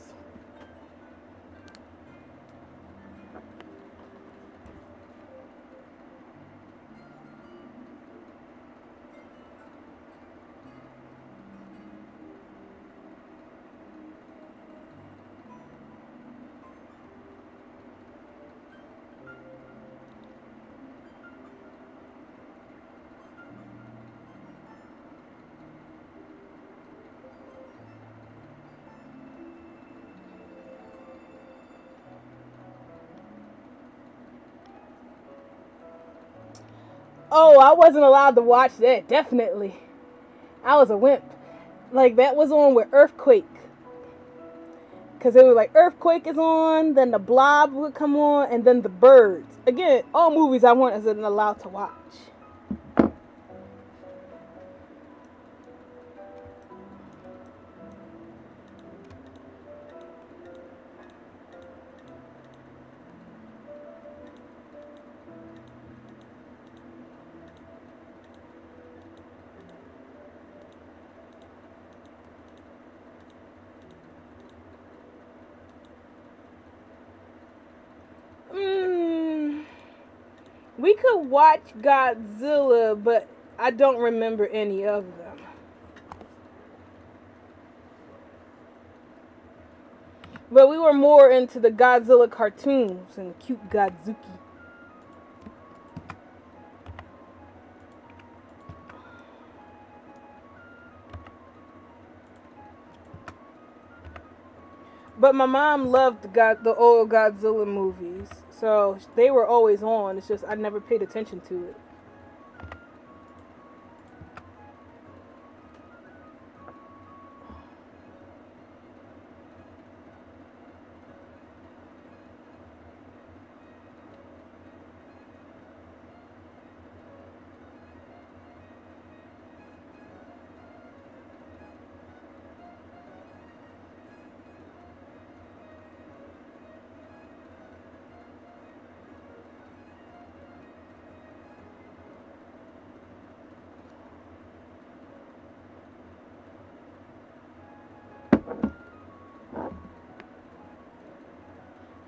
Oh, I wasn't allowed to watch that, definitely. I was a wimp. Like, that was on with Earthquake. Because it was like Earthquake is on, then the Blob would come on, and then the Birds. Again, all movies I wasn't allowed to watch. We could watch Godzilla, but I don't remember any of them. But we were more into the Godzilla cartoons and cute Godzuki. But my mom loved the old Godzilla movies, so they were always on. It's just I never paid attention to it.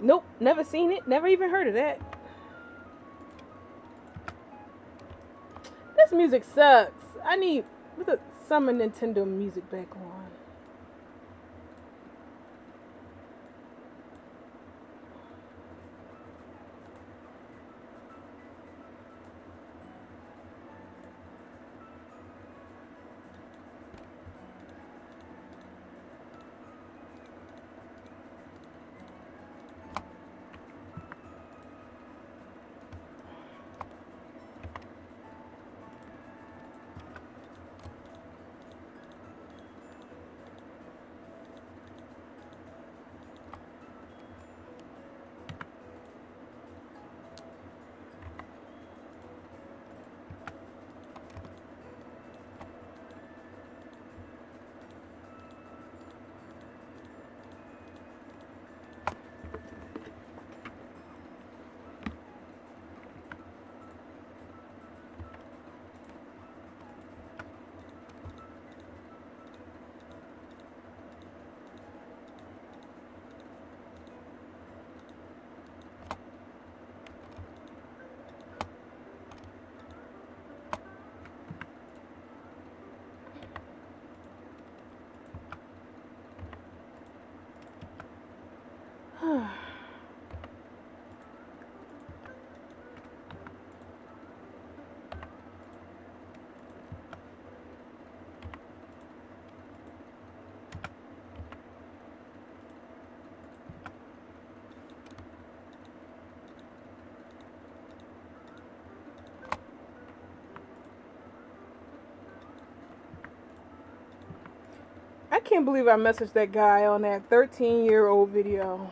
Nope, never seen it, never even heard of that. This music sucks. I need some Nintendo music back on. I can't believe I messaged that guy on that 13-year-old video.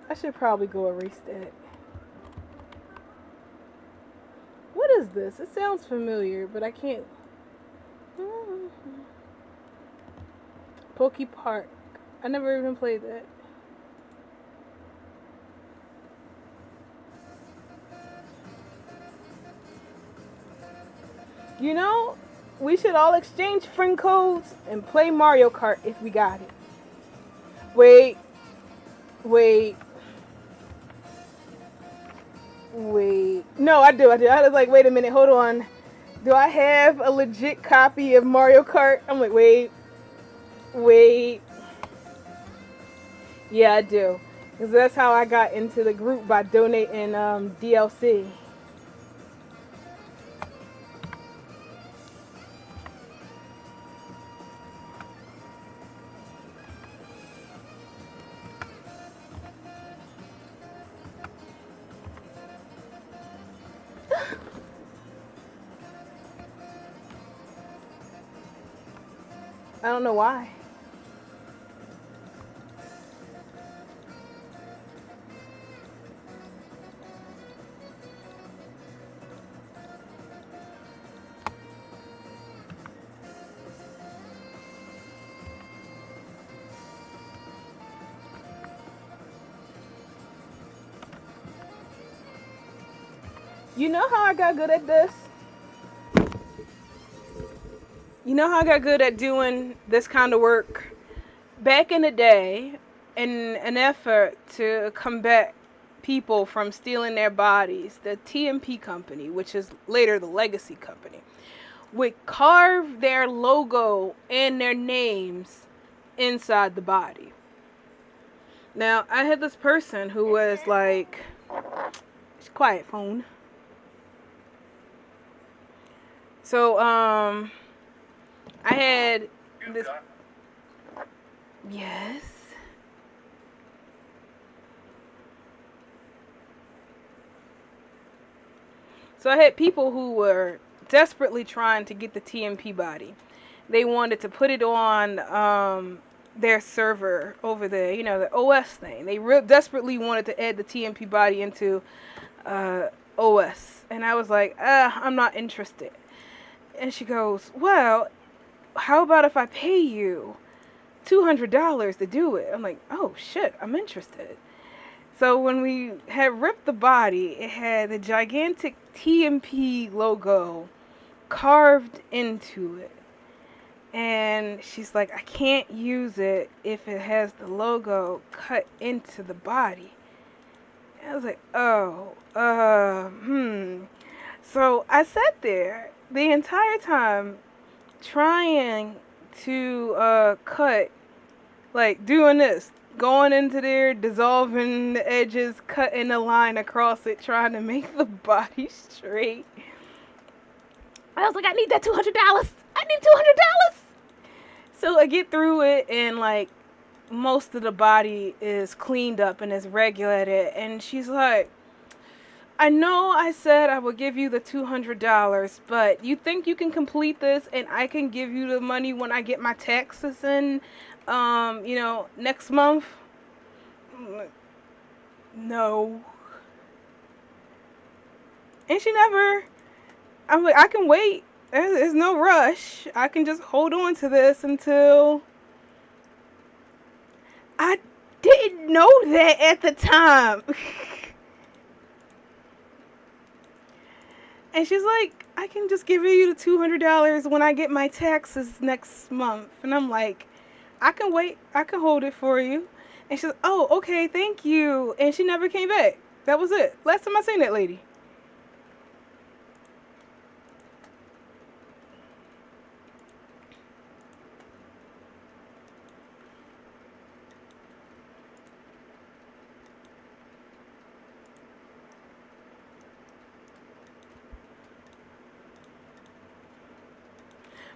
I should probably go erase that. What is this? It sounds familiar, but I can't. Pokey Park. I never even played that. You know, we should all exchange friend codes and play Mario Kart if we got it. Wait. No, I do. I was like, wait a minute, hold on. Do I have a legit copy of Mario Kart? I'm like, wait. Yeah, I do. Because that's how I got into the group, by donating DLC. I don't know why. You know how I got good at this? You know how I got good at doing this kind of work? Back in the day, in an effort to combat people from stealing their bodies, the TMP company, which is later the Legacy company, would carve their logo and their names inside the body. Now, I had this person who was like, quiet phone. So, I had You this, got yes. So I had people who were desperately trying to get the TMP body. They wanted to put it on their server over there, you know, the OS thing. They desperately wanted to add the TMP body into uh, OS. And I was like, I'm not interested. And she goes, well, how about if I pay you $200 to do it? I'm like, oh shit, I'm interested. So when we had ripped the body, it had the gigantic TMP logo carved into it. And she's like, I can't use it if it has the logo cut into the body. And I was like, oh, So I sat there the entire time trying to cut, like doing this, going into there, dissolving the edges, cutting a line across it, trying to make the body straight. I was like, I need that $200. I need $200. So I get through it, and like most of the body is cleaned up and is regulated. And she's like, I know I said I would give you the $200, but you think you can complete this and I can give you the money when I get my taxes in, next month? No. And she never, I'm like, I can wait. There's no rush. I can just hold on to this until. I didn't know that at the time. And she's like, I can just give you the $200 when I get my taxes next month. And I'm like, I can wait. I can hold it for you. And she's like, oh, okay, thank you. And she never came back. That was it. Last time I seen that lady.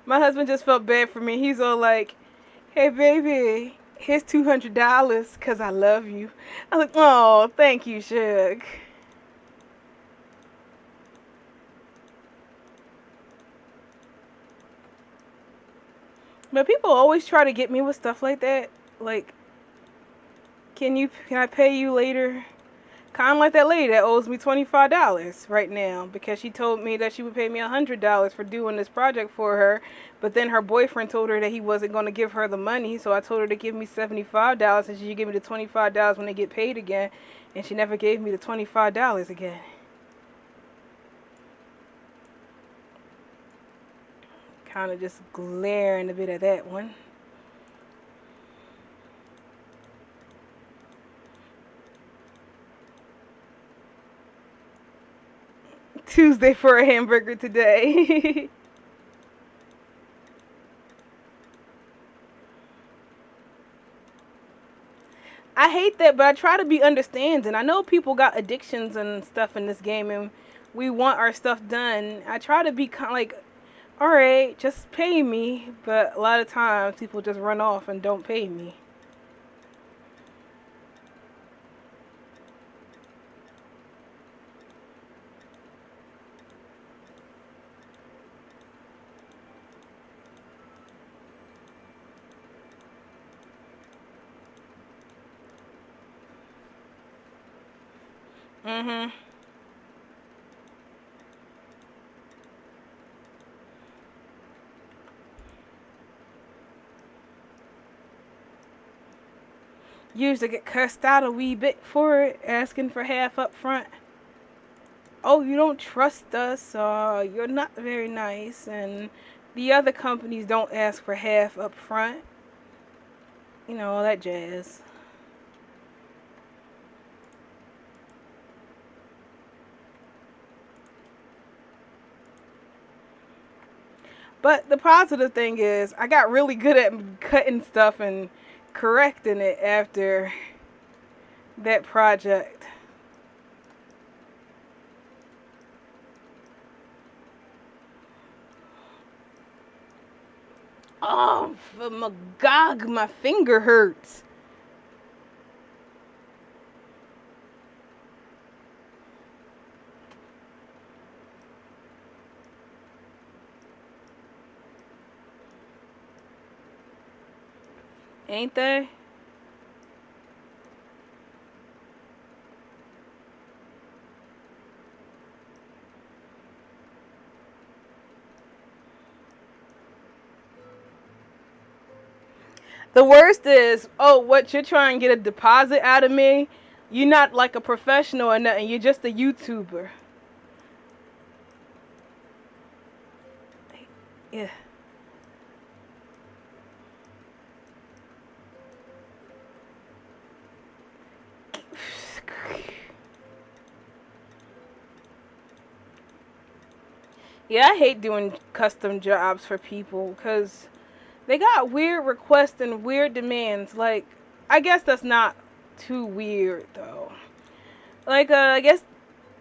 My husband just felt bad for me. He's all like, hey, baby, here's $200 because I love you. I was like, oh, thank you, Shug. But people always try to get me with stuff like that. Like, can I pay you later? Kind of like that lady that owes me $25 right now because she told me that she would pay me $100 for doing this project for her, but then her boyfriend told her that he wasn't going to give her the money, so I told her to give me $75 and she should give me the $25 when they get paid again, and she never gave me the $25 again. Kind of just glaring a bit at that one. Tuesday for a hamburger today. I hate that, but I try to be understanding. I know people got addictions and stuff in this game, and we want our stuff done. I try to be kind of like, all right, just pay me. But a lot of times, people just run off and don't pay me. Mm-hmm. Usually get cursed out a wee bit for it, asking for half up front. Oh, you don't trust us, you're not very nice, and the other companies don't ask for half up front. You know, all that jazz. But the positive thing is, I got really good at cutting stuff and correcting it after that project. Oh, for my gog, my finger hurts. Ain't they? The worst is, oh, what, you're trying to get a deposit out of me? You're not like a professional or nothing. You're just a YouTuber. Yeah. Yeah, I hate doing custom jobs for people because they got weird requests and weird demands. Like, I guess that's not too weird though. Like, I guess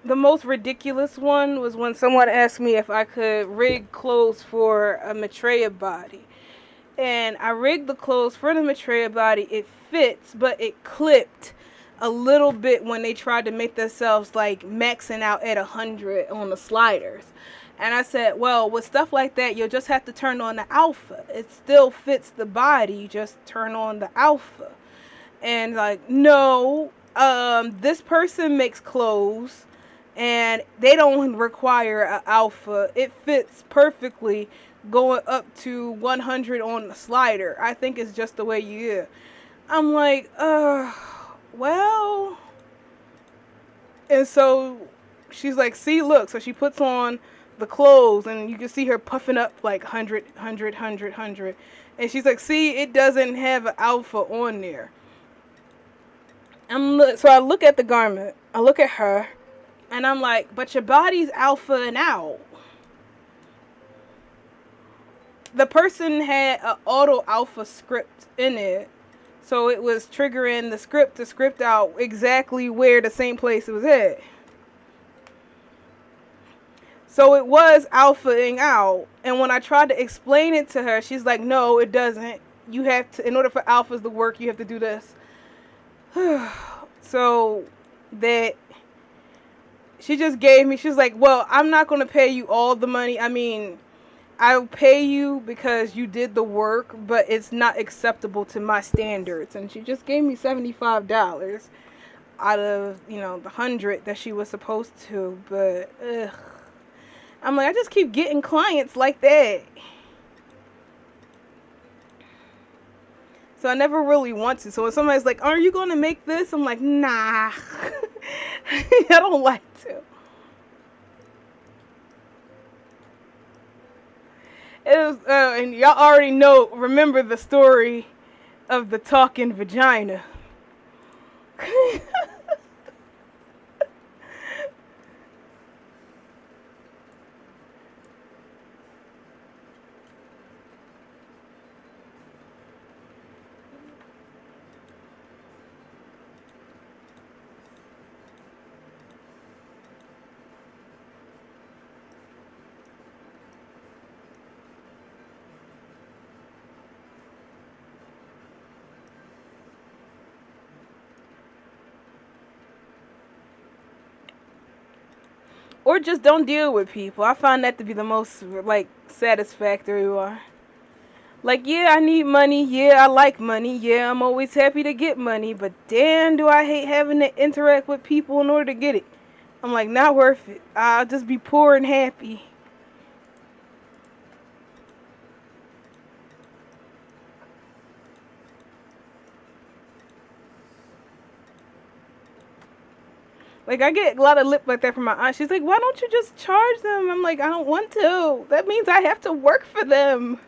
the most ridiculous one was when someone asked me if I could rig clothes for a Maitreya body. And I rigged the clothes for the Maitreya body. It fits, but it clipped a little bit when they tried to make themselves like maxing out at 100 on the sliders. And I said, well, with stuff like that, you'll just have to turn on the alpha. It still fits the body, you just turn on the alpha. And like, no, this person makes clothes and they don't require an alpha. It fits perfectly going up to 100 on the slider. I think it's just the way you is. I'm like, well. And so she's like, see, look. So she puts on the clothes and you can see her puffing up like 100, 100, 100, 100. And she's like, see, it doesn't have an alpha on there. So I look at the garment. I look at her. And I'm like, but your body's alpha and out. The person had an auto alpha script in it. So it was triggering the script to script out exactly where the same place it was at. So it was alphaing out. And when I tried to explain it to her, she's like, no, it doesn't. You have to, in order for alphas to work, you have to do this. So that she just gave me, she's like, well, I'm not going to pay you all the money. I mean, I'll pay you because you did the work, but it's not acceptable to my standards. And she just gave me $75 out of, the 100 that she was supposed to. But, ugh. I'm like, I just keep getting clients like that. So I never really want to. So when somebody's like, are you going to make this? I'm like, nah. I don't like to. It was, and y'all already remember the story of the talking vagina. Or just don't deal with people. I find that to be the most, like, satisfactory one. Like, yeah, I need money. Yeah, I like money. Yeah, I'm always happy to get money. But damn, do I hate having to interact with people in order to get it. I'm like, not worth it. I'll just be poor and happy. Like, I get a lot of lip like that from my aunt. She's like, why don't you just charge them? I'm like, I don't want to. That means I have to work for them.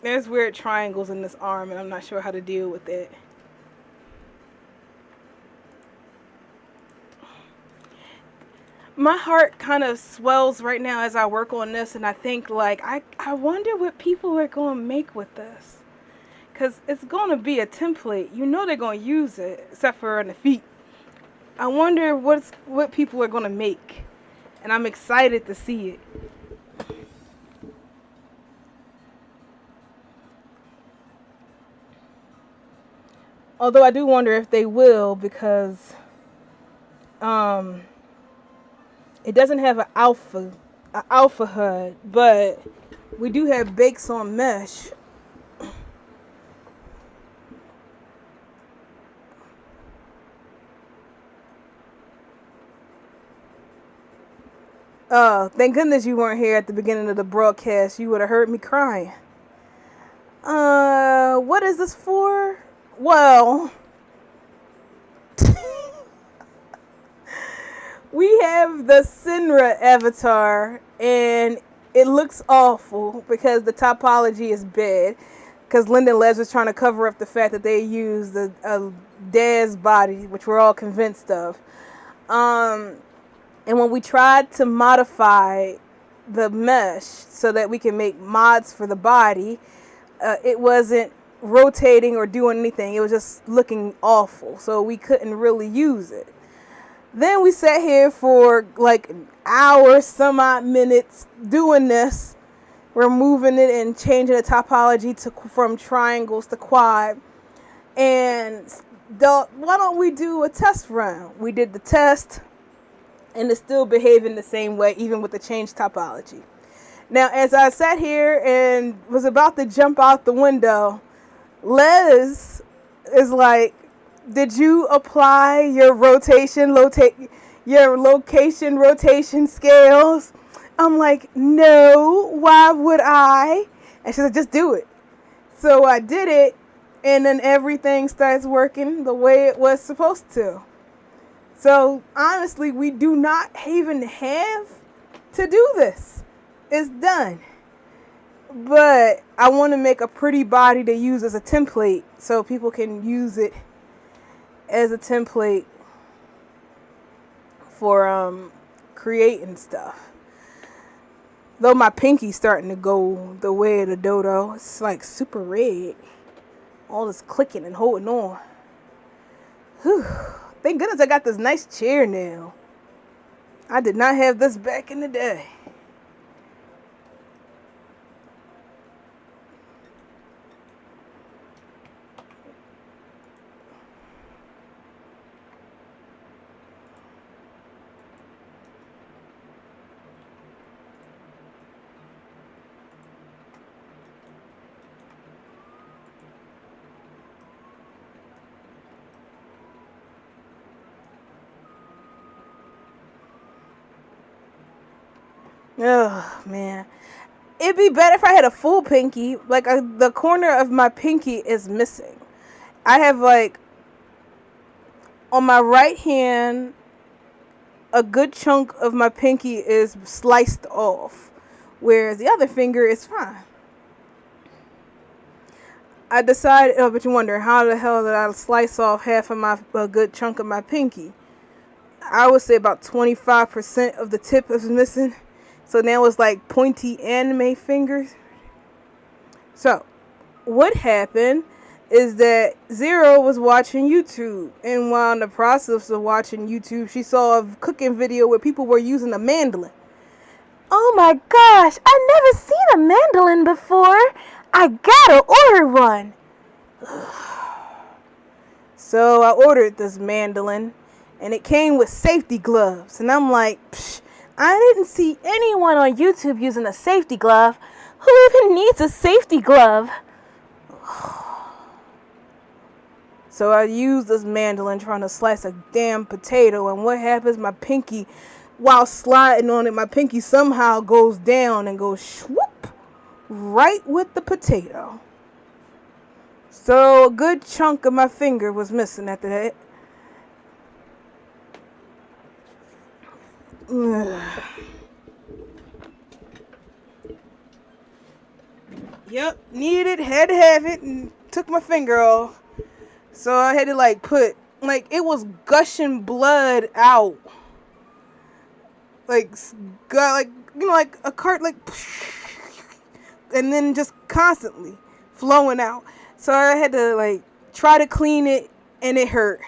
There's weird triangles in this arm, and I'm not sure how to deal with it. My heart kind of swells right now as I work on this, and I think, like, I wonder what people are going to make with this. Because it's going to be a template. You know they're going to use it, except for on the feet. I wonder what people are going to make. And I'm excited to see it. Although I do wonder if they will, because it doesn't have an alpha HUD, but we do have bakes on mesh. Thank goodness you weren't here at the beginning of the broadcast. You would have heard me crying. What is this for? Well, we have the Senra avatar, and it looks awful because the topology is bad. Because Lyndon Labs was trying to cover up the fact that they used a Daz body, which we're all convinced of. And when we tried to modify the mesh so that we can make mods for the body, it wasn't rotating or doing anything. It was just looking awful, so we couldn't really use it. Then we sat here for like an hour, some odd minutes doing this. We're moving it and changing the topology from triangles to quad. And why don't we do a test run? We did the test, and it's still behaving the same way, even with the changed topology. Now, as I sat here and was about to jump out the window, Les is like, did you apply your location rotation scales? I'm like, no, why would I? And she's like, just do it. So I did it, and then everything starts working the way it was supposed to. So honestly, we do not even have to do this. It's done. But I want to make a pretty body to use as a template so people can use it as a template for creating stuff. Though my pinky's starting to go the way of the dodo. It's like super red. All this clicking and holding on. Whew. Thank goodness I got this nice chair now. I did not have this back in the day. Oh, man. It'd be better if I had a full pinky. Like, the corner of my pinky is missing. I have, like, on my right hand, a good chunk of my pinky is sliced off, whereas the other finger is fine. I decided, but you wonder, how the hell did I slice off half of a good chunk of my pinky? I would say about 25% of the tip is missing. So now it's like pointy anime fingers. So what happened is that Zero was watching YouTube. And while in the process of watching YouTube, she saw a cooking video where people were using a mandolin. Oh my gosh, I've never seen a mandolin before. I gotta order one. So I ordered this mandolin, and it came with safety gloves. And I'm like, psh, I didn't see anyone on YouTube using a safety glove. Who even needs a safety glove? So I used this mandolin trying to slice a damn potato, and what happens? My pinky, while sliding on it, my pinky somehow goes down and goes swoop right with the potato. So a good chunk of my finger was missing after that. Yep, needed it, had to have it, and took my finger off. So I had to it was gushing blood out. Like a cart, and then just constantly flowing out. So I had to try to clean it, and it hurt.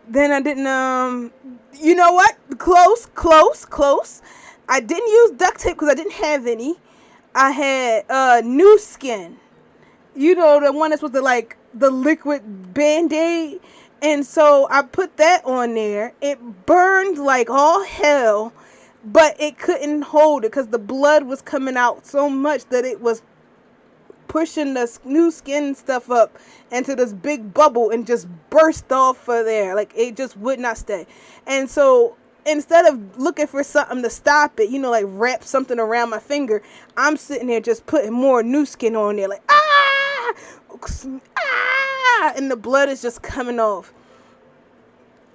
Then I didn't, you know what? Close. I didn't use duct tape because I didn't have any. I had new skin. You know, the one that's with the liquid Band-Aid. And so I put that on there. It burned like all hell, but it couldn't hold it because the blood was coming out so much that it was pushing the new skin stuff up into this big bubble and just burst off of there. Like, it just would not stay. And so instead of looking for something to stop it, wrap something around my finger, I'm sitting there just putting more new skin on there, and the blood is just coming off.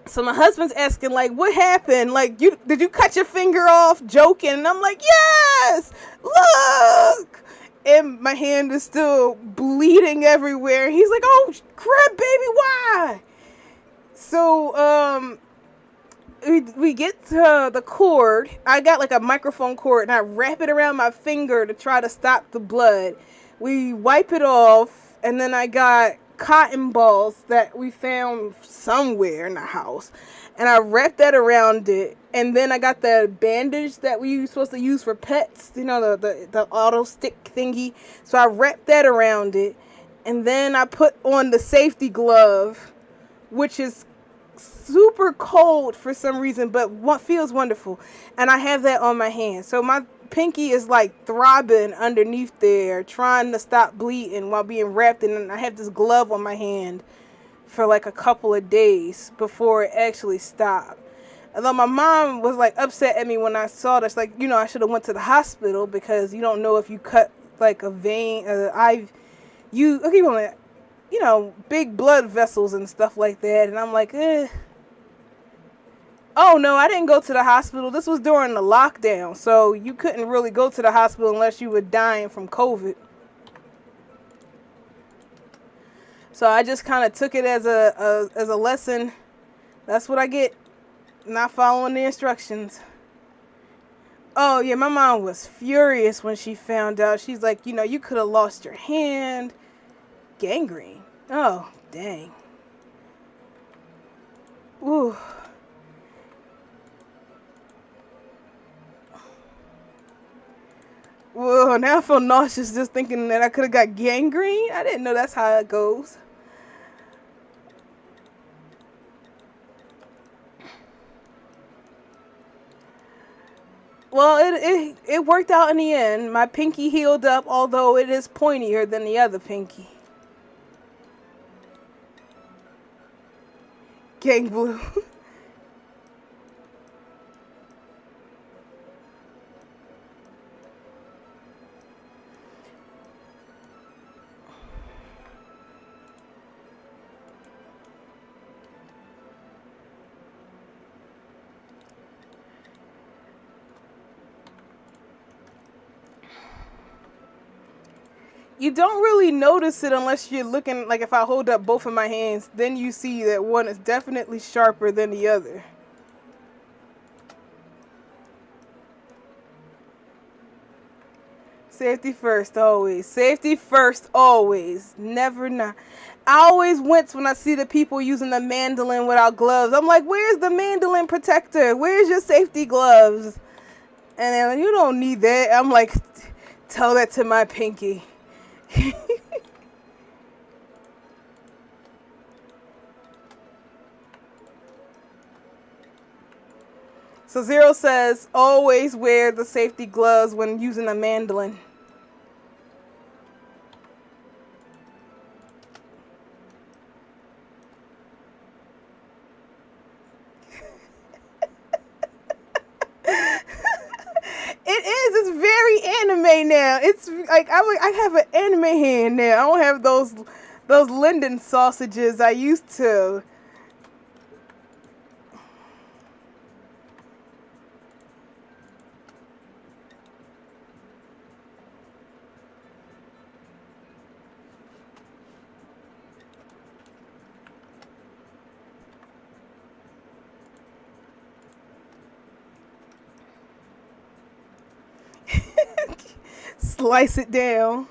So my husband's asking, what happened? Did you cut your finger off? Joking. And I'm like, yes, look. And my hand is still bleeding everywhere. He's like, oh, crap, baby, why? So, we get to the cord. I got a microphone cord, and I wrap it around my finger to try to stop the blood. We wipe it off, and then I got cotton balls that we found somewhere in the house, and I wrapped that around it. And then I got the bandage that we were supposed to use for pets, the auto stick thingy. So I wrapped that around it, and then I put on the safety glove, which is super cold for some reason, but what feels wonderful. And I have that on my hand. So my pinky is throbbing underneath there, trying to stop bleeding while being wrapped in. And I have this glove on my hand for a couple of days before it actually stopped. Although my mom was upset at me when I saw this, I should have went to the hospital because you don't know if you cut a vein, big blood vessels and stuff like that. And I'm like, eh. Oh no, I didn't go to the hospital. This was during the lockdown, so you couldn't really go to the hospital unless you were dying from COVID. So I just kind of took it as a lesson. That's what I get. Not following the instructions. Oh yeah, my mom was furious when she found out. She's like, you could have lost your hand. Gangrene. Oh, dang. Ooh. Whoa, now I feel nauseous just thinking that I could have got gangrene. I didn't know that's how it goes. Well, it worked out in the end. My pinky healed up, although it is pointier than the other pinky. Gang blue. You don't really notice it unless you're looking, if I hold up both of my hands, then you see that one is definitely sharper than the other. Safety first, always. Safety first, always. Never not. I always wince when I see the people using the mandolin without gloves. I'm like, where's the mandolin protector? Where's your safety gloves? And they're like, you don't need that. I'm like, tell that to my pinky. So Zero says, always wear the safety gloves when using a mandolin. It is. It's very anime now. It's like I have an anime hand now. I don't have those Linden sausages I used to. Slice it down.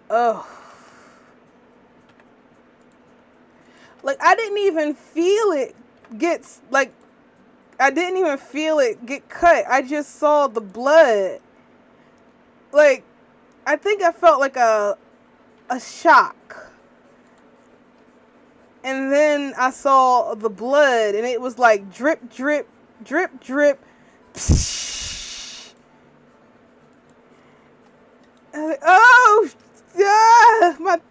Oh. Like I didn't even feel it I didn't even feel it get cut. I just saw the blood. Like I think I felt like a shock. And then I saw the blood and it was like drip drip drip drip. Psh. I was like, oh, yeah, my.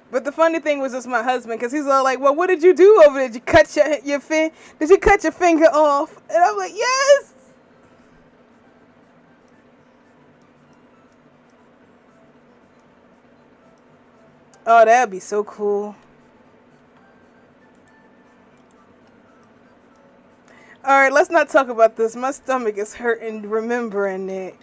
But the funny thing was just my husband, because he's all like, well, what did you do over there? Did you cut did you cut your finger off? And I'm like, yes. Oh, that'd be so cool. All right, let's not talk about this. My stomach is hurting remembering it.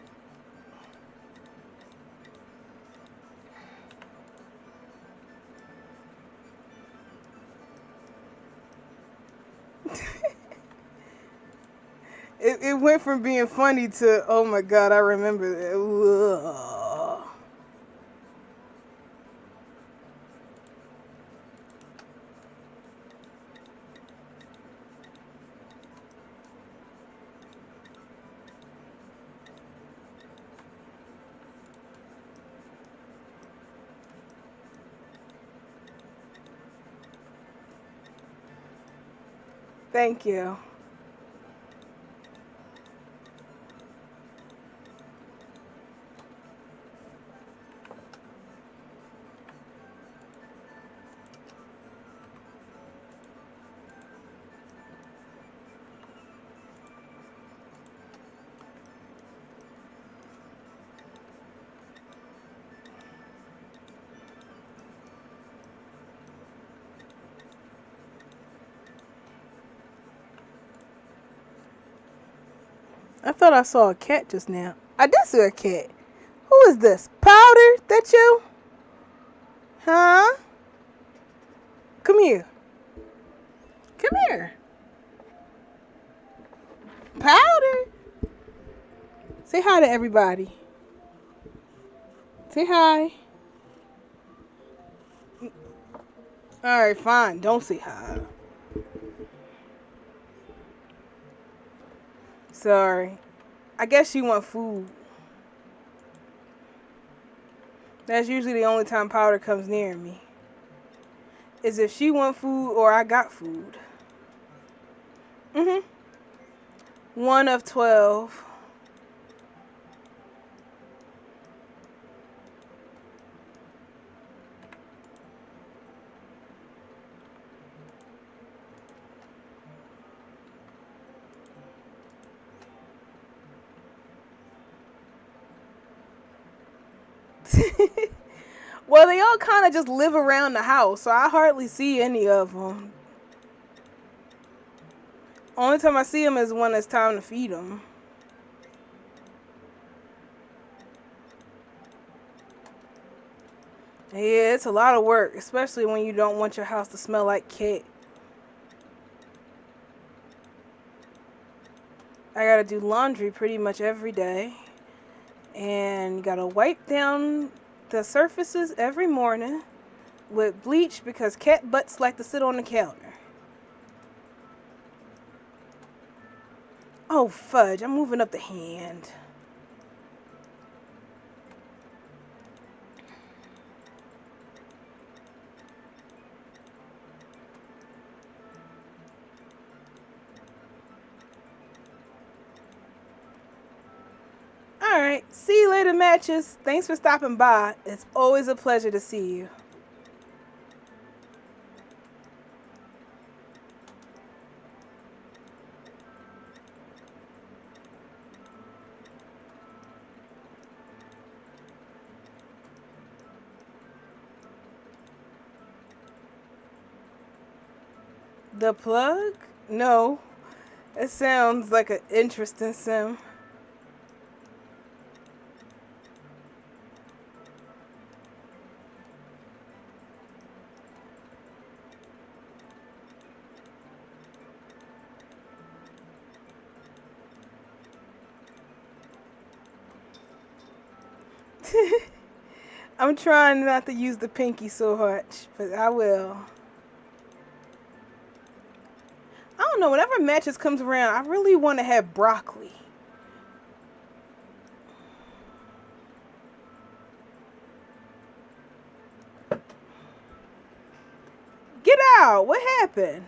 It went from being funny to, oh my God, I remember that. Ugh. Thank you. I thought I saw a cat just now. I did see a cat. Who is this? Powder? That you? Huh? Come here. Come here. Powder. Say hi to everybody. Say hi. Alright, fine. Don't say hi. Sorry. I guess you want food. That's usually the only time Powder comes near me. Is if she want food or I got food. Mm-hmm. 1 of 12. Well, they all kind of just live around the house, so I hardly see any of them. Only time I see them is when it's time to feed them. Yeah, it's a lot of work, especially when you don't want your house to smell like cake. I gotta do laundry pretty much every day. And you gotta wipe down the surfaces every morning with bleach because cat butts like to sit on the counter. Oh, fudge, I'm moving up the hand. Alright, see you later, Matches. Thanks for stopping by. It's always a pleasure to see you. The plug? No. It sounds like an interesting sim. I'm trying not to use the pinky so much, but I will. I don't know, whenever Matches comes around, I really want to have broccoli. Get out! What happened?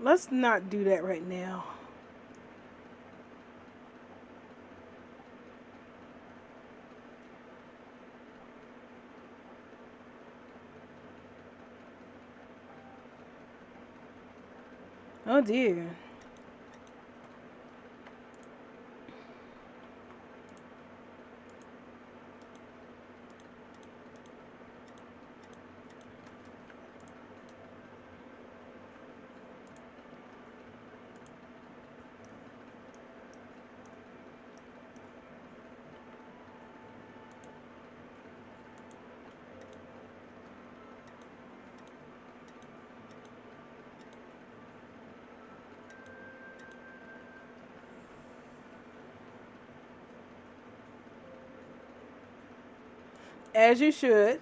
Let's not do that right now. Oh dear. As you should.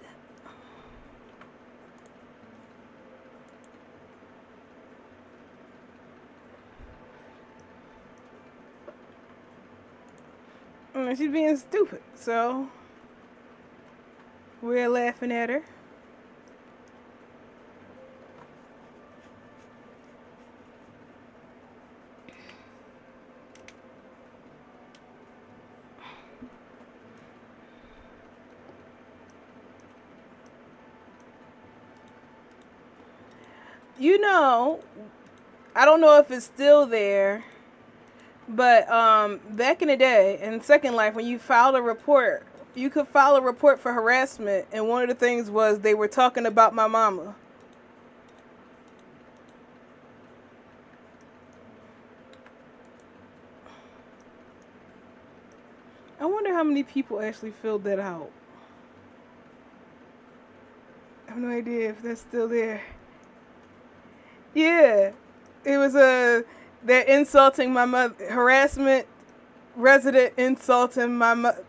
She's being stupid, so we're laughing at her. You know, I don't know if it's still there, but back in the day, in Second Life, when you filed a report, you could file a report for harassment, and one of the things was they were talking about my mama. I wonder how many people actually filled that out. I have no idea if that's still there. Yeah, it was they're insulting my mother, harassment resident insulting my mother.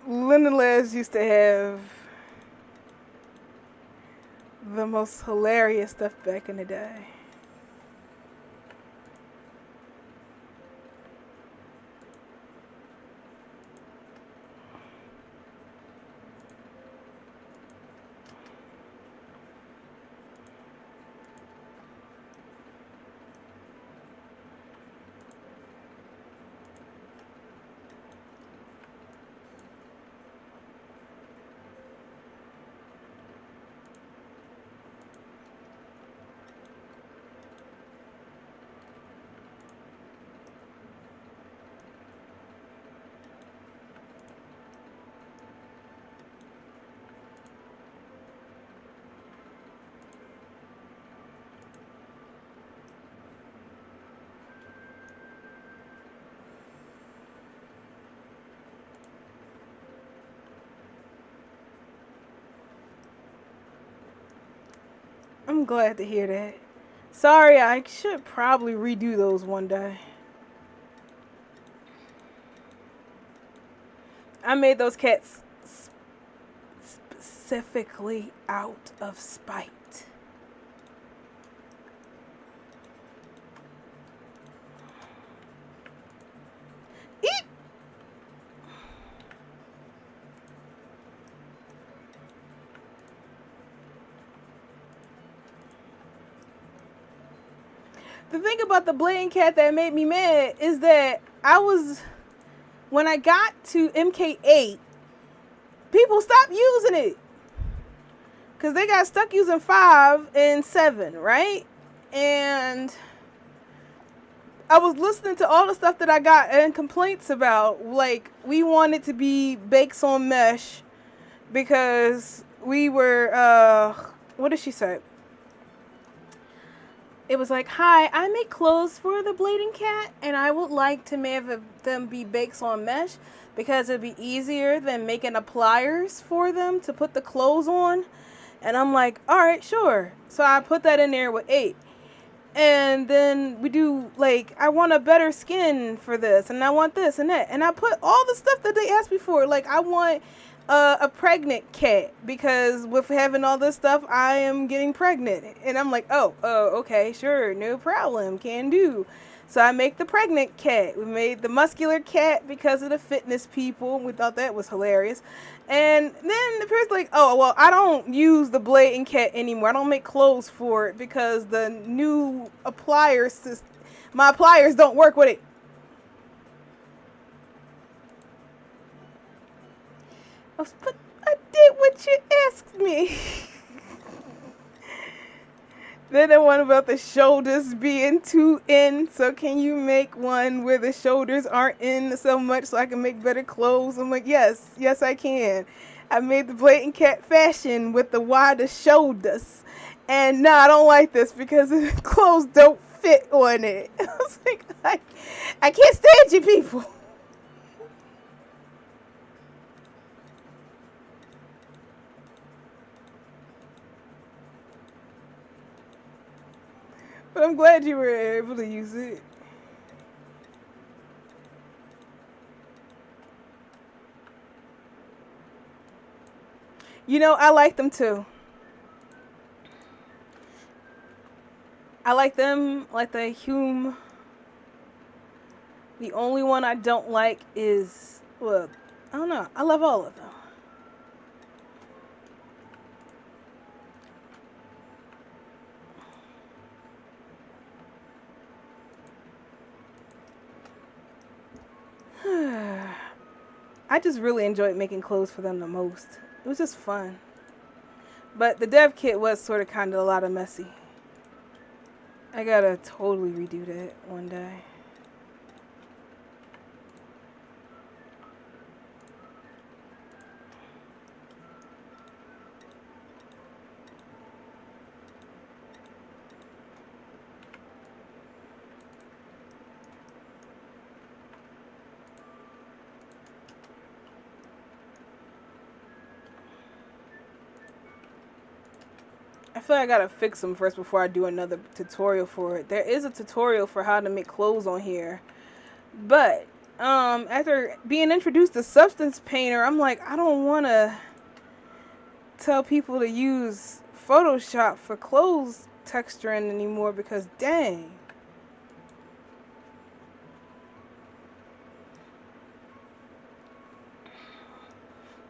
Linda Les used to have the most hilarious stuff back in the day. I'm glad to hear that. Sorry, I should probably redo those one day. I made those cats specifically out of spite. Eep! The thing about the blatant cat that made me mad is that when I got to MK8, people stopped using it. Because they got stuck using 5 and 7, right? And I was listening to all the stuff that I got and complaints about. Like, we wanted to be bakes on mesh because we were, what did she say? It was like, hi, I make clothes for the Blading Cat, and I would like to have them be bakes on mesh because it'd be easier than making the pliers for them to put the clothes on. And I'm like, all right, sure. So I put that in there with 8. And then we do, like, I want a better skin for this, and I want this and that. And I put all the stuff that they asked me for. Like, I want a pregnant cat because with having all this stuff, I am getting pregnant. And I'm like, oh, okay, sure, no problem, can do. So I make the pregnant cat. We made the muscular cat because of the fitness people. We thought that was hilarious. And then the person's like, oh, well, I don't use the Blatant Cat anymore. I don't make clothes for it because the new pliers, my pliers don't work with it. But I did what you asked me. Then the one about the shoulders being too in. So can you make one where the shoulders aren't in so much so I can make better clothes? I'm like, yes, I can. I made the Blatant Cat fashion with the wider shoulders. And no, I don't like this because the clothes don't fit on it. I was like, I can't stand you people. But I'm glad you were able to use it. You know, I like them too. I like them, like the Hume. The only one I don't like is, well, I don't know. I love all of them. I just really enjoyed making clothes for them the most. It was just fun. But the dev kit was sort of kind of a lot of messy. I gotta totally redo that one day. I feel like I gotta fix them first before I do another tutorial for it. There is a tutorial for how to make clothes on here, but after being introduced to Substance Painter, I'm like, I don't want to tell people to use Photoshop for clothes texturing anymore because dang.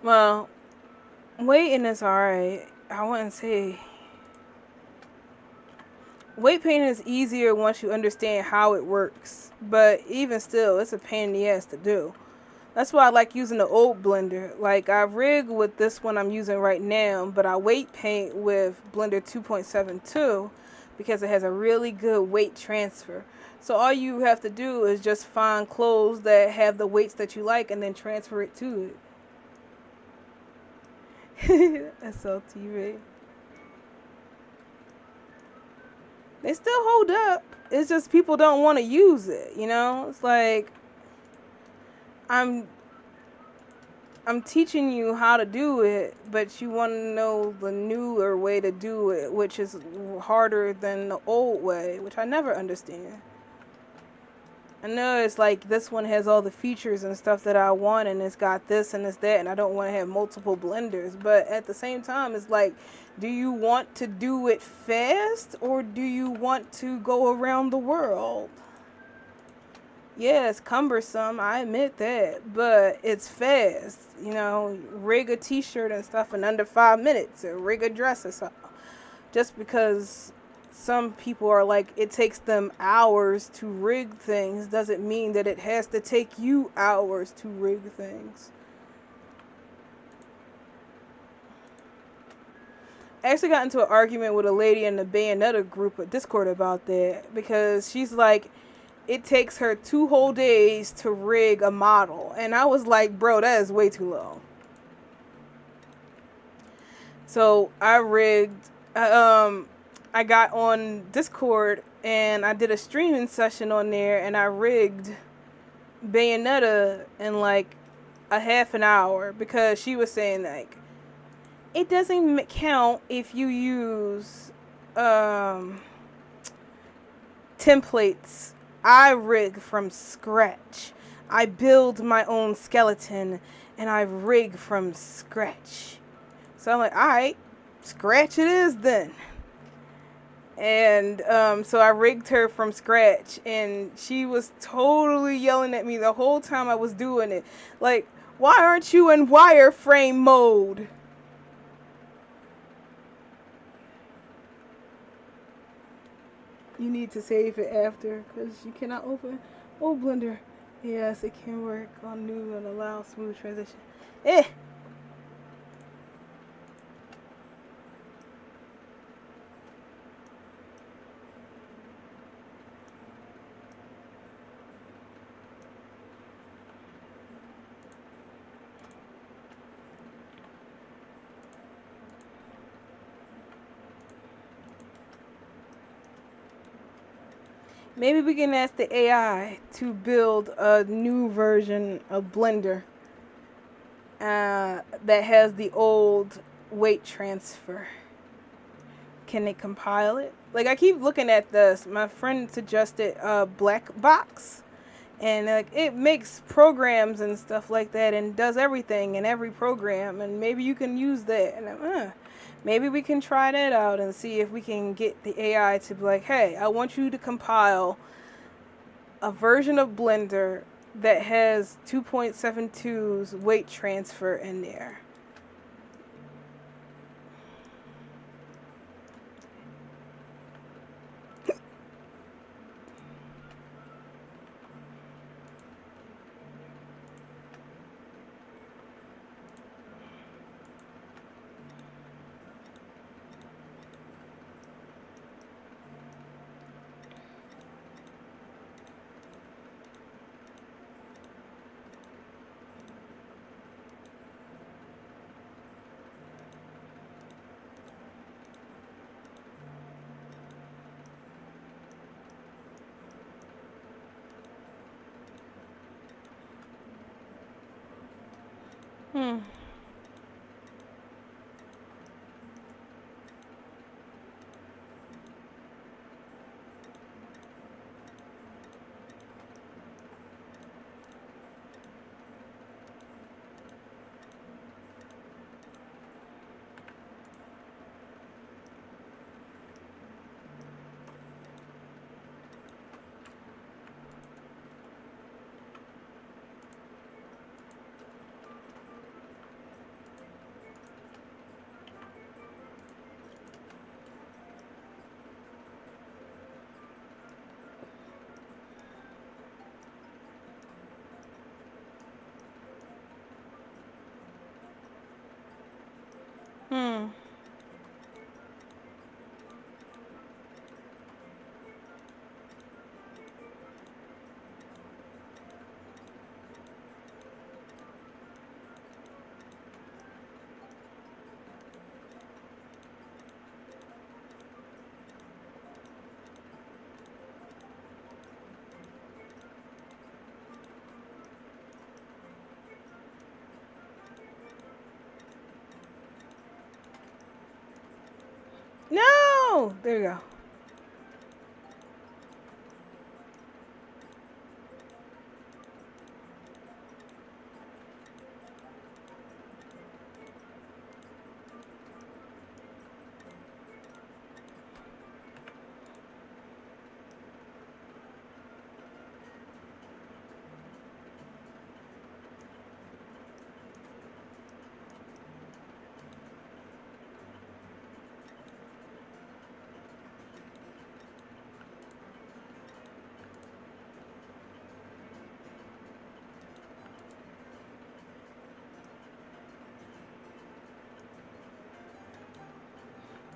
Well, waiting is alright. I wouldn't say weight painting is easier once you understand how it works, but even still, it's a pain in the ass to do. That's why I like using the old blender. Like I rig with this one I'm using right now, but I weight paint with blender 2.72 because it has a really good weight transfer. So all you have to do is just find clothes that have the weights that you like and then transfer it to it. SLTV. They still hold up. It's just people don't want to use it, you know? It's like I'm I'm teaching you how to do it, but you want to know the newer way to do it, which is harder than the old way, which I never understand. I know it's like this one has all the features and stuff that I want, and it's got this and it's that, and I don't want to have multiple blenders. But at the same time, it's like, do you want to do it fast or do you want to go around the world? Yeah, it's cumbersome, I admit that, but it's fast. You know, rig a t-shirt and stuff in under 5 minutes, or rig a dress or something. Just because some people are like, it takes them hours to rig things, doesn't mean that it has to take you hours to rig things. I actually got into an argument with a lady in the Bayonetta group of Discord about that, because she's like, it takes her 2 whole days to rig a model. And I was like, bro, that is way too low. So I rigged, I got on Discord and I did a streaming session on there and I rigged Bayonetta in like a half an hour because she was saying like, it doesn't count if you use templates. I rig from scratch. I build my own skeleton and I rig from scratch. So I'm like, alright, scratch it is then. And so I rigged her from scratch and she was totally yelling at me the whole time I was doing it. Like, why aren't you in wireframe mode? You need to save it after because you cannot open old blender. Yes, it can work on new and allow smooth transition. Eh. Maybe we can ask the AI to build a new version of Blender that has the old weight transfer. Can it compile it? Like, I keep looking at this. My friend suggested Black Box. And like, it makes programs and stuff like that and does everything in every program. And maybe you can use that. And maybe we can try that out and see if we can get the AI to be like, hey, I want you to compile a version of Blender that has 2.72's weight transfer in there. Hmm. No, there you go.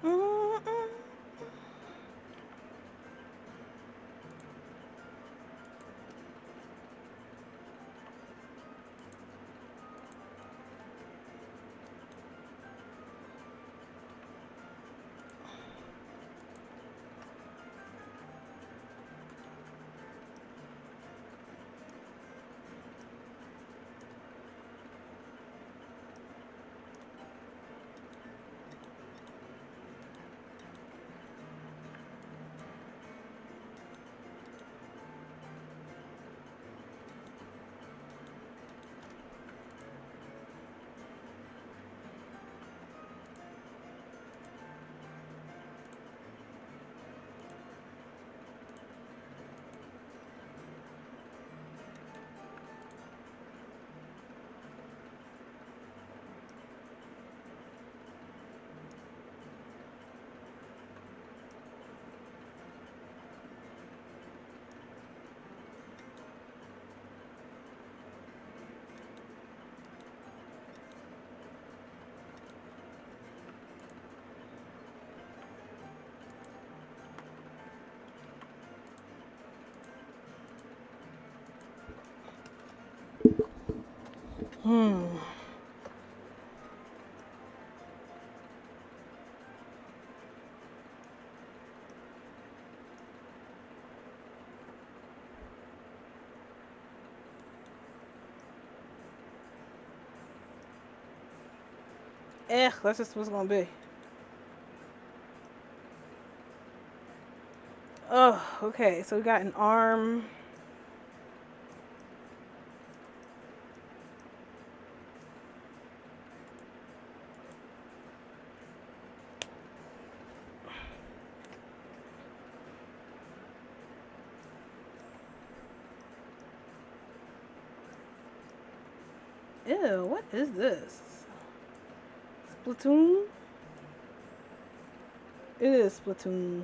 Mm-mm. Hmm. That's just what's gonna be. Oh, okay. So we got an arm. Ew, what is this? Splatoon? It is Splatoon.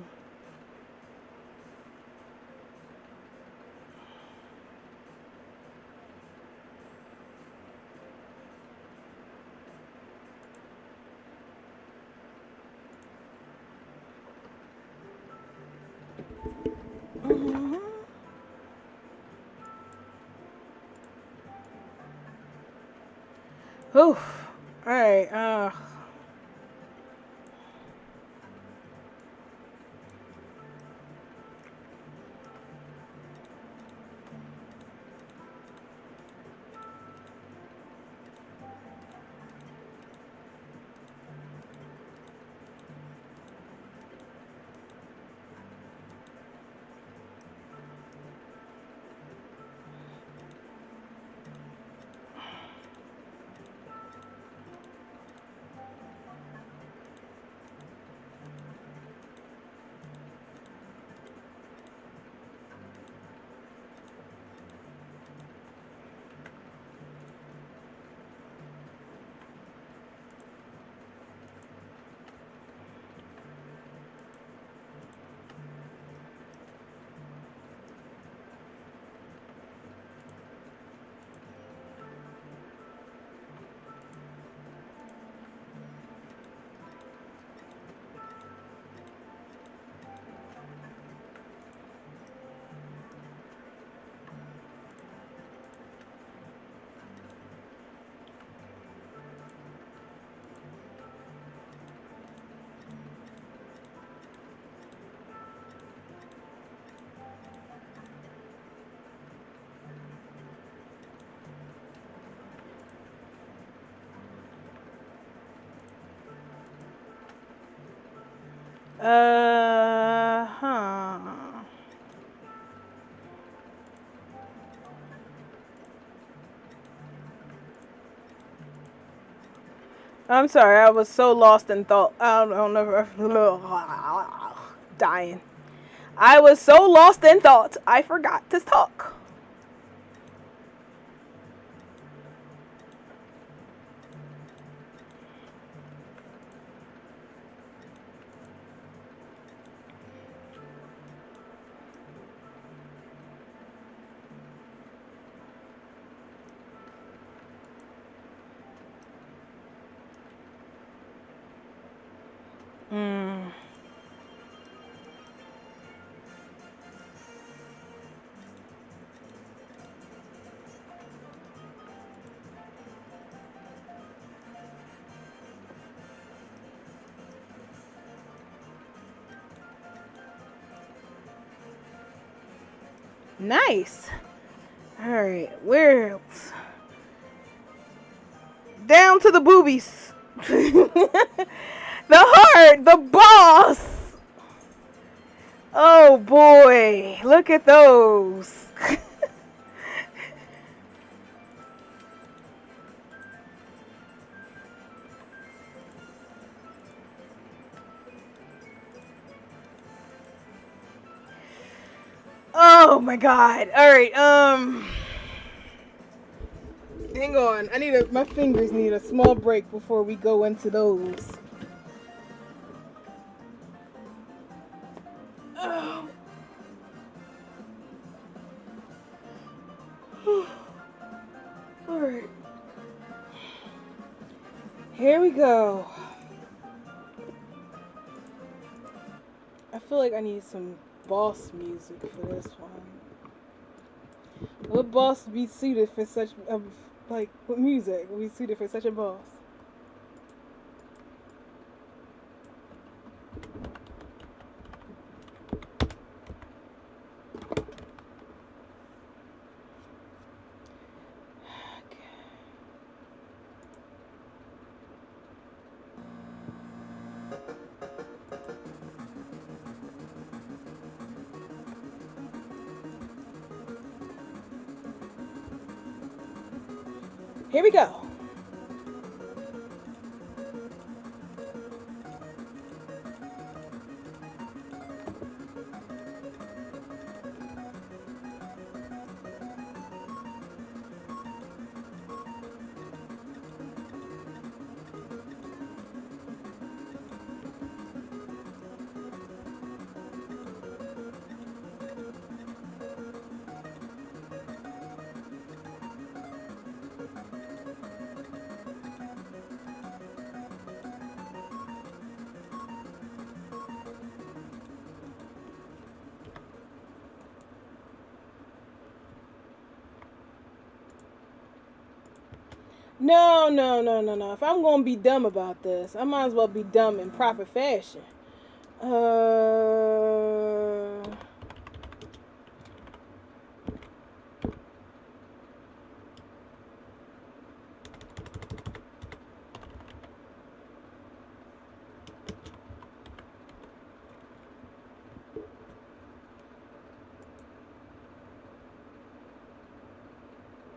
Mm-hmm. Oof. Alright, Huh. I'm sorry, I was so lost in thought. I don't know. Dying. I was so lost in thought, I forgot to talk. Mm. Nice. All right, we're down to the boobies. The heart, the boss. Oh boy, look at those. Oh my god. All right. Hang on. My fingers need a small break before we go into those. Oh. All right. Here we go. I feel like I need some boss music for this one. What boss be suited for such a what music would be suited for such a boss? Here we go. No, no, no, no, no. If I'm gonna be dumb about this, I might as well be dumb in proper fashion. I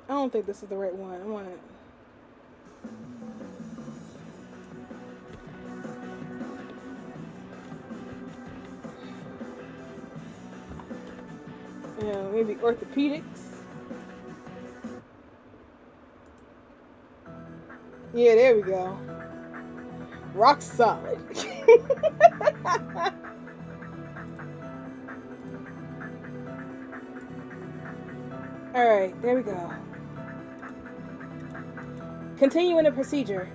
don't think this is the right one. I want it. Yeah, maybe orthopedics. Yeah, there we go. Rock solid. Alright, there we go. Continuing the procedure.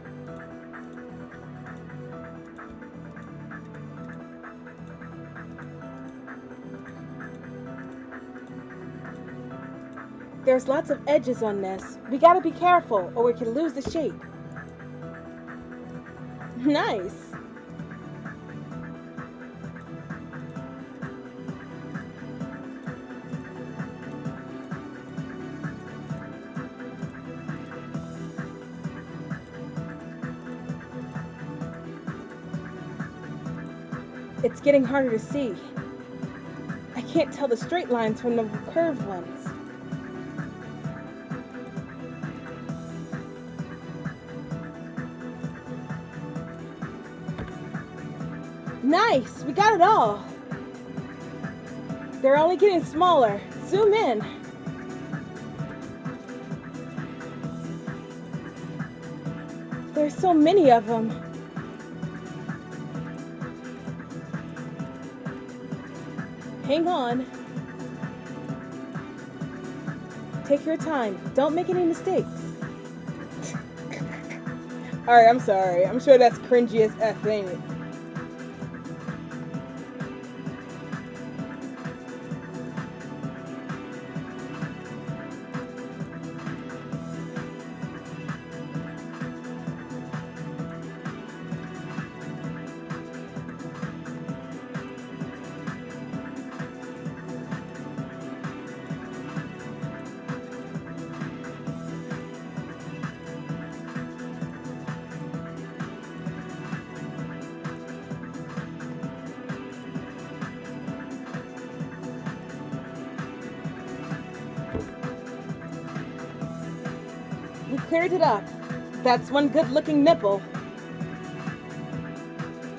There's lots of edges on this. We gotta be careful or we can lose the shape. Nice. It's getting harder to see. I can't tell the straight lines from the curved ones. Nice! We got it all! They're only getting smaller. Zoom in. There's so many of them. Hang on. Take your time. Don't make any mistakes. Alright, I'm sorry. I'm sure that's cringy as F, ain't it? We cleared it up. That's one good looking nipple.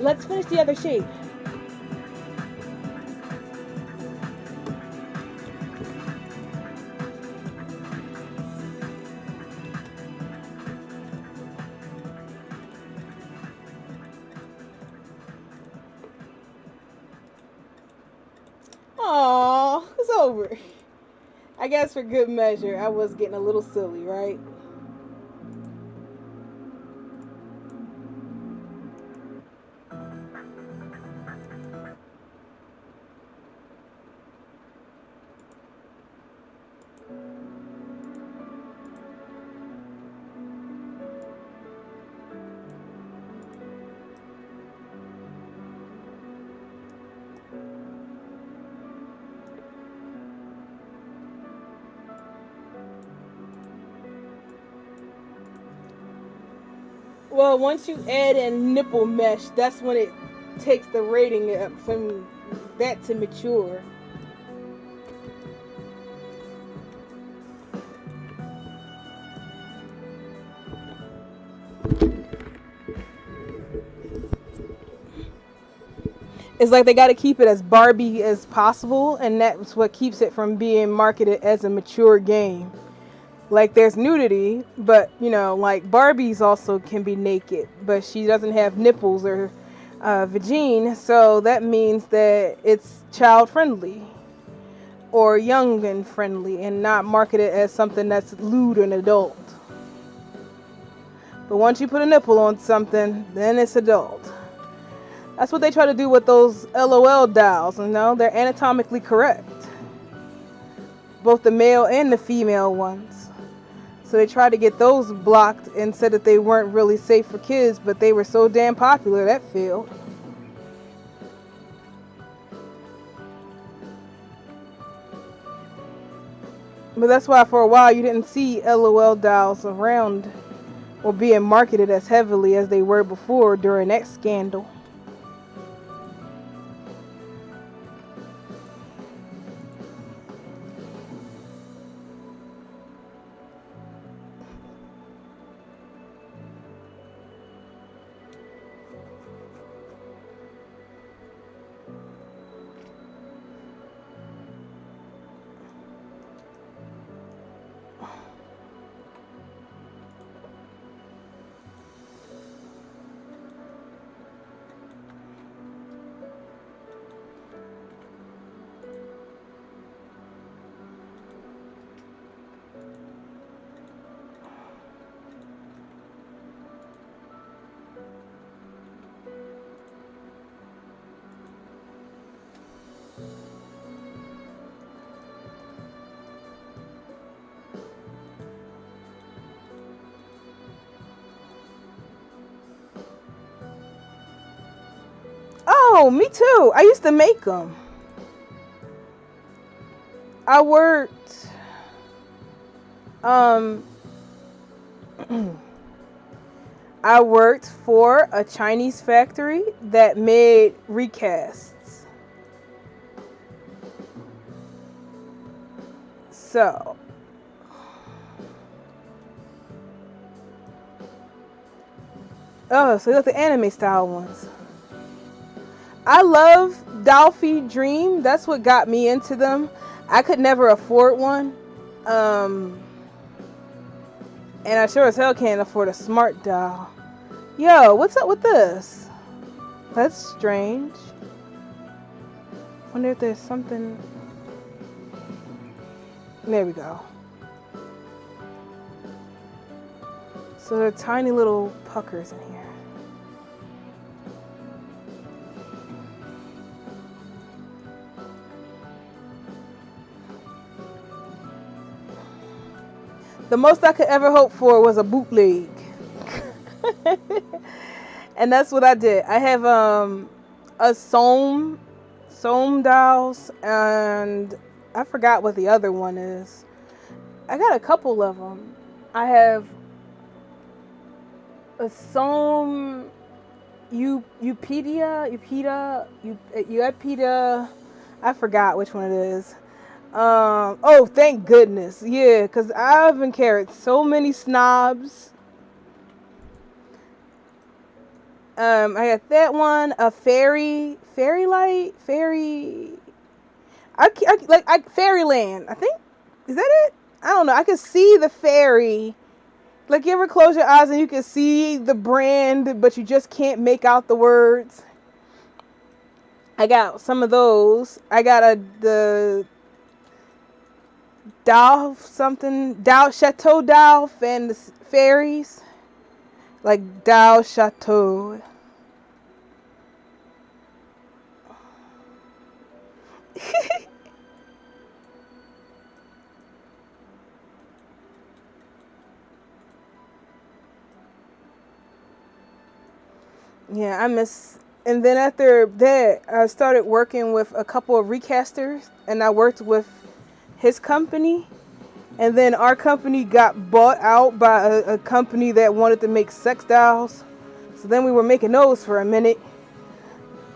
Let's finish the other shape. Aww, it's over. I guess for good measure, I was getting a little silly, right? Well, once you add in nipple mesh, that's when it takes the rating up from that to mature. It's like they got to keep it as Barbie as possible, and that's what keeps it from being marketed as a mature game. Like there's nudity, but like Barbies also can be naked, but she doesn't have nipples or vagine, so that means that it's child friendly or young and friendly, and not marketed as something that's lewd and adult. But once you put a nipple on something, then it's adult. That's what they try to do with those LOL dolls. They're anatomically correct, both the male and the female ones. So they tried to get those blocked and said that they weren't really safe for kids, but they were so damn popular that failed. But that's why for a while you didn't see LOL dolls around or being marketed as heavily as they were before during that scandal. Oh, me too. I used to make them. I worked I worked for a Chinese factory that made recasts. So, so you got the anime style ones. I love Dolphy Dream. That's what got me into them. I could never afford one. And I sure as hell can't afford a smart doll. Yo, what's up with this? That's strange. Wonder if there's something. There we go. So there are tiny little puckers in here. The most I could ever hope for was a bootleg. And that's what I did. I have a Soam dolls, and I forgot what the other one is. I got a couple of them. I have a Soam Upida. I forgot which one it is. Oh, thank goodness. Yeah, because I've encountered so many snobs. I got that one, a fairyland. Fairyland. I think, is that it? I don't know. I can see the fairy. Like, you ever close your eyes and you can see the brand, but you just can't make out the words? I got some of those. I got the Chateau Dolph and the fairies. Like Dal Chateau. Yeah, I miss. And then after that, I started working with a couple of recasters, and I worked with his company. And then our company got bought out by a company that wanted to make sex dolls. So then we were making those for a minute.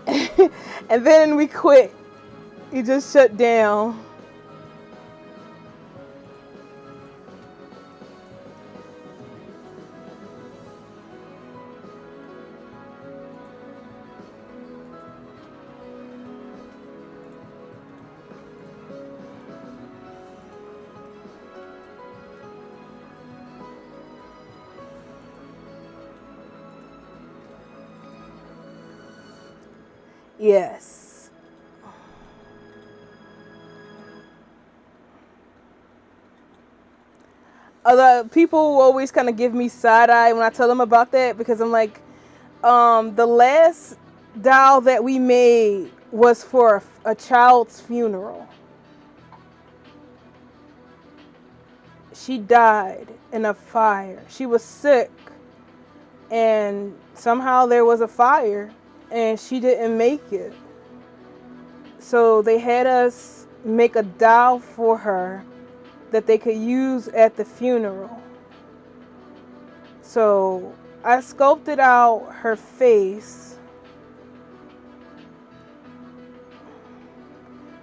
And then we quit. We just shut down. Yes. Other people always kind of give me side eye when I tell them about that, because I'm like, the last doll that we made was for a child's funeral. She died in a fire. She was sick, and somehow there was a fire, and she didn't make it. So they had us make a doll for her that they could use at the funeral. So I sculpted out her face.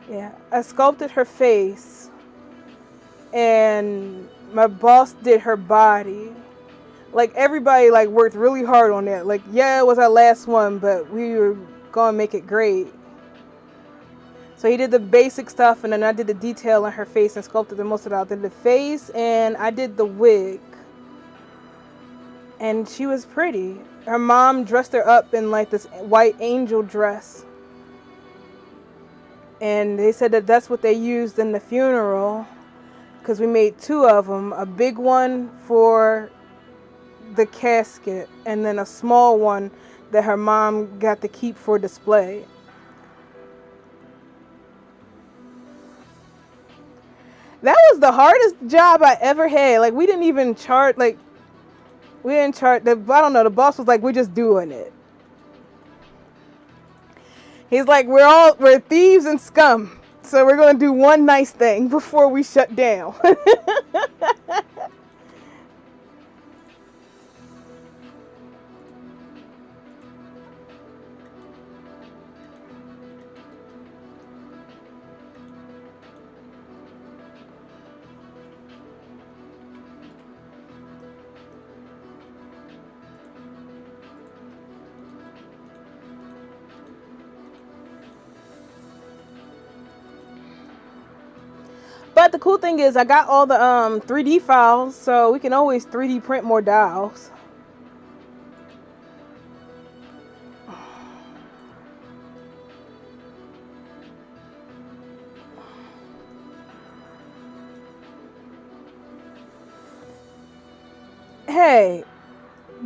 Yeah, I sculpted her face, and my boss did her body. Like, everybody like worked really hard on that. Like, yeah, it was our last one, but we were gonna make it great. So he did the basic stuff, and then I did the detail on her face and sculpted the most of it out. I did the face, and I did the wig. And she was pretty. Her mom dressed her up in like this white angel dress. And they said that that's what they used in the funeral, because we made two of them. A big one for the casket, and then a small one that her mom got to keep for display. That was the hardest job I ever had. Like, we didn't even charge, like, we didn't charge, I don't know, the boss was like, we're just doing it. He's like, we're thieves and scum, so we're going to do one nice thing before we shut down. But the cool thing is I got all the 3D files, so we can always 3D print more dials. Hey,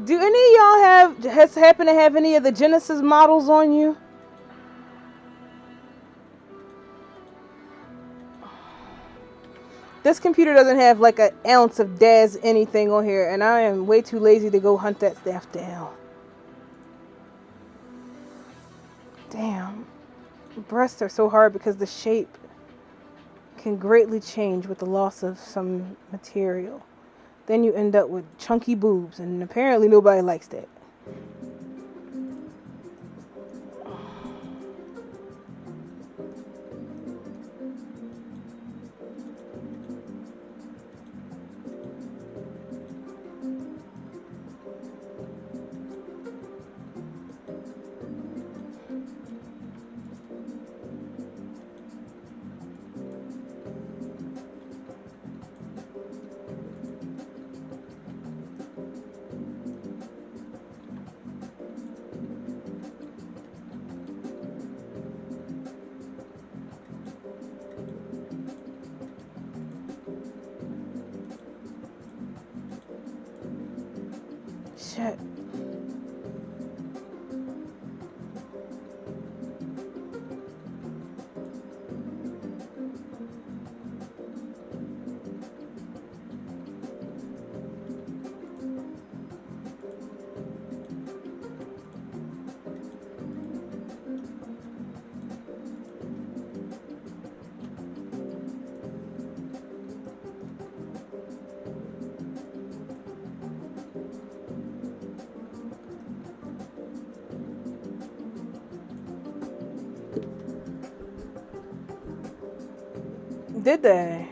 do any of y'all happen to have any of the Genesis models on you? This computer doesn't have like an ounce of DAS anything on here, and I am way too lazy to go hunt that stuff down. Damn. Breasts are so hard because the shape can greatly change with the loss of some material. Then you end up with chunky boobs, and apparently nobody likes that. Shit. Did they?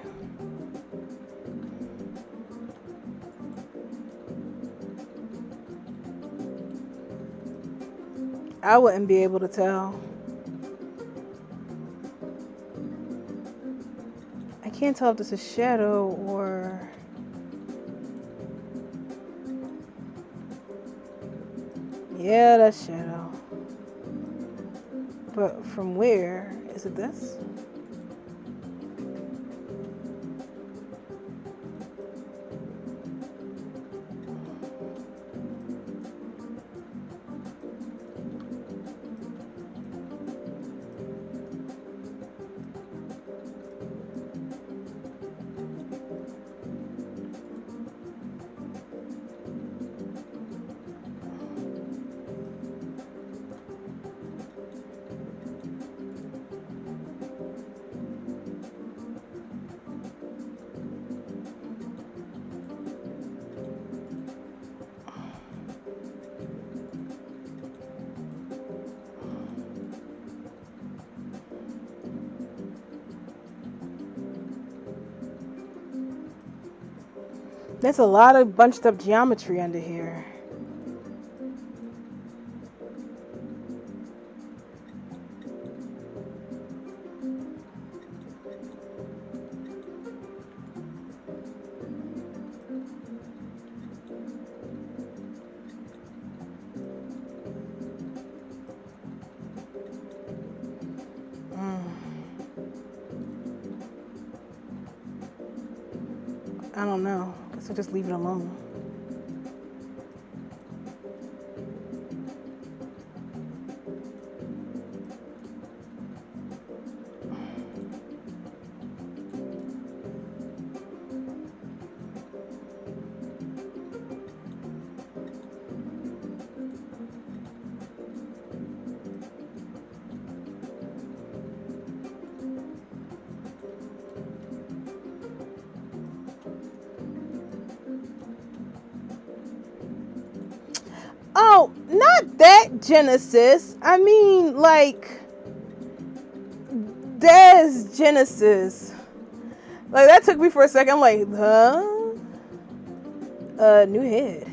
I wouldn't be able to tell. I can't tell if this is shadow or... Yeah, that's shadow. But from where? Is it this? There's a lot of bunched up geometry under here. I don't know. Guess I'll just leave it alone. Oh, not that Genesis. I mean, like, there's Genesis. Like, that took me for a second. I'm like, huh? New head.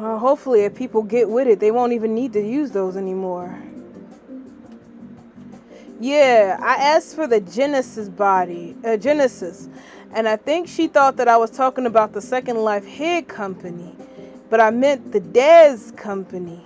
Well, hopefully, if people get with it, they won't even need to use those anymore. Yeah, I asked for the Genesis, and I think she thought that I was talking about the Second Life head company, but I meant the Dez company.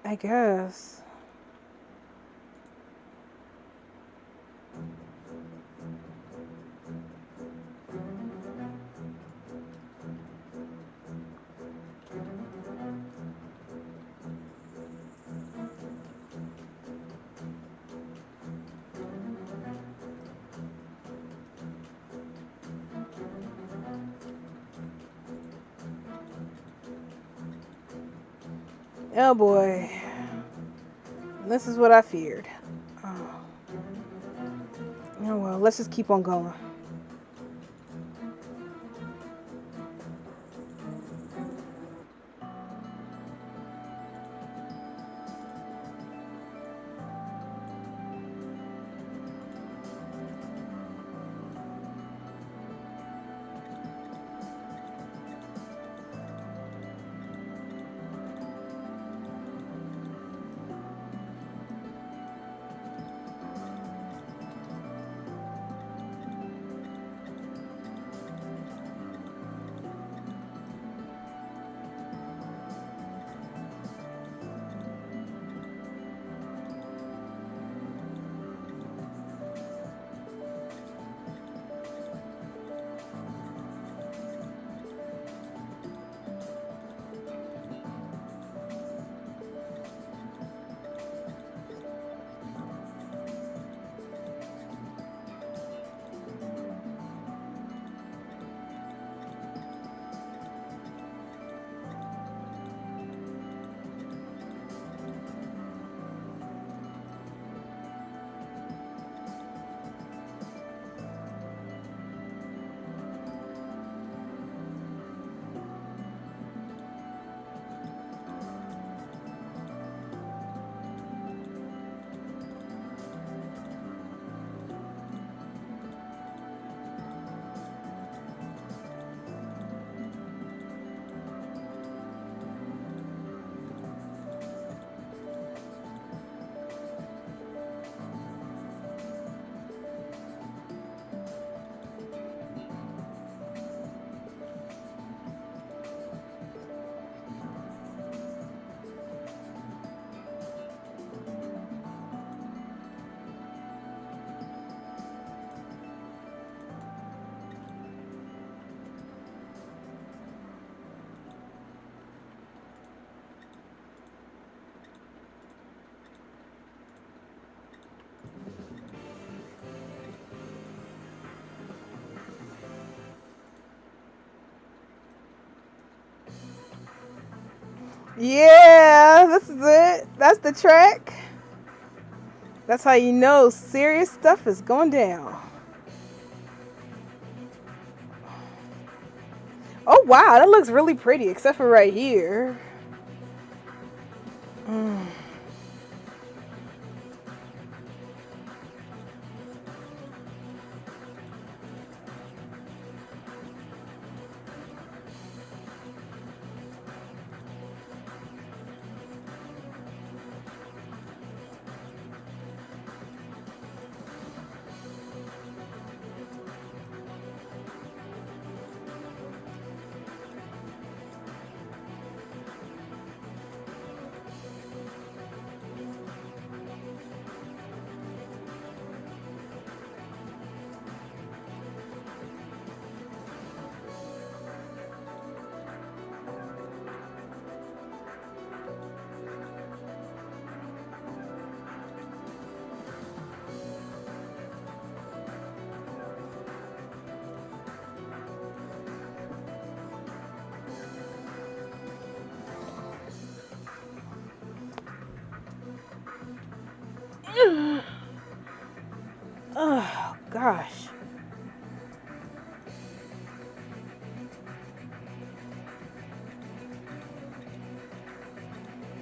I guess. Oh boy. This is what I feared. Oh, oh well, let's just keep on going. Yeah, this is it. That's the track. That's how you know serious stuff is going down. Oh wow, that looks really pretty, except for right here. Mm. Oh, gosh.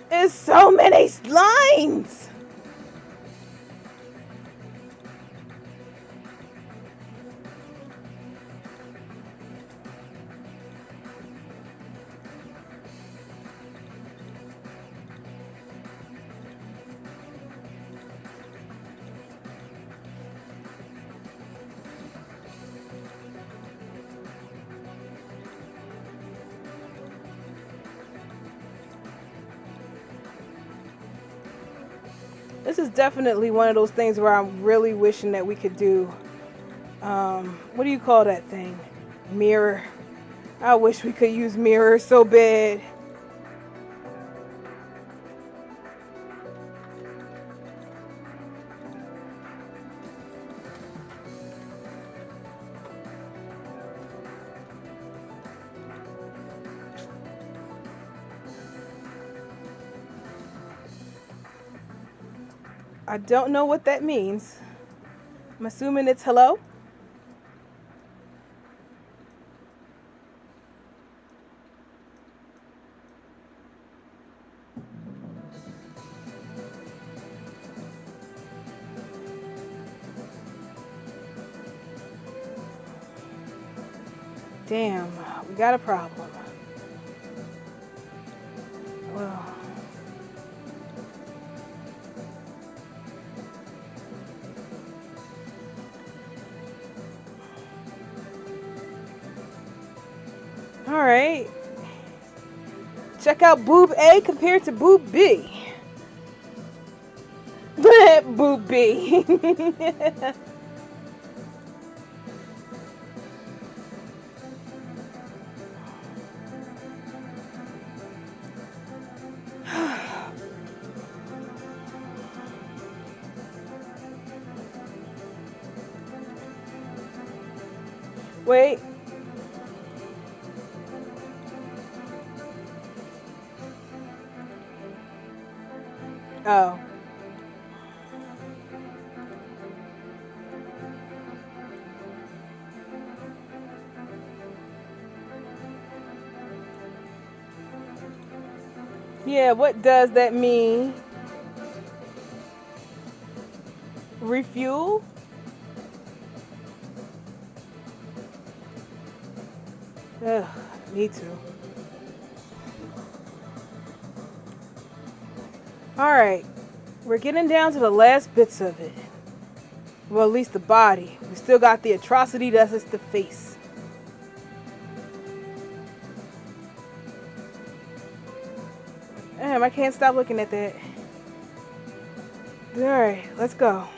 There's so many lines. This is definitely one of those things where I'm really wishing that we could do, what do you call that thing? Mirror. I wish we could use mirror so bad. I don't know what that means. I'm assuming it's hello. Damn, we got a problem. Well, all right. Check out boob A compared to boob B. Boob B. Wait. Oh. Yeah, what does that mean? Refuel? Ugh, me too. Alright, we're getting down to the last bits of it. Well, at least the body. We still got the atrocity that's just the face. Damn, I can't stop looking at that. Alright, let's go.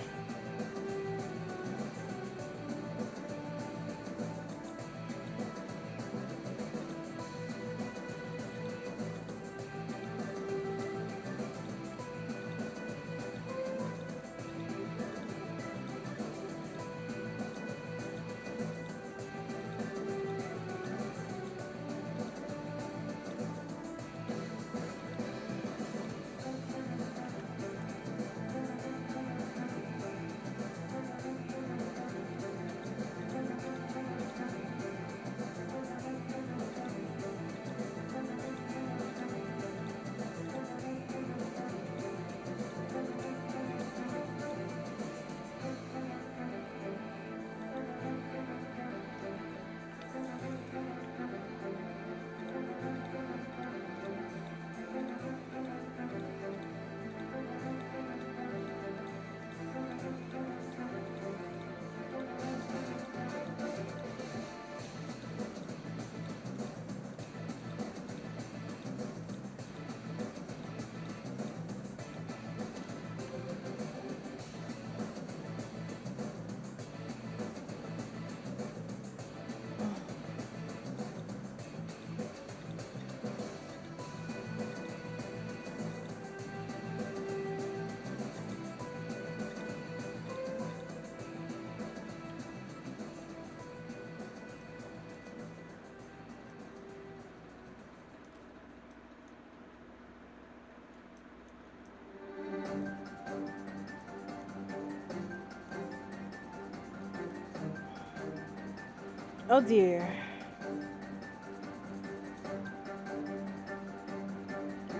Oh dear.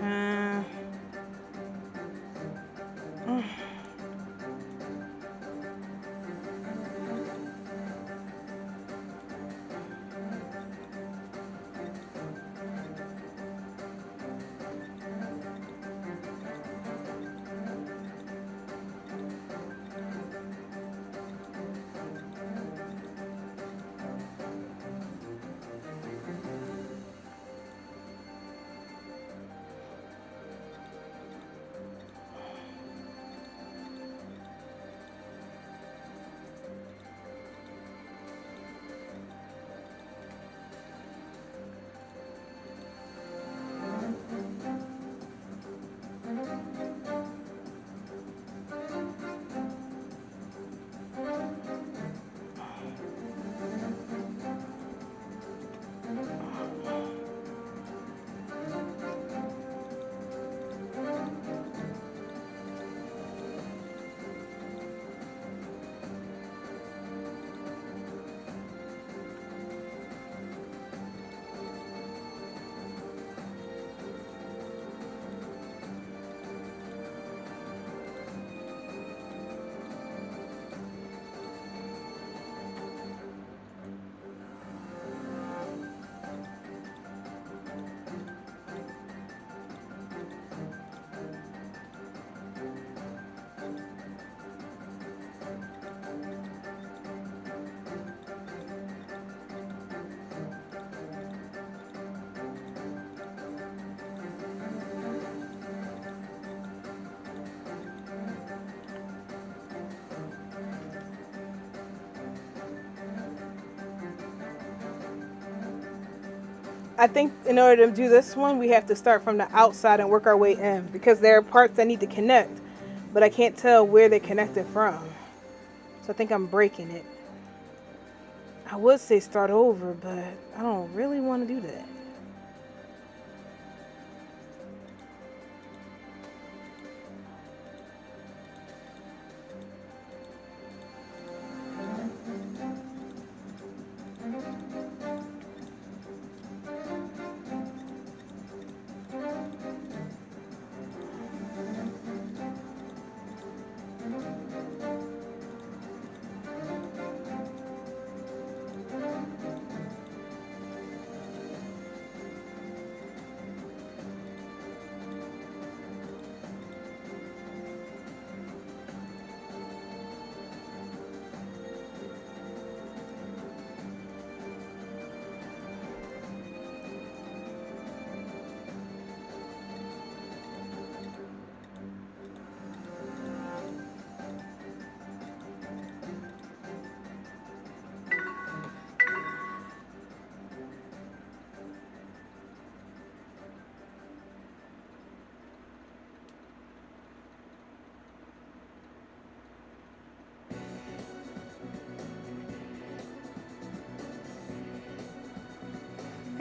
Uh, I think in order to do this one, we have to start from the outside and work our way in because there are parts that need to connect, but I can't tell where they're connected from. So I think I'm breaking it. I would say start over, but I don't really want to do that.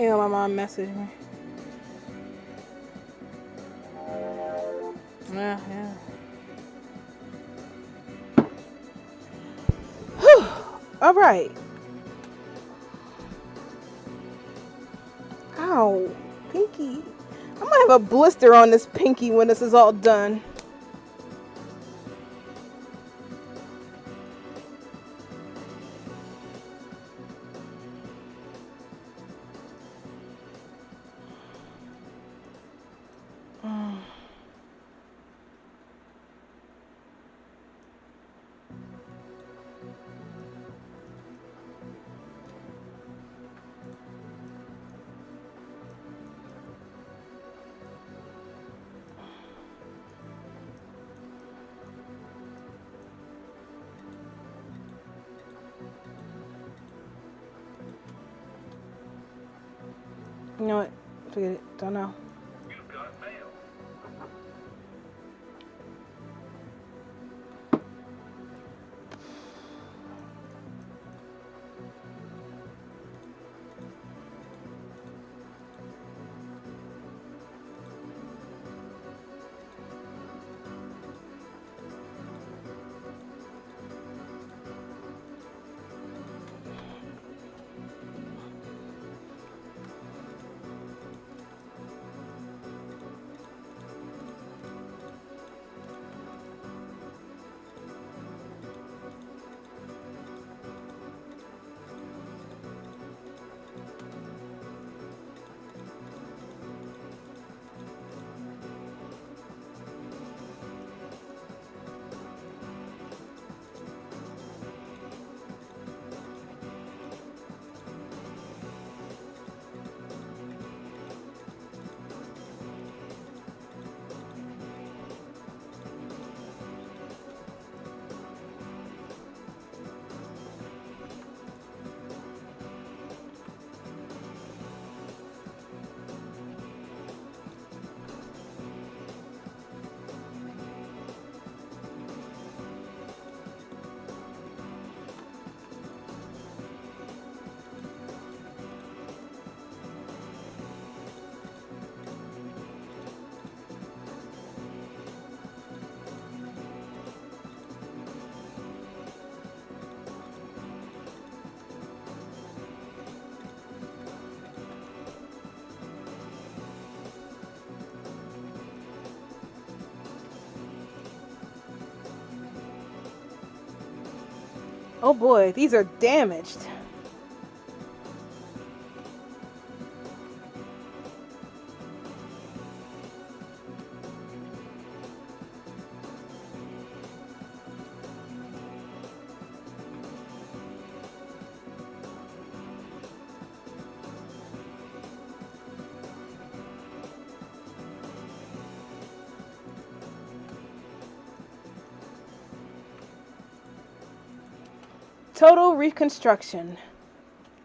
You know, my mom messaged me. Yeah, yeah. Whew. All right. Ow, pinky. I'm gonna have a blister on this pinky when this is all done. You know what? Forget it. Don't know. You got mail. Oh boy, these are damaged. Total reconstruction.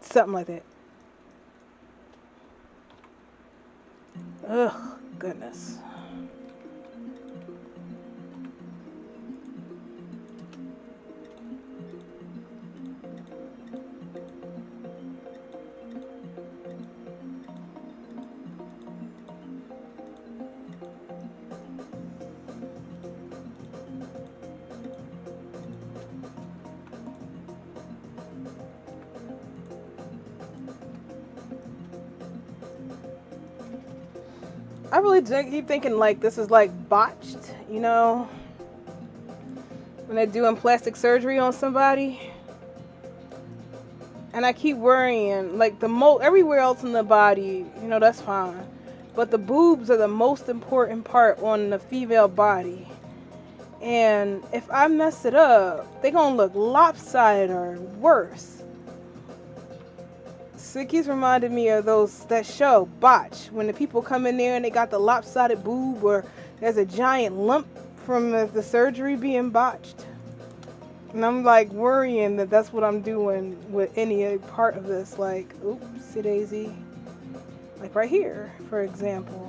Something like that. Ugh, goodness. I really keep thinking like this is like botched, you know, when they're doing plastic surgery on somebody. And I keep worrying, like everywhere else in the body, you know, that's fine. But the boobs are the most important part on the female body. And if I mess it up, they gonna look lopsided or worse. So it keeps reminding me of that show, Botch, when the people come in there and they got the lopsided boob or there's a giant lump from the surgery being botched. And I'm like worrying that that's what I'm doing with any part of this. Like, oopsie daisy. Like right here, for example.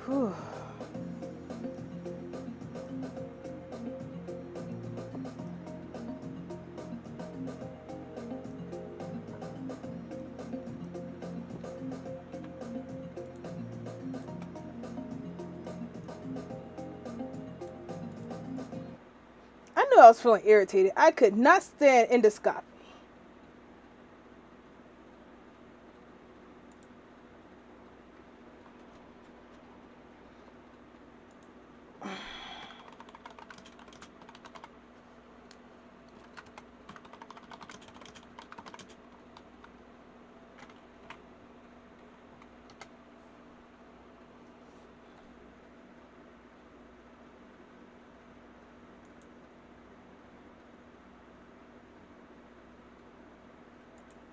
Whew. I knew I was feeling irritated. I could not stand endoscopy.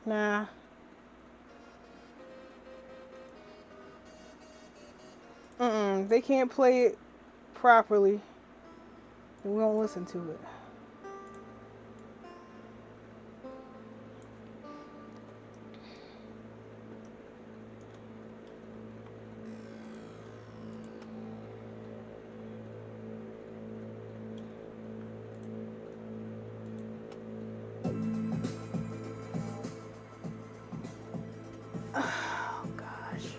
Nah. They can't play it properly. We won't listen to it. Oh gosh.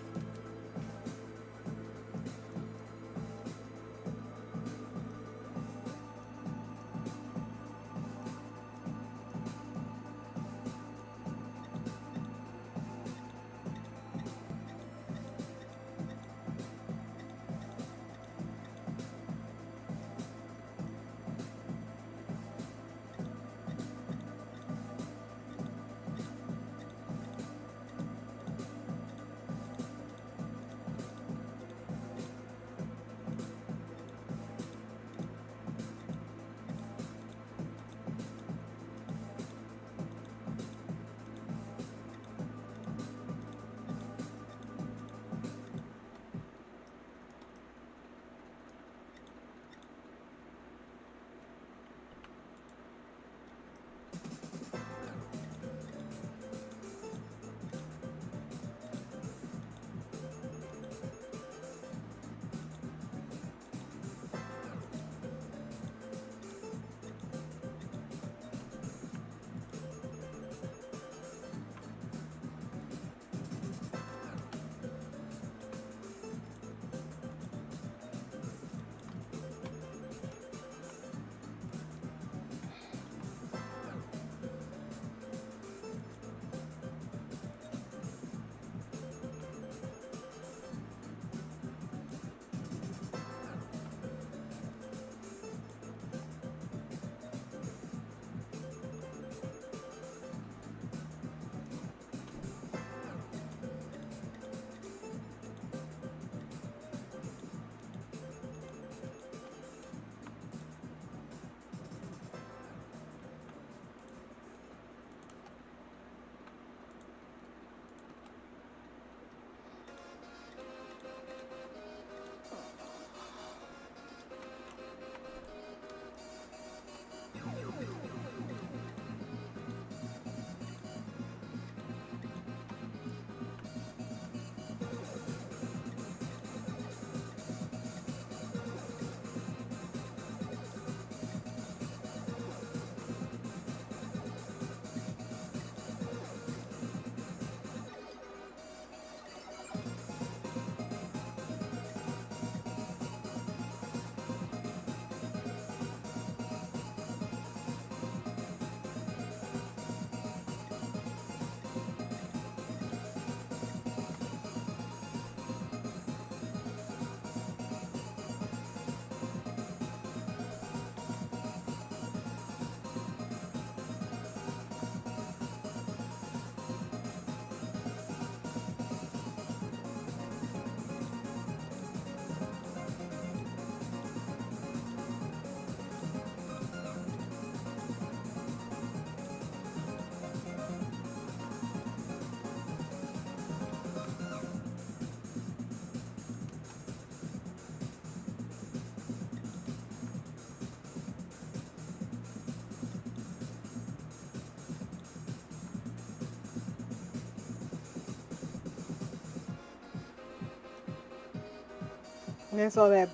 And that's all that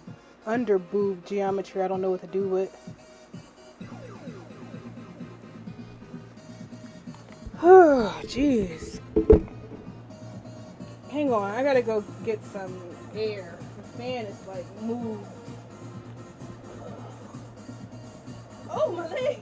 under boob geometry I don't know what to do with. Oh, jeez. Hang on, I gotta go get some air. The fan is like moved. Oh, my leg!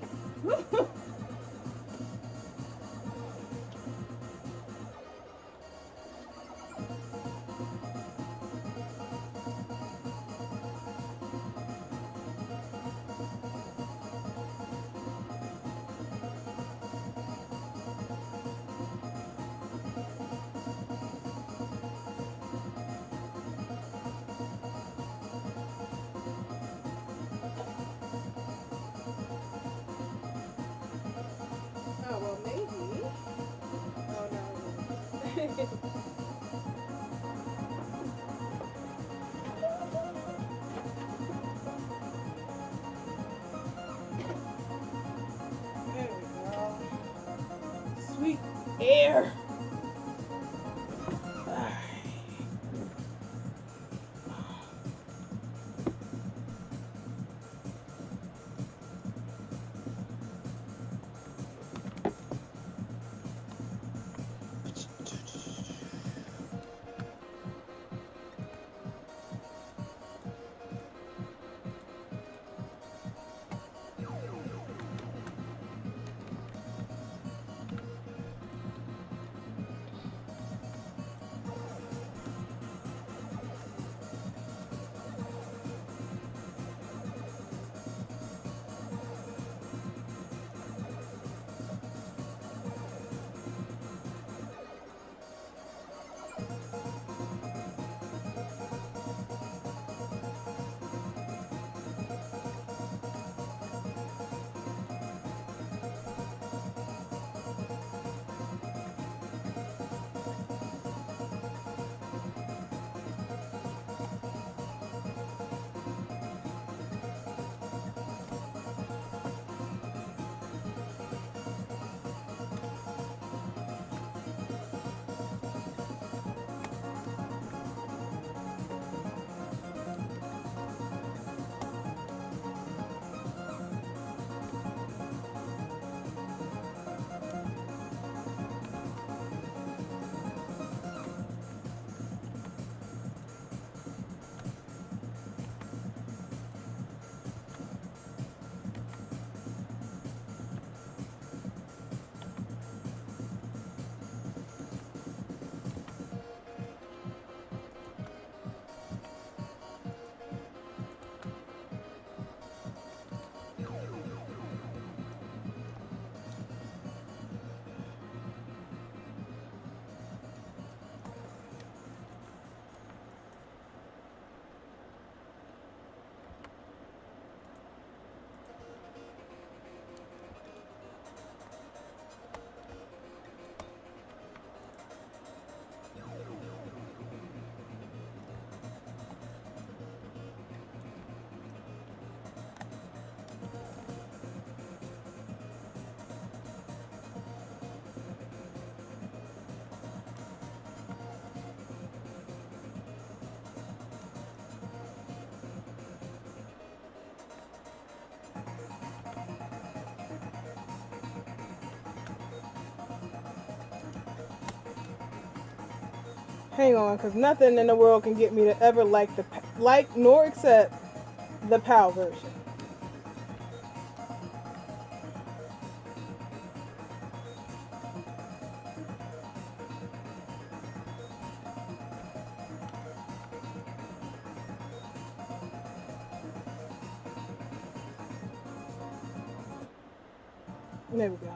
Oh, well, maybe. Oh, no. There we go. Sweet air. Hang on, because nothing in the world can get me to ever like nor accept the PAL version. There we go.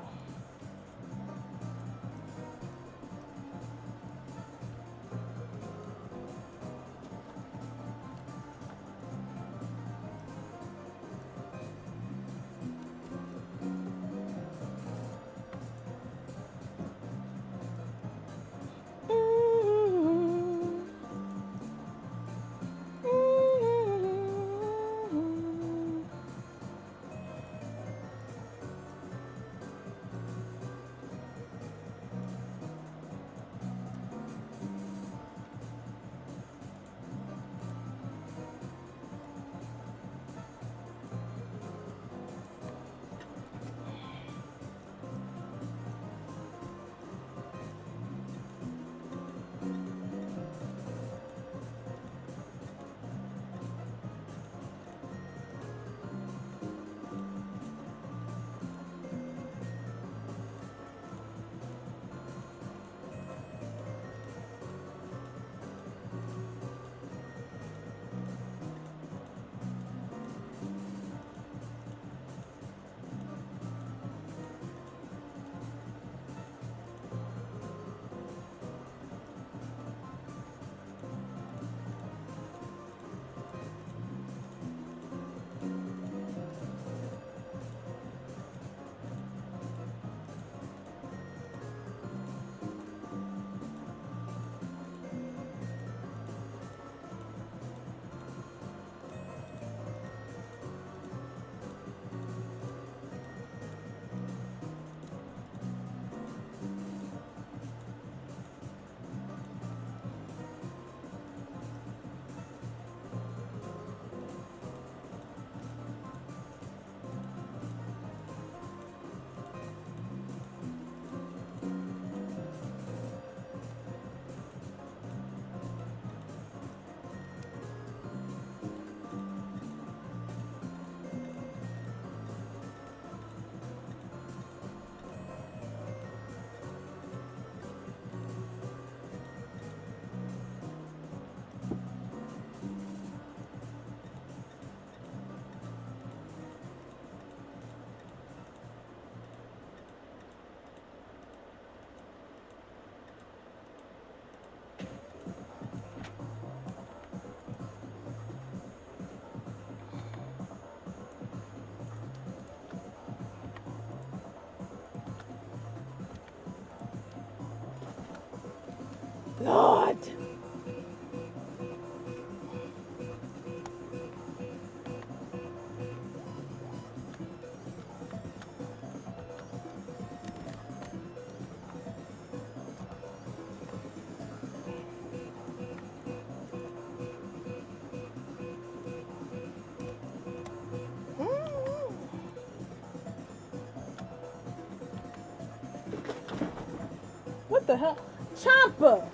the hell? Champa!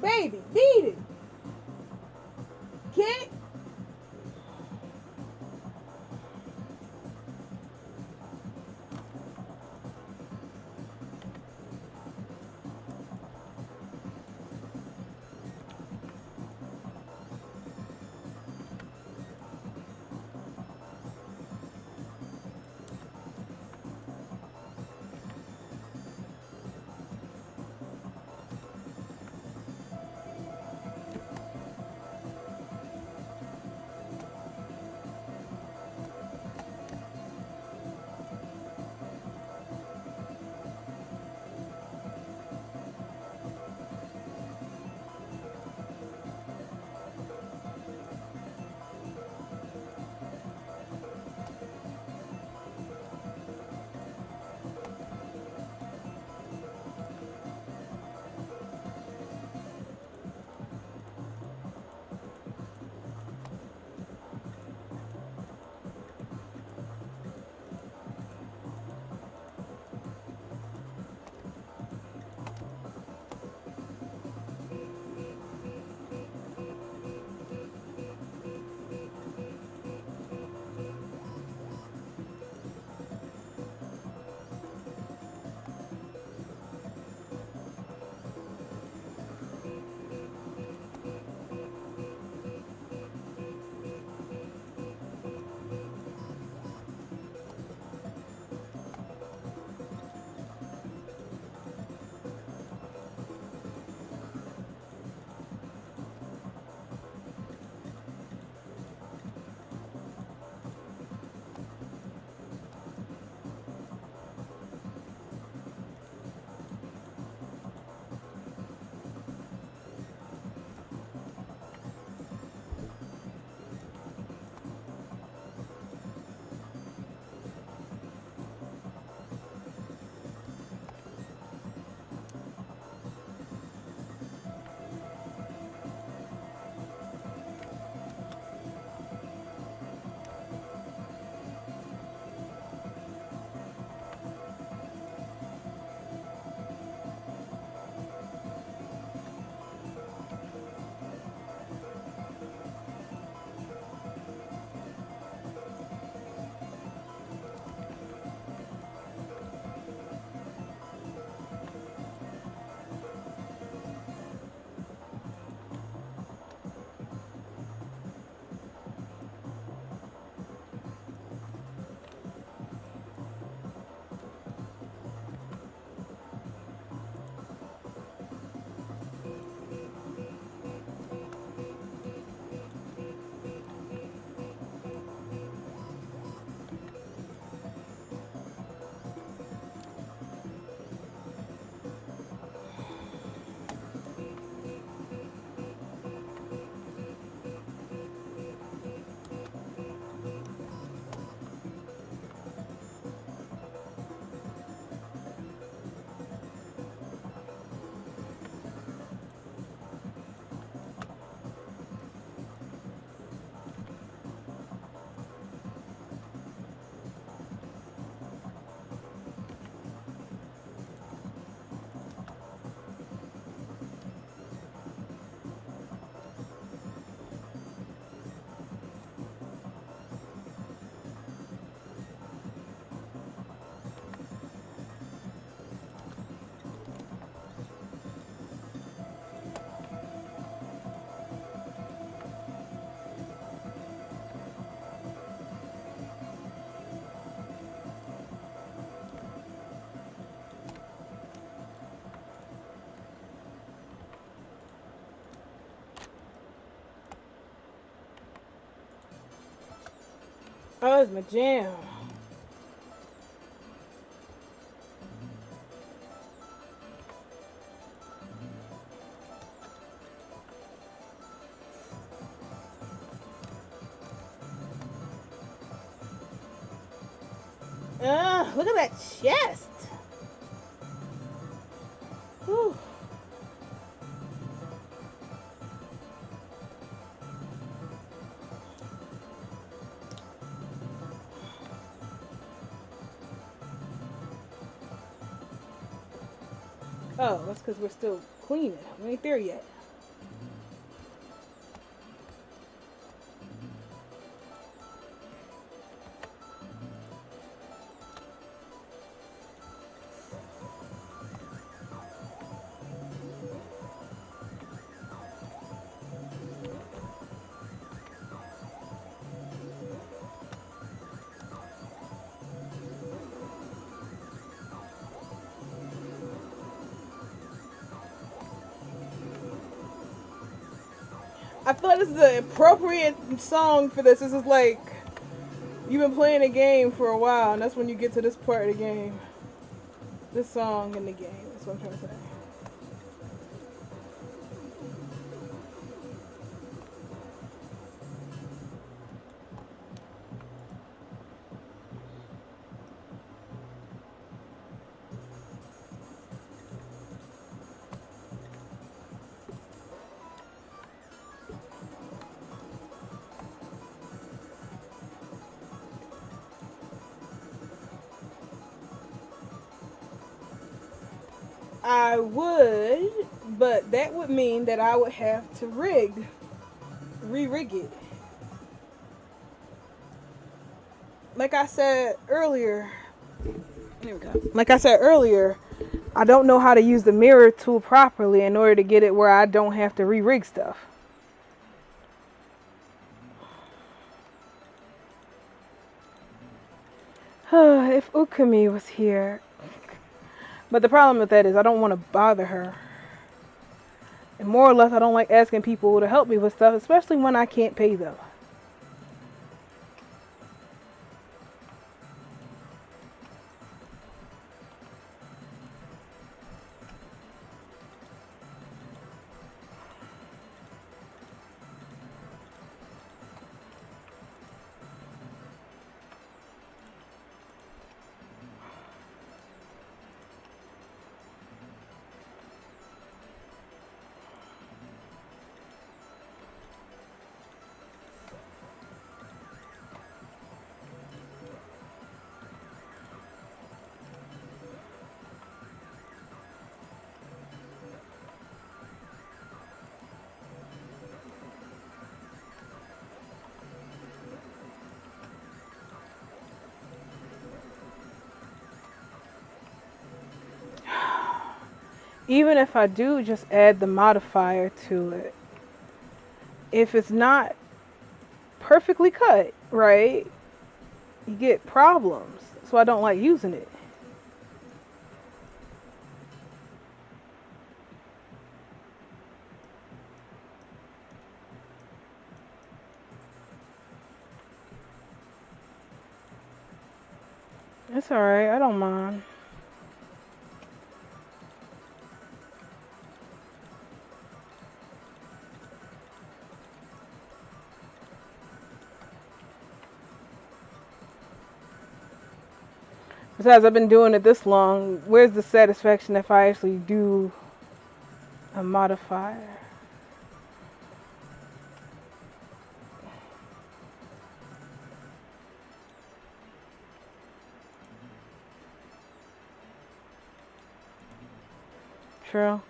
Baby, beat it! Get. Oh, it's my jam. Look at that chest. Whew. Oh, that's because we're still cleaning. We ain't there yet. I feel like this is the appropriate song for this. This is like you've been playing a game for a while, and that's when you get to this part of the game. This song in the game. That's what I'm trying to say. I would, but that would mean that I would have to re-rig it. Like I said earlier, here we go. Like I said earlier, I don't know how to use the mirror tool properly in order to get it where I don't have to re-rig stuff. If Ukami was here. But the problem with that is I don't want to bother her. And more or less, I don't like asking people to help me with stuff, especially when I can't pay them. Even if I do just add the modifier to it, if it's not perfectly cut, right, you get problems. So I don't like using it. It's alright, I don't mind. Besides, I've been doing it this long. Where's the satisfaction if I actually do a modifier? True.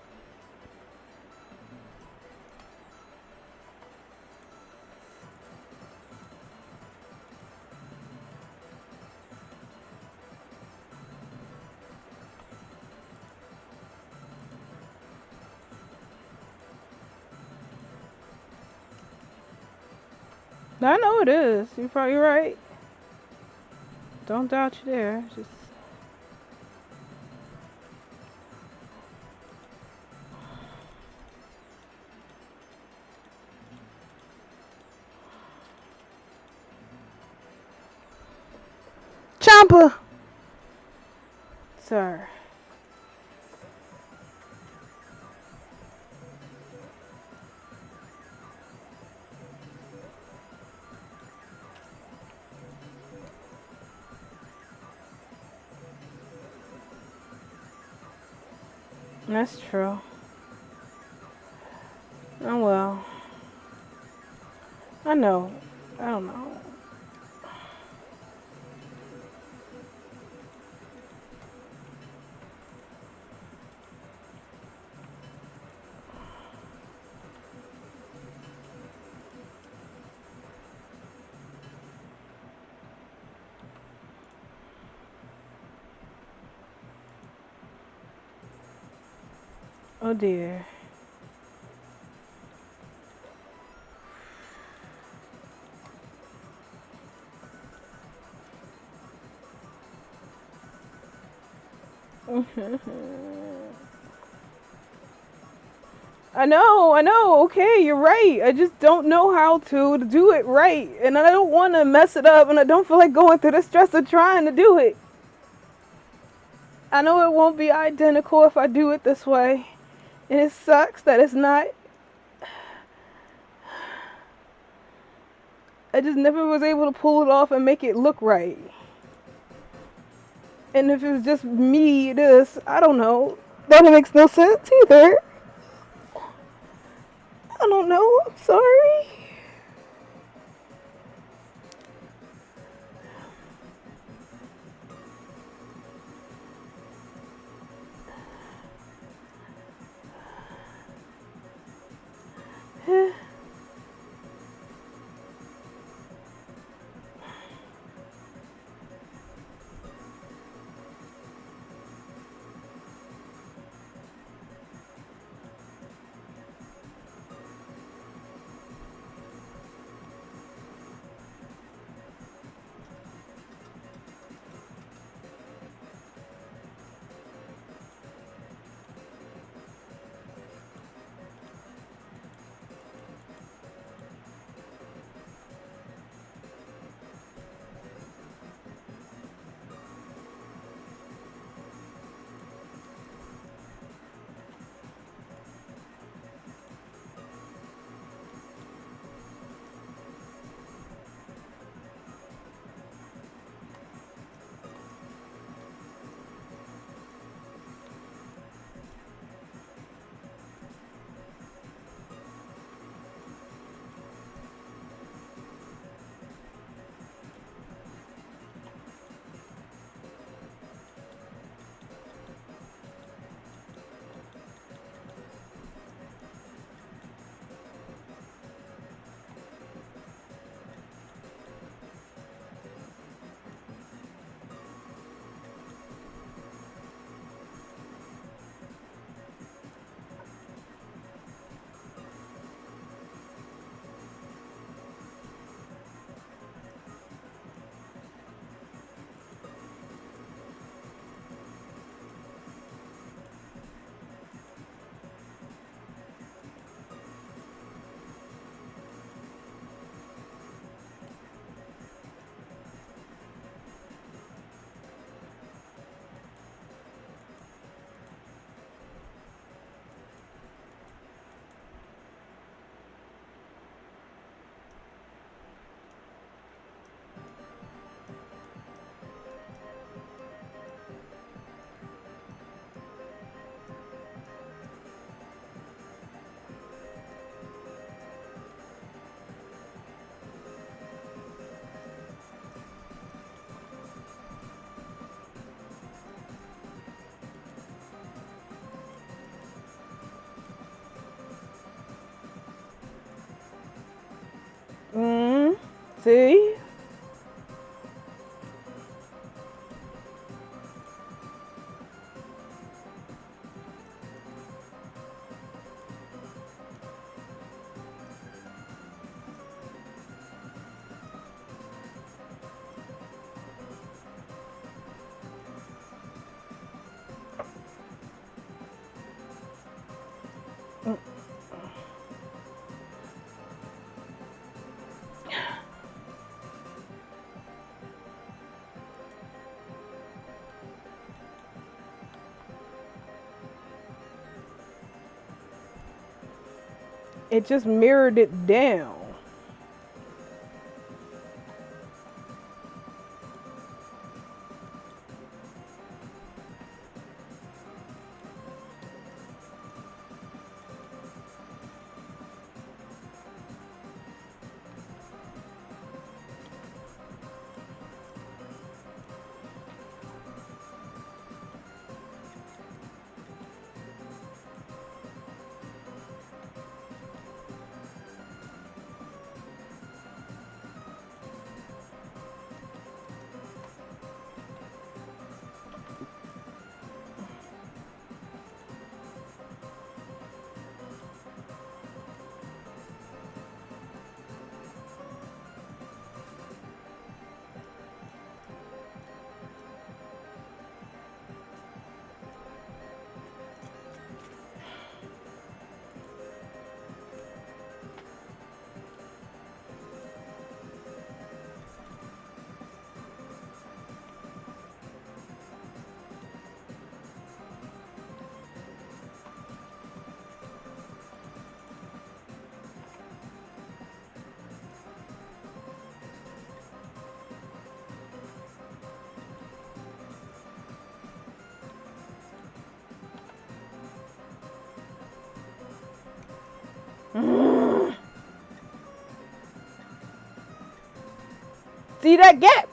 I know it is. You're probably right. Don't doubt you there. Just Champa! Sir. That's true. Oh well. I know. I don't know. Oh dear. I know. Okay, you're right. I just don't know how to do it right, and I don't want to mess it up, and I don't feel like going through the stress of trying to do it. I know it won't be identical if I do it this way, and it sucks that it's not. I just never was able to pull it off and make it look right. And if it was just me, this, I don't know. That makes no sense either. I don't know. I'm sorry. Mm, see? It just mirrored it down. See that gap?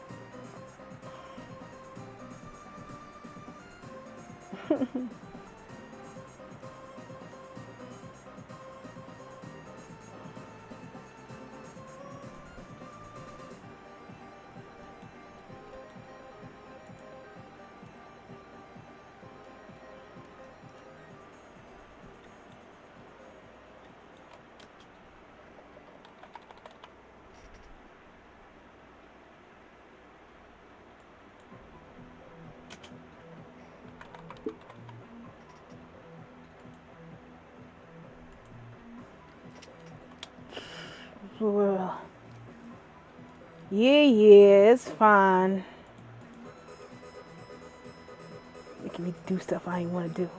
Well, yeah, it's fine. Making me do stuff I ain't want to do.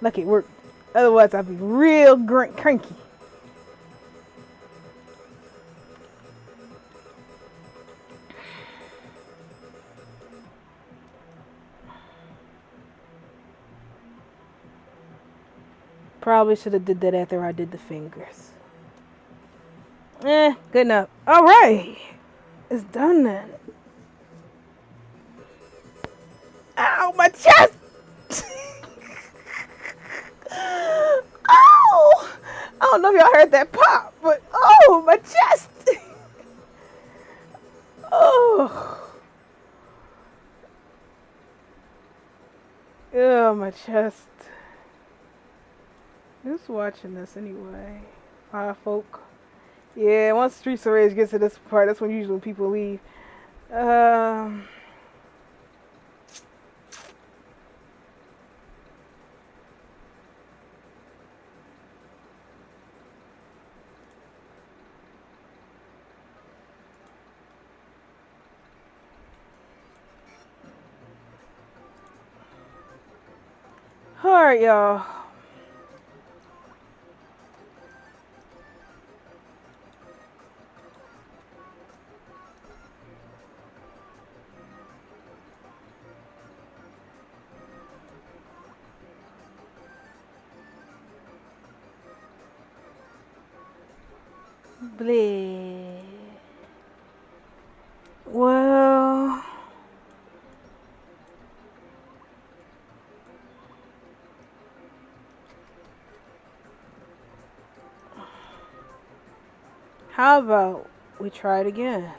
Lucky it worked. Otherwise, I'd be real cranky. Probably should have did that after I did the fingers. Good enough. All right, it's done then. Ow, my chest! Oh! I don't know if y'all heard that pop, but oh, my chest! Oh. Oh, my chest. Who's watching this anyway? Folk. Yeah, once Streets of Rage gets to this part, that's when usually people leave. Alright, y'all. Bleh. Well, how about we try it again?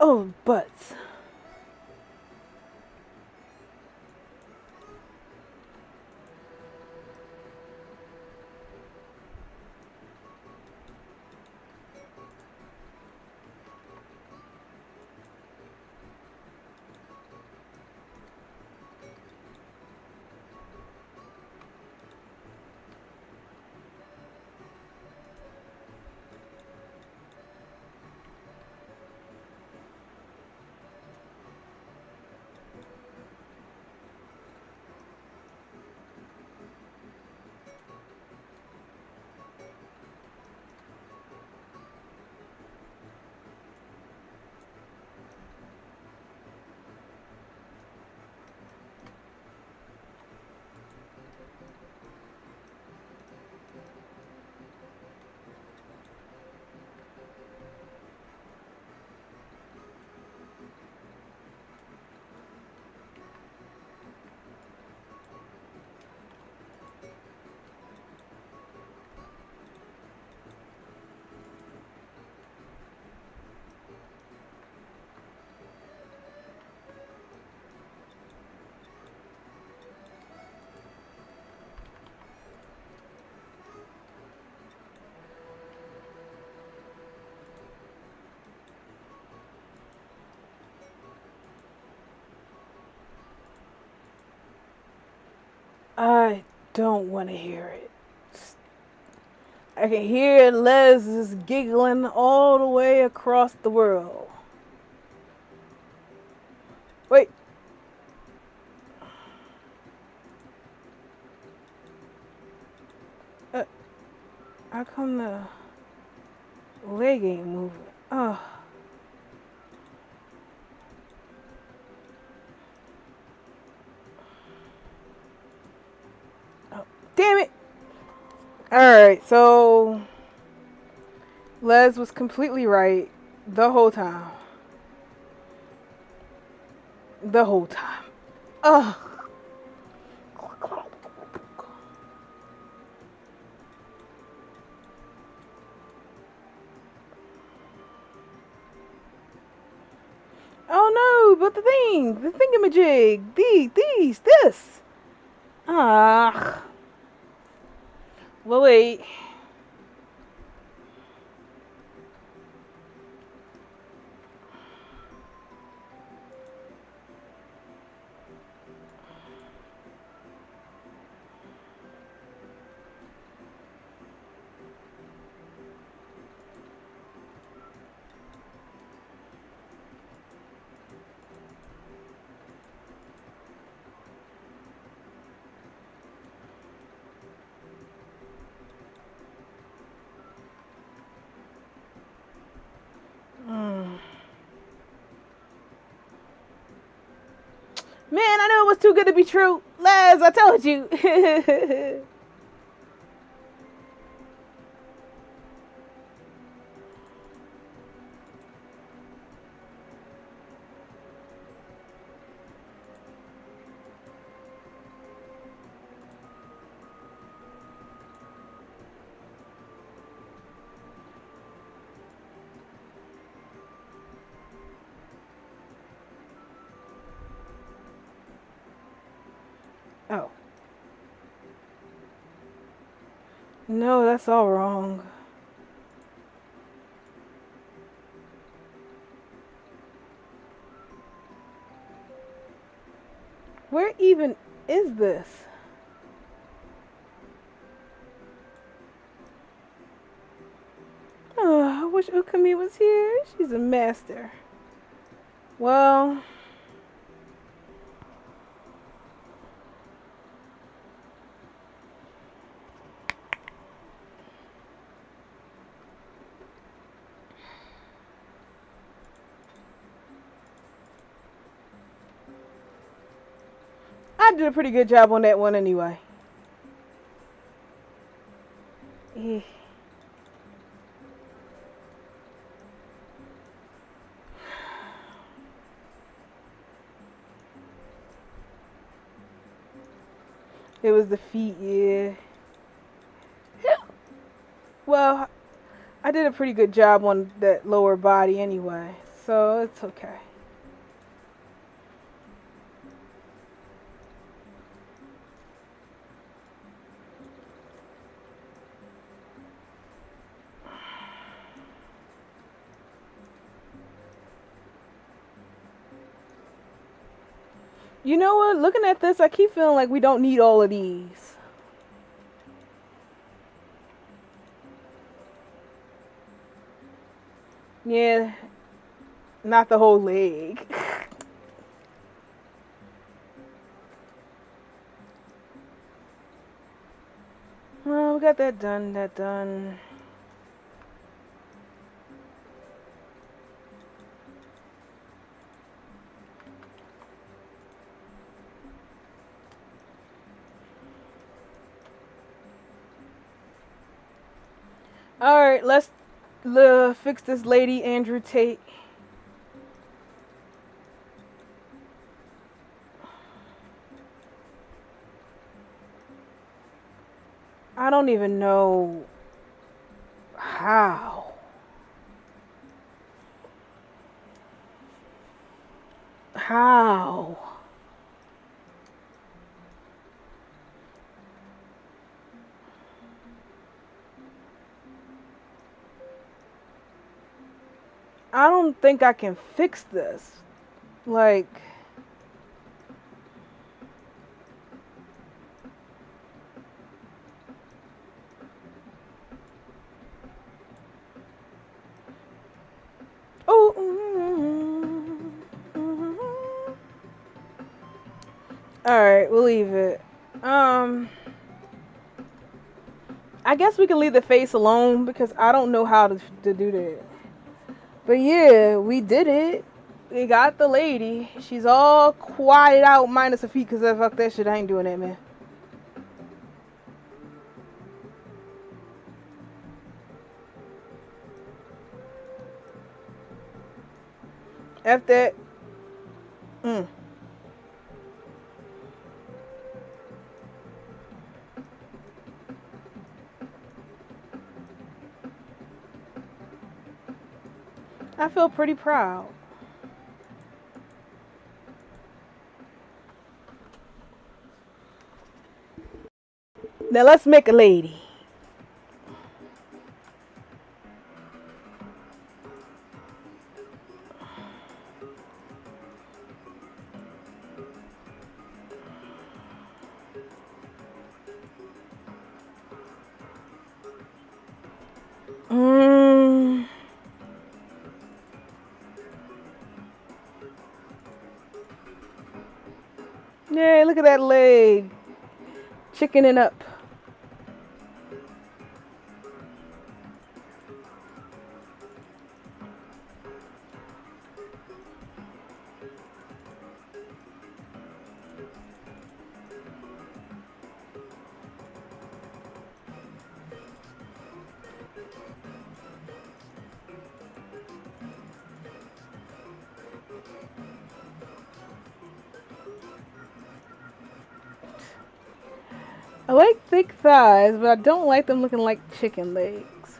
Oh, butts. I don't want to hear it. I can hear Les is giggling all the way across the world. Wait. How come the leg ain't moving? Oh. Oh, damn it. Alright, so Les was completely right the whole time. The whole time. Ugh. Oh no, but the thingamajig, this. Ah. Well, wait. Man, I knew it was too good to be true. Les, I told you. Oh. No, that's all wrong. Where even is this? Oh, I wish Ukami was here. She's a master. Well, I did a pretty good job on that one anyway. Eh. It was the feet, yeah. Well, I did a pretty good job on that lower body anyway, So it's okay. You know what? Looking at this, I keep feeling like we don't need all of these. Yeah, not the whole leg. Well, we got that done, that done. Alright, let's fix this lady, Andrew Tate. I don't even know how. How? I don't think I can fix this. Like, oh. Alright, we'll leave it. I guess we can leave the face alone because I don't know how to do that. But yeah, we did it. We got the lady. She's all quiet out minus her feet because fuck that shit. I ain't doing that, man. F that. I feel pretty proud. Now let's make a lady. Yeah, look at that leg. Chickening up. I like thick thighs, but I don't like them looking like chicken legs.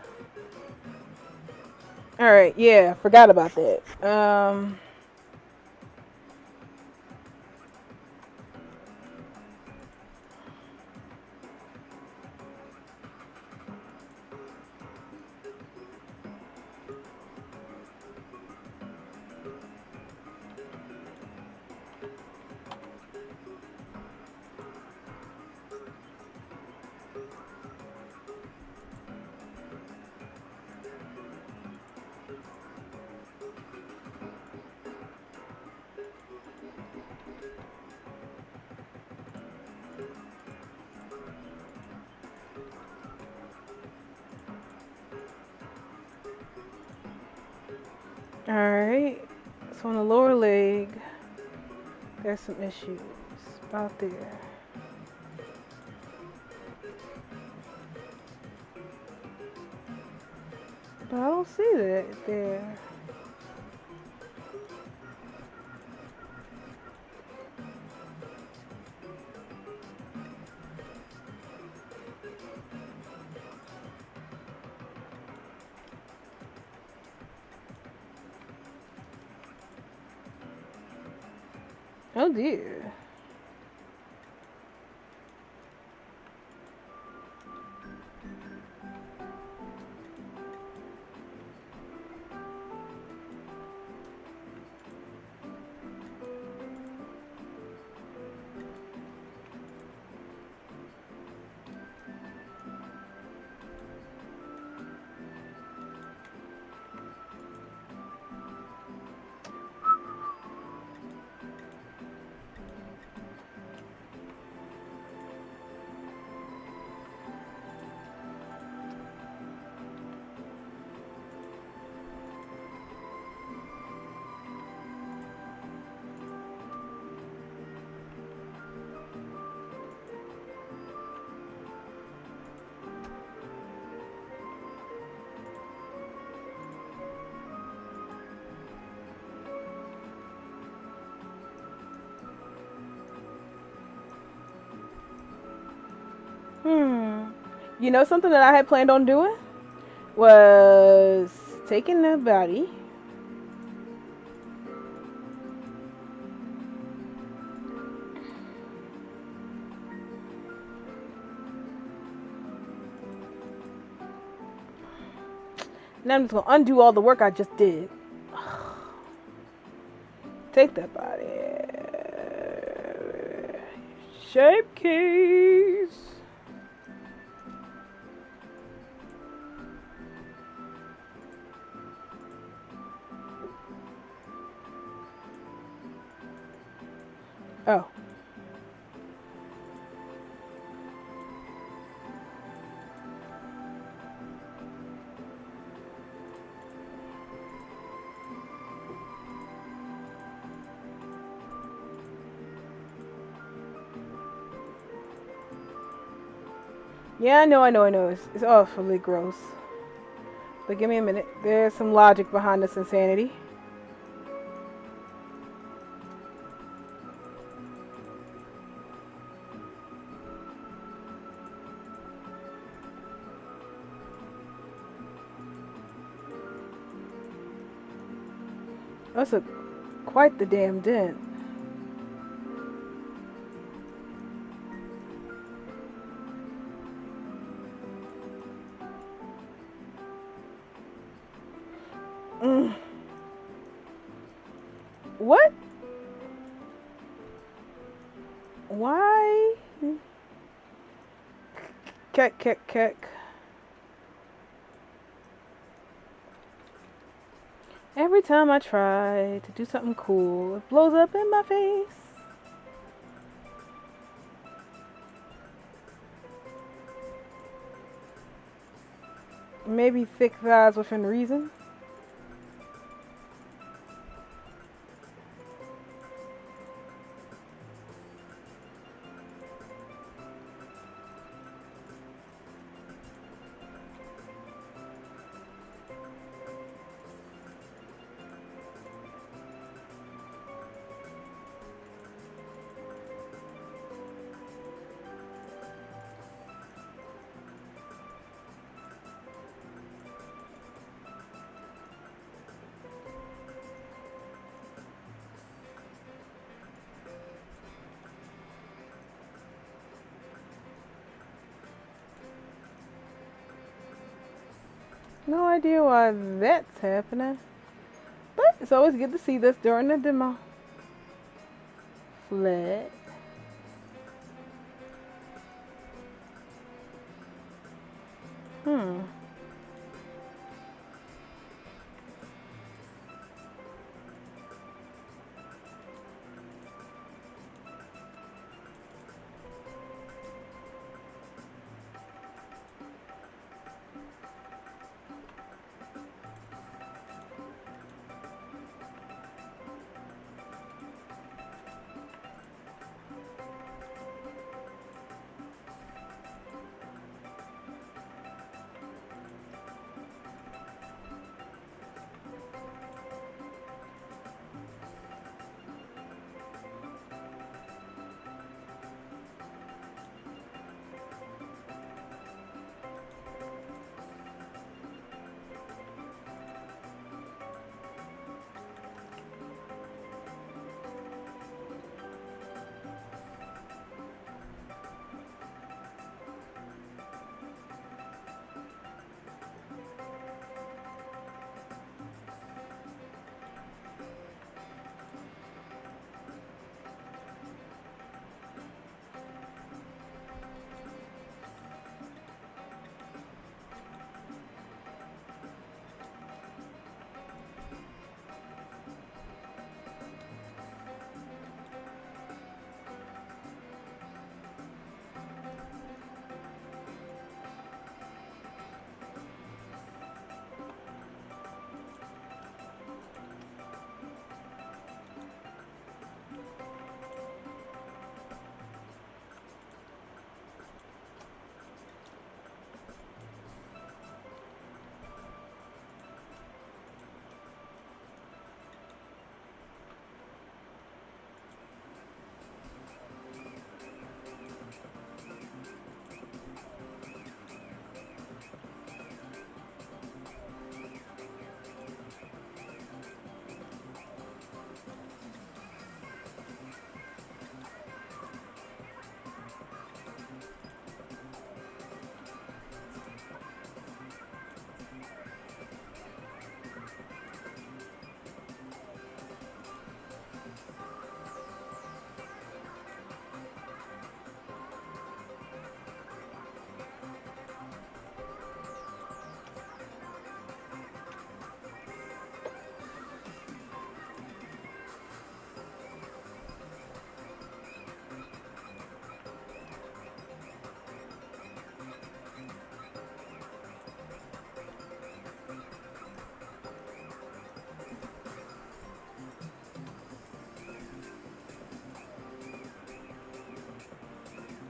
Alright, yeah, forgot about that. Alright, so on the lower leg, there's some issues about there. But I don't see that there. Oh dear. Hmm. You know something that I had planned on doing was taking the body. Now I'm just gonna undo all the work I just did. Take that body. Shape keys. Oh. Yeah, I know. It's awfully gross. But give me a minute. There's some logic behind this insanity. That's quite the damn dent. Mm. What? Why? Keck. Every time I try to do something cool, it blows up in my face. Maybe thick thighs within reason. No idea why that's happening. But it's always good to see this during the demo. Flat. Hmm.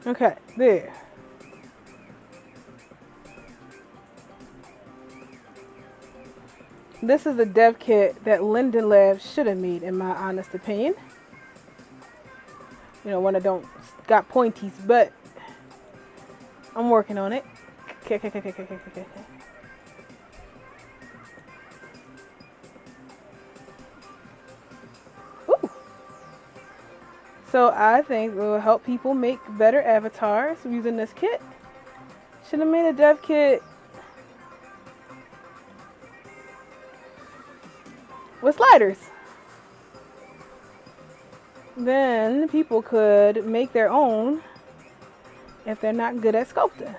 Okay, there. This is a dev kit that Linden Labs should have made, in my honest opinion. You know, one that don't got pointies, but I'm working on it. Okay, okay, okay, okay, okay, okay. Ooh. So I think it will help people make better avatars using this kit. Should have made a dev kit with sliders. Then people could make their own if they're not good at sculpting.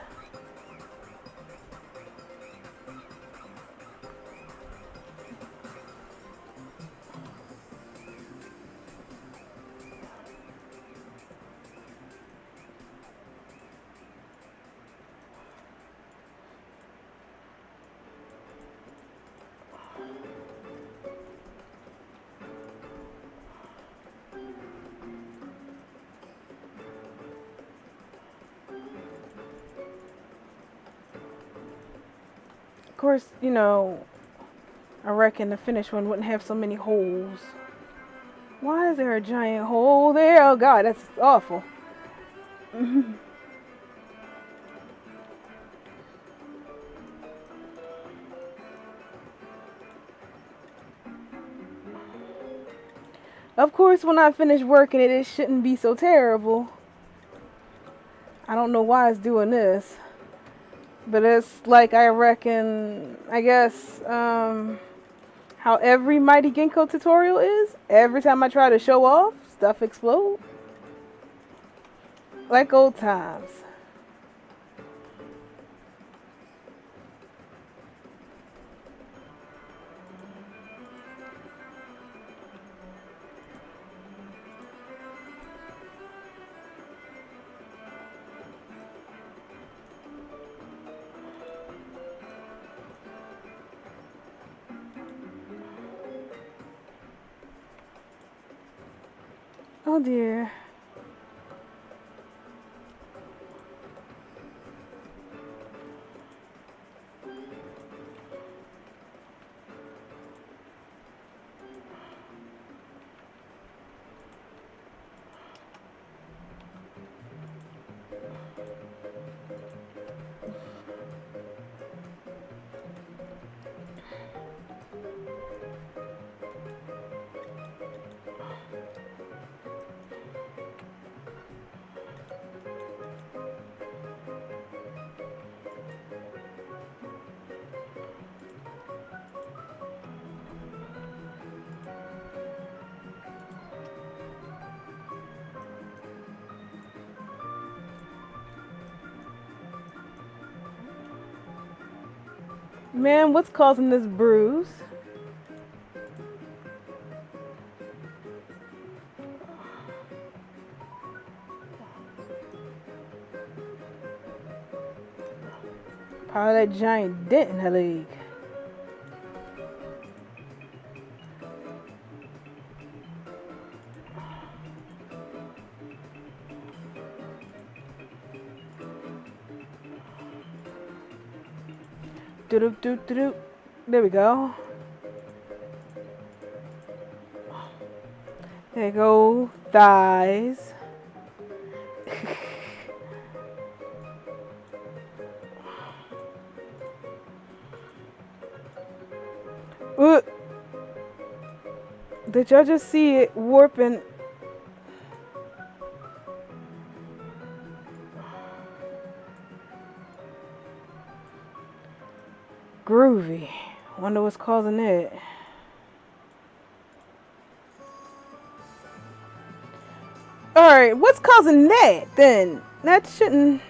Of course, you know, I reckon the finished one wouldn't have so many holes. Why is there a giant hole there? Oh god, that's awful. Of course, when I finish working it, it shouldn't be so terrible. I don't know why it's doing this. But it's like, I reckon, I guess, how every Mighty Ginkgo tutorial is. Every time I try to show off, stuff explodes. Like old times. Oh dear. Man, what's causing this bruise? Probably that giant dent in her leg. Doo doo doo doo. There we go. There you go. Thighs. Did y'all just see it warping? Groovy. Wonder what's causing it. Alright, what's causing that then? That shouldn't.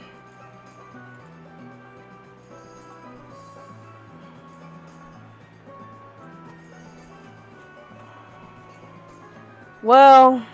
Well,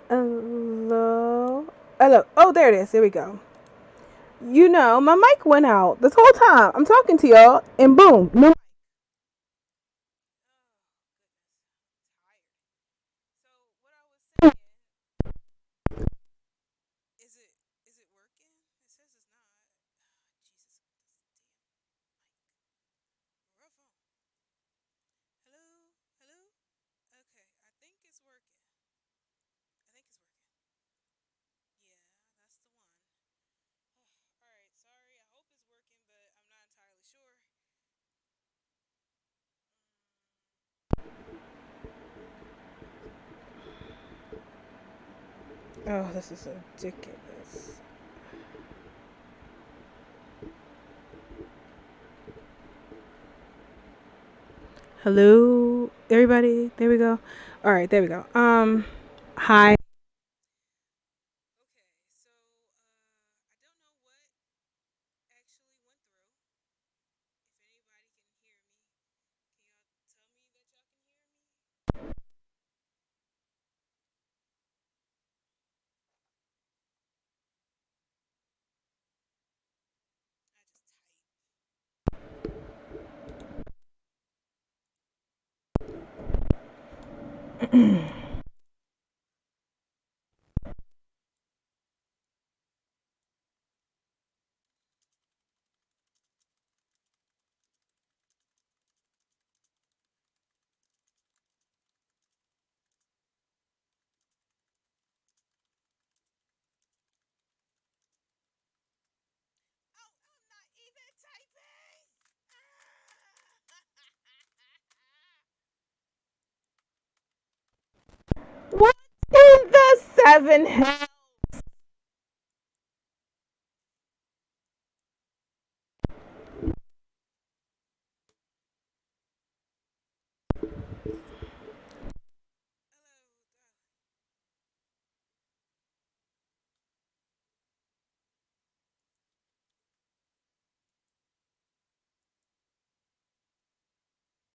Hello. Hello. Oh, there it is. There we go. My mic went out this whole time. I'm talking to y'all, and boom, no. Is it working? It says it's not. Jesus, rough on. Hello, hello. Okay, I think it's working. I think it's working. Yeah, that's the one. All right, sorry. I hope it's working, but I'm not entirely sure. Oh, this is ridiculous. Hello, everybody. There we go. All right, there we go. Hi. Okay, so I don't know what actually went through. If anybody can hear me, can y'all tell me that y'all can hear me? I just type. Oh, I'm not even typing. What in the seven?